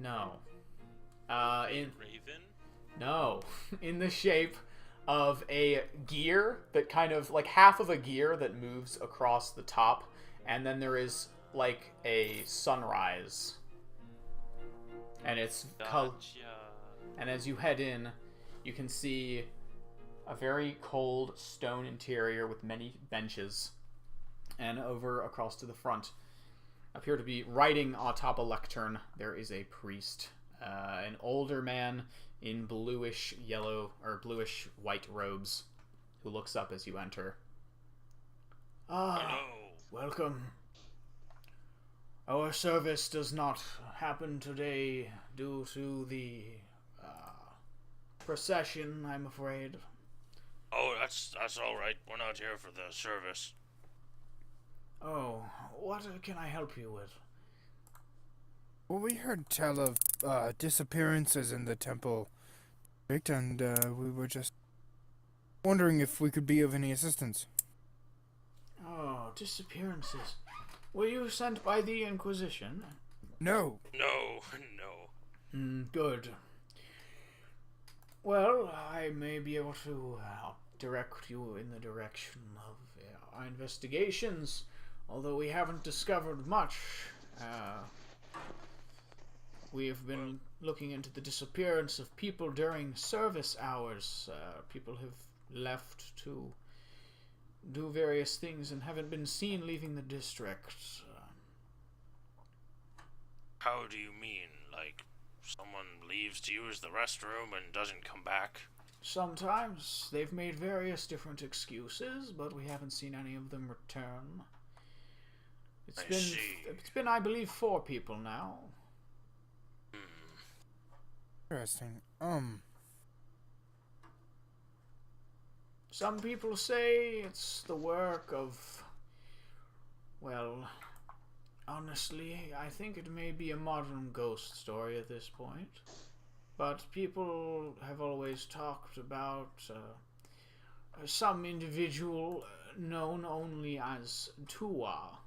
No. Raven? No. In the shape of a gear that kind of, like half of a gear that moves across the top, and then there is like a sunrise. And it's and as you head in, you can see a very cold stone interior with many benches. And over across to the front appear to be writing atop a lectern. There is a priest, an older man in bluish yellow or bluish white robes, who looks up as you enter. Hello. Welcome. Our service does not happen today due to the procession, I'm afraid. Oh, that's all right. We're not here for the service. Oh, what can I help you with? Well, we heard tell of disappearances in the temple, and we were just Wondering if we could be of any assistance. Oh, disappearances. Were you sent by the Inquisition? No. No, no. Good. Well, I may be able to direct you in the direction of our investigations, although we haven't discovered much. We have been looking into the disappearance of people during service hours. People have left to do various things and haven't been seen leaving the district. How do you mean? Like, someone leaves to use the restroom and doesn't come back? Sometimes they've made various different excuses, but we haven't seen any of them return. I see. It's been, I believe, 4 people now. Interesting. Some people say it's the work of, well, honestly, I think it may be a modern ghost story at this point. But people have always talked about some individual known only as Tua,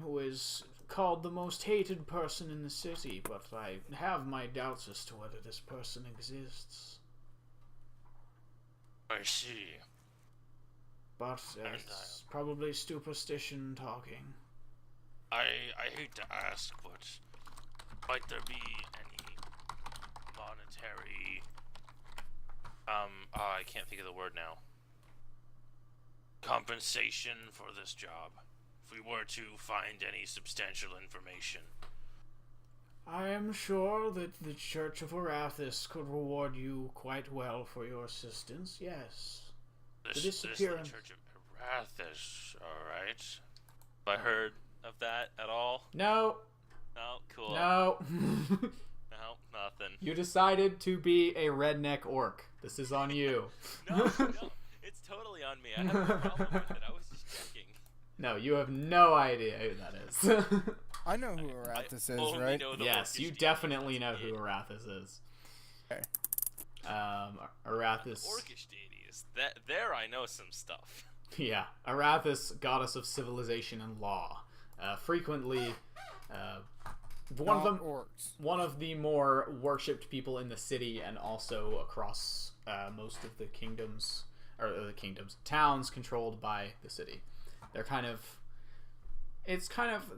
who is called the most hated person in the city, but I have my doubts as to whether this person exists. I see. But it's probably superstition talking. I hate to ask, but might there be any monetary I can't think of the word now. Compensation for this job, if we were to find any substantial information. I am sure that the Church of Arathis could reward you quite well for your assistance, yes. This The is the disappearance. Church of Arathis, alright. Have I heard of that at all? No, No, cool. no. No, nothing. You decided to be a redneck orc. This is on you. No, it's totally on me. I have no problem with it. I was just checking. No, you have no idea who that is. I know who Arathis is, Only right? know the Yes, orcish you deity, definitely know that's who it. Arathis is. Okay. Arathis. Orcish deities. There I know some stuff. Yeah, Arathis, goddess of civilization and law. Frequently, Not orcs. one of the more worshipped people in the city, and also across most of the kingdoms, or the towns controlled by the city. They're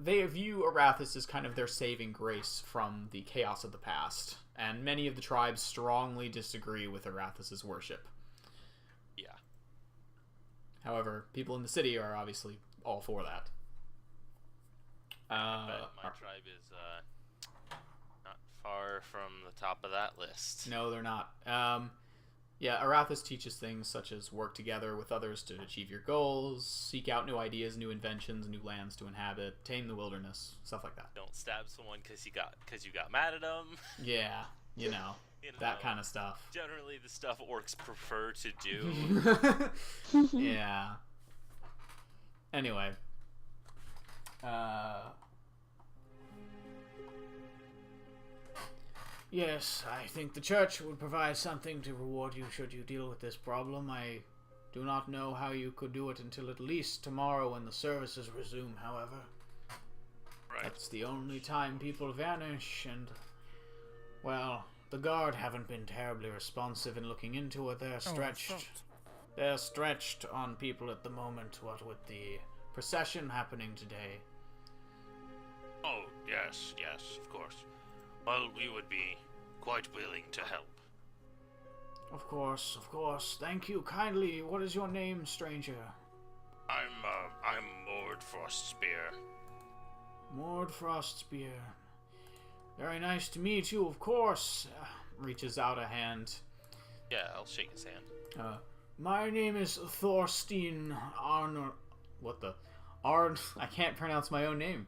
they view Arathis as kind of their saving grace from the chaos of the past, and many of the tribes strongly disagree with Arathis' worship. Yeah. However, people in the city are obviously all for that. But my tribe is not far from the top of that list. No, they're not. Yeah, Arathis teaches things such as work together with others to achieve your goals, seek out new ideas, new inventions, new lands to inhabit, tame the wilderness, stuff like that. Don't stab someone because you got mad at them. Yeah, you know, that kind of stuff. Generally, the stuff orcs prefer to do. Yeah. Anyway. Yes, I think the church would provide something to reward you should you deal with this problem. I do not know how you could do it until at least tomorrow when the services resume, however. Right. That's the only time people vanish, and, well, the guard haven't been terribly responsive in looking into it. They're stretched on people at the moment, what with the procession happening today. Oh, yes, of course. Well, we would be quite willing to help. Of course. Thank you kindly. What is your name, stranger? I'm Mord Frostspear. Mord Frostspear. Very nice to meet you, of course. Reaches out a hand. Yeah, I'll shake his hand. My name is Thorstein Arnor. What the? I can't pronounce my own name.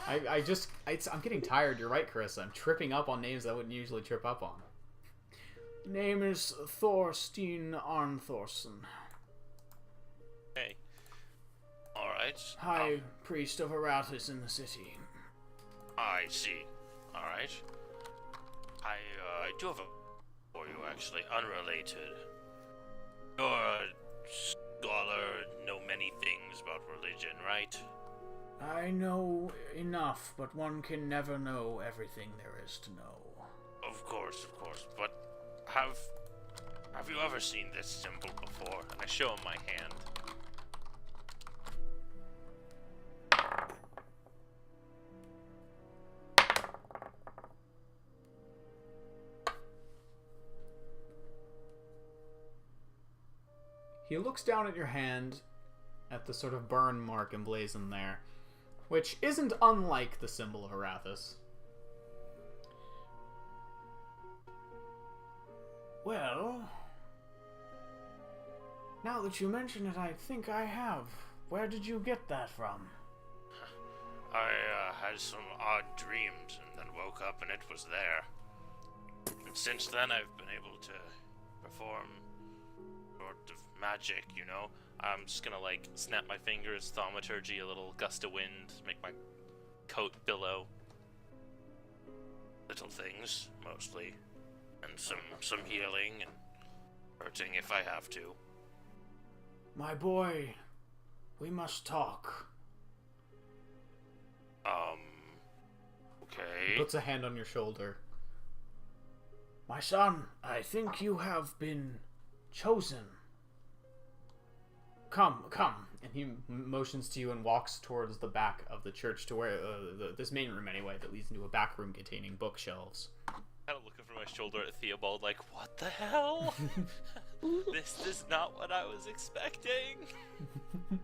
I'm getting tired. You're right, Carissa. I'm tripping up on names I wouldn't usually trip up on. Name is Thorstein Arnthorson. Hey. Alright. High priest of Arathis in the city. I see. Alright. I do have a for you, actually. Unrelated. You're a scholar, know many things about religion, right? I know enough, but one can never know everything there is to know. Of course, but have you ever seen this symbol before? And I show him my hand. He looks down at your hand, at the sort of burn mark emblazoned there, which isn't unlike the symbol of Arathis. Well, now that you mention it, I think I have. Where did you get that from? I had some odd dreams and then woke up and it was there. And since then I've been able to perform sort of magic, you know? I'm just gonna like snap my fingers, thaumaturgy, a little gust of wind, make my coat billow. Little things, mostly. And some healing and hurting if I have to. My boy, we must talk. Okay. Puts a hand on your shoulder. My son, I think you have been chosen. Come. And he motions to you and walks towards the back of the church to where, this main room anyway, that leads into a back room containing bookshelves. Kind of looking over my shoulder at Theobald, like, what the hell? This is not what I was expecting.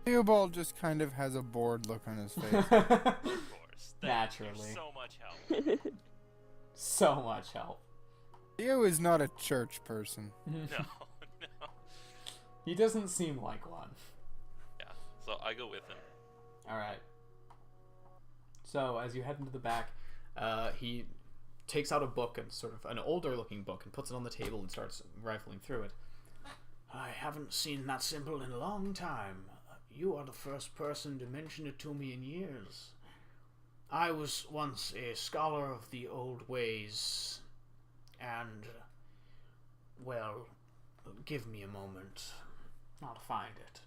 Theobald just kind of has a bored look on his face. Of course. Naturally. Thank you so much help. So much help. Theo is not a church person. No. He doesn't seem like one. Yeah, so I go with him. Alright. So, as you head into the back, he takes out a book, and sort of an older looking book, and puts it on the table and starts rifling through it. I haven't seen that symbol in a long time. You are the first person to mention it to me in years. I was once a scholar of the old ways, and, well, give me a moment. I'll find it.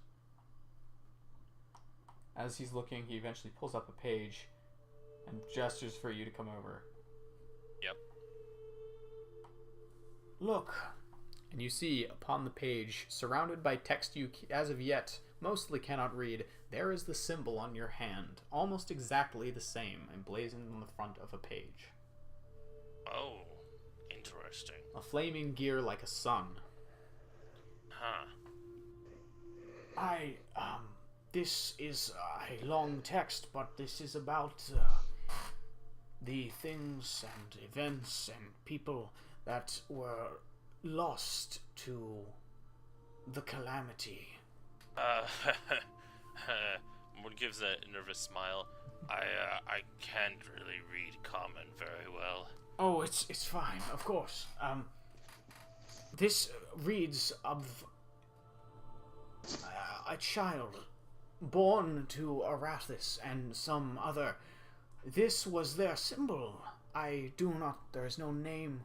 As he's looking, he eventually pulls up a page and gestures for you to come over. Yep. Look. And you see upon the page, surrounded by text you as of yet mostly cannot read, there is the symbol on your hand, almost exactly the same, emblazoned on the front of a page. Oh, interesting. A flaming gear like a sun. Huh. This is a long text, but this is about the things and events and people that were lost to the calamity. One gives a nervous smile. I can't really read common very well. Oh, it's fine, of course. This reads of a child born to Arathis and some other. This was their symbol. There's no name.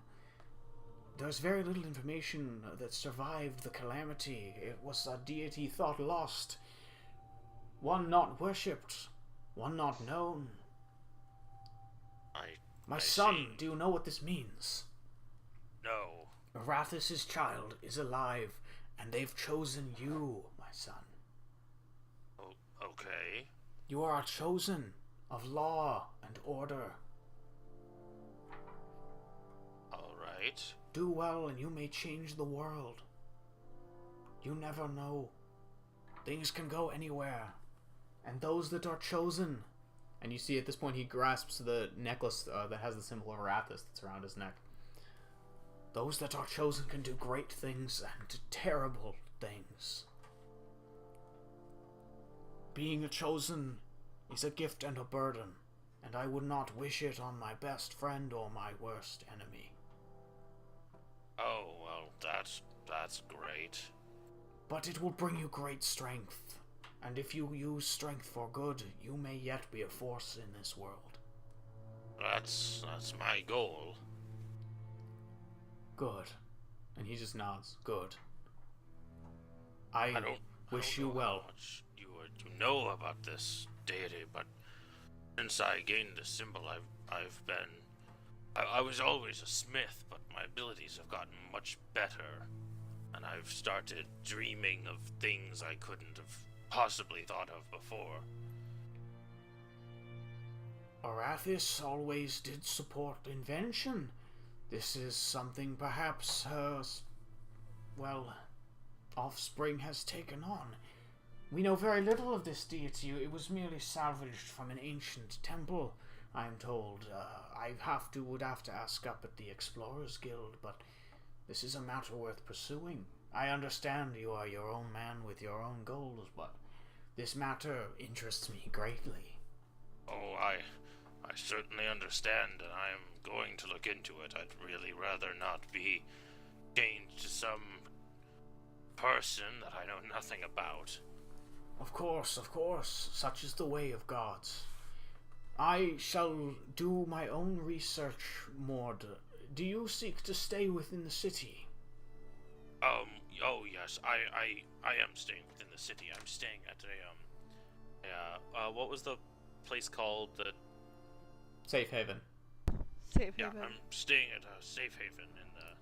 There's very little information that survived the calamity. It was a deity thought lost. One not worshipped. One not known. My son, see. do you know what this means? No. Arathis' child is alive, and they've chosen you, my son. Oh, okay. You are chosen of law and order. All right. Do well and you may change the world. You never know. Things can go anywhere. And those that are chosen. And you see at this point he grasps the necklace that has the symbol of Arathis that's around his neck. Those that are chosen can do great things and terrible things. Being a chosen is a gift and a burden, and I would not wish it on my best friend or my worst enemy. Oh, well, that's great. But it will bring you great strength, and if you use strength for good, you may yet be a force in this world. That's my goal. Good. And he just nods. Good. I I don't wish know you how well. much you know about this deity, but since I gained the symbol, I've been. I was always a smith, but my abilities have gotten much better, and I've started dreaming of things I couldn't have possibly thought of before. Arathis always did support invention. This is something perhaps her, offspring has taken on. We know very little of this deity. It was merely salvaged from an ancient temple, I'm told. Would have to ask up at the Explorers Guild, but this is a matter worth pursuing. I understand you are your own man with your own goals, but this matter interests me greatly. Oh, I certainly understand, and I'm going to look into it. I'd really rather not be chained to some person that I know nothing about. Of course, such is the way of gods. I shall do my own research, Mord. Do you seek to stay within the city? Oh yes, I am staying within the city. I'm staying at what was the place called? The Safe haven. Safe Yeah, haven. I'm staying at a safe haven in the.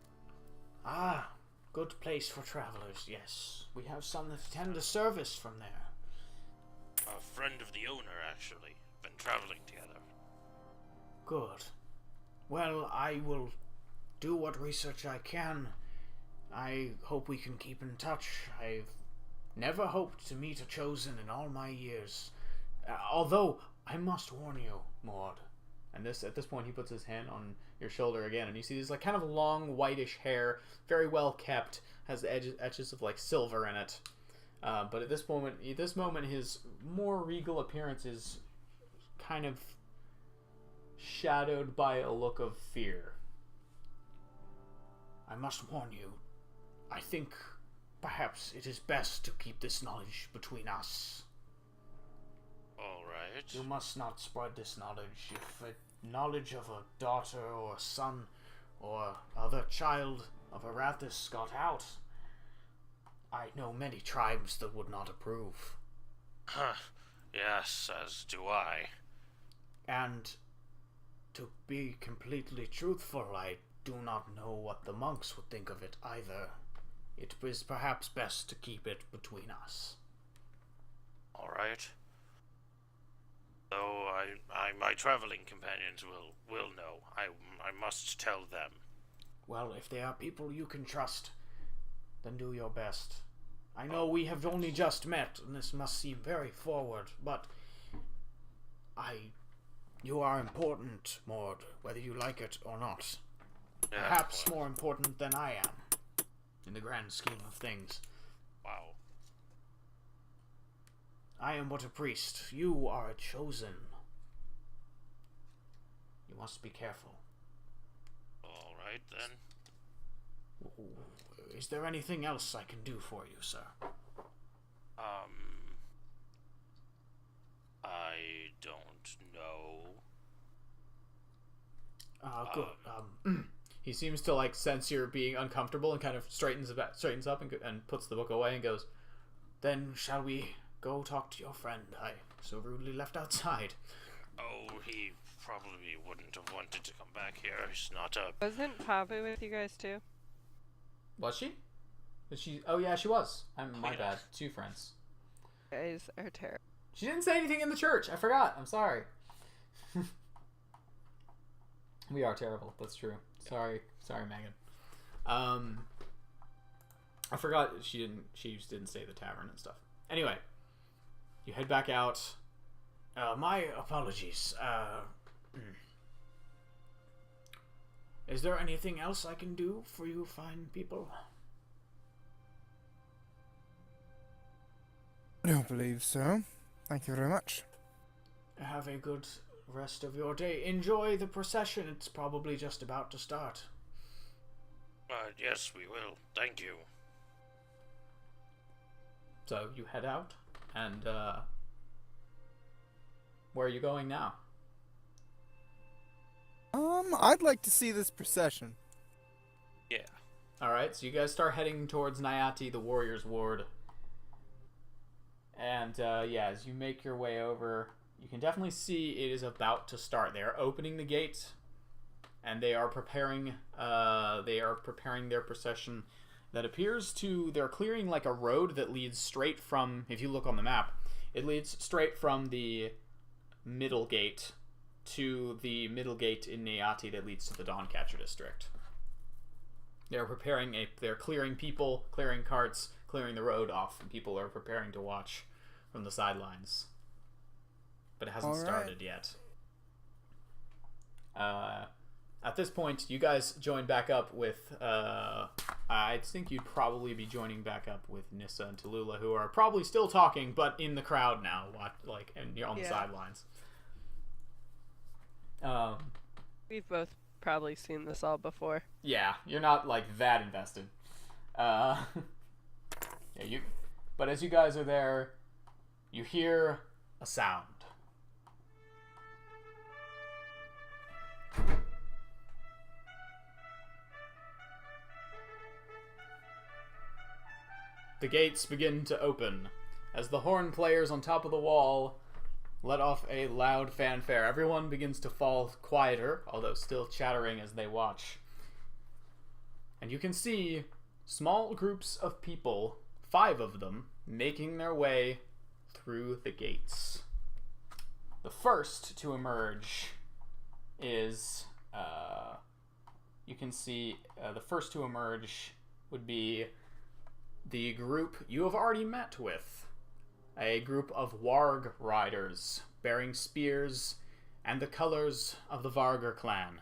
Ah, good place for travelers, yes. We have some that attend a service from there. A friend of the owner, actually. Been traveling together. Good. Well, I will do what research I can. I hope we can keep in touch. I've never hoped to meet a chosen in all my years. Although, I must warn you, Maud. And at this point, he puts his hand on your shoulder again, and you see this like kind of long whitish hair, very well kept, has the edges of like silver in it. But at this moment, his more regal appearance is kind of shadowed by a look of fear. I must warn you. I think perhaps it is best to keep this knowledge between us. Alright. You must not spread this knowledge. If knowledge of a daughter or a son or other child of Arathis got out, I know many tribes that would not approve. Huh. Yes, as do I. And to be completely truthful, I do not know what the monks would think of it either. It is perhaps best to keep it between us. Alright. Though my traveling companions will know. I must tell them. Well, if they are people you can trust, then do your best. I know we have only just met, and this must seem very forward, but you are important, Mord, whether you like it or not. Yeah, Perhaps well, more important than I am, in the grand scheme of things. Wow. I am but a priest. You are a chosen. You must be careful. Alright then. Is there anything else I can do for you, sir? I don't know. Good. He seems to like sense you're being uncomfortable and kind of straightens up and puts the book away and goes, Then shall we go talk to your friend I so rudely left outside? Oh, he probably wouldn't have wanted to come back here. He's not a. Wasn't Pavu with you guys too? was she? Was she? Oh yeah, she was. My Yeah. bad. Two friends. You guys are terrible. She didn't say anything in the church. I forgot. I'm sorry. We are terrible. That's true. Sorry, Megan. I forgot she just didn't stay at the tavern and stuff. Anyway, you head back out. My apologies. Is there anything else I can do for you fine people? I don't believe so. Thank you very much. Have a good rest of your day. Enjoy the procession. It's probably just about to start. Yes, we will. Thank you. So you head out, and where are you going now? I'd like to see this procession. Yeah. All right, so you guys start heading towards Nyati, the warrior's ward. And yeah, as you make your way over, you can definitely see it is about to start. They are opening the gate, and they are preparing. Their procession. That appears to. They're clearing like a road that leads straight from. If you look on the map, it leads straight from the middle gate to the middle gate in Neati that leads to the Dawncatcher district. They're they're clearing people, clearing carts, clearing the road off, and people are preparing to watch from the sidelines. But it hasn't started yet. At this point, you guys join back up with, I think you'd probably be joining back up with Nissa and Tallulah, who are probably still talking, but in the crowd now, and you're on the sidelines. We've both probably seen this all before. Yeah, you're not like that invested. But as you guys are there, you hear a sound. The gates begin to open as the horn players on top of the wall let off a loud fanfare. Everyone begins to fall quieter, although still chattering as they watch. And you can see small groups of people, 5 of them, making their way through the gates. The first to emerge is, you can see the first to emerge would be the group you have already met with. A group of Warg riders bearing spears and the colors of the Vargr clan.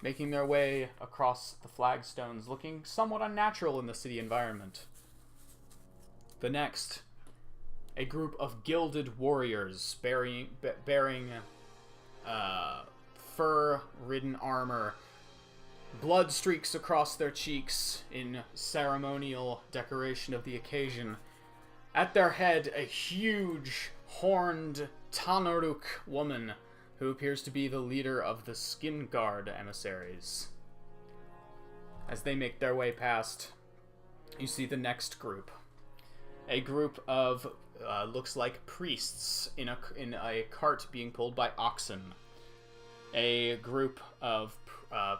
Making their way across the flagstones, looking somewhat unnatural in the city environment. The next, a group of gilded warriors bearing fur-ridden armor. Blood streaks across their cheeks in ceremonial decoration of the occasion. At their head, a huge, horned Tanaruk woman who appears to be the leader of the Skin Guard emissaries. As they make their way past, you see the next group. A group of, looks like priests in a cart being pulled by oxen. A group of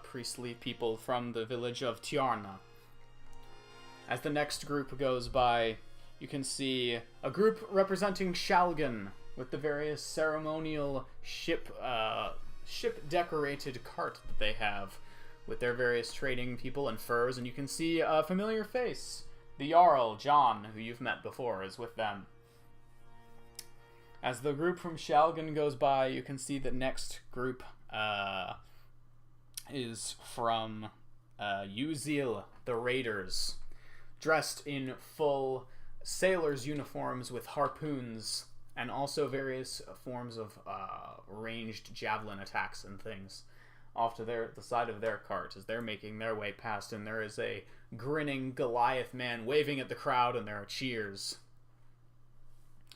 priestly people from the village of Tiarna. As the next group goes by, you can see a group representing Shalgan with the various ceremonial ship decorated cart that they have with their various trading people and furs, and you can see a familiar face. The Jarl, John, who you've met before, is with them. As the group from Shalgan goes by, you can see the next group is from Uzil, the Raiders, dressed in full sailors' uniforms with harpoons and also various forms of ranged javelin attacks and things off to the side of their cart as they're making their way past, and there is a grinning Goliath man waving at the crowd, and there are cheers.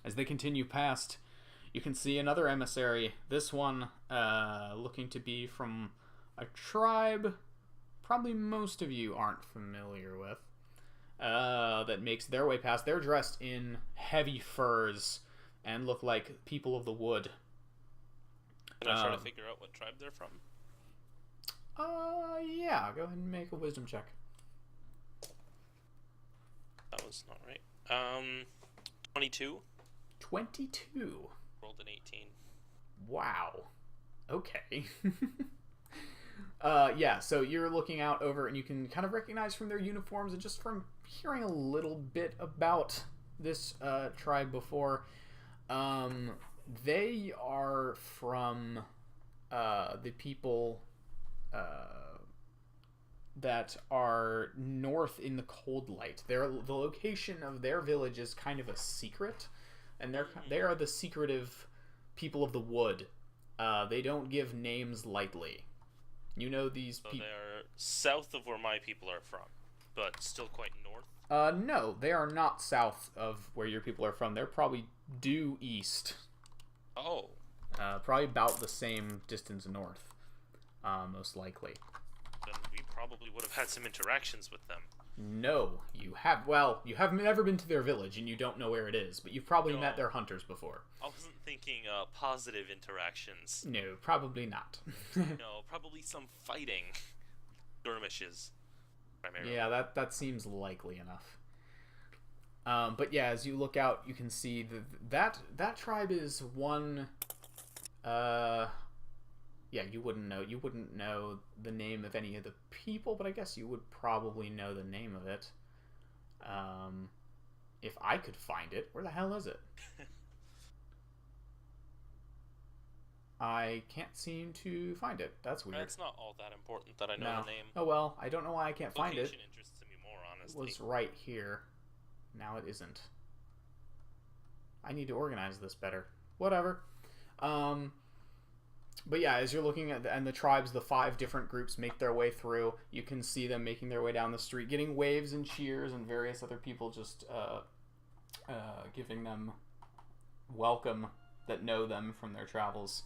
As they continue past, you can see another emissary, this one looking to be from a tribe probably most of you aren't familiar with, that makes their way past. They're dressed in heavy furs and look like people of the wood. Can I try to figure out what tribe they're from? Yeah, go ahead and make a wisdom check. That was not right. 22. 22. Rolled an 18. Wow. Okay. Yeah, so you're looking out over, and you can kind of recognize from their uniforms and just from hearing a little bit about this tribe before, they are from the people that are north in the Cold Light. The location of their village is kind of a secret, and they are the secretive people of the wood. They don't give names lightly. You know these people. So they're south of where my people are from, but still quite north. No, they are not south of where your people are from. They're probably due east. Oh. Probably about the same distance north, most likely. Then we probably would have had some interactions with them. No, you have. Well, you have never been to their village, and you don't know where it is. But you've probably No. met their hunters before. I wasn't thinking positive interactions. No, probably not. No, probably some fighting skirmishes, primarily. Yeah, that seems likely enough. But yeah, as you look out, you can see that tribe is one. Yeah, you wouldn't know the name of any of the people, but I guess you would probably know the name of it. If I could find it, where the hell is it? I can't seem to find it. That's weird. It's not all that important that I know No. the name. Oh well, I don't know why I can't find it. Location interests me more, It honestly. was right here. Now it isn't. I need to organize this better. Whatever. But yeah, as you're looking at the tribes, the 5 different groups make their way through. You can see them making their way down the street, getting waves and cheers, and various other people just giving them welcome that know them from their travels.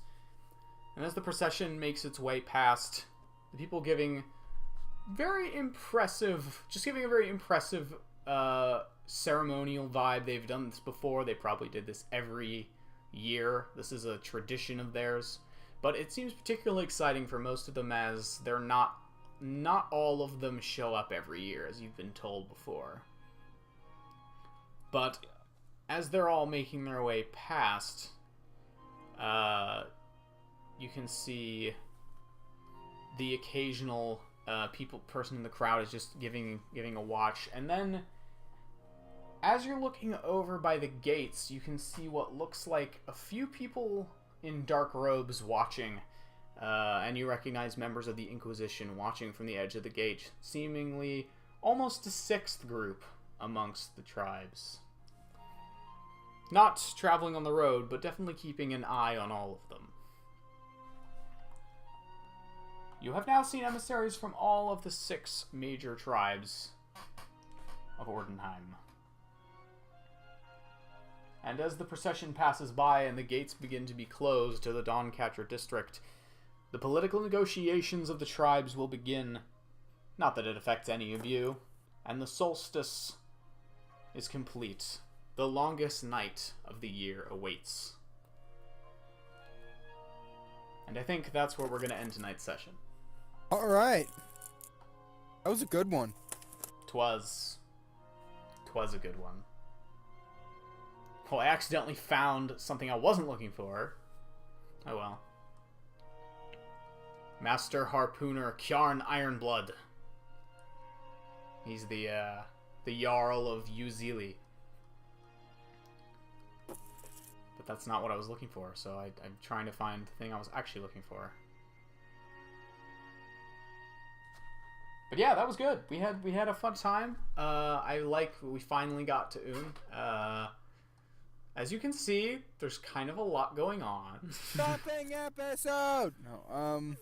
And as the procession makes its way past, the people giving a very impressive ceremonial vibe. They've done this before. They probably did this every year. This is a tradition of theirs. But it seems particularly exciting for most of them, as they're not all of them show up every year, as you've been told before. But as they're all making their way past, you can see the occasional person in the crowd is just giving a watch, and then as you're looking over by the gates, you can see what looks like a few people in dark robes watching, and you recognize members of the Inquisition watching from the edge of the gate, seemingly almost a 6th group amongst the tribes. Not traveling on the road, but definitely keeping an eye on all of them. You have now seen emissaries from all of the 6 major tribes of Ordenheim. And as the procession passes by and the gates begin to be closed to the Dawncatcher district, the political negotiations of the tribes will begin. Not that it affects any of you. And the solstice is complete. The longest night of the year awaits. And I think that's where we're going to end tonight's session. Alright. That was a good one. Twas a good one. Well, I accidentally found something I wasn't looking for. Oh well. Master Harpooner Kjarn Ironblood. He's the Jarl of Uzili. But that's not what I was looking for, so I'm trying to find the thing I was actually looking for. But yeah, that was good. We had a fun time. We finally got to Un. As you can see, there's kind of a lot going on. Shopping episode! No,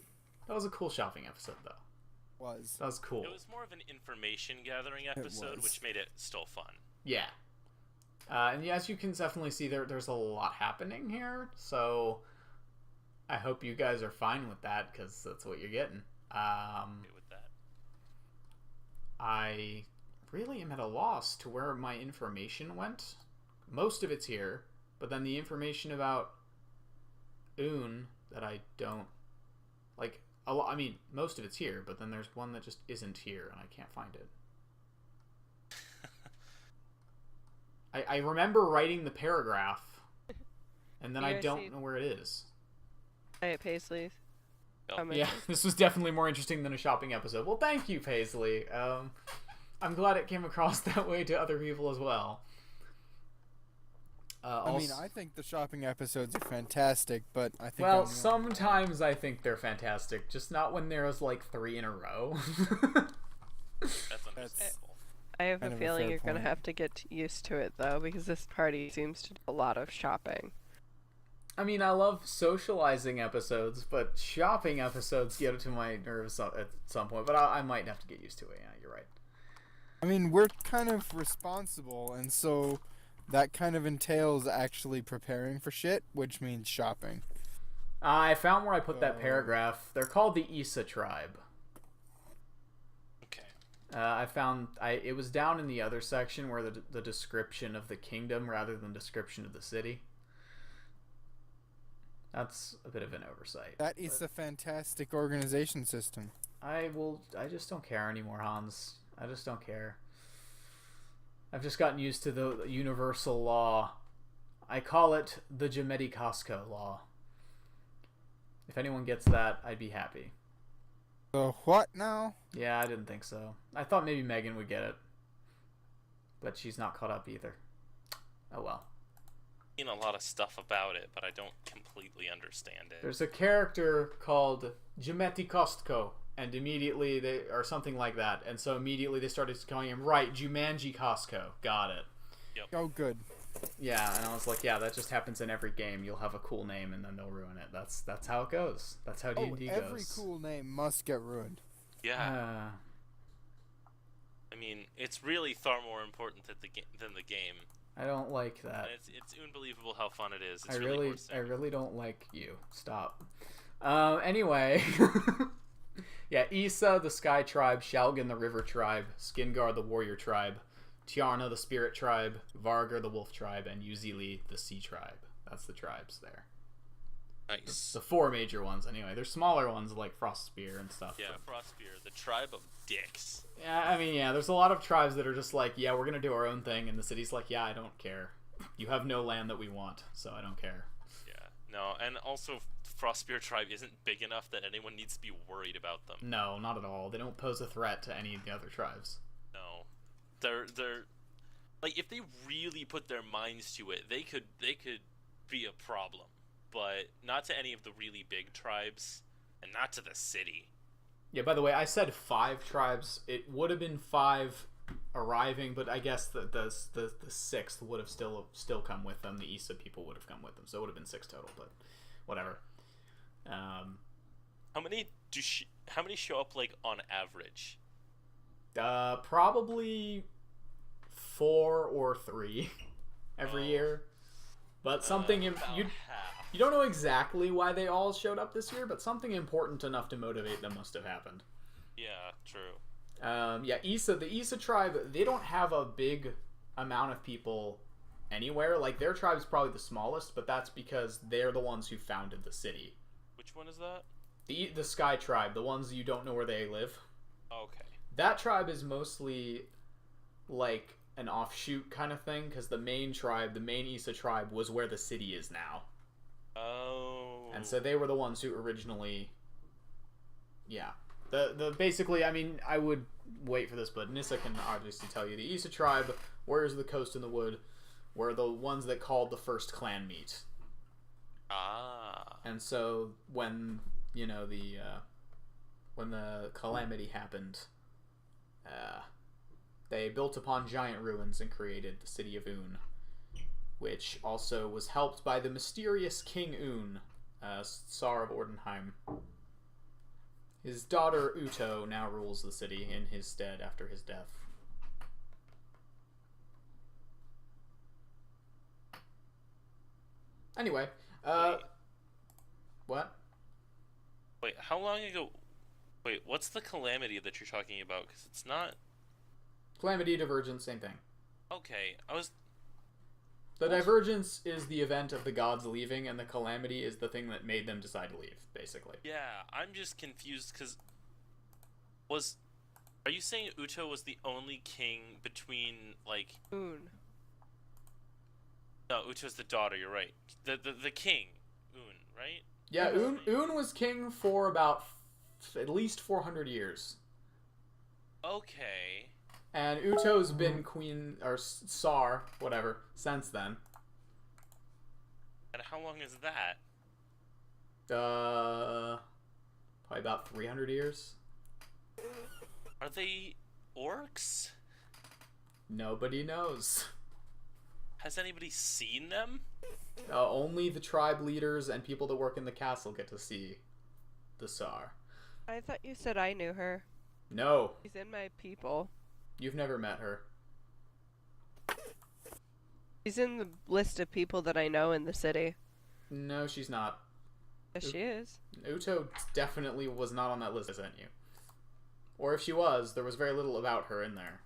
That was a cool shopping episode, though. That was cool. It was more of an information gathering episode, which made it still fun. Yeah. And yeah, as you can definitely see, there's a lot happening here, so I hope you guys are fine with that, because that's what you're getting. Okay with that. I really am at a loss to where my information went. Most of it's here, but then the information about Un that I don't like. I mean, most of it's here, but then there's one that just isn't here, and I can't find it. I remember writing the paragraph, and then I don't know where it is. Hey, Paisley. Oh. Yeah, this was definitely more interesting than a shopping episode. Well, thank you, Paisley. I'm glad it came across that way to other people as well. I mean, I think the shopping episodes are fantastic, but I think... Well, sometimes I think they're fantastic, just not when there's like 3 in a row. That's understandable. I have Kind a of a feeling fair you're going to point. have to get used to it, though, because this party seems to do a lot of shopping. I mean, I love socializing episodes, but shopping episodes get to my nerves at some point, but I might have to get used to it. Yeah, you're right. I mean, we're kind of responsible, and so that kind of entails actually preparing for shit, which means shopping. I found where I put that paragraph. They're called the Issa tribe. It was down in the other section where the description of the kingdom rather than description of the city. That's a bit of an oversight. That is a fantastic organization system. I just don't care anymore, Hans. I just don't care. I've just gotten used to the universal law. I call it the Jamedi Costco law. If anyone gets that, I'd be happy. The what now? Yeah, I didn't think so. I thought maybe Megan would get it. But she's not caught up either. Oh well. Seen a lot of stuff about it, but I don't completely understand it. There's a character called Jameti Costco, and immediately or something like that, and so immediately they started calling him, right, Jumanji Costco. Got it. Yep. Oh, good. Yeah, and I was like, yeah, that just happens in every game. You'll have a cool name, and then they'll ruin it. That's how it goes. That's how D&D goes. Every cool name must get ruined. Yeah. I mean, it's really far more important than the game. I don't like that. And it's unbelievable how fun it is. It's I really don't like you. Stop. Anyway. Yeah, Issa, the Sky Tribe, Shalgan, the River Tribe, Skingar, the Warrior Tribe, Tiarna, the Spirit Tribe, Vargar, the Wolf Tribe, and Uzili, the Sea Tribe. That's the tribes there. Nice. The four major ones, anyway. There's smaller ones like Frostspear and stuff. Yeah, Frostspear, the tribe of dicks. Yeah, I mean, yeah, there's a lot of tribes that are just like, yeah, we're gonna do our own thing, and the city's like, yeah, I don't care. You have no land that we want, so I don't care. Yeah, no, and also Frostspear tribe isn't big enough that anyone needs to be worried about them. No, not at all. They don't pose a threat to any of the other tribes. No. They're like, if they really put their minds to it, they could be a problem. But not to any of the really big tribes, and not to the city. Yeah, by the way, I said 5 tribes. It would have been 5 arriving, but I guess the 6th would have still come with them. The Issa people would have come with them, so it would have been 6 total. But whatever. How many show up, like, on average? Probably 4 or 3 every year. But something you don't know exactly why they all showed up this year, but something important enough to motivate them must have happened. Yeah, true. Yeah, the Issa tribe, they don't have a big amount of people anywhere. Like, their tribe's probably the smallest, but that's because they're the ones who founded the city. Which one is that? The Sky Tribe, the ones you don't know where they live. Okay. That tribe is mostly like an offshoot kind of thing, because the main Issa tribe, was where the city is now. Oh. And so they were the ones who originally, yeah. The basically, I mean, I would wait for this, but Nissa can obviously tell you. The Issa tribe, Warriors of the Coast and the Wood, were the ones that called the first clan meet. Ah. And so when, when the calamity happened, they built upon giant ruins and created the city of Un, which also was helped by the mysterious King Un, Tsar of Ordenheim. His daughter Uto now rules the city in his stead after his death. Anyway, what? Wait, how long ago? Wait, what's the calamity that you're talking about? Because it's not... Calamity, Divergence, same thing. Okay, The Divergence is the event of the gods leaving, and the Calamity is the thing that made them decide to leave, basically. Yeah, I'm just confused, because... Are you saying Uto was the only king between, like... Un. No, Uto's the daughter, you're right. The king, Un, right? Yeah, Un was king for about at least 400 years. Okay. And Uto's been queen, or Tsar, whatever, since then. And how long is that? Probably about 300 years. Are they orcs? Nobody knows. Has anybody seen them? Only the tribe leaders and people that work in the castle get to see the Tsar. I thought you said I knew her. No, She's in my people. you've never met her. She's in the list of people that I know in the city. No, she's not. Yes, she is. Uto definitely was not on that list I sent you. Or if she was, there was very little about her in there.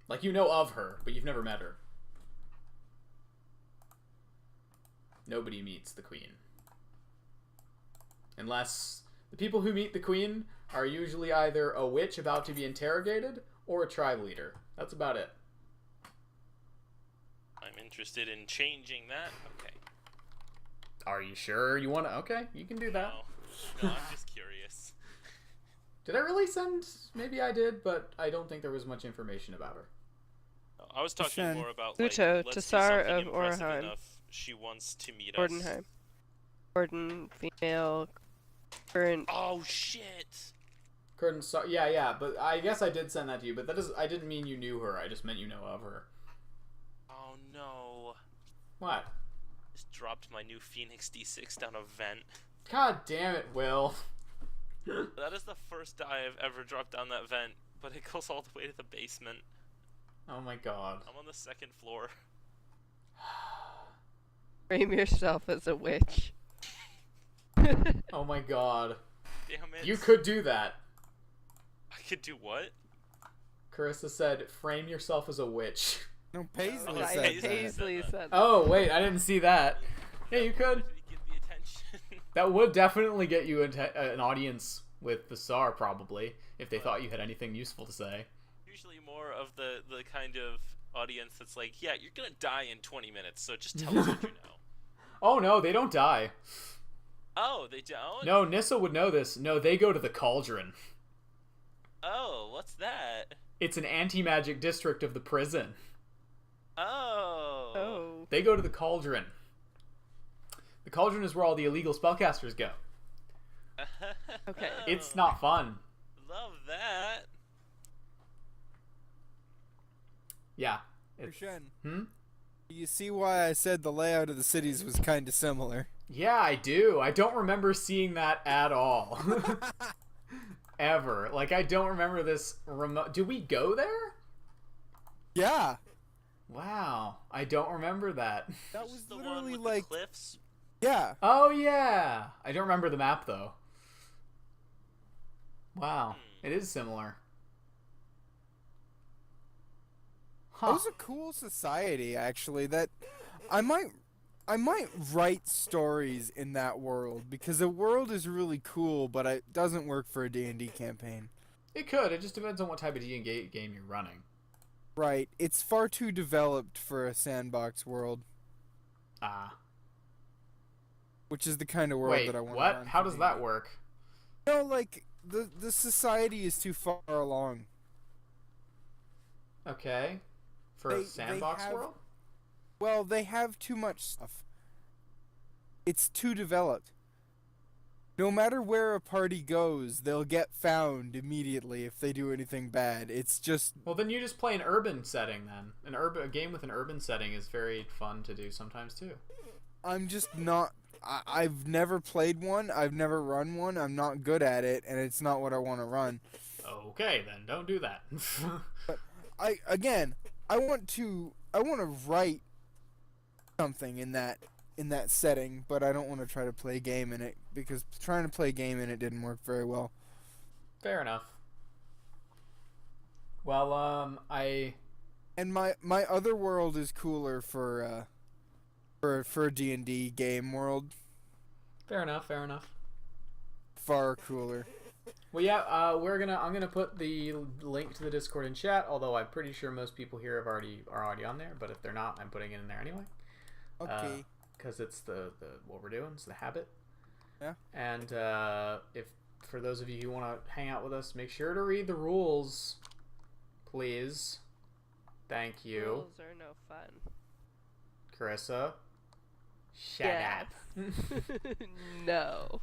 Like, you know of her, but you've never met her. Nobody meets the queen. Unless the people who meet the queen are usually either a witch about to be interrogated or a tribe leader. That's about it. I'm interested in changing that. Okay. Are you sure you want to? Okay, you can do that. No, I'm just curious. Did I really send? Maybe I did, but I don't think there was much information about her. I was talking Shen. more about like, Pluto, let's do Tassar something of impressive Orhan. enough. She wants to meet us. Jordanheim. Jordan, female, current. Oh shit! Curtin, yeah, but I guess I did send that to you. But that is, I didn't mean you knew her. I just meant you know of her. Oh no! What? Just dropped my new Phoenix D6 down a vent. God damn it, Will. That is the first die I've ever dropped down that vent, but it goes all the way to the basement. Oh my god. I'm on the second floor. Frame yourself as a witch. Oh my god. Damn it! You could do that. I could do what? Carissa said, "Frame yourself as a witch." No, Paisley Oh, said Paisley that. Paisley said that. Oh wait, I didn't see that. Yeah, you could. Did he get the attention? That would definitely get you an audience with the Tsar, probably, if they thought you had anything useful to say. Usually more of the kind of audience that's like, yeah, you're gonna die in 20 minutes, so just tell us what you know. Oh no, they don't die. Oh, they don't? No, Nissa would know this. No, they go to the Cauldron. Oh, what's that? It's an anti-magic district of the prison. Oh. Oh. They go to the Cauldron. The Cauldron is where all the illegal spellcasters go. Okay. It's not fun. Love that. Yeah. Shen, Hmm? you see why I said the layout of the cities was kind of similar? Yeah, I do. I don't remember seeing that at all. Ever. Like, I don't remember this remote... Do we go there? Yeah, Wow. I don't remember that. that This was is the one literally with like, the cliffs. yeah. Oh, yeah. I don't remember the map, though. Wow. It is similar. It was a cool society, actually. That I might write stories in that world because the world is really cool, but it doesn't work for a D&D campaign. It could. It just depends on what type of D&D game you're running. Right, it's far too developed for a sandbox world, Ah. which is the kind of world Wait, that I want. what? How does that work? No, like the society is too far along. Okay. For a They sandbox have- world? Well, they have too much stuff. It's too developed. No matter where a party goes, they'll get found immediately if they do anything bad. It's just Well, then you just play an urban setting, then. A game with an urban setting is very fun to do sometimes, too. I'm just not. I've never played one. I've never run one. I'm not good at it, and it's not what I want to run. Okay, then. Don't do that. I want to write something in that setting, but I don't want to try to play a game in it because trying to play a game in it didn't work very well. Fair enough. Well, And my other world is cooler for a D&D game world. Fair enough. Far cooler. Well, yeah, I'm gonna put the link to the Discord in chat, although I'm pretty sure most people here are already on there, but if they're not, I'm putting it in there anyway. Okay. Because it's the what we're doing, it's the habit. Yeah. And if for those of you who want to hang out with us, make sure to read the rules, please. Thank you, Rules are no fun. Carissa. Shut Yes. up. No.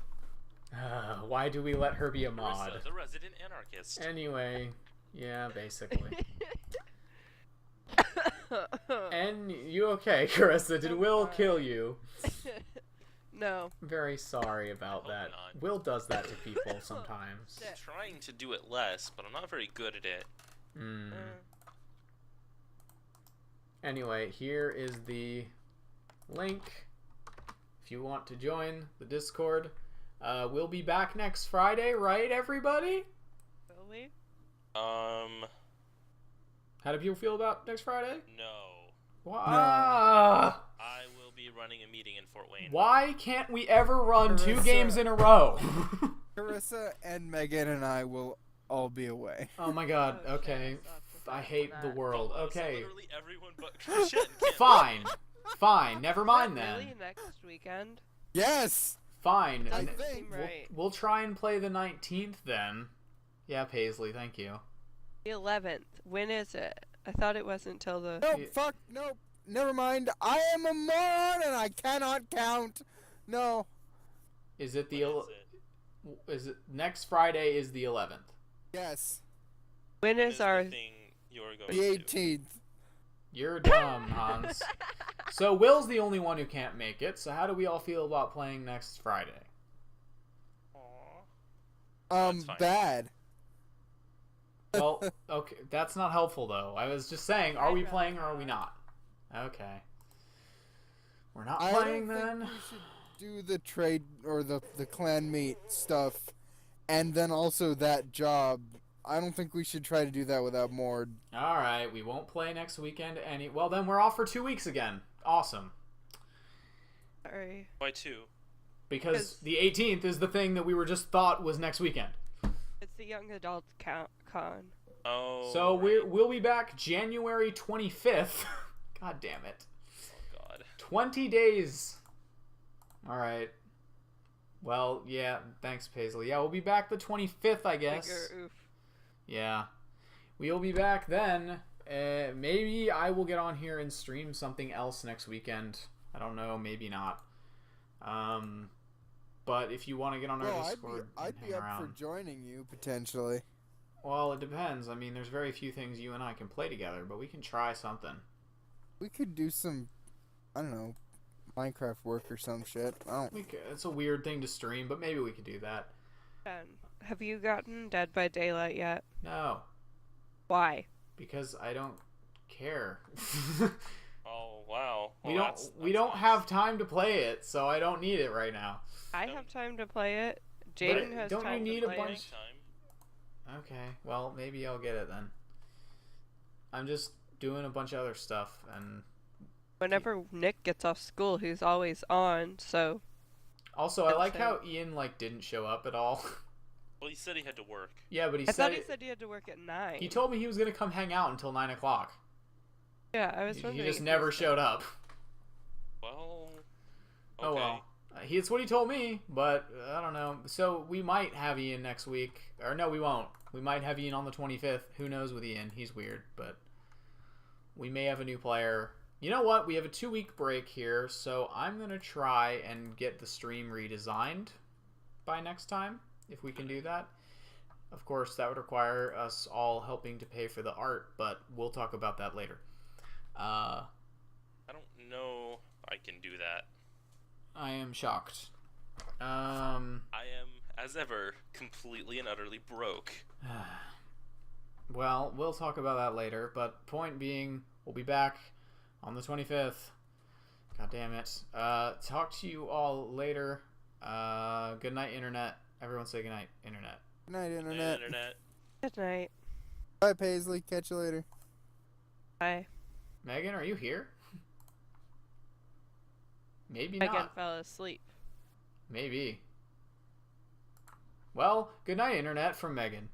Why do we let her be a mod? Marissa, the resident anarchist. Anyway, yeah, basically. And you okay, Carissa? Did I'm Will fine. kill you? No. Very sorry about Hope that. not. Will does that to people sometimes. I'm trying to do it less, but I'm not very good at it. Mm. Anyway, here is the link. If you want to join the Discord, we'll be back next Friday, right, everybody? we? How do people feel about next Friday? No. Why? I will be running a meeting in Fort Wayne. Why can't we ever run 2 Carissa. games in a row? Carissa and Megan and I will all be away. Oh my god, Oh, shit, okay. I saw I hate the that. world. So Okay. literally everyone but Christian can't Fine. Fine, never Is that mind then. Really next weekend? Yes! Fine. I and think. Seem We'll, right. we'll try and play the 19th then. Yeah, Paisley, thank you. The 11th. When is it? I thought it wasn't till the. Nope, Yeah. fuck, nope. Never mind. I am a moron and I cannot count. No. Is it the What is is it next Friday is the 11th? Yes. When What is is the our? thing you're going The to? 18th. You're dumb, Hans. So Will's the only one who can't make it. So how do we all feel about playing next Friday? Aw. That's fine. Bad. Well, okay, that's not helpful though. I was just saying, are I'd we rather playing or are we not? Okay. We're not playing I don't then. think we should do the trade or the clan meet stuff and then also that job. I don't think we should try to do that without Mord. All right, we won't play next weekend well, then we're off for 2 weeks again. Awesome. Sorry. Why 2? Because 'Cause- the 18th is the thing that we were just thought was next weekend. It's the young adult con. Oh. So right. we'll be back January 25th. God damn it. Oh God. 20 days. All right. Well, yeah, thanks Paisley. Yeah, we'll be back the 25th, I guess. Bigger oof. Yeah. We'll be back then. Maybe I will get on here and stream something else next weekend. I don't know, maybe not. But if you want to get on our Well, Discord, I'd and be hang up around. for joining you potentially. Well, it depends. I mean, there's very few things you and I can play together, but we can try something. We could do some, I don't know, Minecraft work or some shit. It's a weird thing to stream, but maybe we could do that. Ben, have you gotten Dead by Daylight yet? No, Why? because I don't care. Oh wow. we Well, don't that's nice. have time to play it, so I don't need it right now. I Don't- have time to play it. Jaden has don't you time need to a play bunch- it. Time. Okay, well maybe I'll get it then. I'm just doing a bunch of other stuff, and Whenever Nick gets off school, he's always on, so also I That's like him. how Ian didn't show up at all. Well, he said he had to work. Yeah, but he I said thought he said he had to work at 9. he told me he was gonna come hang out until 9 o'clock. Yeah, I was He wondering. just if never was showed up. Well. Oh okay. well. It's what he told me, but I don't know. So we might have Ian next week. Or no, we won't. We might have Ian on the 25th. Who knows with Ian? He's weird, but we may have a new player. You know what? We have a 2-week break here, so I'm going to try and get the stream redesigned by next time, if we can do that. Of course, that would require us all helping to pay for the art, but we'll talk about that later. I don't know I can do that. I am shocked. I am, as ever, completely and utterly broke. Well, we'll talk about that later, but point being, we'll be back on the 25th. God damn it. Talk to you all later. Good night, Internet. Everyone say good night, Internet. Good night, Internet. Internet. Good night. Bye, Paisley. Catch you later. Bye. Megan, are you here? Maybe Megan not. fell asleep. Maybe. Well, good night, Internet, from Megan.